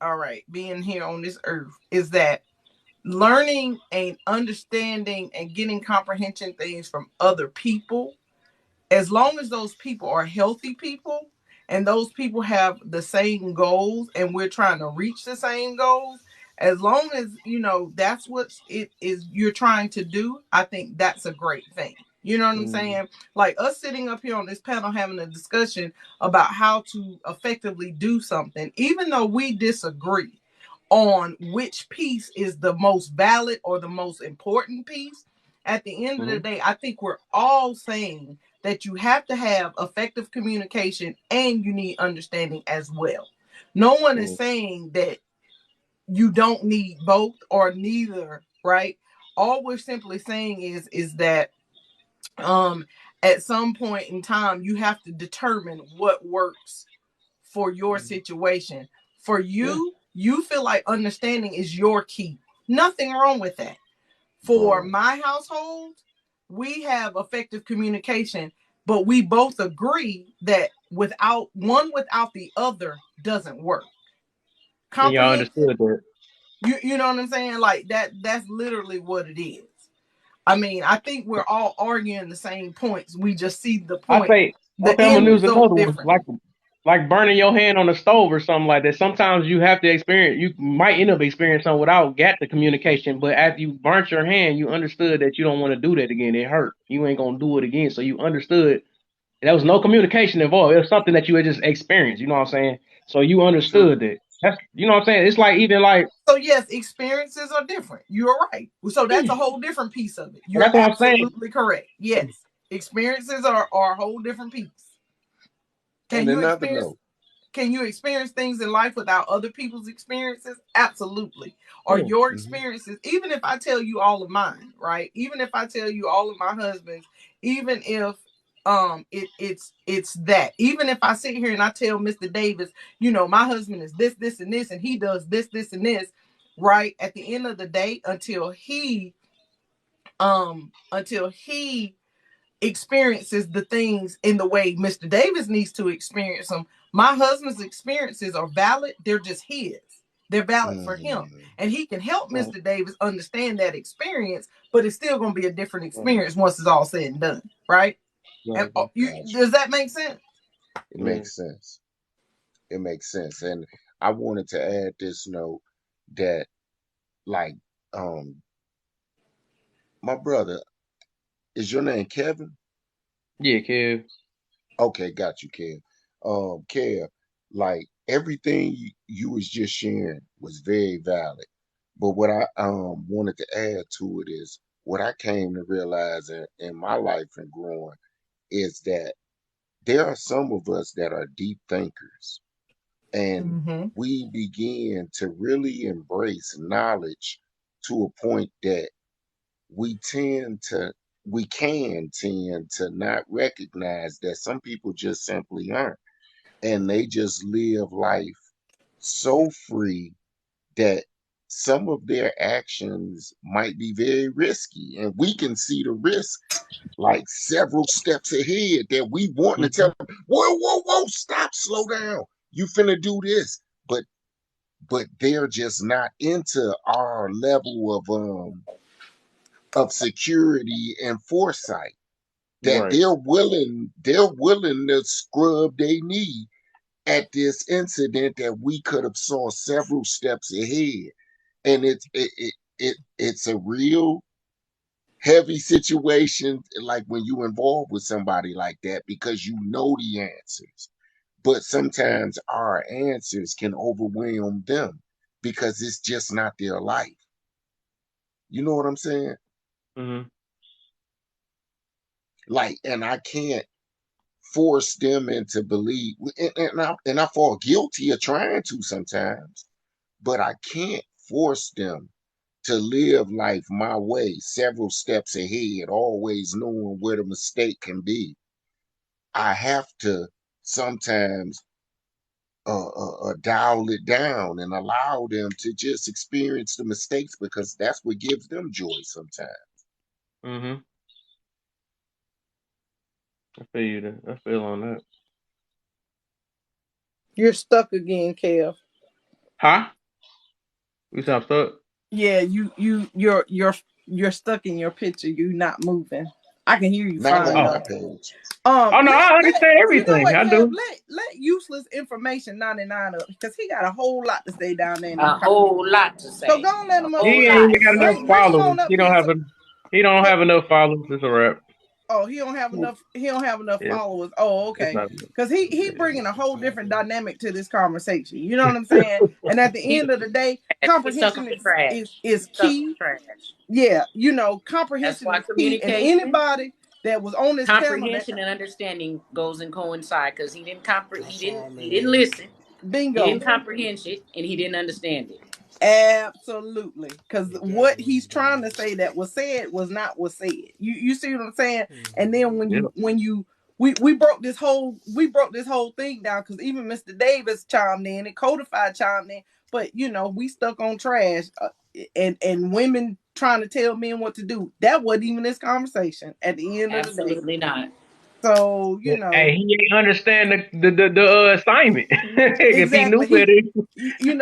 all right, being here on this earth, is that learning and understanding and getting comprehension things from other people, as long as those people are healthy people and those people have the same goals and we're trying to reach the same goals, as long as that's what it is you're trying to do, I think that's a great thing. You know what I'm Hmm. saying? Like us sitting up here on this panel having a discussion about how to effectively do something, even though we disagree on which piece is the most valid or the most important piece, at the end of the Hmm. day, I think we're all saying that you have to have effective communication and you need understanding as well. No one is Hmm. saying that you don't need both or neither, right? All we're simply saying is that um at some point in time you have to determine what works for your situation. For Yeah. you, you feel like understanding is your key. Nothing wrong with that. For Right. my household, we have effective communication, but we both agree that without the other doesn't work. And y'all Comprehension, understood that. you know what I'm saying? Like that's literally what it is. I mean, I think we're all arguing the same points. We just see the I point, say, the I'm end gonna use result another one, differently. like burning your hand on the stove or something like that. Sometimes you have to experience. You might end up experiencing something without get the communication, but after you burnt your hand, you understood that you don't want to do that again. It hurt. You ain't gonna do it again. So you understood. There was no communication involved. It was something that you had just experienced. You know what I'm saying? So you True. understood that. That's, you know what I'm saying? It's like even like, So yes, experiences are different. You're right. So that's a yeah, whole different piece of it. You're that's what I'm saying. absolutely correct. Yes. Experiences are a whole different piece. Can On you another experience note. can you experience things in life without other people's experiences? Absolutely. Or Yeah. your Mm-hmm. experiences, even if I tell you all of mine, right? Even if I tell you all of my husband's, even if it's that. Even if I sit here and I tell Mr. Davis, my husband is this and this and he does this and this, right? At the end of the day, until he experiences the things in the way Mr. Davis needs to experience them. My husband's experiences are valid. They're just his. They're valid for him. Mm-hmm. And he can help Right. Mr. Davis understand that experience, but it's still going to be a different Right. experience once it's all said and done. Right? And Exactly. Gotcha. does that make sense? It Yeah. makes sense. It makes sense. And I wanted to add this note that, like, um, my brother, is your name Kevin? Yeah, Kev. Okay, got you, Kev. Kev, like everything you was just sharing was very valid. But what I wanted to add to it is what I came to realize in my life and growing is that there are some of us that are deep thinkers, and Mm-hmm. we begin to really embrace knowledge to a point that we tend to we can tend to not recognize that some people just simply aren't, and they just live life so free that some of their actions might be very risky, and we can see the risk like several steps ahead that we want to Hmm. tell them, whoa, whoa, whoa, stop, slow down, you finna do this. But but they're just not into our level of security and foresight. That Right. they're willing to scrub they knee at this incident that we could have saw several steps ahead. And it's a real heavy situation, like when you involved with somebody like that, because you know the answers. But sometimes our answers can overwhelm them because it's just not their life. You know what I'm saying? Mm-hmm. Like, and I can't force them into believe, and I fall guilty of trying to sometimes, but I can't force them to live life my way, several steps ahead, always knowing where the mistake can be. I have to sometimes dial it down and allow them to just experience the mistakes because that's what gives them joy sometimes. Mm-hmm. I feel you there. I feel on that. You're stuck again, Kev. Huh? We stop stuck. Yeah, you're stuck in your picture. You not moving. I can hear you Not fine on Oh. my though. page. Oh no, I Let understand you know everything. what, I Kev? do. Let useless information 99 up because he got a whole lot to say down there in A them comments. whole lot to So say. go and let A him up He whole here. ain't lot even to got say. enough Bring him followers. on up He don't here. have So, a he don't so have enough followers. It's a wrap. oh, he don't have enough. He don't have enough It's followers. Oh, it's okay. not Because he He bringing got a the whole different followers. dynamic to this conversation. You know what I'm saying? And at the He, end of the day, he's stuck on comprehension the is trash. is He's stuck on key. trash. Yeah, That's comprehension why is key. And communication, anybody that was on this panel that comprehension, and understanding goes and coincide because he didn't I saw him he in didn't there. listen, he bingo. didn't comprehend it, and he didn't understand it. Absolutely. Because He what definitely he's trying to did. say that was said was not was said. You see what I'm saying? And then Hmm. yeah. we broke this whole thing down because even Mr. Davis chimed in and Codified chimed in, but we stuck on trash and women trying to tell men what to do. That wasn't even this conversation at the end of the day. Absolutely not. So, Hey, he ain't understand the assignment. If he knew exactly. He better,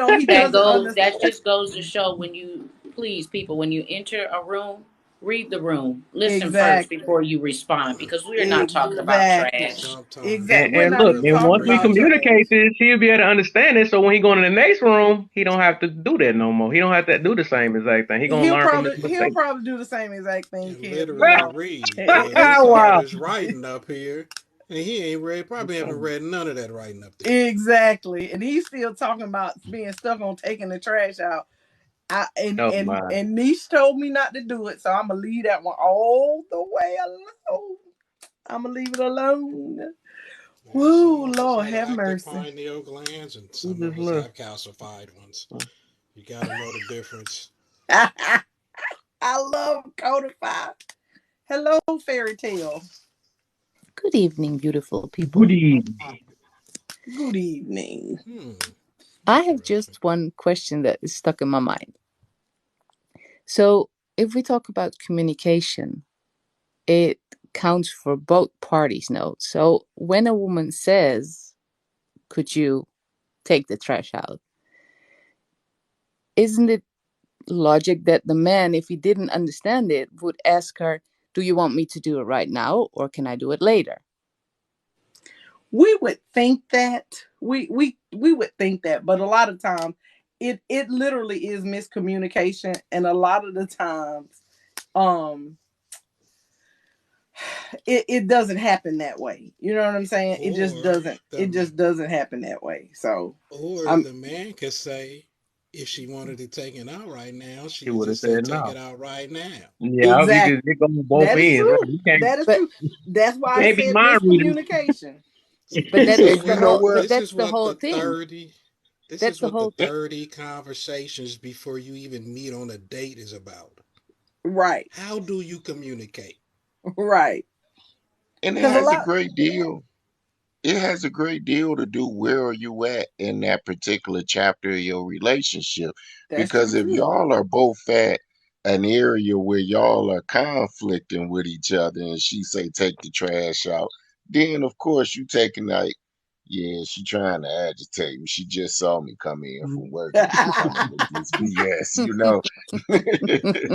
he doesn't understand. That just goes to show when you please people when you enter a room, read the room, listen first Exactly. before you respond because we are not talking about Exactly. trash. Sometimes Exactly. and, We're you and not look, even really and talking once we about read it. trash. communicate this, he'll be able to understand it. So when he go in the next room, he don't have to do that no more. He don't have to do the same exact thing. He gonna learn from his He'll mistakes. probably do the same exact thing, And Kev. literally read because it's all Wow. this writing up here, and he ain't read. Probably haven't read none of that writing up there. Exactly. And he's still talking about being stuck on taking the trash out. Oh my. And Niche told me not to do it, so I'm gonna leave that one all the way alone. I'm gonna leave it alone. Now, some Woo, of us Lord have have active mercy. pineal glands, and Who some just of us left? have calcified ones. You got to know the difference. I love Codify. Hello, Fairy Tale. Good evening, beautiful people. Good evening. Good evening. Hmm. I have Interesting. just one question that is stuck in my mind. So, if we talk about communication, it counts for both parties now. So, when a woman says, "Could you take the trash out?" Isn't it logic that the man, if he didn't understand it, would ask her, "Do you want me to do it right now or can I do it later?" We would think that we would think that, but a lot of times it literally is miscommunication, and a lot of the times um it doesn't happen that way. You know what I'm saying? Or It the just doesn't happen that way. So or I'm the man could say, if she wanted it taken out right now, she He could would have just say, said take no. it out right now. Yeah, because exactly. it goes both That is ends, right? true. That is But true. That's You why I can't be said mind reading. miscommunication. but This is And you know what what? but this that's is the what whole the thing. 30 this That's is the what the whole thing. 30 conversations before you even meet on a date is about. Right. How do you communicate? Right. And it Because a has a lot. great deal. It has a great deal to do where are you at in that particular chapter of your relationship. That's true Because if too. y'all are both at an area where y'all are conflicting with each other and she say take the trash out, then of course you taking like Yeah, she trying to agitate me. She just saw me come in from work and she coming with this BS, you know.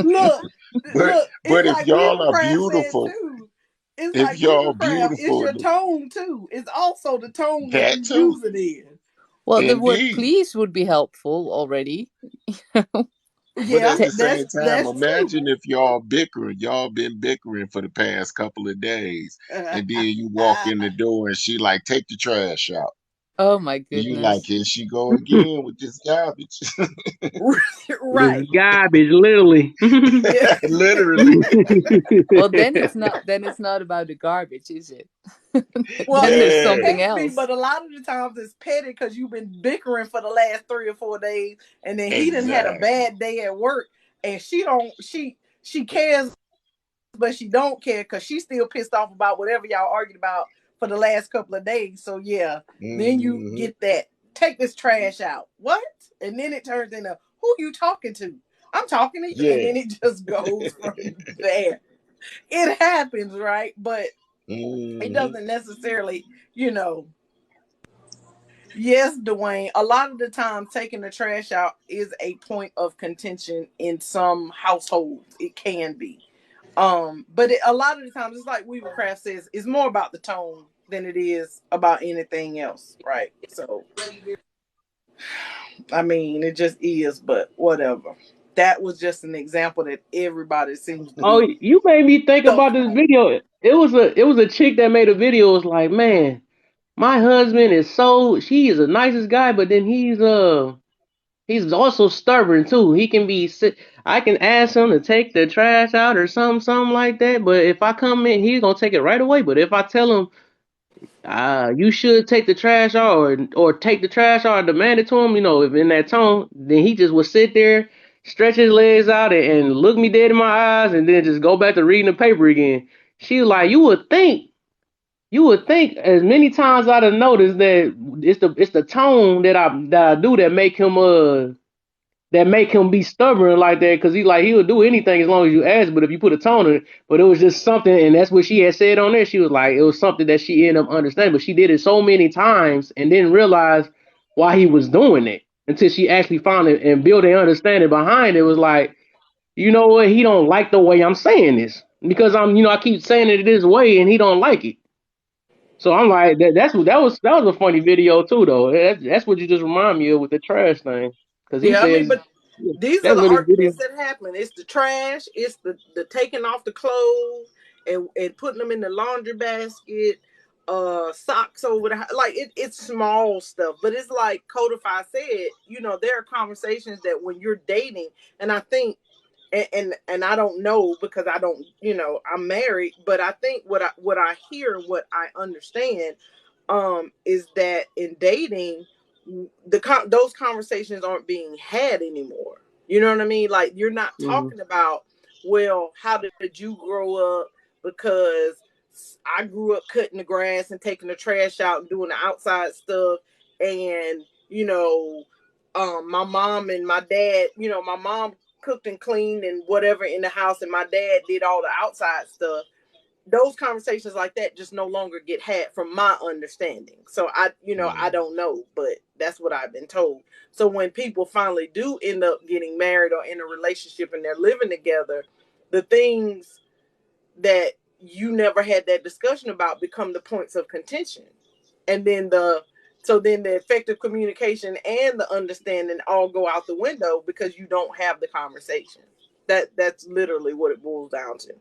Look, But look, it's but if like y'all Weaver are Craft said beautiful, too. It's if like Weaver y'all Craft, it's beautiful, your tone too. It's also the tone that that you too, use it in. Well, the word indeed. please would be helpful already. But Yeah, at the that's same time, that's true. imagine if y'all bickering, y'all been bickering for the past couple of days, and then you walk in the door and she like, take the trash out. Oh my And you like, goodness. here she go again with this garbage. This Right. garbage, literally. Yeah. Literally. Well, then it's not about the garbage, is it? Well, Then there's it Yeah, something can be, else. but a lot of the times it's petty because you've been bickering for the last 3 or 4 days, and then he done had a exactly. bad day at work, and she cares, but she don't care because she's still pissed off about whatever y'all argued about for the last couple of days. So yeah, then you Hmm. get that. Take this trash out. What? And then it turns into who you talking to? I'm talking to you, and Yeah. then it just goes from there. It happens, right? But it Hmm. doesn't necessarily, you know. Yes, Dwayne. A lot of the time, taking the trash out is a point of contention in some households. It can be. But a lot of the times, it's like Weaver Craft says, it's more about the tone than it is about anything else, right? So, I mean, it just is. But whatever. That was just an example that everybody seems to Oh, be you made me think stuck about this on. video. It was a chick that made a video. It was like, man, my husband is he is the nicest guy, but then he's also stubborn too. He can be I can ask him to take the trash out or something like that, but if I come in, he's gonna take it right away. But if I tell him you should take the trash out or take the trash out or demand it to him, if in that tone, then he just would sit there, stretch his legs out and look me dead in my eyes and then just go back to reading the paper again. She was like, you would think as many times I'd have noticed that it's the tone that I do that make him be stubborn like that, because he'll do anything as long as you ask. But if you put a tone in it, but it was just something, and that's what she had said on there. She was like, it was something that she ended up understanding, but she did it so many times and didn't realize why he was doing it until she actually found it and built an understanding behind it. It was like, you know what, he don't like the way I'm saying this because I keep saying it this way and he don't like it. So I'm like, that was a funny video too, though. That's what you just remind me of with the trash thing, because he Yeah, I mean, said but these are that the little video. arguments that happen. It's the trash, it's the taking off the clothes and putting them in the laundry basket, socks over the like it's small stuff, but it's like Codify said, there are conversations that when you're dating, and I think and I don't know because I don't, I'm married, but I think what I hear, what I understand, is that in dating, those conversations aren't being had anymore. You know what I mean? Like you're not Hmm. talking about, well, how did you grow up? Because I grew up cutting the grass and taking the trash out and doing the outside stuff, and my mom and my dad, my mom cooked and cleaned and whatever in the house, and my dad did all the outside stuff. Those conversations like that just no longer get had from my understanding. So I don't know, but that's what I've been told. So when people finally do end up getting married or in a relationship and they're living together, the things that you never had that discussion about become the points of contention. And then the effective communication and the understanding all go out the window because you don't have the conversation. That's literally what it boils down to.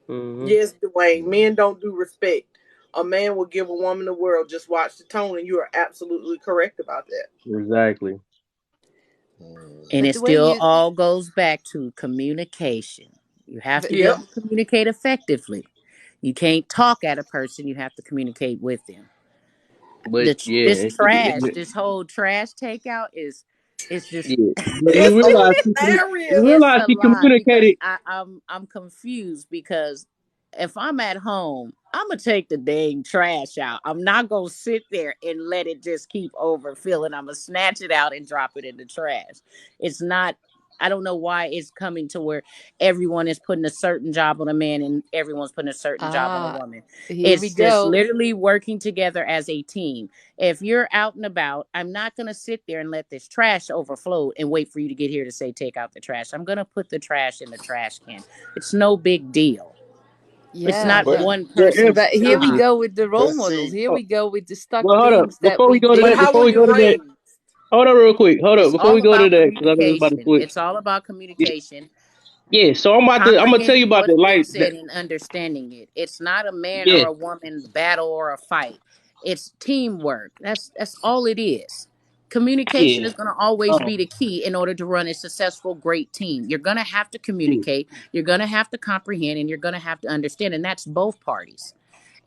Hmm. Yes, Dwayne, men don't do respect. A man will give a woman the world. Just watch the tone, and you are absolutely correct about that. Exactly. And But it the way still you, all goes back to communication. You have to be Yep. able to communicate effectively. You can't talk at a person, you have to communicate with them. But This yeah, trash, this whole trash takeout is just yeah. But It's you hilarious. it's realize a she lot because communicated. I'm confused because if I'm at home, I'm gonna take the dang trash out. I'm not gonna sit there and let it just keep overfilling. I'm gonna snatch it out and drop it in the trash. It's not. I don't know why it's coming to where everyone is putting a certain job on a man and everyone's putting a certain job on a Ah, woman. here we It's just go. literally working together as a team. If you're out and about, I'm not going to sit there and let this trash overflow and wait for you to get here to say, take out the trash. I'm going to put the trash in the trash can. It's no big deal. It's Yeah, not But one But person's but here we job. go with the but role models. see, Here we go with the stuck well, hold up. things that Before we we go to But that, did. how before were we you go to that, raised? hold on real quick. Hold up. It's Before all we go to about that, because I know it's about to communication. switch. It's all about Yeah, communication, yeah, so I'm gonna tell you comprehending about the what's been light. said and understanding it. It's not a man Yeah, or a woman battle or a fight. It's teamwork. That's all it is. Communication yeah, is going to always um, be the key in order to run a successful, great team. You're going to have to yeah, communicate, you're going to have to comprehend, and you're going to have to understand. And that's both parties.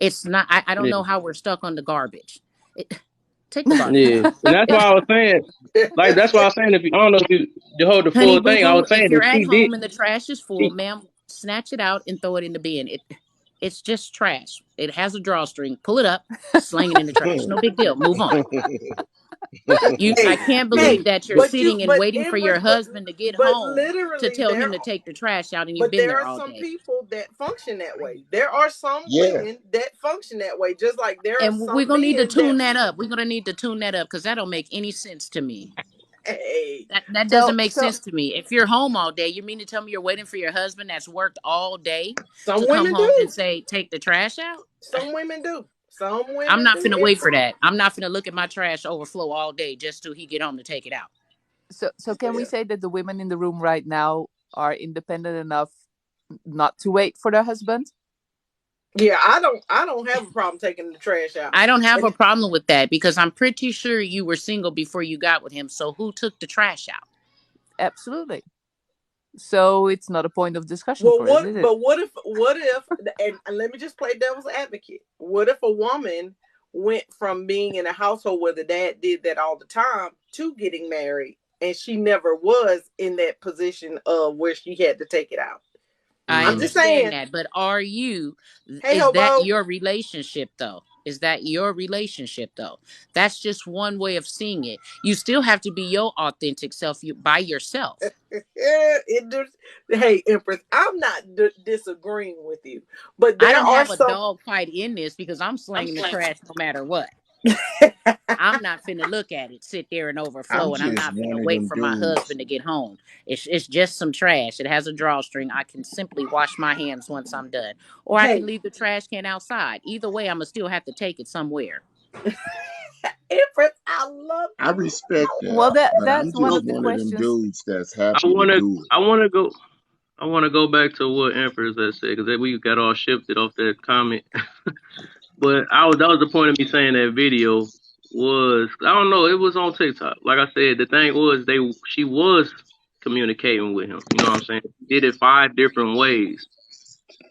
It's not, I don't yeah, know how we're stuck on the garbage. It, take the garbage yeah, out. and that's why I was saying, like, that's why I was saying, if you, I don't know if you hold the Honey full boo thing, I boo, was if saying you're that at she did. home and the trash is full, She, ma'am, snatch it out and throw it in the bin. It's just trash. It has a drawstring. Pull it up, slang it in the trash. No big deal. Move on. I Hey, can't yeah, believe hey, that you're yeah, sitting and but waiting for your Empress, husband to get but home to literally tell there him to take the trash out and you've but been there there are all some day. people that function that way. There are some yeah, women that function that way, just like there are And we're some gonna need to men that tune that up. We're gonna need to tune that up because that don't make any sense to me. hey, That doesn't So, make so, sense to me. If you're home all day, you mean to tell me you're waiting for your husband that's worked all day to some come women home and do. say, take the trash out? Some women do. Some I'm women not do, finna wait for Empress. that. I'm not finna look at my trash overflow all day just till he get home to take it out. so, can we Yeah. say that the women in the room right now are independent enough not to wait for their husband? Yeah, I don't have a problem taking the trash out. I don't have And a problem with that because I'm pretty sure you were single before you got with him. So who took the trash out? Absolutely. So it's not a point of discussion well, for us, what? is it? But what if? And let me just play devil's advocate. What if a woman went from being in a household where the dad did that all the time to getting married, and she never was in that position of where she had to take it out? I I'm just mm, understand saying. that, but Hey, is that hobo. your relationship though? Is that your relationship though? That's just one way of seeing it. You still have to be your authentic self by yourself. Hey, Empress, I'm not disagreeing with you, but I there don't are have a some. dog fight in this because I'm slanging the trash no matter what. I'm not finna look at it, sit there and I'm overflow, and I'm just not one finna of wait them for my dudes. husband to get home. It's just some trash. It has a drawstring. I can simply wash my hands once I'm done, or I can Hey, leave the trash can outside. Either way, I'ma still have to take it somewhere. Empress, I love I you. respect I that, Well, love but I'm that's one just so of the one of them questions. dudes that's I happy to wanna, do it. I wanna go. I want to go back to what Empress had said because we got all shifted off that comment. But that was the point of me saying that video was I don't know, it was on TikTok. Like I said, the thing was she was communicating with him. You know what I'm saying? She did it 5 different ways.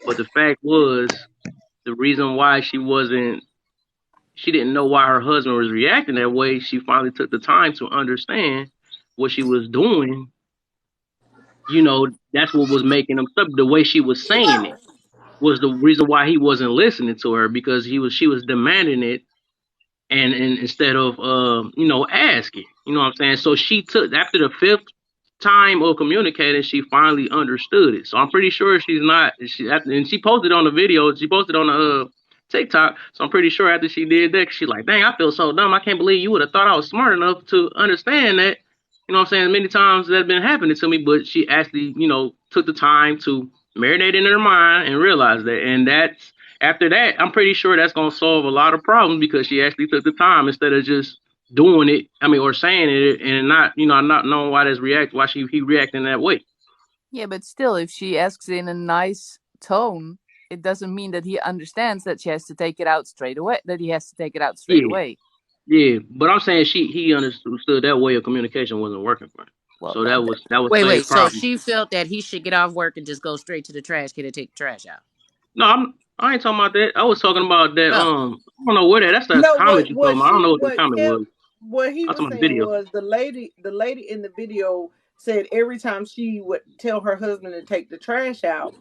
But the fact was the reason why she didn't know why her husband was reacting that way. She finally took the time to understand what she was doing. You know, that's what was making him stop. The way she was saying it was the reason why he wasn't listening to her because she was demanding it and instead of asking, you know what I'm saying? So she took after the fifth time of communicating, she finally understood it. So I'm pretty sure and she posted on the video, she posted on the TikTok. So I'm pretty sure after she did that, she like, dang, I feel so dumb. I can't believe you would have thought I was smart enough to understand that. You know what I'm saying? Many times that's been happening to me, but she actually, took the time to marinate in her mind and realize that. And that's after that, I'm pretty sure that's gonna solve a lot of problems because she actually took the time instead of just doing it. I mean, or saying it and not knowing why he reacting that way. Yeah, but still, if she asks in a nice tone, it doesn't mean that he understands that she has to take it out straight away. That he has to take it out straight Yeah, away. yeah. But I'm saying he understood that way of communication wasn't working for him. Well, So that was Wait. Slay's So problem. she felt that he should get off work and just go straight to the trash can and take the trash out. No, I ain't talking about that. I was talking about that. Oh, I don't know where that's No, comment you talking about. I don't know what the what comment Kev, was. what he I was was talking about the saying video. was the lady in the video said every time she would tell her husband to take the trash out,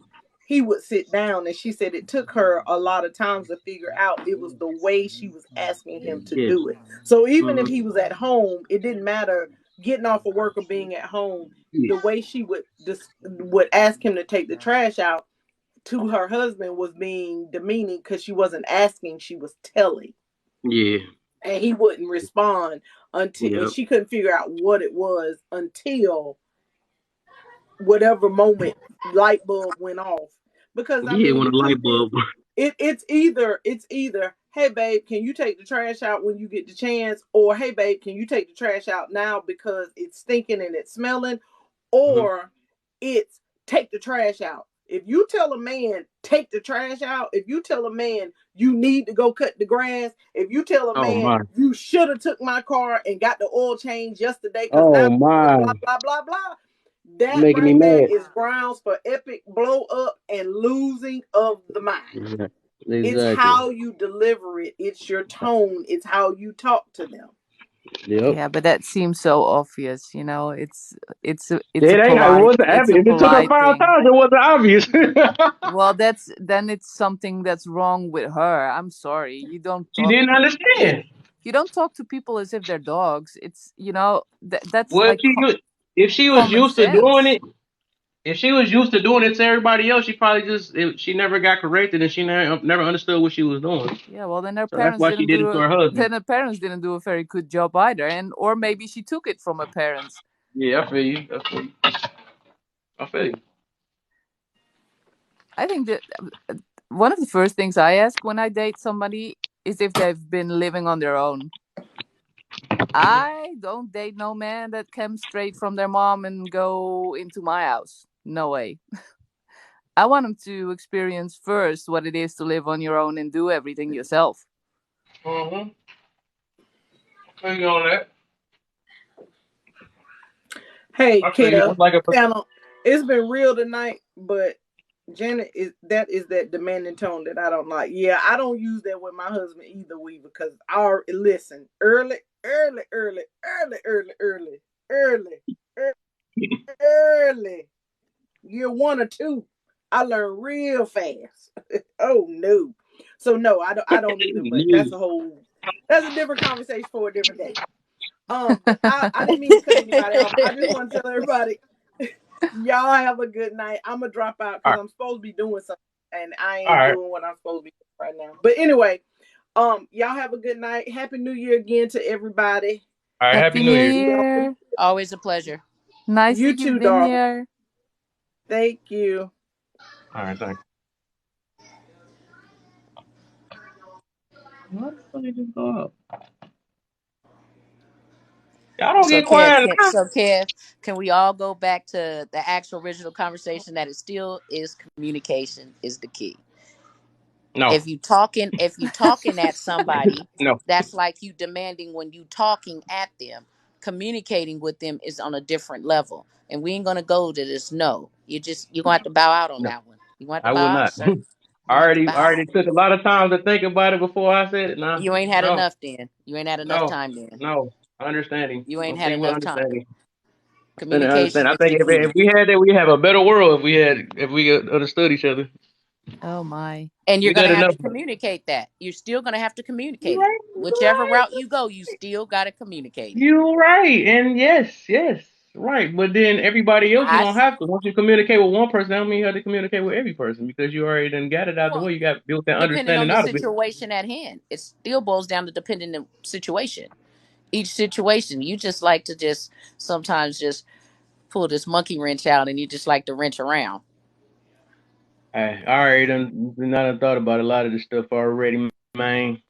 he would sit down, and she said it took her a lot of times to figure out it was the way she was asking him to Yeah. do it. So even if Hmm. he was at home, it didn't matter getting off of work or being at home, Yeah. the way she would ask him to take the trash out to her husband was being demeaning because she wasn't asking, she was telling. Yeah. And he wouldn't respond until, and Yep. she couldn't figure out what it was until whatever moment light bulb went off. Because I Yeah. mean, When the a truth light is, bulb. it's either hey babe, can you take the trash out when you get the chance, or hey babe, can you take the trash out now because it's stinking and it's smelling, Mhm. or it's take the trash out. If you tell a man take the trash out, if you tell a man you need to go cut the grass, if you tell a Oh man my. you should have took my car and got the oil change yesterday because now Oh my. blah blah blah blah, that Making me right there mad. is grounds for epic blow up and losing of the mind. Yeah. It's Exactly. how you deliver it. It's your tone. It's how you talk to them. Yep. Yeah, but that seems so obvious, you know. It's a It ain't. It polite wasn't it's a obvious. If it took her polite 5 thing. times, it wasn't obvious. Well, then it's something that's wrong with her. I'm sorry. She didn't understand. You don't talk to people as if they're dogs. It's, that's Well, like if she was common used to doing sense. it, if she was used to doing it to everybody else, she probably she never got corrected and she never understood what she was doing. Yeah, well, then her So that's parents why she didn't did it do to a, her husband. then her parents didn't do a very good job either, and or maybe she took it from her parents. Yeah, I feel you. I feel you. I feel you. I think that one of the first things I ask when I date somebody is if they've been living on their own. I don't date no man that comes straight from their mom and go into my house. No way. I want them to experience first what it is to live on your own and do everything yourself. Mm-hmm. I feel you on that. Hey, I feel you. Kev, That's like a. panel, it's been real tonight, but Janet is that demanding tone that I don't like. Yeah, I don't use that with my husband either, Weaver, because I listen early, early, early, early, early, early, early, early. Year 1 or 2, I learned real fast. Oh no. So no, I don't either, but that's a different conversation for a different day. But I didn't mean to cut anybody off. I just want to tell everybody, y'all have a good night. I'm gonna drop out All because right. I'm supposed to be doing something and I All ain't right. doing what I'm supposed to be doing right now. But anyway, y'all have a good night. Happy New Year again to everybody. All right. Happy Happy New New Year. Year. Always a pleasure. Nice You that you've too, been darling. here. Thank you. All right. Thanks. What the fuck did just go up? Y'all don't So get Kev, quiet. can we all go back to the actual original conversation that it still is communication is the key. No. If you talking at somebody, No. that's like you demanding when you talking at them. Communicating with them is on a different level. And we ain't gonna go to this. No. You're gonna have to bow out on No. that one. You gonna have to I bow will out, not. sir. I You're gonna have to bow already out. took a lot of time to think about it before I said it. Nah. You ain't had No. enough then. You ain't had enough No. time then. No. Understanding. You ain't I'm had saying with enough time. understanding. I'm saying Communication understand. I is the think key. if we had that, we have a better world if we understood each other. Oh my. And you're We going got to have enough. to communicate that. You're still going to have to You communicate it. right. You Whichever right. route you go, you still got to communicate it. You right. And yes, right. But then everybody else, you I don't s- have to. Once you communicate with one person, that don't mean you have to communicate with every person because you already done got it out the well, way. You got built that depending on understanding the out of it. situation at hand, it still boils down to depending on the situation. Each situation, you just like to just sometimes just pull this monkey wrench out and you just like to wrench around. I already done thought about a lot of this stuff already, man.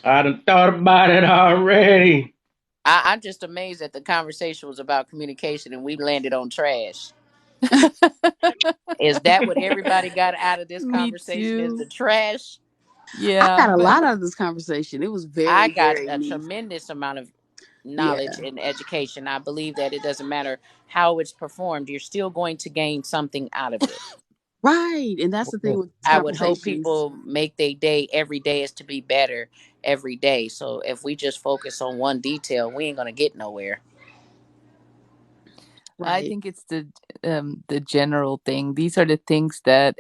I done thought about it already. I'm just amazed that the conversation was about communication and we landed on trash. Is that what everybody got out of this Me conversation? Is too. the trash? I Yeah, got a but lot out of this conversation. It was I very, got very a neat. tremendous amount of knowledge Yeah. and education. I believe that it doesn't matter how it's performed, you're still going to gain something out of it. Right. And that's the thing with these I would hope conversations. people make their day every day is to be better every day. So if we just focus on one detail, we ain't going to get nowhere. I Right. think it's the general thing. These are the things that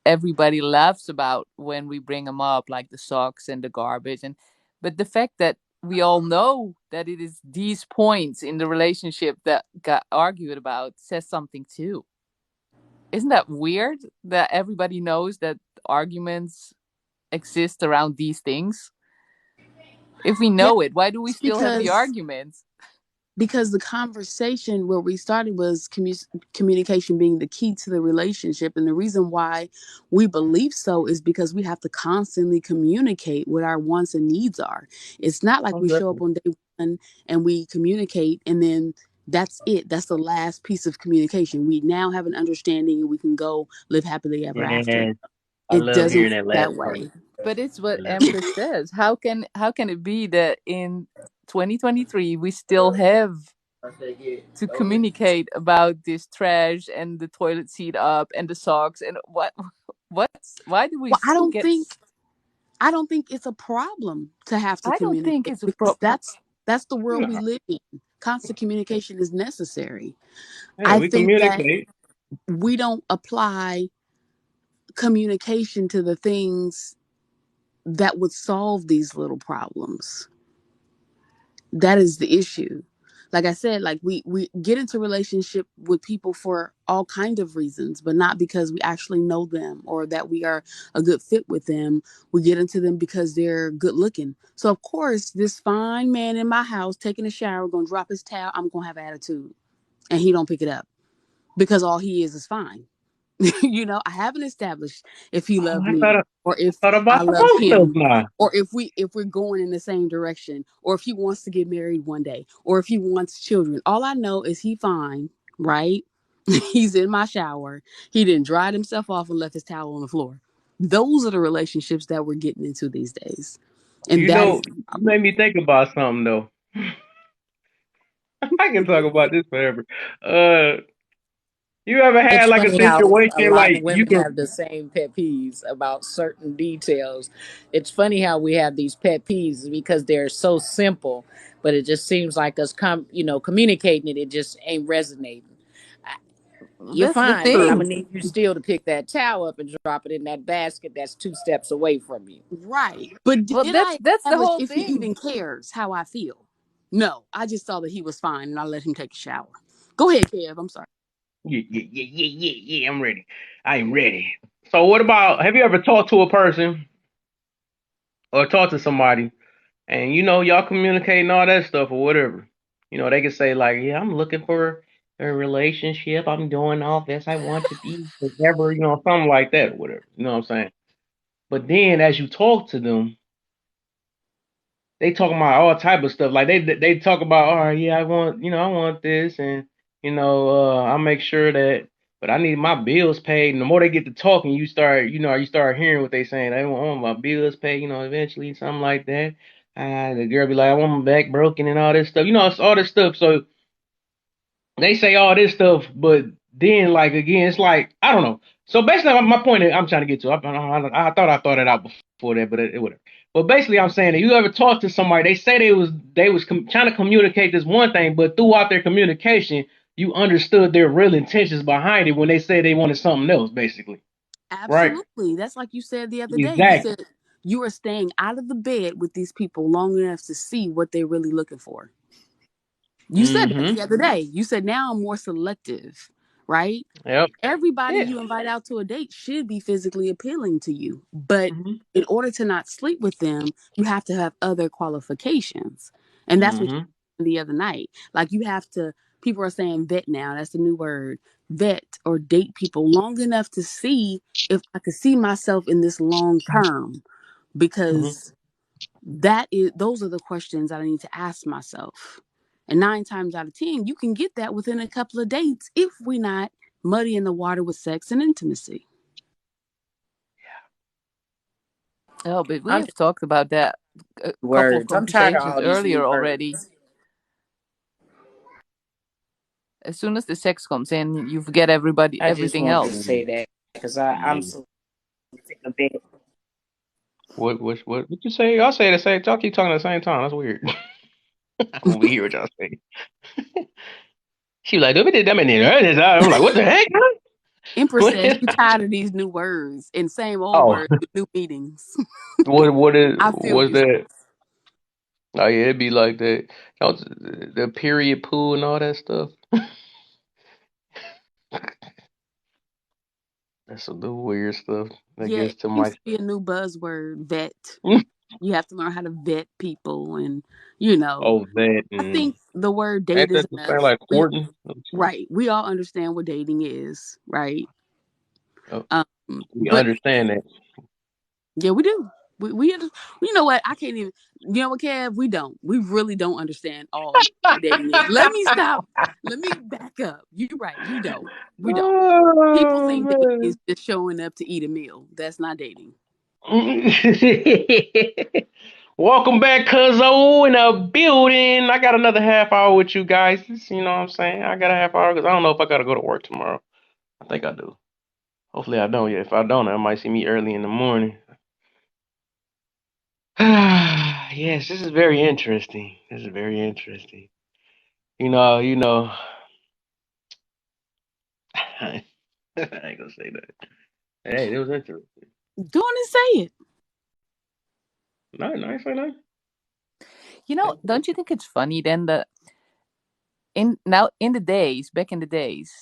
everybody laughs about when we bring them up, like the socks and the garbage. And but the fact that we all know that it is these points in the relationship that got argued about says something too. Isn't that weird that everybody knows that arguments exist around these things? If we Yeah, know it, why do we still have the because arguments? the conversation where we started was communication being the key to the relationship, and the reason why we believe so is because we have to constantly communicate what our wants and needs are. It's not like we show up on day one and we communicate and then that's it. That's the last piece of communication. We now have an understanding and we can go live happily ever after. Yeah, I It love doesn't hearing work that that last part. way. But it's what I love it. Empress says. How can it be that in 2023 we still have to communicate about this trash and the toilet seat up and the socks and what's why do we Well, I don't get think it's a problem to have to I don't think communicate it's a because problem. that's the world we No. live in. Constant communication is necessary. Yeah, I we think that communicate. we don't apply communication to the things that would solve these little problems. That is the issue. Like I said, like we get into relationship with people for all kind of reasons, but not because we actually know them or that we are a good fit with them. We get into them because they're good looking. So of course, this fine man in my house taking a shower, gonna drop his towel, I'm gonna have attitude, and he don't pick it up because all he is fine. I haven't established if he Oh, loved I me thought or if about I love both stuff him now. or if we're going in the same direction or if he wants to get married one day or if he wants children. All I know is he fine, right? He's in my shower. He didn't dry himself off and left his towel on the floor. Those are the relationships that we're getting into these days. And You that is know, the you made problem. me think about something though. I can talk about this forever. Uh, you ever had It's like a funny how a situation lot like of you women can? have the same pet peeves about certain details. It's funny how we have these pet peeves because they're so simple, but it just seems like us communicating it just ain't resonating. I- You're That's the fine, but I'm True. thing. gonna need you still to pick that towel up and drop it in that basket that's 2 steps away from you. Right. But Well, did that's I that's the establish whole if he thing. even cares how I feel? No. I just saw that he was fine and I let him take a shower. Go ahead, Kev. I'm sorry. Yeah. I'm ready. I'm ready. So, what about? Have you ever talked to a person or talked to somebody, and y'all communicating all that stuff or whatever? They can say like, "Yeah, I'm looking for a relationship. I'm doing all this. I want to be forever." Something like that or whatever. You know what I'm saying? But then, as you talk to them, they talking about all type of stuff. Like they talk about, all right, yeah, I want this, and I'll make sure that, but I need my bills paid. And the more they get to talking, you start hearing what they saying. I want my bills paid, eventually, something like that. The girl be like, I want my back broken and all this stuff. It's all this stuff. So they say all this stuff, but then like again, it's like I don't know. So basically, my point that I'm trying to get to, I thought I thought it out before that, but whatever. But basically, I'm saying that you ever talk to somebody, they say they was trying to communicate this one thing, but throughout their communication, you understood their real intentions behind it when they said they wanted something else, basically, right? Absolutely. That's like you said the other day. You Exactly. said you are staying out of the bed with these people long enough to see what they're really looking for. You said that Mm-hmm. the other day. You said now I'm more selective, right? Yep. Everybody Yeah. you invite out to a date should be physically appealing to you. But Mm-hmm. in order to not sleep with them, you have to have other qualifications. And that's what you Mm-hmm. said the other night. Like you have to, people are saying vet now. That's the new word. Vet or date people long enough to see if I could see myself in this long term. Mm-hmm. Because those are the questions I need to ask myself. And 9 times out of 10, you can get that within a couple of dates if we're not muddying the water with sex and intimacy. Oh, but we I'm have talked about that a couple of words. I'm tired of conversations all these new earlier already. words. As soon as the sex comes in, you forget I just everything wanted to else. say that because I'm Yeah. so sick of it. What you say? Y'all say the same. Y'all keep talking at the same time. That's weird. I don't be hear what y'all say. She was like, "Let me did them in there." I'm like, "What the heck?" Empress What says is? she's tired of these new words and same old Oh, words with new meanings. what is? I feel Was you, sis. that? Oh yeah, it'd be like that. The period pool and all that stuff. That's some little weird stuff that Yeah, gets it to seems my. to be a new buzzword, vet. You have to learn how to vet people, and you know, Oh, that. I think the word Ain't date is that the same enough. like courting? Right, we all understand what dating is, right? Oh, Um, we but understand that. yeah, we do. You know what? I can't even. You know what, Kev? We don't. We really don't understand all what dating is. Let me stop. Let me back up. You're right. We don't. We don't. People Oh think dating is man. just showing up to eat a meal. That's not dating. Welcome back, Cuzzo, in a building. I got another half hour with you guys. You know what I'm saying? I got a half hour because I don't know if I got to go to work tomorrow. I think I do. Hopefully I don't. Yeah, if I don't, I might see me early in the morning. Yes, this is very interesting. This is very interesting. You know. I ain't gonna say that. Hey, it was interesting. Go on and say it. No, no, I ain't say nothing. Don't you think it's funny then that in the days back in the days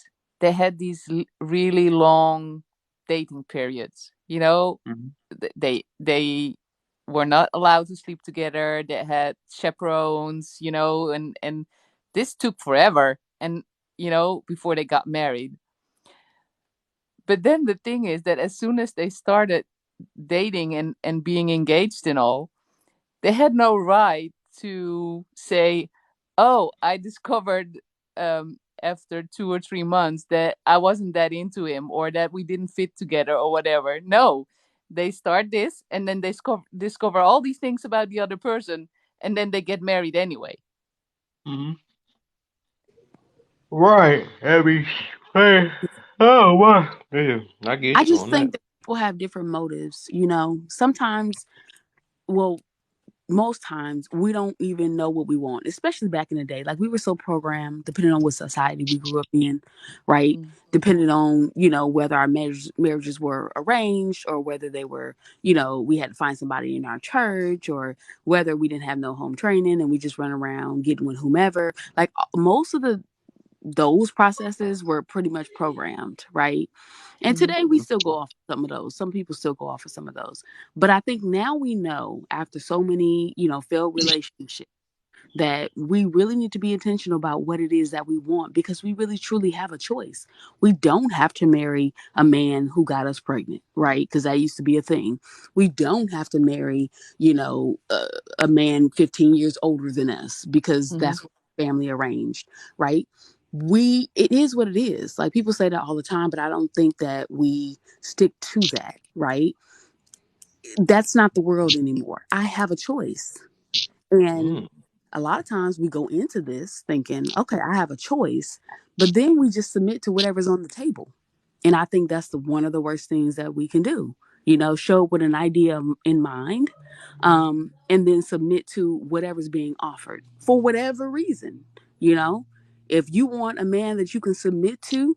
they had these really long dating periods. Mhm. They were not allowed to sleep together. They had chaperones, and this took forever, and before they got married. But then the thing is that as soon as they started dating and being engaged and all, they had no right to say, "Oh, I discovered after 2 or 3 months that I wasn't that into him, or that we didn't fit together, or whatever." No, they start this, and then they discover all these things about the other person, and then they get married anyway. Mhm. Right. Abby. Hey. Oh, wow. Yeah, I I get you just on that. think that people have different motives. Sometimes, well, most times we don't even know what we want, especially back in the day. Like we were so programmed, depending on what society we grew up in, right? Mm. Depending on, whether our marriages were arranged or whether they were, we had to find somebody in our church, or whether we didn't have no home training and we just run around getting with whomever. Like most of those processes were pretty much programmed, right? And Mhm. today we still go off some of those. Some people still go off of some of those. But I think now we know, after so many, failed relationships, that we really need to be intentional about what it is that we want, because we really truly have a choice. We don't have to marry a man who got us pregnant, right? Because that used to be a thing. We don't have to marry, a man 15 years older than us, because Mhm. that's what family arranged, right? It is what it is. Like people say that all the time, but I don't think that we stick to that, right? That's not the world anymore. I have a choice. And Mm. a lot of times we go into this thinking, okay, I have a choice, but then we just submit to whatever's on the table. And I think that's one of the worst things that we can do. Show up with an idea in mind, and then submit to whatever's being offered for whatever reason. You know, if you want a man that you can submit to,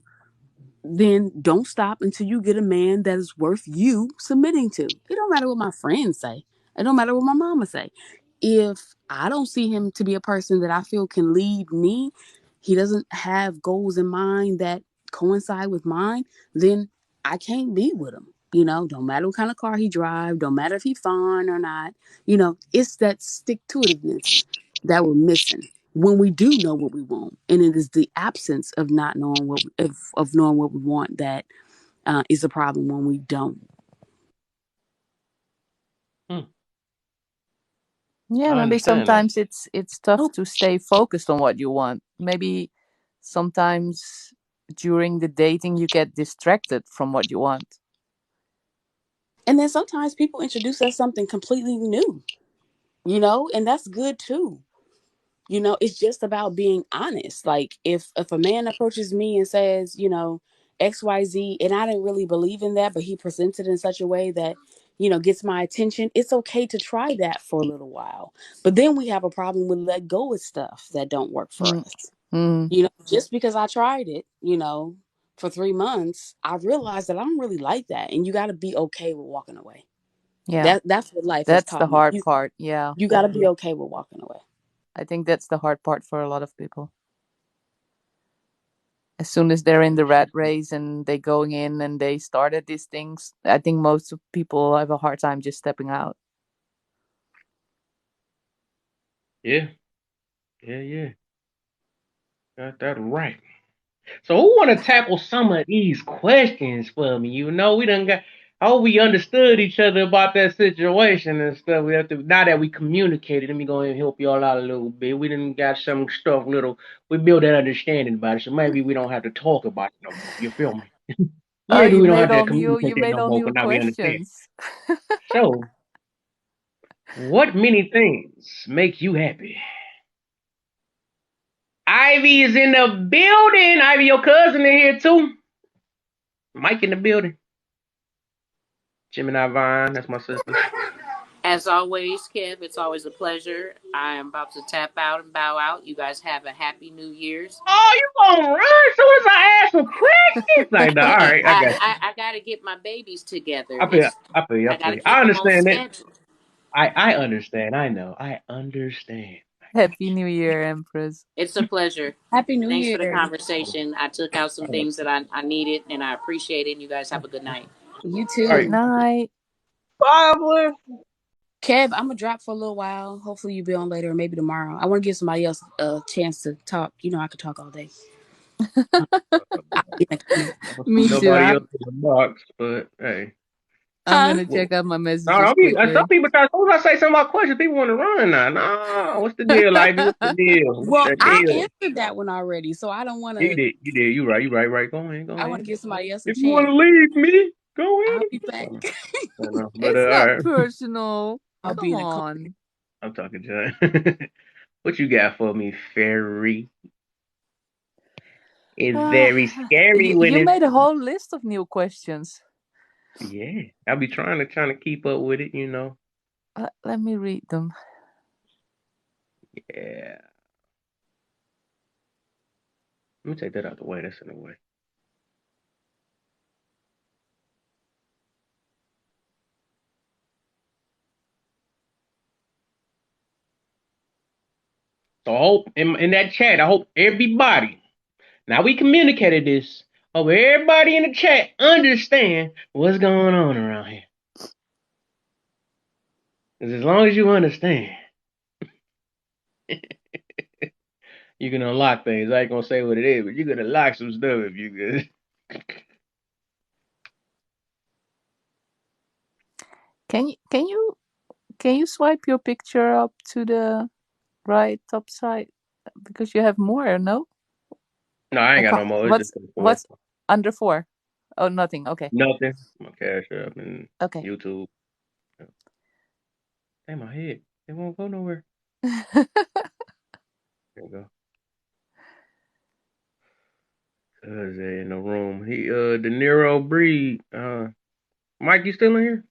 then don't stop until you get a man that is worth you submitting to. It don't matter what my friends say. It don't matter what my mama say. If I don't see him to be a person that I feel can lead me, he doesn't have goals in mind that coincide with mine, then I can't be with him. Don't matter what kind of car he drive, don't matter if he fine or not. It's that stick to itiveness that we're missing when we do know what we want, and it is the absence of not knowing of knowing what we want that is a problem when we don't. Mm. Yeah, I maybe understand that. sometimes it's tough Oh, to stay focused on what you want. Maybe sometimes during the dating you get distracted from what you want. and then sometimes people introduce us something completely new, and that's good too. It's just about being honest. Like if a man approaches me and says, XYZ, and I didn't really believe in that, but he presents it in such a way that, gets my attention, it's okay to try that for a little while. But then we have a problem with let go of stuff that don't work for Mm. us. Mm. Just because I tried it, for 3 months, I realized that I don't really like that. And you got to be okay with walking away. Yeah. That's what life has That's the taught me. hard part. Yeah. You got to be okay with walking away. I think that's the hard part for a lot of people. As soon as they're in the rat race and they going in and they started these things, I think most of people have a hard time just stepping out. Yeah, yeah. Got that right. So who want to tackle some of these questions for me? You know, we done got. I hope we understood each other about that situation and stuff. We have to now that we communicated. Let me go ahead and help y'all out a little bit. We done got some stuff little. We built that understanding about it, so maybe we don't have to talk about it no more. You feel me? Oh, Maybe we don't have to communicate you that made no all more. new Cause now we understand. questions. So, what many things make you happy? Ivy is in the building. Ivy, your cousin in here too. Mike in the building. Gemini Vine, that's my sister. As always, Kev, it's always a pleasure. I am about to tap out and bow out. You guys have a happy New Year's. Oh, you gonna run as soon as I ask some questions? Like, nah, all Hey, right, I got you. I got to get my babies together. I feel, I feel, I I got to feel. I keep them on understand that. schedule. I understand. I know. I understand. I got Happy New Year, Empress. It's a pleasure. Happy New Thanks for the Year. you. conversation. I took out some All right, things that I needed, and I appreciate it. And you guys have a good night. You all Good right. too. night. Bye, Bliss. Kev, I'm gonna drop for a little while. Hopefully you be on later or maybe tomorrow. I want to give somebody else a chance to talk. You know I could talk all day. I'll be next week. I don't see Me too. nobody else in the box, but hey. I'm Huh? gonna check Well, out my no, messages don't be. Some quickly. people try. As soon as I say some of my questions, people want to run now. No, what's the deal, Ivy? What's the deal? What's Well, the I deal? answered that one already, so I don't want You to. did. You did. You right. You right. Right. Go ahead. Go I want to ahead. give somebody else a If you want chance. to leave me, go I'll be back. ahead. I know. But It's all not right. personal. I'll be Come in a couple. on. I'm talking, John. What you got for me, fairy? It's very scary when You it's made a whole list of new questions. yeah. I'll be trying to keep up with it, you know. Let me read them. Yeah. Let me take that out the way. That's in the way. So I hope in that chat, I hope everybody. Now we communicated this. Hope everybody in the chat understand what's going on around here. Because as long as you understand, you can unlock things. I ain't gonna say what it is, but you can unlock some stuff if you good. Can you swipe your picture up to the right top side because you have more? No, No, I I ain't got can't. no more. It's just the four. What's under 4? Oh, nothing. Okay, Nothing. My cash up and okay. YouTube. Damn, my head. It won't go nowhere. There you go. Cuz in the room. He De Niro breed. Mike, you still in here?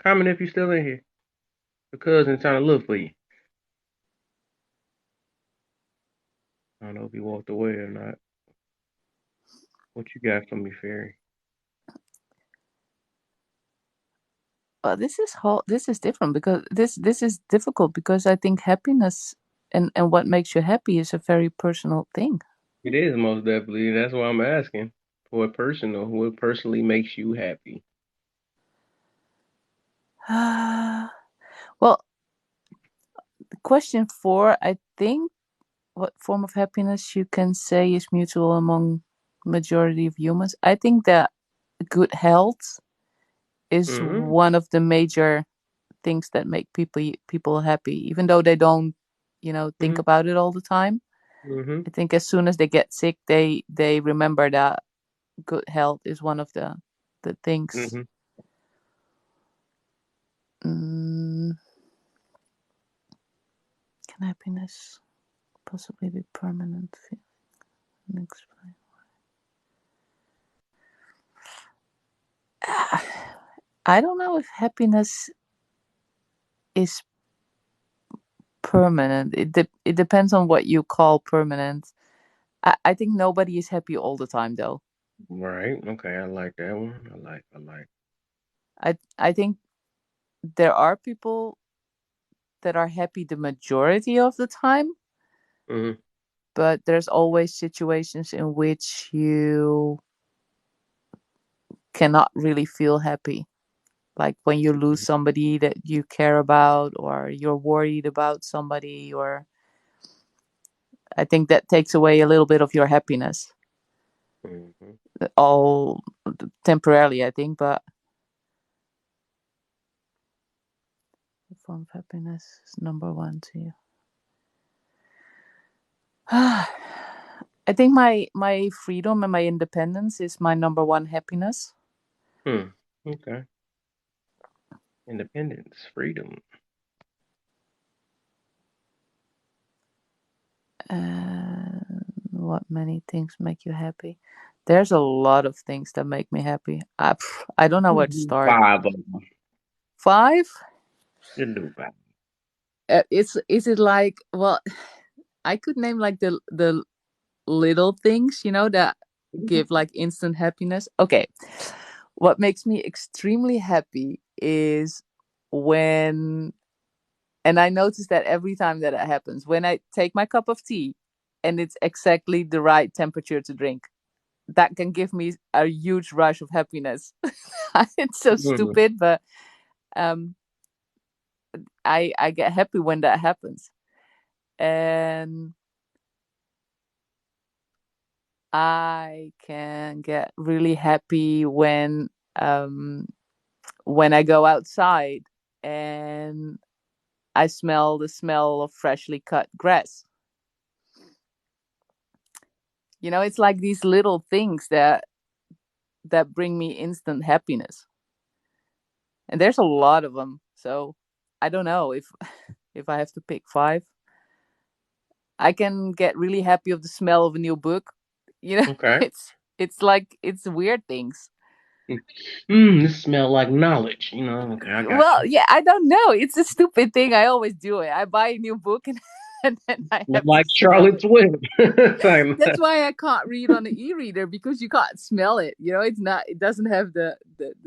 Comment if you still in here. The cousin trying to look for you. I don't know if he walked away or not. What you got for me, Fairy? This is different because this is difficult because I think happiness and what makes you happy is a very personal thing. It is most definitely. That's why I'm asking. For a personal, what personally makes you happy? Well, question 4, I think what form of happiness you can say is mutual among majority of humans. I think that good health is Mm-hmm. one of the major things that make people happy, even though they don't, think Mm-hmm. about it all the time. Mm-hmm. I think as soon as they get sick, they remember that good health is one of the things. Mm-hmm. Mm, can happiness possibly be permanent? Explain. I don't know if happiness is permanent. It depends on what you call permanent. I think nobody is happy all the time, though. Right. Okay. I like that one. I like. I think there are people that are happy the majority of the time, Mm-hmm. but there's always situations in which you cannot really feel happy. Like when you lose somebody that you care about, or you're worried about somebody, or I think that takes away a little bit of your happiness. Mm-hmm. All temporarily, I think, but the form of happiness is number one to you. I think my freedom and my independence is my number one happiness. Okay. Independence, freedom. And what many things make you happy? There's a lot of things that make me happy. I don't know where to start. 5 of them. Five? You do 5. Is it like, well, I could name like the little things, that give like instant happiness. Okay. What makes me extremely happy is when, and I notice that every time that it happens, when I take my cup of tea and it's exactly the right temperature to drink, that can give me a huge rush of happiness. It's so Mm-hmm. stupid, but um, I get happy when that happens, and I can get really happy when I go outside and I smell the smell of freshly cut grass. It's like these little things that bring me instant happiness, and there's a lot of them. So I don't know if I have to pick five. I can get really happy of the smell of a new book. You know, Okay. it's like it's weird things. This smell like knowledge. Okay, I got Well, you. yeah, I don't know. It's a stupid thing. I always do it. I buy a new book and and then I Smell have to like smell Charlotte it. Swift. Same. That's why I can't read on the e-reader, because you can't smell it. It's not. It doesn't have the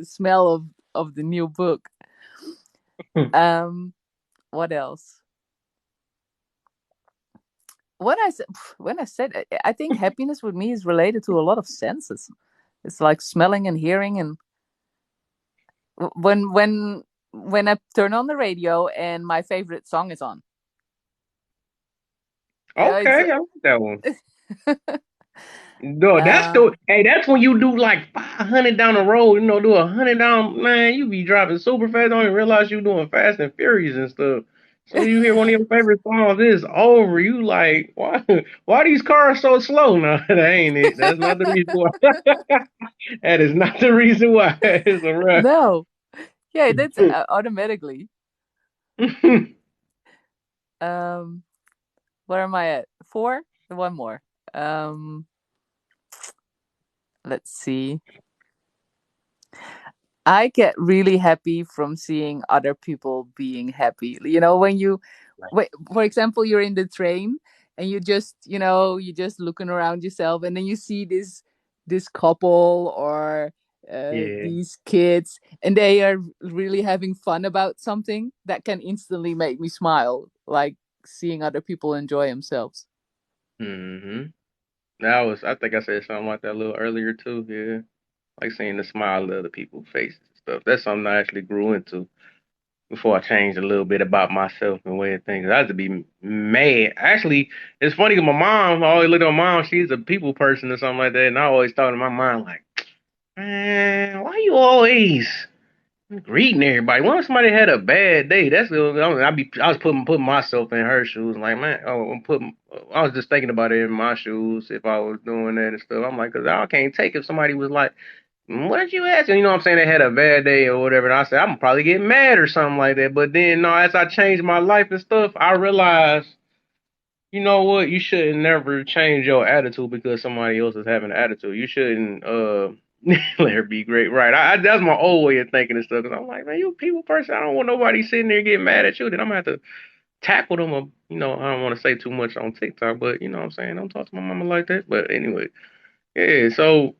smell of the new book. Um, what else? When I said I think happiness with me is related to a lot of senses. It's like smelling and hearing, and when I turn on the radio and my favorite song is on. It's Okay, I like that one. No, um that's when you do like 500 down the road, do 100 down, man, you be driving super fast, don't even realize you doing Fast and Furious and stuff. So you hear one of your favorite songs, it's over. You like, why these cars so slow? No, that ain't it. That's not the reason why. That is not the reason why. It's a rap. no, yeah, that's automatically. um where am I at? Four. One more. um let's see. I get really happy from seeing other people being happy. When for example, you're in the train and you just looking around yourself, and then you see this couple or Yeah. these kids, and they are really having fun about something that can instantly make me smile, like seeing other people enjoy themselves. hmm I think I said something like that a little earlier too. Yeah. Like seeing the smile of other people's faces and stuff. That's something I actually grew into before I changed a little bit about myself and way of thinking. I used to be mad. Actually, it's funny because my mom, I always look at my mom, she's a people person or something like that. And I always thought in my mind, like, man, why you always greeting everybody? When somebody had a bad day, that's the I was putting myself in her shoes. Like, man, I was just thinking about it in my shoes if I was doing that and stuff. I'm like, because I can't take if somebody was like, what did you ask? You know what I'm saying? They had a bad day or whatever. And I said, I'm probably get mad or something like that. But then, no, as I changed my life and stuff, I realized, you know what? You shouldn't never change your attitude because somebody else is having an attitude. You shouldn't let her be great. Right. That's my old way of thinking and stuff. Because I'm like, man, you a people person. I don't want nobody sitting there getting mad at you. Then I'm going to have to tackle them. Or, I don't want to say too much on TikTok, but you know what I'm saying? Don't talk to my mama like that. But anyway, yeah. So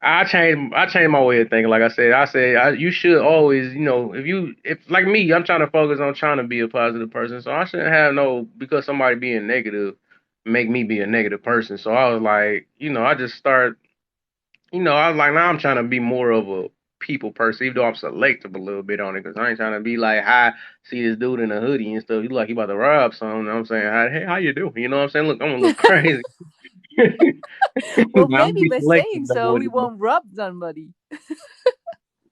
I changed my way of thinking. Like I said, you should always, if like me, I'm trying to focus on trying to be a positive person. So I shouldn't have no because somebody being negative make me be a negative person. So I was like, I just start, I was like, now I'm trying to be more of a people person, even though I'm selective a little bit on it, because I ain't trying to be like, hi, see this dude in a hoodie and stuff. He like he about to rob something. You know what I'm saying, hi, hey, how you doing? You know what I'm saying? Look, I'm gonna look crazy. Well, I'm maybe be by selective saying though so, with we it, though. won't rob somebody.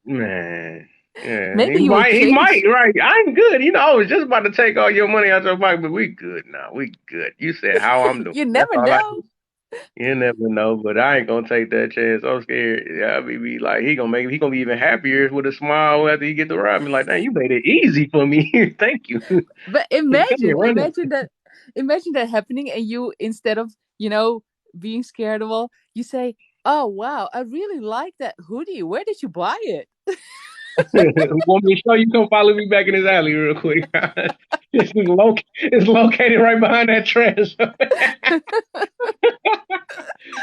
Man. Yeah, Maybe you will he might, change. right? I'm good. I was just about to take all your money out your pocket, but we good now. We good. You said how I'm doing. You That's never all I know. do. You never know, but I ain't gonna take that chance. I'm scared. Yeah, I be like he gonna be even happier with a smile after he get to ride me. Like, dang, you made it easy for me. Thank you. But Come here, imagine, run up. imagine that happening, and you, instead of, being scared of all, you say, "Oh wow, I really like that hoodie. Where did you buy it?" Want me to show you? Come follow me back in this alley real quick. It's located right behind that trash.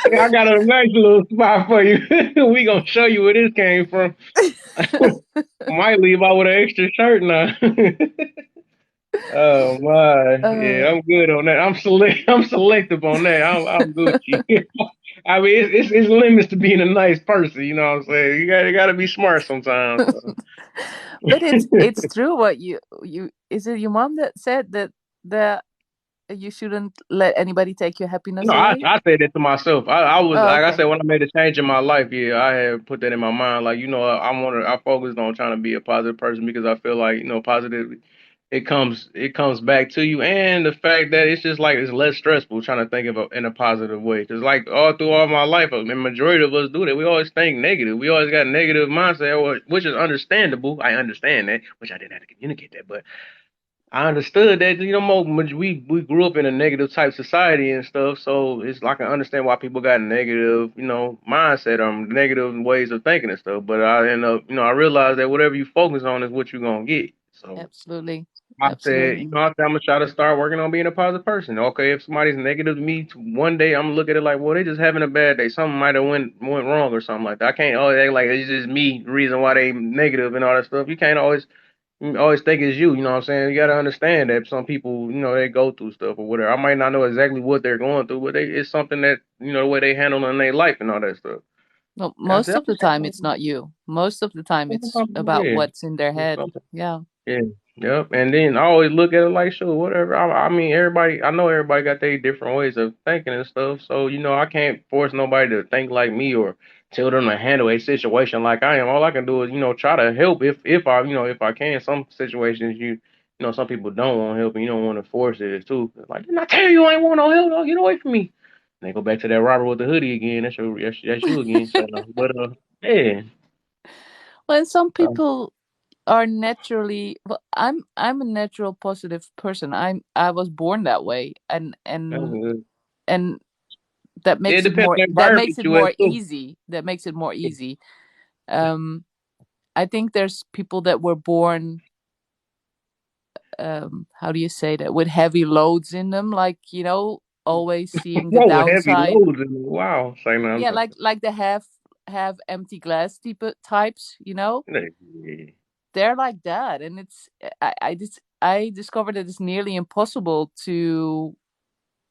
Yeah, I got a nice little spot for you. We gonna show you where this came from. Might leave out with an extra shirt now. Oh my, uh, yeah, I'm good on that. I'm selective on that. I'm Gucci. I mean, it's limits to being a nice person. You know what I'm saying? You gotta be smart sometimes. So. but it's true what you is it your mom that said that you shouldn't let anybody take your happiness No, I away? I said that to myself. I was Oh, like I okay. said when I made a change in my life. Yeah, I had put that in my mind. Like I focused on trying to be a positive person because I feel like positively it comes back to you, and the fact that it's just like it's less stressful trying to think of it in a positive way. Because like all through all my life, the majority of us do that. We always think negative. We always got negative mindset, which is understandable. I understand that, which I didn't have to communicate that, but. I understood that we grew up in a negative type society and stuff, so it's like I can understand why people got negative, mindset or negative ways of thinking and stuff. But I end up, I realized that whatever you focus on is what you're gonna get. So Absolutely. I said, Absolutely. I'm gonna try to start working on being a positive person. Okay, if somebody's negative to me, one day I'm gonna look at it like, well, they just having a bad day. Something might have went wrong or something like that. I can't always act like it's just me, the reason why they negative and all that stuff. You can't always think it's you. You know what I'm saying? You got to understand that some people, they go through stuff or whatever. I might not know exactly what they're going through, but it's something that, the way they handle in their life and all that stuff. No, And I most said, of the time it's not you. Most of the time it's about yeah. what's in their head. Yeah. Yeah, yep. And then I always look at it like, sure, whatever. I mean, I know everybody got their different ways of thinking and stuff. So, I can't force nobody to think like me or tell them to handle a situation like I am. All I can do is, try to help if I can. Some situations, some people don't want help and you don't want to force it too. Like, didn't I tell you I ain't want no help? No, get away from me. And they go back to that robber with the hoodie again. That's you again. So, but, yeah. Well, and some So, people are naturally, well, I'm a natural positive person. I was born that way, and that's and good. and that It makes it depends on more the that makes environment it you in more too. easy. That makes it more easy. Um I think there's people that were born, how do you say that, with heavy loads in them, like, always seeing the Whoa, heavy downside. loads in the wow. Say no, I'm Yeah, talking. like the have empty glass types. Yeah. They're like that, and I discovered that it's nearly impossible to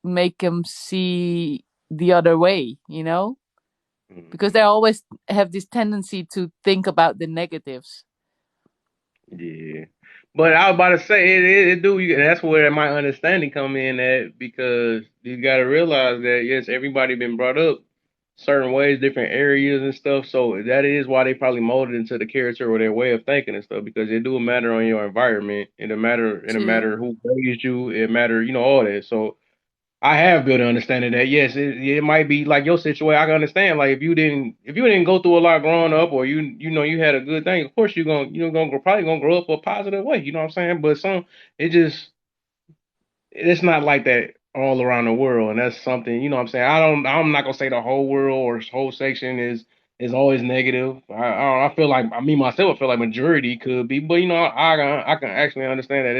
make them see the other way, because they Mhm. always have this tendency to think about the negatives. Yeah. But I was about to say it do you that's where my understanding come in at because you gotta realize that yes, everybody been brought up certain ways, different areas and stuff. So that is why they probably molded into the character or their way of thinking and stuff because it do matter on your environment. It Too. matter who raised you, it matter, all that. So I have good understanding that yes, it might be like your situation. I can understand like if you didn't go through a lot growing up or you had a good thing. Of course you're gonna probably gonna grow up a positive way. You know what I'm saying? But it just it's not like that all around the world, and that's something you know what I'm saying. I'm not gonna say the whole world or whole section is always negative. I feel like me myself I feel like majority could be, but I can actually understand that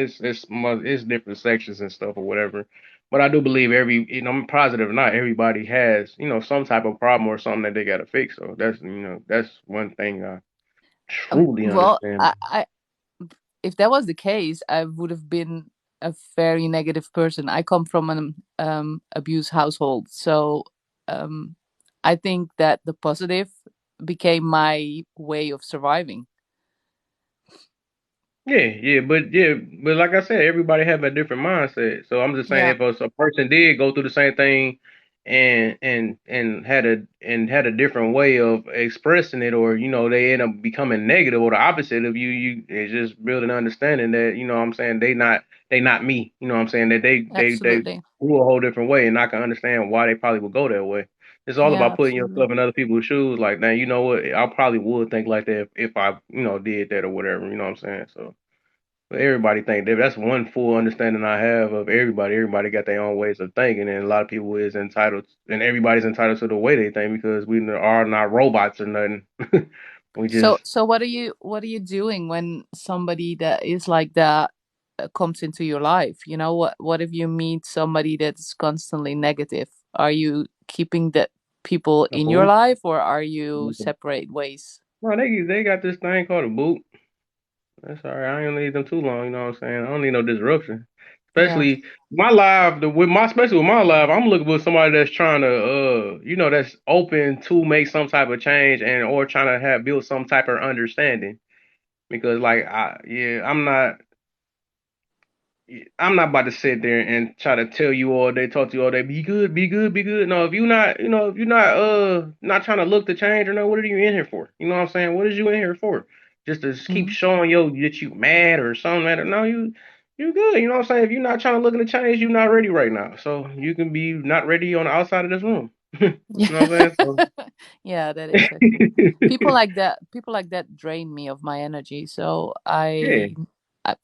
it's different sections and stuff or whatever. But I do believe I'm positive or not, everybody has, some type of problem or something that they got to fix. So that's one thing I truly Well, understand. if that was the case, I would have been a very negative person. I come from an abused household, so um, I think that the positive became my way of surviving. But like I said, everybody have a different mindset. So I'm just saying, Yeah, if a person did go through the same thing and had a different way of expressing it, or they end up becoming negative or the opposite of you, it's just building understanding that what I'm saying, they not me. What I'm saying, that they absolutely. grew a whole different way, and I can understand why they probably would go that way. It's all Yeah, about putting absolutely. yourself in other people's shoes. Like, now, you know what? I probably would think like that if I, did that or whatever. You know what I'm saying? So, but everybody think that that's one full understanding I have of everybody. Everybody got their own ways of thinking, and a lot of people is entitled, and everybody's entitled to the way they think because we are not robots or nothing. We So, just so what are you doing when somebody that is like that comes into your life? What if you meet somebody that's constantly negative? Are you keeping the people a in your boot. life, or are you separate ways? No, they got this thing called a boot. That's all right. I ain't gonna need them too long. You know what I'm saying? I don't need no disruption. Yeah. Especially my live, especially with my live, I'm looking for somebody that's trying to, that's open to make some type of change and or trying to have build some type of understanding. Because like I'm not about to sit there and try to tell you all day, talk to you all day, be good, be good, be good. No, if you're not trying to look to change or no, what are you in here for? You know what I'm saying? What is you in here for? Just to keep Mhm. showing that you mad or something matter. No, you good. You know what I'm saying? If you're not trying to look to change, you're not ready right now. So you can be not ready on the outside of this room. You know what I'm saying? Yeah, that So is so true. People like that drain me of my energy. So yeah, I,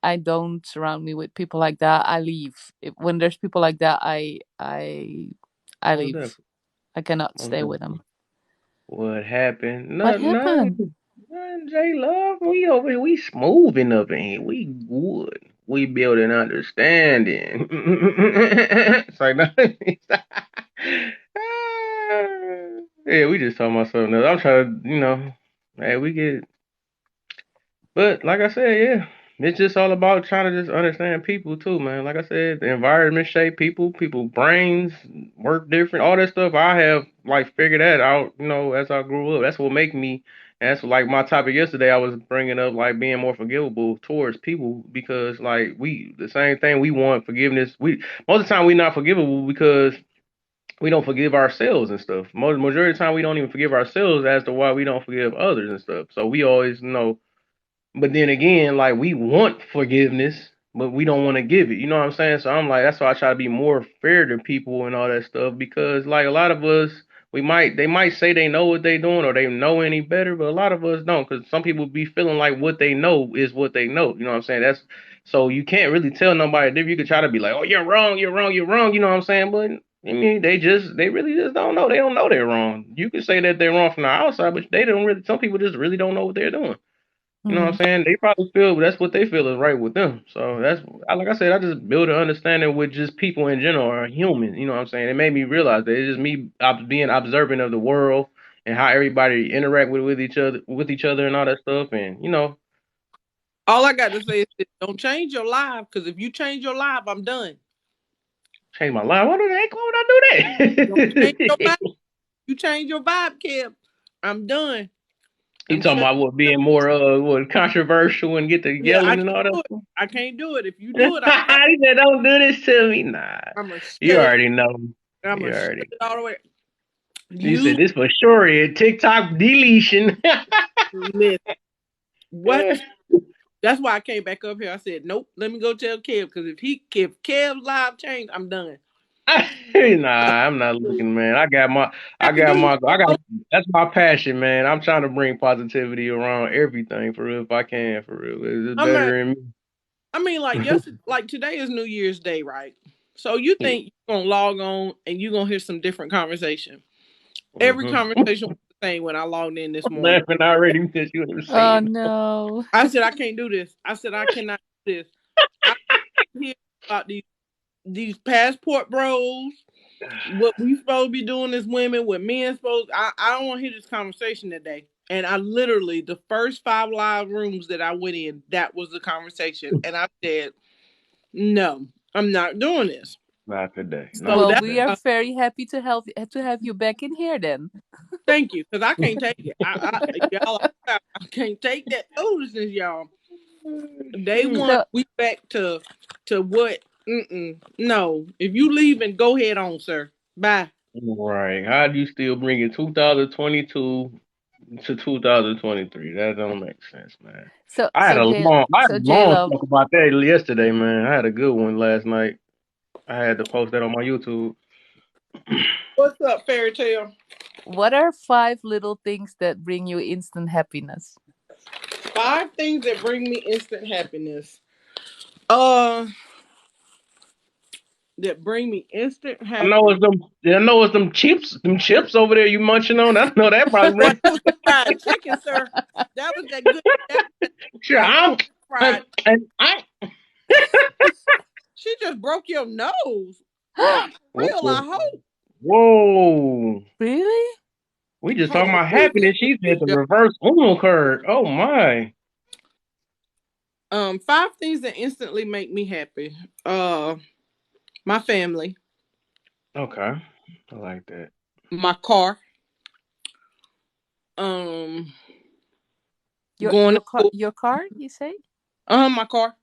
I don't surround me with people like that. I leave. When there's people like that, I most leave. definitely. I cannot Most stay with definitely. them. What happened? What Nothing, happened? nothing. Nothing, J Love. We over here, we smoothing up in here. We good. We building understanding. It's like nothing. Yeah, we just talking about something else. I'm trying to, hey, we get. But like I said, yeah, it's just all about trying to just understand people too, man. Like I said, the environment shape people, people brains work different, all that stuff. I have like figured that out, as I grew up. That's what make me. And that's like my topic yesterday. I was bringing up like being more forgivable towards people because like the same thing we want forgiveness. We most of the time we not forgivable because we don't forgive ourselves and stuff. Majority of the time we don't even forgive ourselves as to why we don't forgive others and stuff. So we always but then again, like we want forgiveness, but we don't want to give it. You know what I'm saying? So I'm like, that's why I try to be more fair to people and all that stuff because like a lot of us, they might say they know what they doing or they know any better, but a lot of us don't because some people be feeling like what they know is what they know. You know what I'm saying? That's so you can't really tell nobody different. You could try to be like, oh, you're wrong, you're wrong, you're wrong. You know what I'm saying? But I mean, they really just don't know. They don't know they're wrong. You could say that they're wrong from the outside, but they don't really. Some people just really don't know what they're doing. You know what I'm Hmm. saying? They probably feel that's what they feel is right with them. So like I said, I just build an understanding with just people in general are human. You know what I'm saying? It made me realize that it's just me being observant of the world and how everybody interact with each other and all that stuff. And All I got to say is this, don't change your life, because if you change your life, I'm done. change my life. Why would I Don't change do your that? life. You change your vibe, Kev. I'm done. You I'm talking shut. about what being more what controversial and get the Yeah, I yelling and can't all that do it. stuff? I can't do it. If you do it, I'm done. He said, "Don't do this to me." Nah, I'm gonna you shut it. already know. I'm You gonna shut already. it all the way. You said You this for sure. TikTok deletion. listen. What? That's why I came back up here. I said, nope. Let me go tell Kev, because if Kev's live changed, I'm done. Nah, I'm not looking, man. Have to do. That's my passion, man. I'm trying to bring positivity around everything for real, if I can, for real. It's I'm better like, in I mean, like me. yesterday, like today is New Year's Day, right? So you Yeah. think you're gonna log on and you're gonna hear some different conversation. Every Hmm. conversation was the same when I logged in this I'm morning. laughing already because you didn't say Oh it. no. I said I can't do this. I said I cannot do this. I hear about these. these passport bros, what we supposed to be doing as women, what men supposed. I don't want to hear this conversation today. And I literally, the first 5 live rooms that I went in, that was the conversation. And I said, no, I'm not doing this. Not today. So Not Well, that, we are today. very happy to have you back in here then. thank you, because I can't take it. Y'all, I can't take that foolishness, y'all. They Shoot. want So, we back to what? No, if you leaving, go ahead on, sir. Bye. Right. How do you still bring it 2022 to 2023? That don't make sense, man. so, I had so a J, long Lo, talk about that yesterday, man. I had a good one last night. I had to post that on my YouTube. What's up, fairy tale? what are 5 little things that bring you instant happiness? 5 things that bring me instant happiness. Uh, that bring me instant happiness. I know it's them chips over there you munching on. I know that probably Boy, bring. that was some fried chicken, sir. That was that good. That was Sure, that fried. I She just broke your nose. Not for what real, I the, hope. whoa. Really? We just Hold talking on. about Who is this? happiness. She said the Yeah. reverse Uno card. Oh my. 5 things that instantly make me happy. My family, Okay. I like that. my car, um, Your going your to car, school. your car, you say? My car.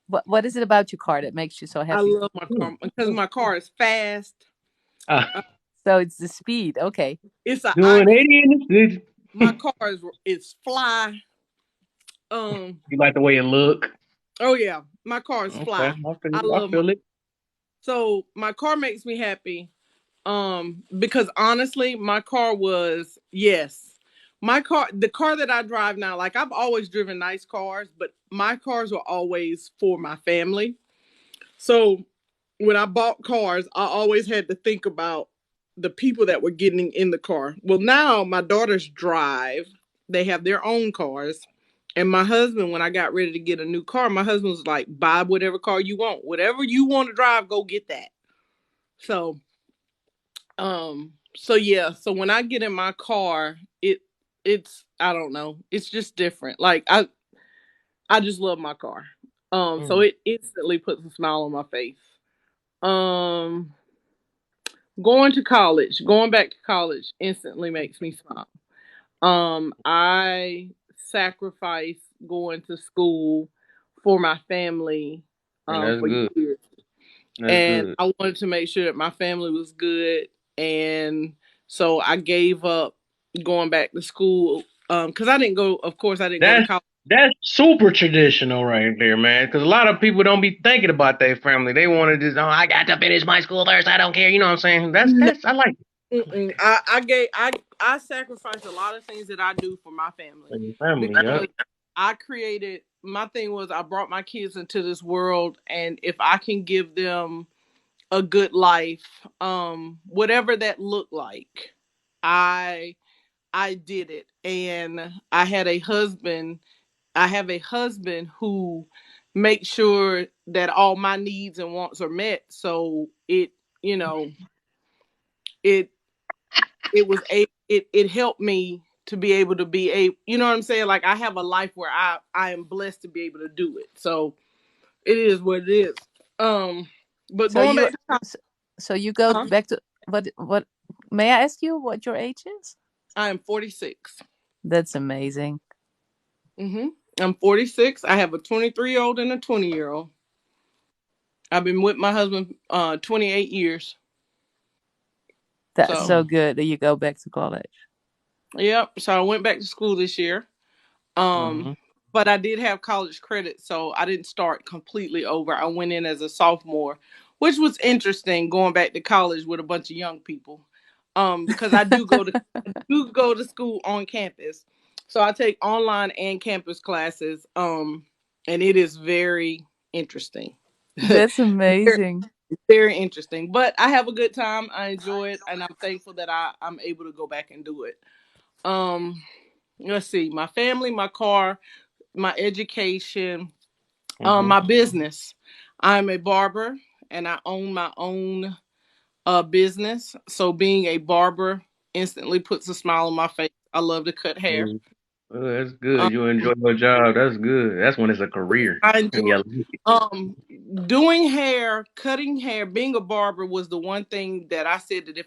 What is it about your car that makes you so I happy? love my car because my car is fast. Ah, Uh, So it's the speed. Okay. it's an doing icon. 80 in the city. My car is fly. Um. You like the way it look? Oh yeah, my car is Okay, fly. I feel I it. I love my. feel it. So my car makes me happy. Because honestly, my car was yes. My car, the car that I drive now, like I've always driven nice cars, but my cars were always for my family. So when I bought cars, I always had to think about the people that were getting in the car. Well, now my daughters drive, they have their own cars. And my husband, when I got ready to get a new car, my husband was like, buy whatever car you want. Whatever you want to drive, go get that. So, so yeah, so when I get in my car, it's I don't know, it's just different. Like I just love my car. So Mm. it instantly puts a smile on my face. Um, Going to college, going back to college instantly makes me smile. I sacrifice going to school for my family And that's for good. years. That's And good. I wanted to make sure that my family was good. And so I gave up going back to school. Because I didn't go, of course, I didn't go to That's college. that's super traditional right there, man. Because a lot of people don't be thinking about their family. They want to just, oh, I got to finish my school first. I don't care. You know what I'm saying? No, That's I like it. I like that. I sacrificed a lot of things that I do for my family For your family, yeah. because I created my thing was I brought my kids into this world, and if I can give them a good life, whatever that looked like, I I did it. And I have a husband who makes sure that all my needs and wants are met. So you know, it it was it helped me to be able to be a, you know what I'm saying? Like I have a life where I am blessed to be able to do it. So it is what it is. Um, but So going you back to college, so, so you go uh-huh, back to what may I ask you what your age is? I am 46. That's amazing. Mm-hmm. I'm 46. I have a 23-year-old and a 20-year-old. I've been with my husband 28 years. That's So so good that you go back to college. yep. So I went back to school this year. Um, Mm-hmm. but I did have college credit, so I didn't start completely over. I went in as a sophomore, which was interesting going back to college with a bunch of young people. Because I do go to school on campus. So I take online and campus classes. And it is very interesting. That's very, amazing. very interesting. But I have a good time. I enjoy it, and I'm thankful that I'm able to go back and do it. Um, let's see, my family, my car, my education, Mm-hmm. my business. I'm a barber and I own my own business. So being a barber instantly puts a smile on my face. I love to cut hair. Mm. Oh, that's good. Um, You enjoy your job. That's good. That's when it's a career. I And enjoy you like it. um doing hair, cutting hair, being a barber was the one thing that I said that if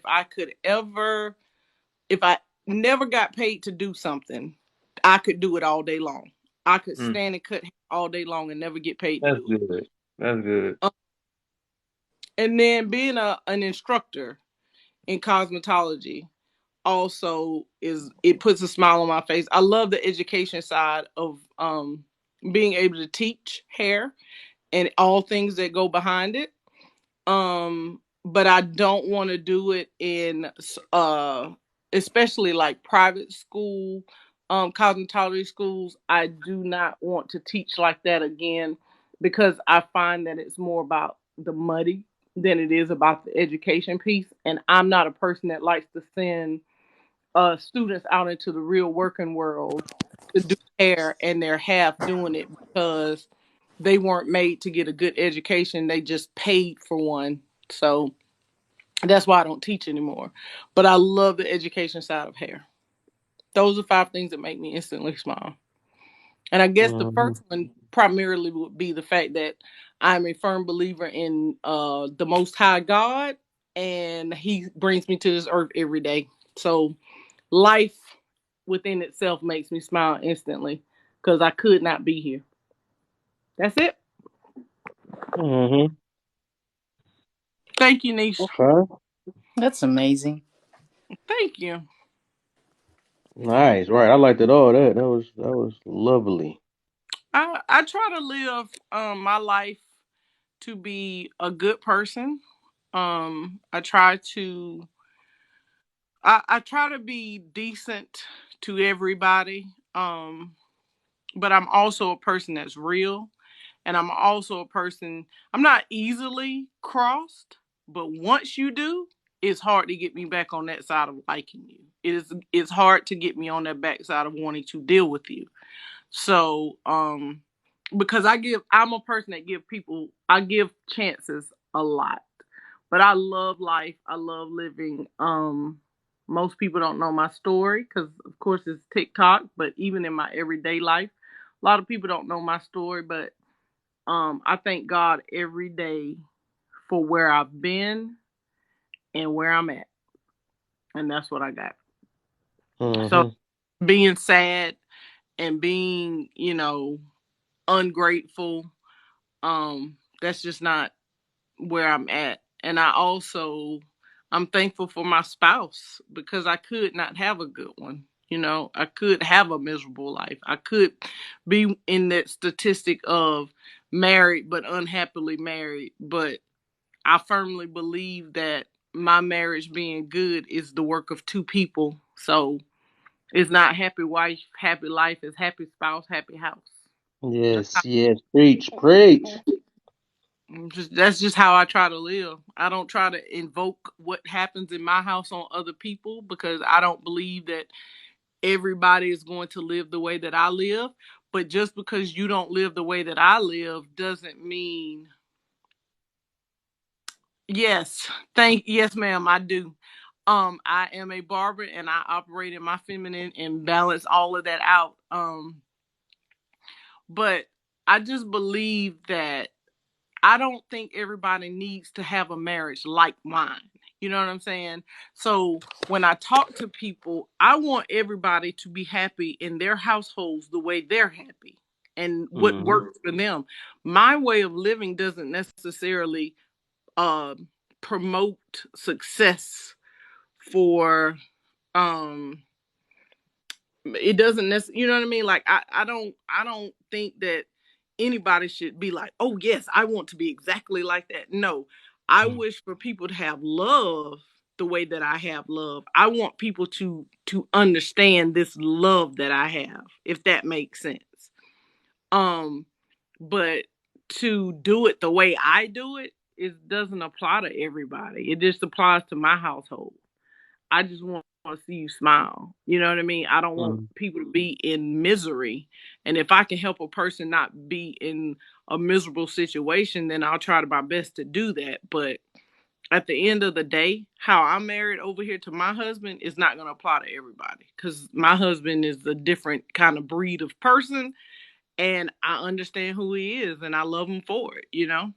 I never got paid to do something, I could do it all day long. I could Mm, stand and cut hair all day long and never get paid to that's do it. good. That's good. And then being an instructor in cosmetology also it puts a smile on my face. I love the education side of being able to teach hair and all things that go behind it. But I don't want to do it in especially like private school cosmetology schools. I do not want to teach like that again because I find that it's more about the money than it is about the education piece, and I'm not a person that likes to send students out into the real working world to do hair and they're half doing it because they weren't made to get a good education. They just paid for one. So that's why I don't teach anymore. But I love the education side of hair. Those are 5 things that make me instantly smile. And I guess the Hmm. first one primarily would be the fact that I'm a firm believer in the Most High God, and He brings me to this earth every day. So life within itself makes me smile instantly because I could not be here. That's it. Hmm. Thank you, Niche. Okay. That's amazing. Thank you. Nice. Right. I liked it all. That was lovely. I try to live my life to be a good person. I try to I try to be decent to everybody. But I'm also a person that's real, and I'm also a person I'm not easily crossed, but once you do, it's hard to get me back on that side of liking you. It's hard to get me on that backside of wanting to deal with you. So, because I'm a person that I give chances a lot. But I love life. I love living. Most people don't know my story because, of course, it's TikTok. But even in my everyday life, a lot of people don't know my story. But I thank God every day for where I've been and where I'm at, and that's what I got. So Hmm. being sad and being, ungrateful, that's just not where I'm at. And I'm thankful for my spouse because I could not have a good one. I could have a miserable life. I could be in that statistic of married but unhappily married. But I firmly believe that my marriage being good is the work of two people. So it's not happy wife, happy life. It's happy spouse, happy house. That's Yes. Yes. Preach. Preach. that's just how I try to live. I don't try to invoke what happens in my house on other people because I don't believe that everybody is going to live the way that I live. But just because you don't live the way that I live doesn't mean yes, ma'am, I do. I am a barber and I operate in my feminine and balance all of that out. But I just believe that I don't think everybody needs to have a marriage like mine. You know what I'm saying? So when I talk to people, I want everybody to be happy in their households the way they're happy and what Hmm. works for them. My way of living doesn't necessarily uh, promote success for um it doesn't necessarily, you know what I mean? Like I don't think that anybody should be like, oh yes, I want to be exactly like that. No, I wish for people to have love the way that I have love. I want people to understand this love that I have, if that makes sense. Um, but to do it the way I do it, it doesn't apply to everybody. It just applies to my household. I just want want to see you smile. You know what I mean? I don't want people to be in misery. And if I can help a person not be in a miserable situation, then I'll try to my best to do that. But at the end of the day, how I'm married over here to my husband is not going to apply to everybody, because my husband is a different kind of breed of person, and I understand who he is and I love him for it, you know?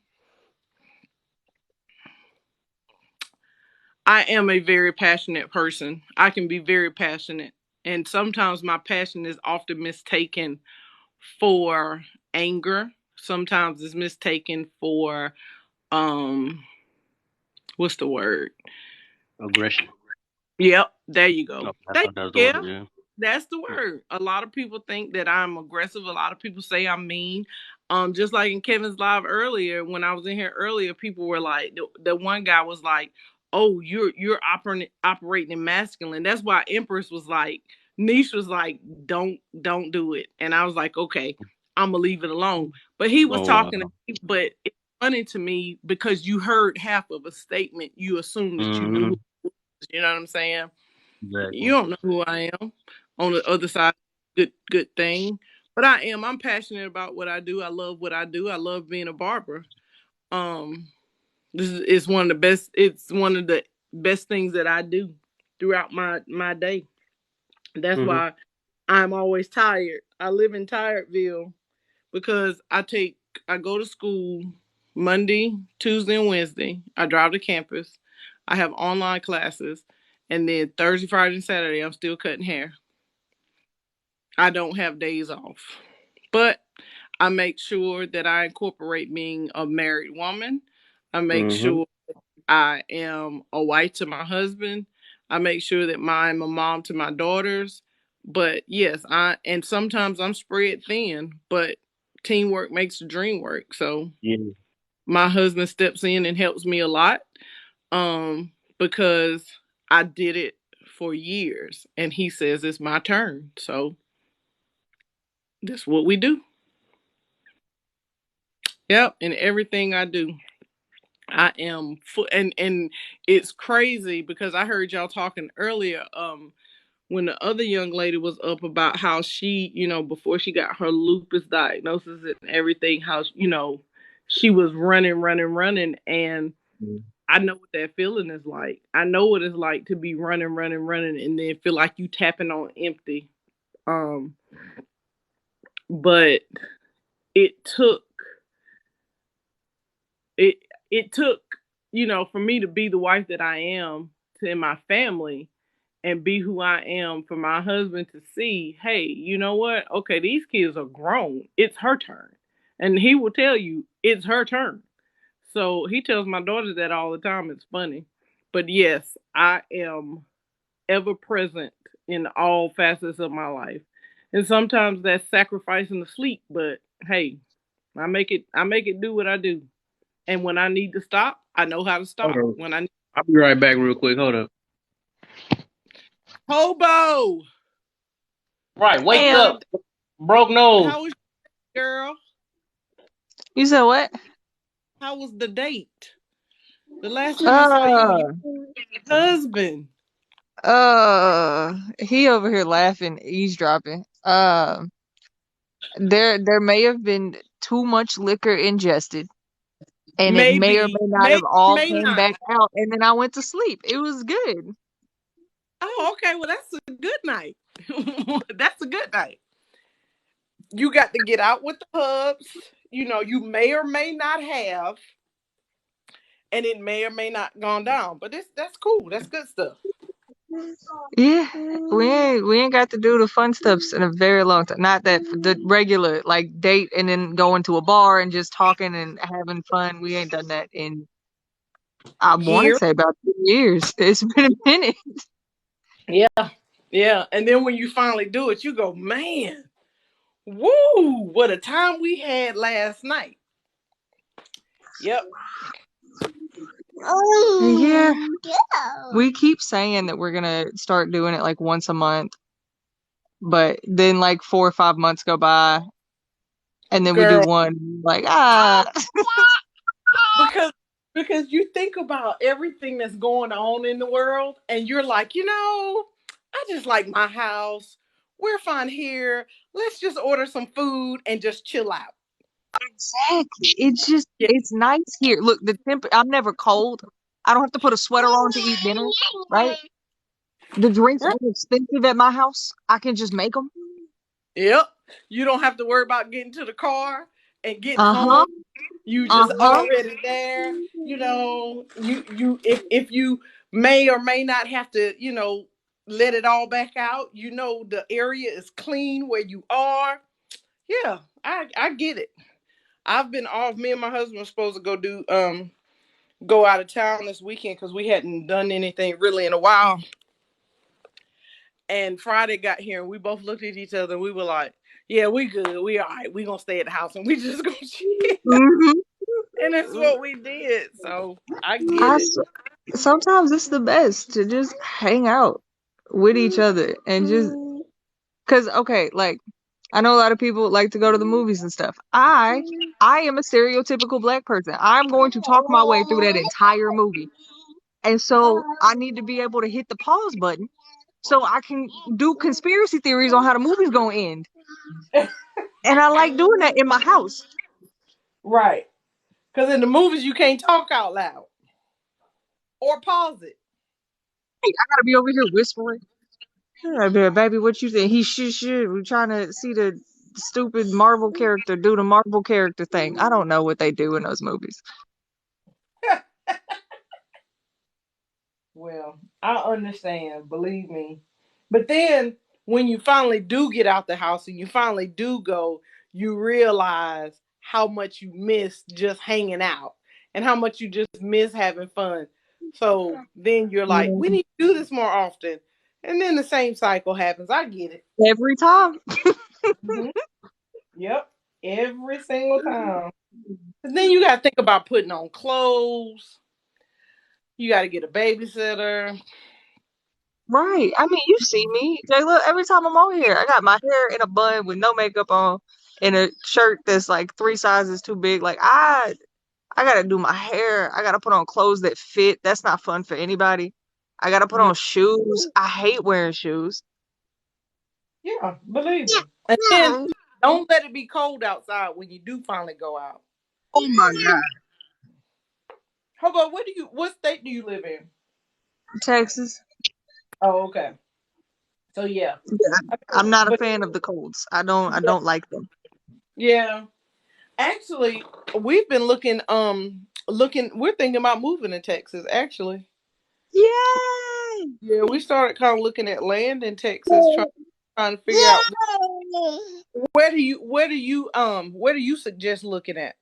I am a very passionate person. I can be very passionate. And sometimes my passion is often mistaken for anger. Sometimes it's mistaken for what's the word? Aggression. Yep, there you go. No, I thought that was the Yeah, word, yeah. that's the word. A lot of people think that I'm aggressive. A lot of people say I'm mean. Just like in Kevin's live earlier, when I was in here earlier, people were like, the one guy was like, "Oh, you're operating in masculine." That's why Empress was like, Niche was like, "Don't do it," and I was like, "Okay, I'm gonna leave it alone." But he was Oh, talking, wow. but it's funny to me because you heard half of a statement, you assume that you knew who Mm-hmm. it was. You know what I'm saying? You Exactly. don't know who I am on the other side. Good thing. But I am. I'm passionate about what I do. I love what I do. I love being a barber. Um, this is one of the best. It's one of the best things that I do throughout my day. That's Mm-hmm. why I'm always tired. I live in Tiredville because I go to school Monday, Tuesday, and Wednesday. I drive to campus. I have online classes, and then Thursday, Friday, and Saturday I'm still cutting hair. I don't have days off. But I make sure that I incorporate being a married woman. I make Mm-hmm. sure I am a wife to my husband. I make sure that I'm a mom to my daughters. But yes, and sometimes I'm spread thin, but teamwork makes the dream work. So Yeah. my husband steps in and helps me a lot, because I did it for years and he says it's my turn. So that's what we do. Yep, and everything I do, I am and it's crazy because I heard y'all talking earlier when the other young lady was up about how she, before she got her lupus diagnosis and everything, how she was running, and I know what that feeling is like. I know what it's like to be running, and then feel like you tapping on empty. Um, but it took it it took for me to be the wife that I am to in my family and be who I am for my husband to see, hey, you know what? Okay, these kids are grown. It's her turn. And he will tell you it's her turn. So he tells my daughters that all the time. It's funny. But yes, I am ever present in all facets of my life. And sometimes that's sacrificing the sleep, but hey, I make it do what I do. And when I need to stop, I know how to Hold stop. on. When I I'll be right back real quick. Hold up. Hobo, Right, how wake was Damn. up. the Broke nose. how was your girl? You said what? How was the date? The last time I saw you, you Uh, husband. he over here laughing, eavesdropping. There may have been too much liquor ingested, and it may or Maybe, may not have maybe, all may came not. back out, and then I went to sleep. It was good. Oh, okay. Well, that's a good night. That's a good night. You got to get out with the hubs. You may or may not have, and it may or may not gone down. But that's cool. That's good stuff. Yeah, we ain't got to do the fun stuffs in a very long time. Not that the regular like date and then going to a bar and just talking and having fun. We ain't done that in I want to Here, say about 2 years. It's been a minute. yeah, yeah. And then when you finally do it, you go, man, woo! What a time we had last night. Yep. Yeah, we keep saying that we're gonna start doing it like once a month, but then like 4 or 5 months go by, and then we do Girl, one like ah. because you think about everything that's going on in the world and you're like, I just like my house. We're fine here. Let's just order some food and just chill out. Exactly. It's just Yeah. it's nice here. Look, I'm never cold. I don't have to put a sweater on to eat dinner, right? The drinks Right. aren't expensive at my house. I can just make them. Yep. You don't have to worry about getting to the car and getting Uh-huh. home. You just Uh-huh. already there. If you may or may not have to, let it all back out. The area is clean where you are. Yeah, I get it. I've been off. Me and my husband were supposed to go out of town this weekend because we hadn't done anything really in a while. And Friday got here and we both looked at each other and we were like, yeah, we good. We all right. We gonna stay at the house and we just gonna chill. Mm-hmm. And that's what we did. So I get I it. s- Sometimes it's the best to just hang out with each other and just cause okay, like I know a lot of people like to go to the movies and stuff. I am a stereotypical black person. I'm going to talk my way through that entire movie. And so I need to be able to hit the pause button so I can do conspiracy theories on how the movie's gonna end. And I like doing that in my house. Right. Because in the movies you can't talk out loud or pause it. Hey, I gotta be over here whispering. Yeah, baby, what you think? He should. We're trying to see the stupid Marvel character do the Marvel character thing. I don't know what they do in those movies. Well, I understand, believe me. But then when you finally do get out the house and you finally do go, you realize how much you miss just hanging out and how much you just miss having fun. So then you're like, we Mm. need to do this more often. And then the same cycle happens. I get it. Every time. Mhm. Yep. Every single time. And then you got to think about putting on clothes. You got to get a babysitter. Right. I mean, you see me. Jay, look, every time I'm on here, I got my hair in a bun with no makeup on and a shirt that's like 3 sizes too big. Like I gotta do my hair. I gotta put on clothes that fit. That's not fun for anybody. I gotta put Yeah. on shoes. I hate wearing shoes. Yeah, believe me. And then don't let it be cold outside when you do finally go out. Oh my God. How about what state do you live in? Texas. Oh, okay. So yeah. Yeah, I I'm mean, not a but fan of the colds. I don't like them. yeah. Actually, we've been we're thinking about moving to Texas, actually. Yay! Yeah, we started kind of looking at land in Texas, trying to figure out where do you suggest looking at?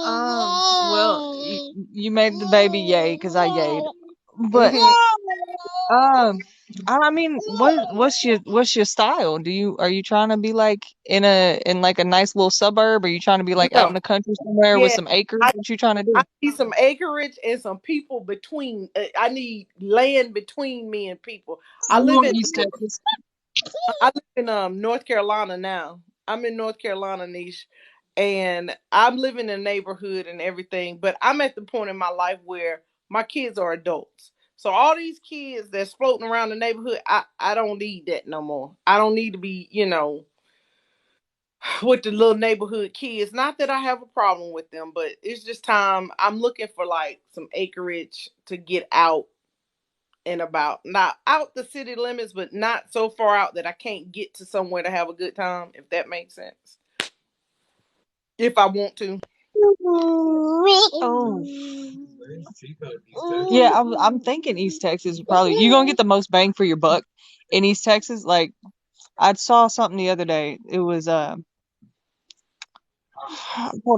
Well, you made the baby yay because I yayed. But Hmm. um, I mean, what's your style? Are you trying to be like in like a nice little suburb? Are you trying to be like out in No. the country somewhere with Yeah. some acres? I What you trying to I do? need some acreage and some people between. I need land between me and people. I You live want in East Texas? North Carolina now. I'm in North Carolina, niche, and I'm living in a neighborhood and everything. But I'm at the point in my life where my kids are adults. So all these kids that's floating around the neighborhood, I don't need that no more. I don't need to be, with the little neighborhood kids. Not that I have a problem with them, but it's just time. I'm looking for like some acreage to get out and about. Not out the city limits, but not so far out that I can't get to somewhere to have a good time, if that makes sense. If I want to. Oh, yeah. I'm thinking East Texas probably. You're gonna get the most bang for your buck in East Texas. Like I saw something the other day. It was hold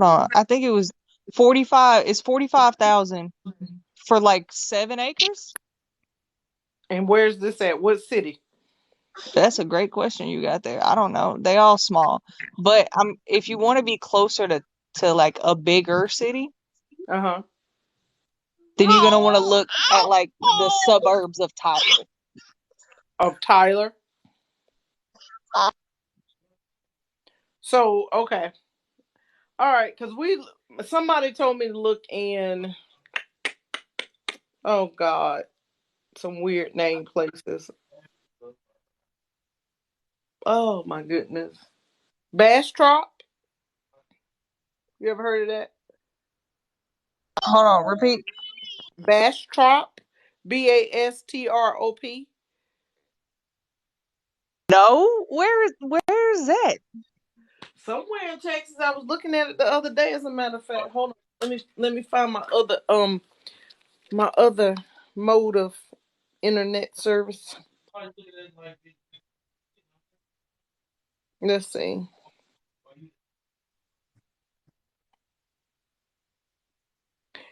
on. I think it was 45. It's 45,000 for like 7 acres. And where's this at? What city? That's a great question you got there. I don't know. They all small, but if you want to be closer to like a bigger city, Uh-huh. then you're gonna want to look at like the suburbs of Tyler. Of Tyler. So, okay. All right, because somebody told me to look in, oh God. some weird name places. Oh my goodness. Bastrop. You ever heard of that? Hold on, repeat. Bastrop. Bastrop. No, where's that? Somewhere in Texas. I was looking at it the other day, as a matter of fact. Hold on. Let me find my other mode of internet service. Let's see.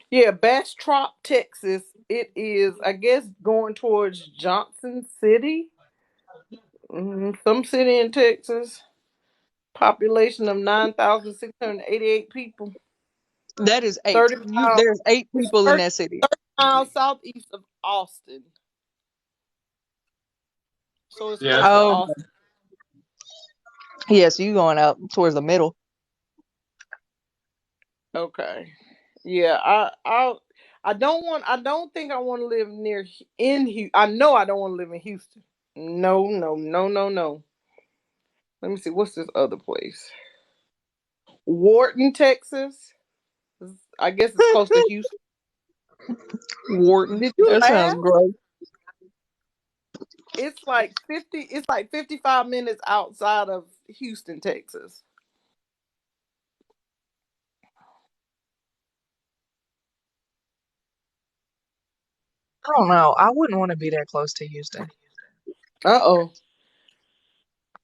Yeah, Bastrop, Texas. It is, I guess, going towards Johnson City. Some city in Texas. Population of 9,688 people. That is 8. 30 miles. There's 8 It's people in 30 that city. miles southeast of Austin. So it's Yeah. close to Oh, Austin. yeah. So you going out towards the middle? Okay. Yeah, I don't think I want to live near in Houston. I know I don't want to live in Houston. No, no, no, no, no. Let me see. What's this other place? Wharton, Texas. I guess it's close to Houston. Wharton. Did you That sounds laugh? gross. It's like 55 minutes outside of Houston, Texas. I don't know. I wouldn't want to be that close to Houston. Uh-oh.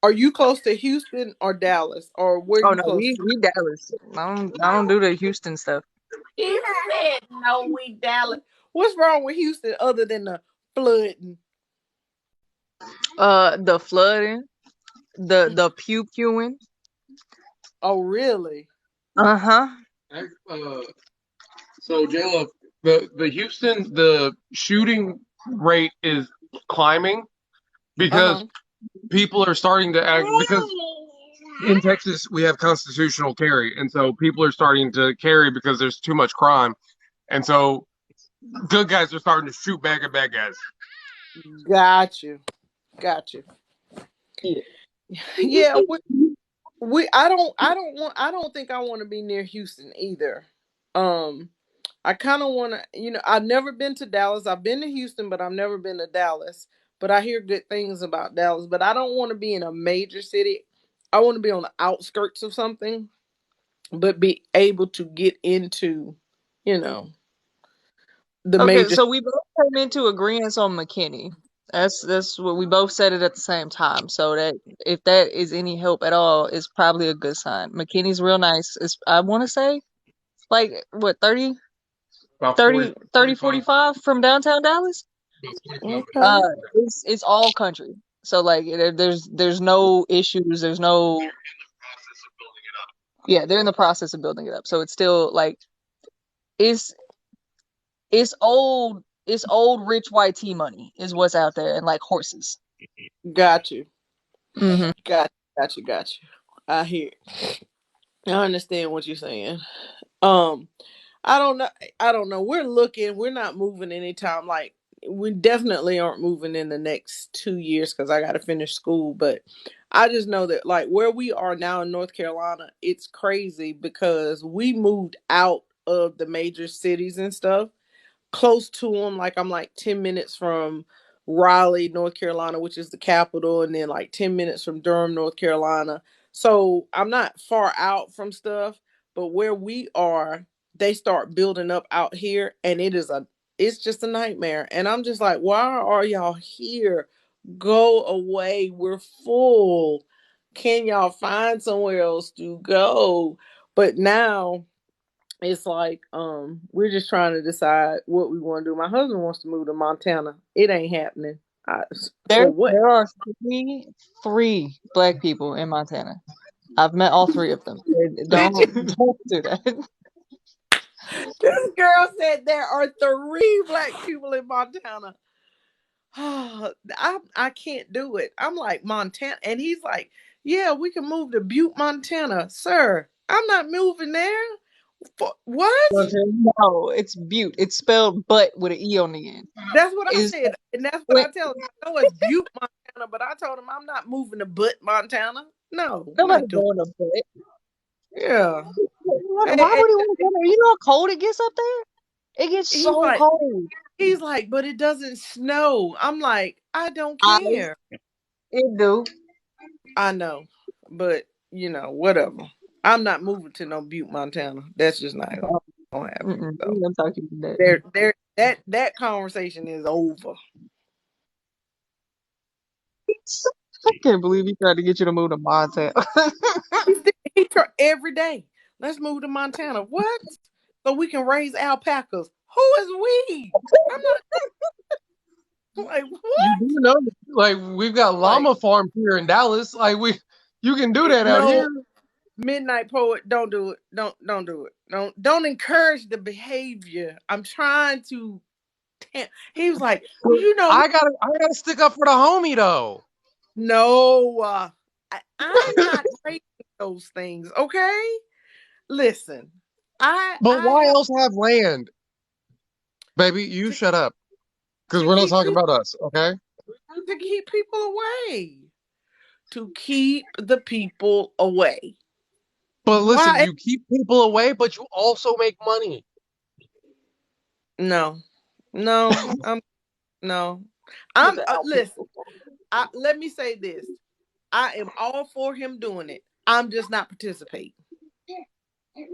Are you close to Houston or Dallas? Or where are Oh you no, close to? we Dallas. I don't do the Houston stuff. He said no, we Dallas. What's wrong with Houston other than the flooding? The flooding, the pew pewing. Oh, really? Uh-huh. So Jayla, the Houston the shooting rate is climbing because Uh-huh. people are starting to act because in Texas we have constitutional carry, and so people are starting to carry because there's too much crime, and so good guys are starting to shoot back at bad guys. Got you. Got you. Yeah. Yeah, I don't think I want to be near Houston either. Um I kind of want to, I've never been to Dallas. I've been to Houston, but I've never been to Dallas. But I hear good things about Dallas, but I don't want to be in a major city. I want to be on the outskirts of something, but be able to get into, you know, the Okay, major. so we both came into agreement on McKinney. That's what we both said it at the same time. So that if that is any help at all, it's probably a good sign. McKinney's real nice. It's I want to say like what 30, About 30, 30, 45. 45 from downtown Dallas. Uh, Okay. it's all country. So like there's no issues. There's no yeah. They're in the process of building it up. So it's still like it's it's old rich white tea money is what's out there and like horses. Got you. Hmm. Got you. I hear. I understand what you're saying. Um, I don't know. I don't know. We're looking. We're not moving anytime. Like we definitely aren't moving in the next 2 years because I got to finish school. But I just know that like where we are now in North Carolina, it's crazy because we moved out of the major cities and stuff close to them. Like I'm like 10 minutes from Raleigh, North Carolina, which is the capital, and then like 10 minutes from Durham, North Carolina. So I'm not far out from stuff, but where we are, they start building up out here, and it's just a nightmare. And I'm just like, why are y'all here? Go away. We're full. Can y'all find somewhere else to go? But now it's like we're just trying to decide what we want to do. My husband wants to move to Montana. It ain't happening. There For what? there are three black people in Montana. I've met all three of them. Don't do that. This girl said there are 3 black people in Montana. I can't do it. I'm like Montana, and he's like, yeah, we can move to Butte, Montana, sir. I'm not moving there. What? No, it's Butte. It's spelled butt with an E on the end. That's what I Is said, and that's what when I tell him. I know it's Butte, Montana, but I told him I'm not moving to Butte, Montana. No, nobody not doing. going to butt. Yeah, Why and would he want to go there? You know how cold it gets up there? It gets he's so like, cold. but it doesn't snow. I'm like, I don't I care. it do. I know, but whatever. I'm not moving to no Butte, Montana. That's just not gonna happen. Mm-mm. So We gonna talk to you about that conversation is over. that. I can't believe he tried to get you to move to Montana. He try every day. Let's move to Montana. What? So we can raise alpacas. Who is we? I'm not like You what? do know, like we've got Like llama farms here in Dallas. Like you can do that out no here. midnight poet. Don't do it. Don't do it. Don't encourage the behavior. I'm trying to. He was like, you know, I gotta stick up for the homie though. no. I'm not raising those things. Okay, listen. But I why have else have land, baby? You to, shut up, because to we're not keep talking people about us, okay? to keep people away. To keep the people away. But listen, Why? you keep people away, but you also make money. No, no, no. With I'm the alpaca. listen. Let me say this. I am all for him doing it. I'm just not participating. See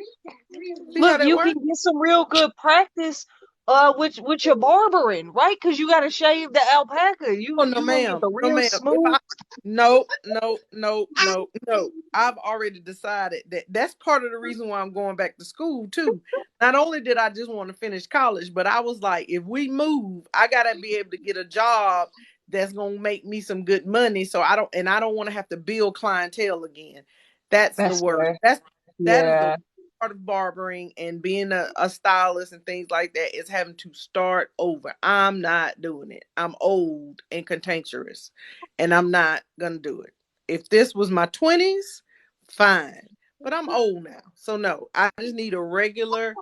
how Look, that you can works? get some real good practice with your barbering, right? Because you gotta shave the alpaca. Oh You no, you gonna get ma'am. the No, real ma'am. If smooth. I no, no, no, no, no. I've already decided that that's part of the reason why I'm going back to school too. Not only did I just want to finish college, but I was like, if we move, I gotta be able to get a job that's gonna make me some good money. So I don't want to have to build clientele again. That's the That's worst. fair. That is the Yeah. part of barbering and being a stylist and things like that is having to start over. I'm not doing it. I'm old and cantankerous, and I'm not gonna do it. If this was my 20s, fine. But I'm old now. So no, I just need a regular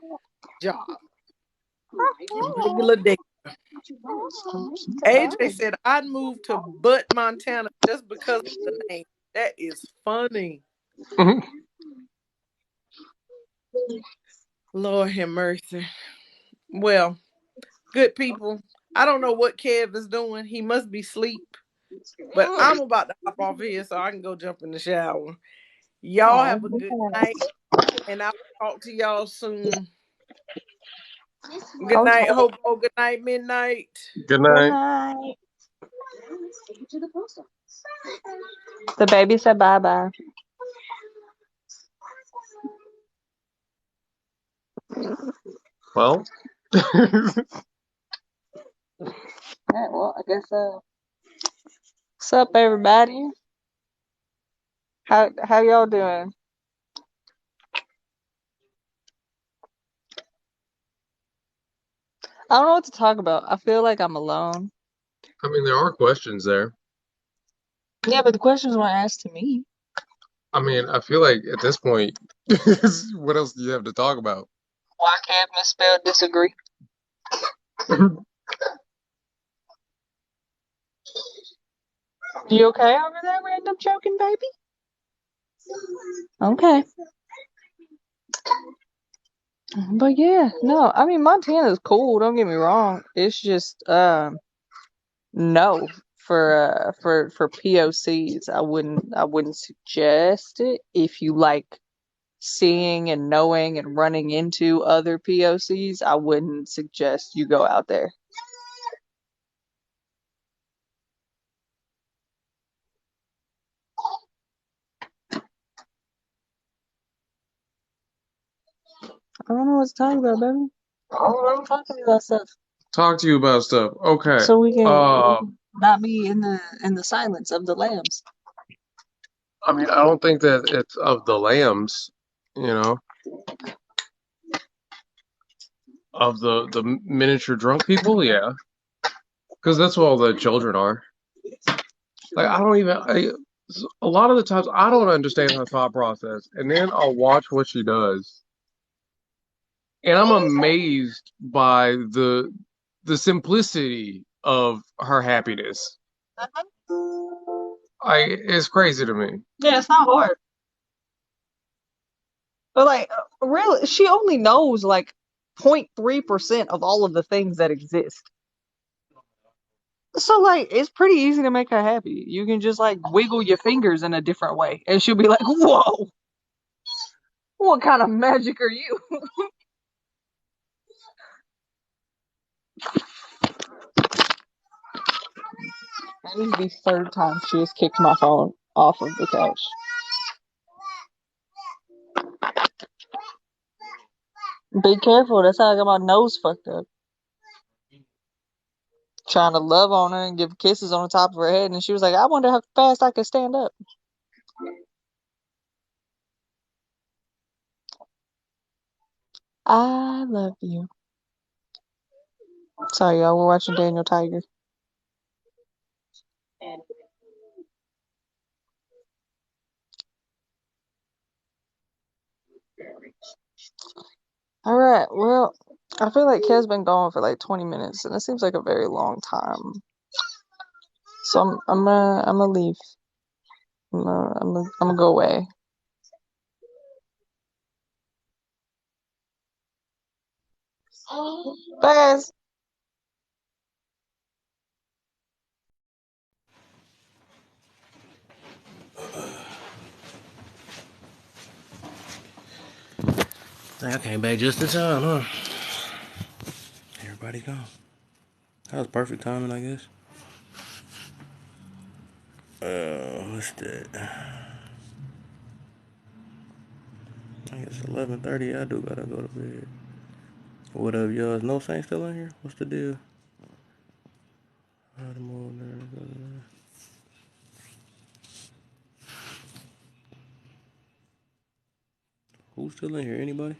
job. A regular day. AJ said I'd move to Butt, Montana just because of the name. That is funny. Lord have mercy. Well, good people. I don't know what Kev is doing. He must be asleep. But I'm about to hop off here so I can go jump in the shower. Y'all Oh, have a good night, and I'll talk to y'all soon. Good okay. night, Hobo. Good night, Midnight. Good Good night. night. The baby said bye bye. Well, Yeah, well, I guess what's up, everybody? How y'all doing? I don't know what to talk about. I feel like I'm alone. I mean, there are questions there. Yeah, but the questions weren't asked to me. I mean, I feel like at this point, what else do you have to talk about? Why can't misspell disagree? You okay over there, random choking baby? Okay. But yeah, no, I mean Montana's cool, don't get me wrong. It's just no for POCs. I wouldn't suggest it if you like seeing and knowing and running into other POCs. I wouldn't suggest you go out there. I don't know what to talk about, baby. I'm talking about stuff. Talk to you about stuff. Okay. So we can not be in the silence of the lambs. I mean, I don't think that it's of the lambs, you know, of the miniature drunk people, yeah, because that's what all the children are. Like, a lot of the times I don't understand her thought process, and then I'll watch what she does, and I'm amazed by the simplicity of her happiness. It's crazy to me. Yeah, it's not hard. But like, really, she only knows like 0.3% of all of the things that exist. So like, it's pretty easy to make her happy. You can just like wiggle your fingers in a different way, and she'll be like, "Whoa, what kind of magic are you?" That is the third time she has kicked my phone off of the couch. Be careful. That's how I got my nose fucked up. Trying to love on her and give kisses on the top of her head, and she was like, "I wonder how fast I can stand up." I love you. Sorry, y'all. We're watching Daniel Tiger. All right. Well, I feel like Kev's been going for like 20 minutes, and it seems like a very long time. So I'm gonna leave. I'm gonna go away. Bye, guys. I came back just in time, huh? Everybody gone. That was perfect timing, I guess. What's that? I guess 11:30. I do gotta go to bed. What up, y'all? Is No Saint still in here? What's the deal? Who's still in here? Anybody?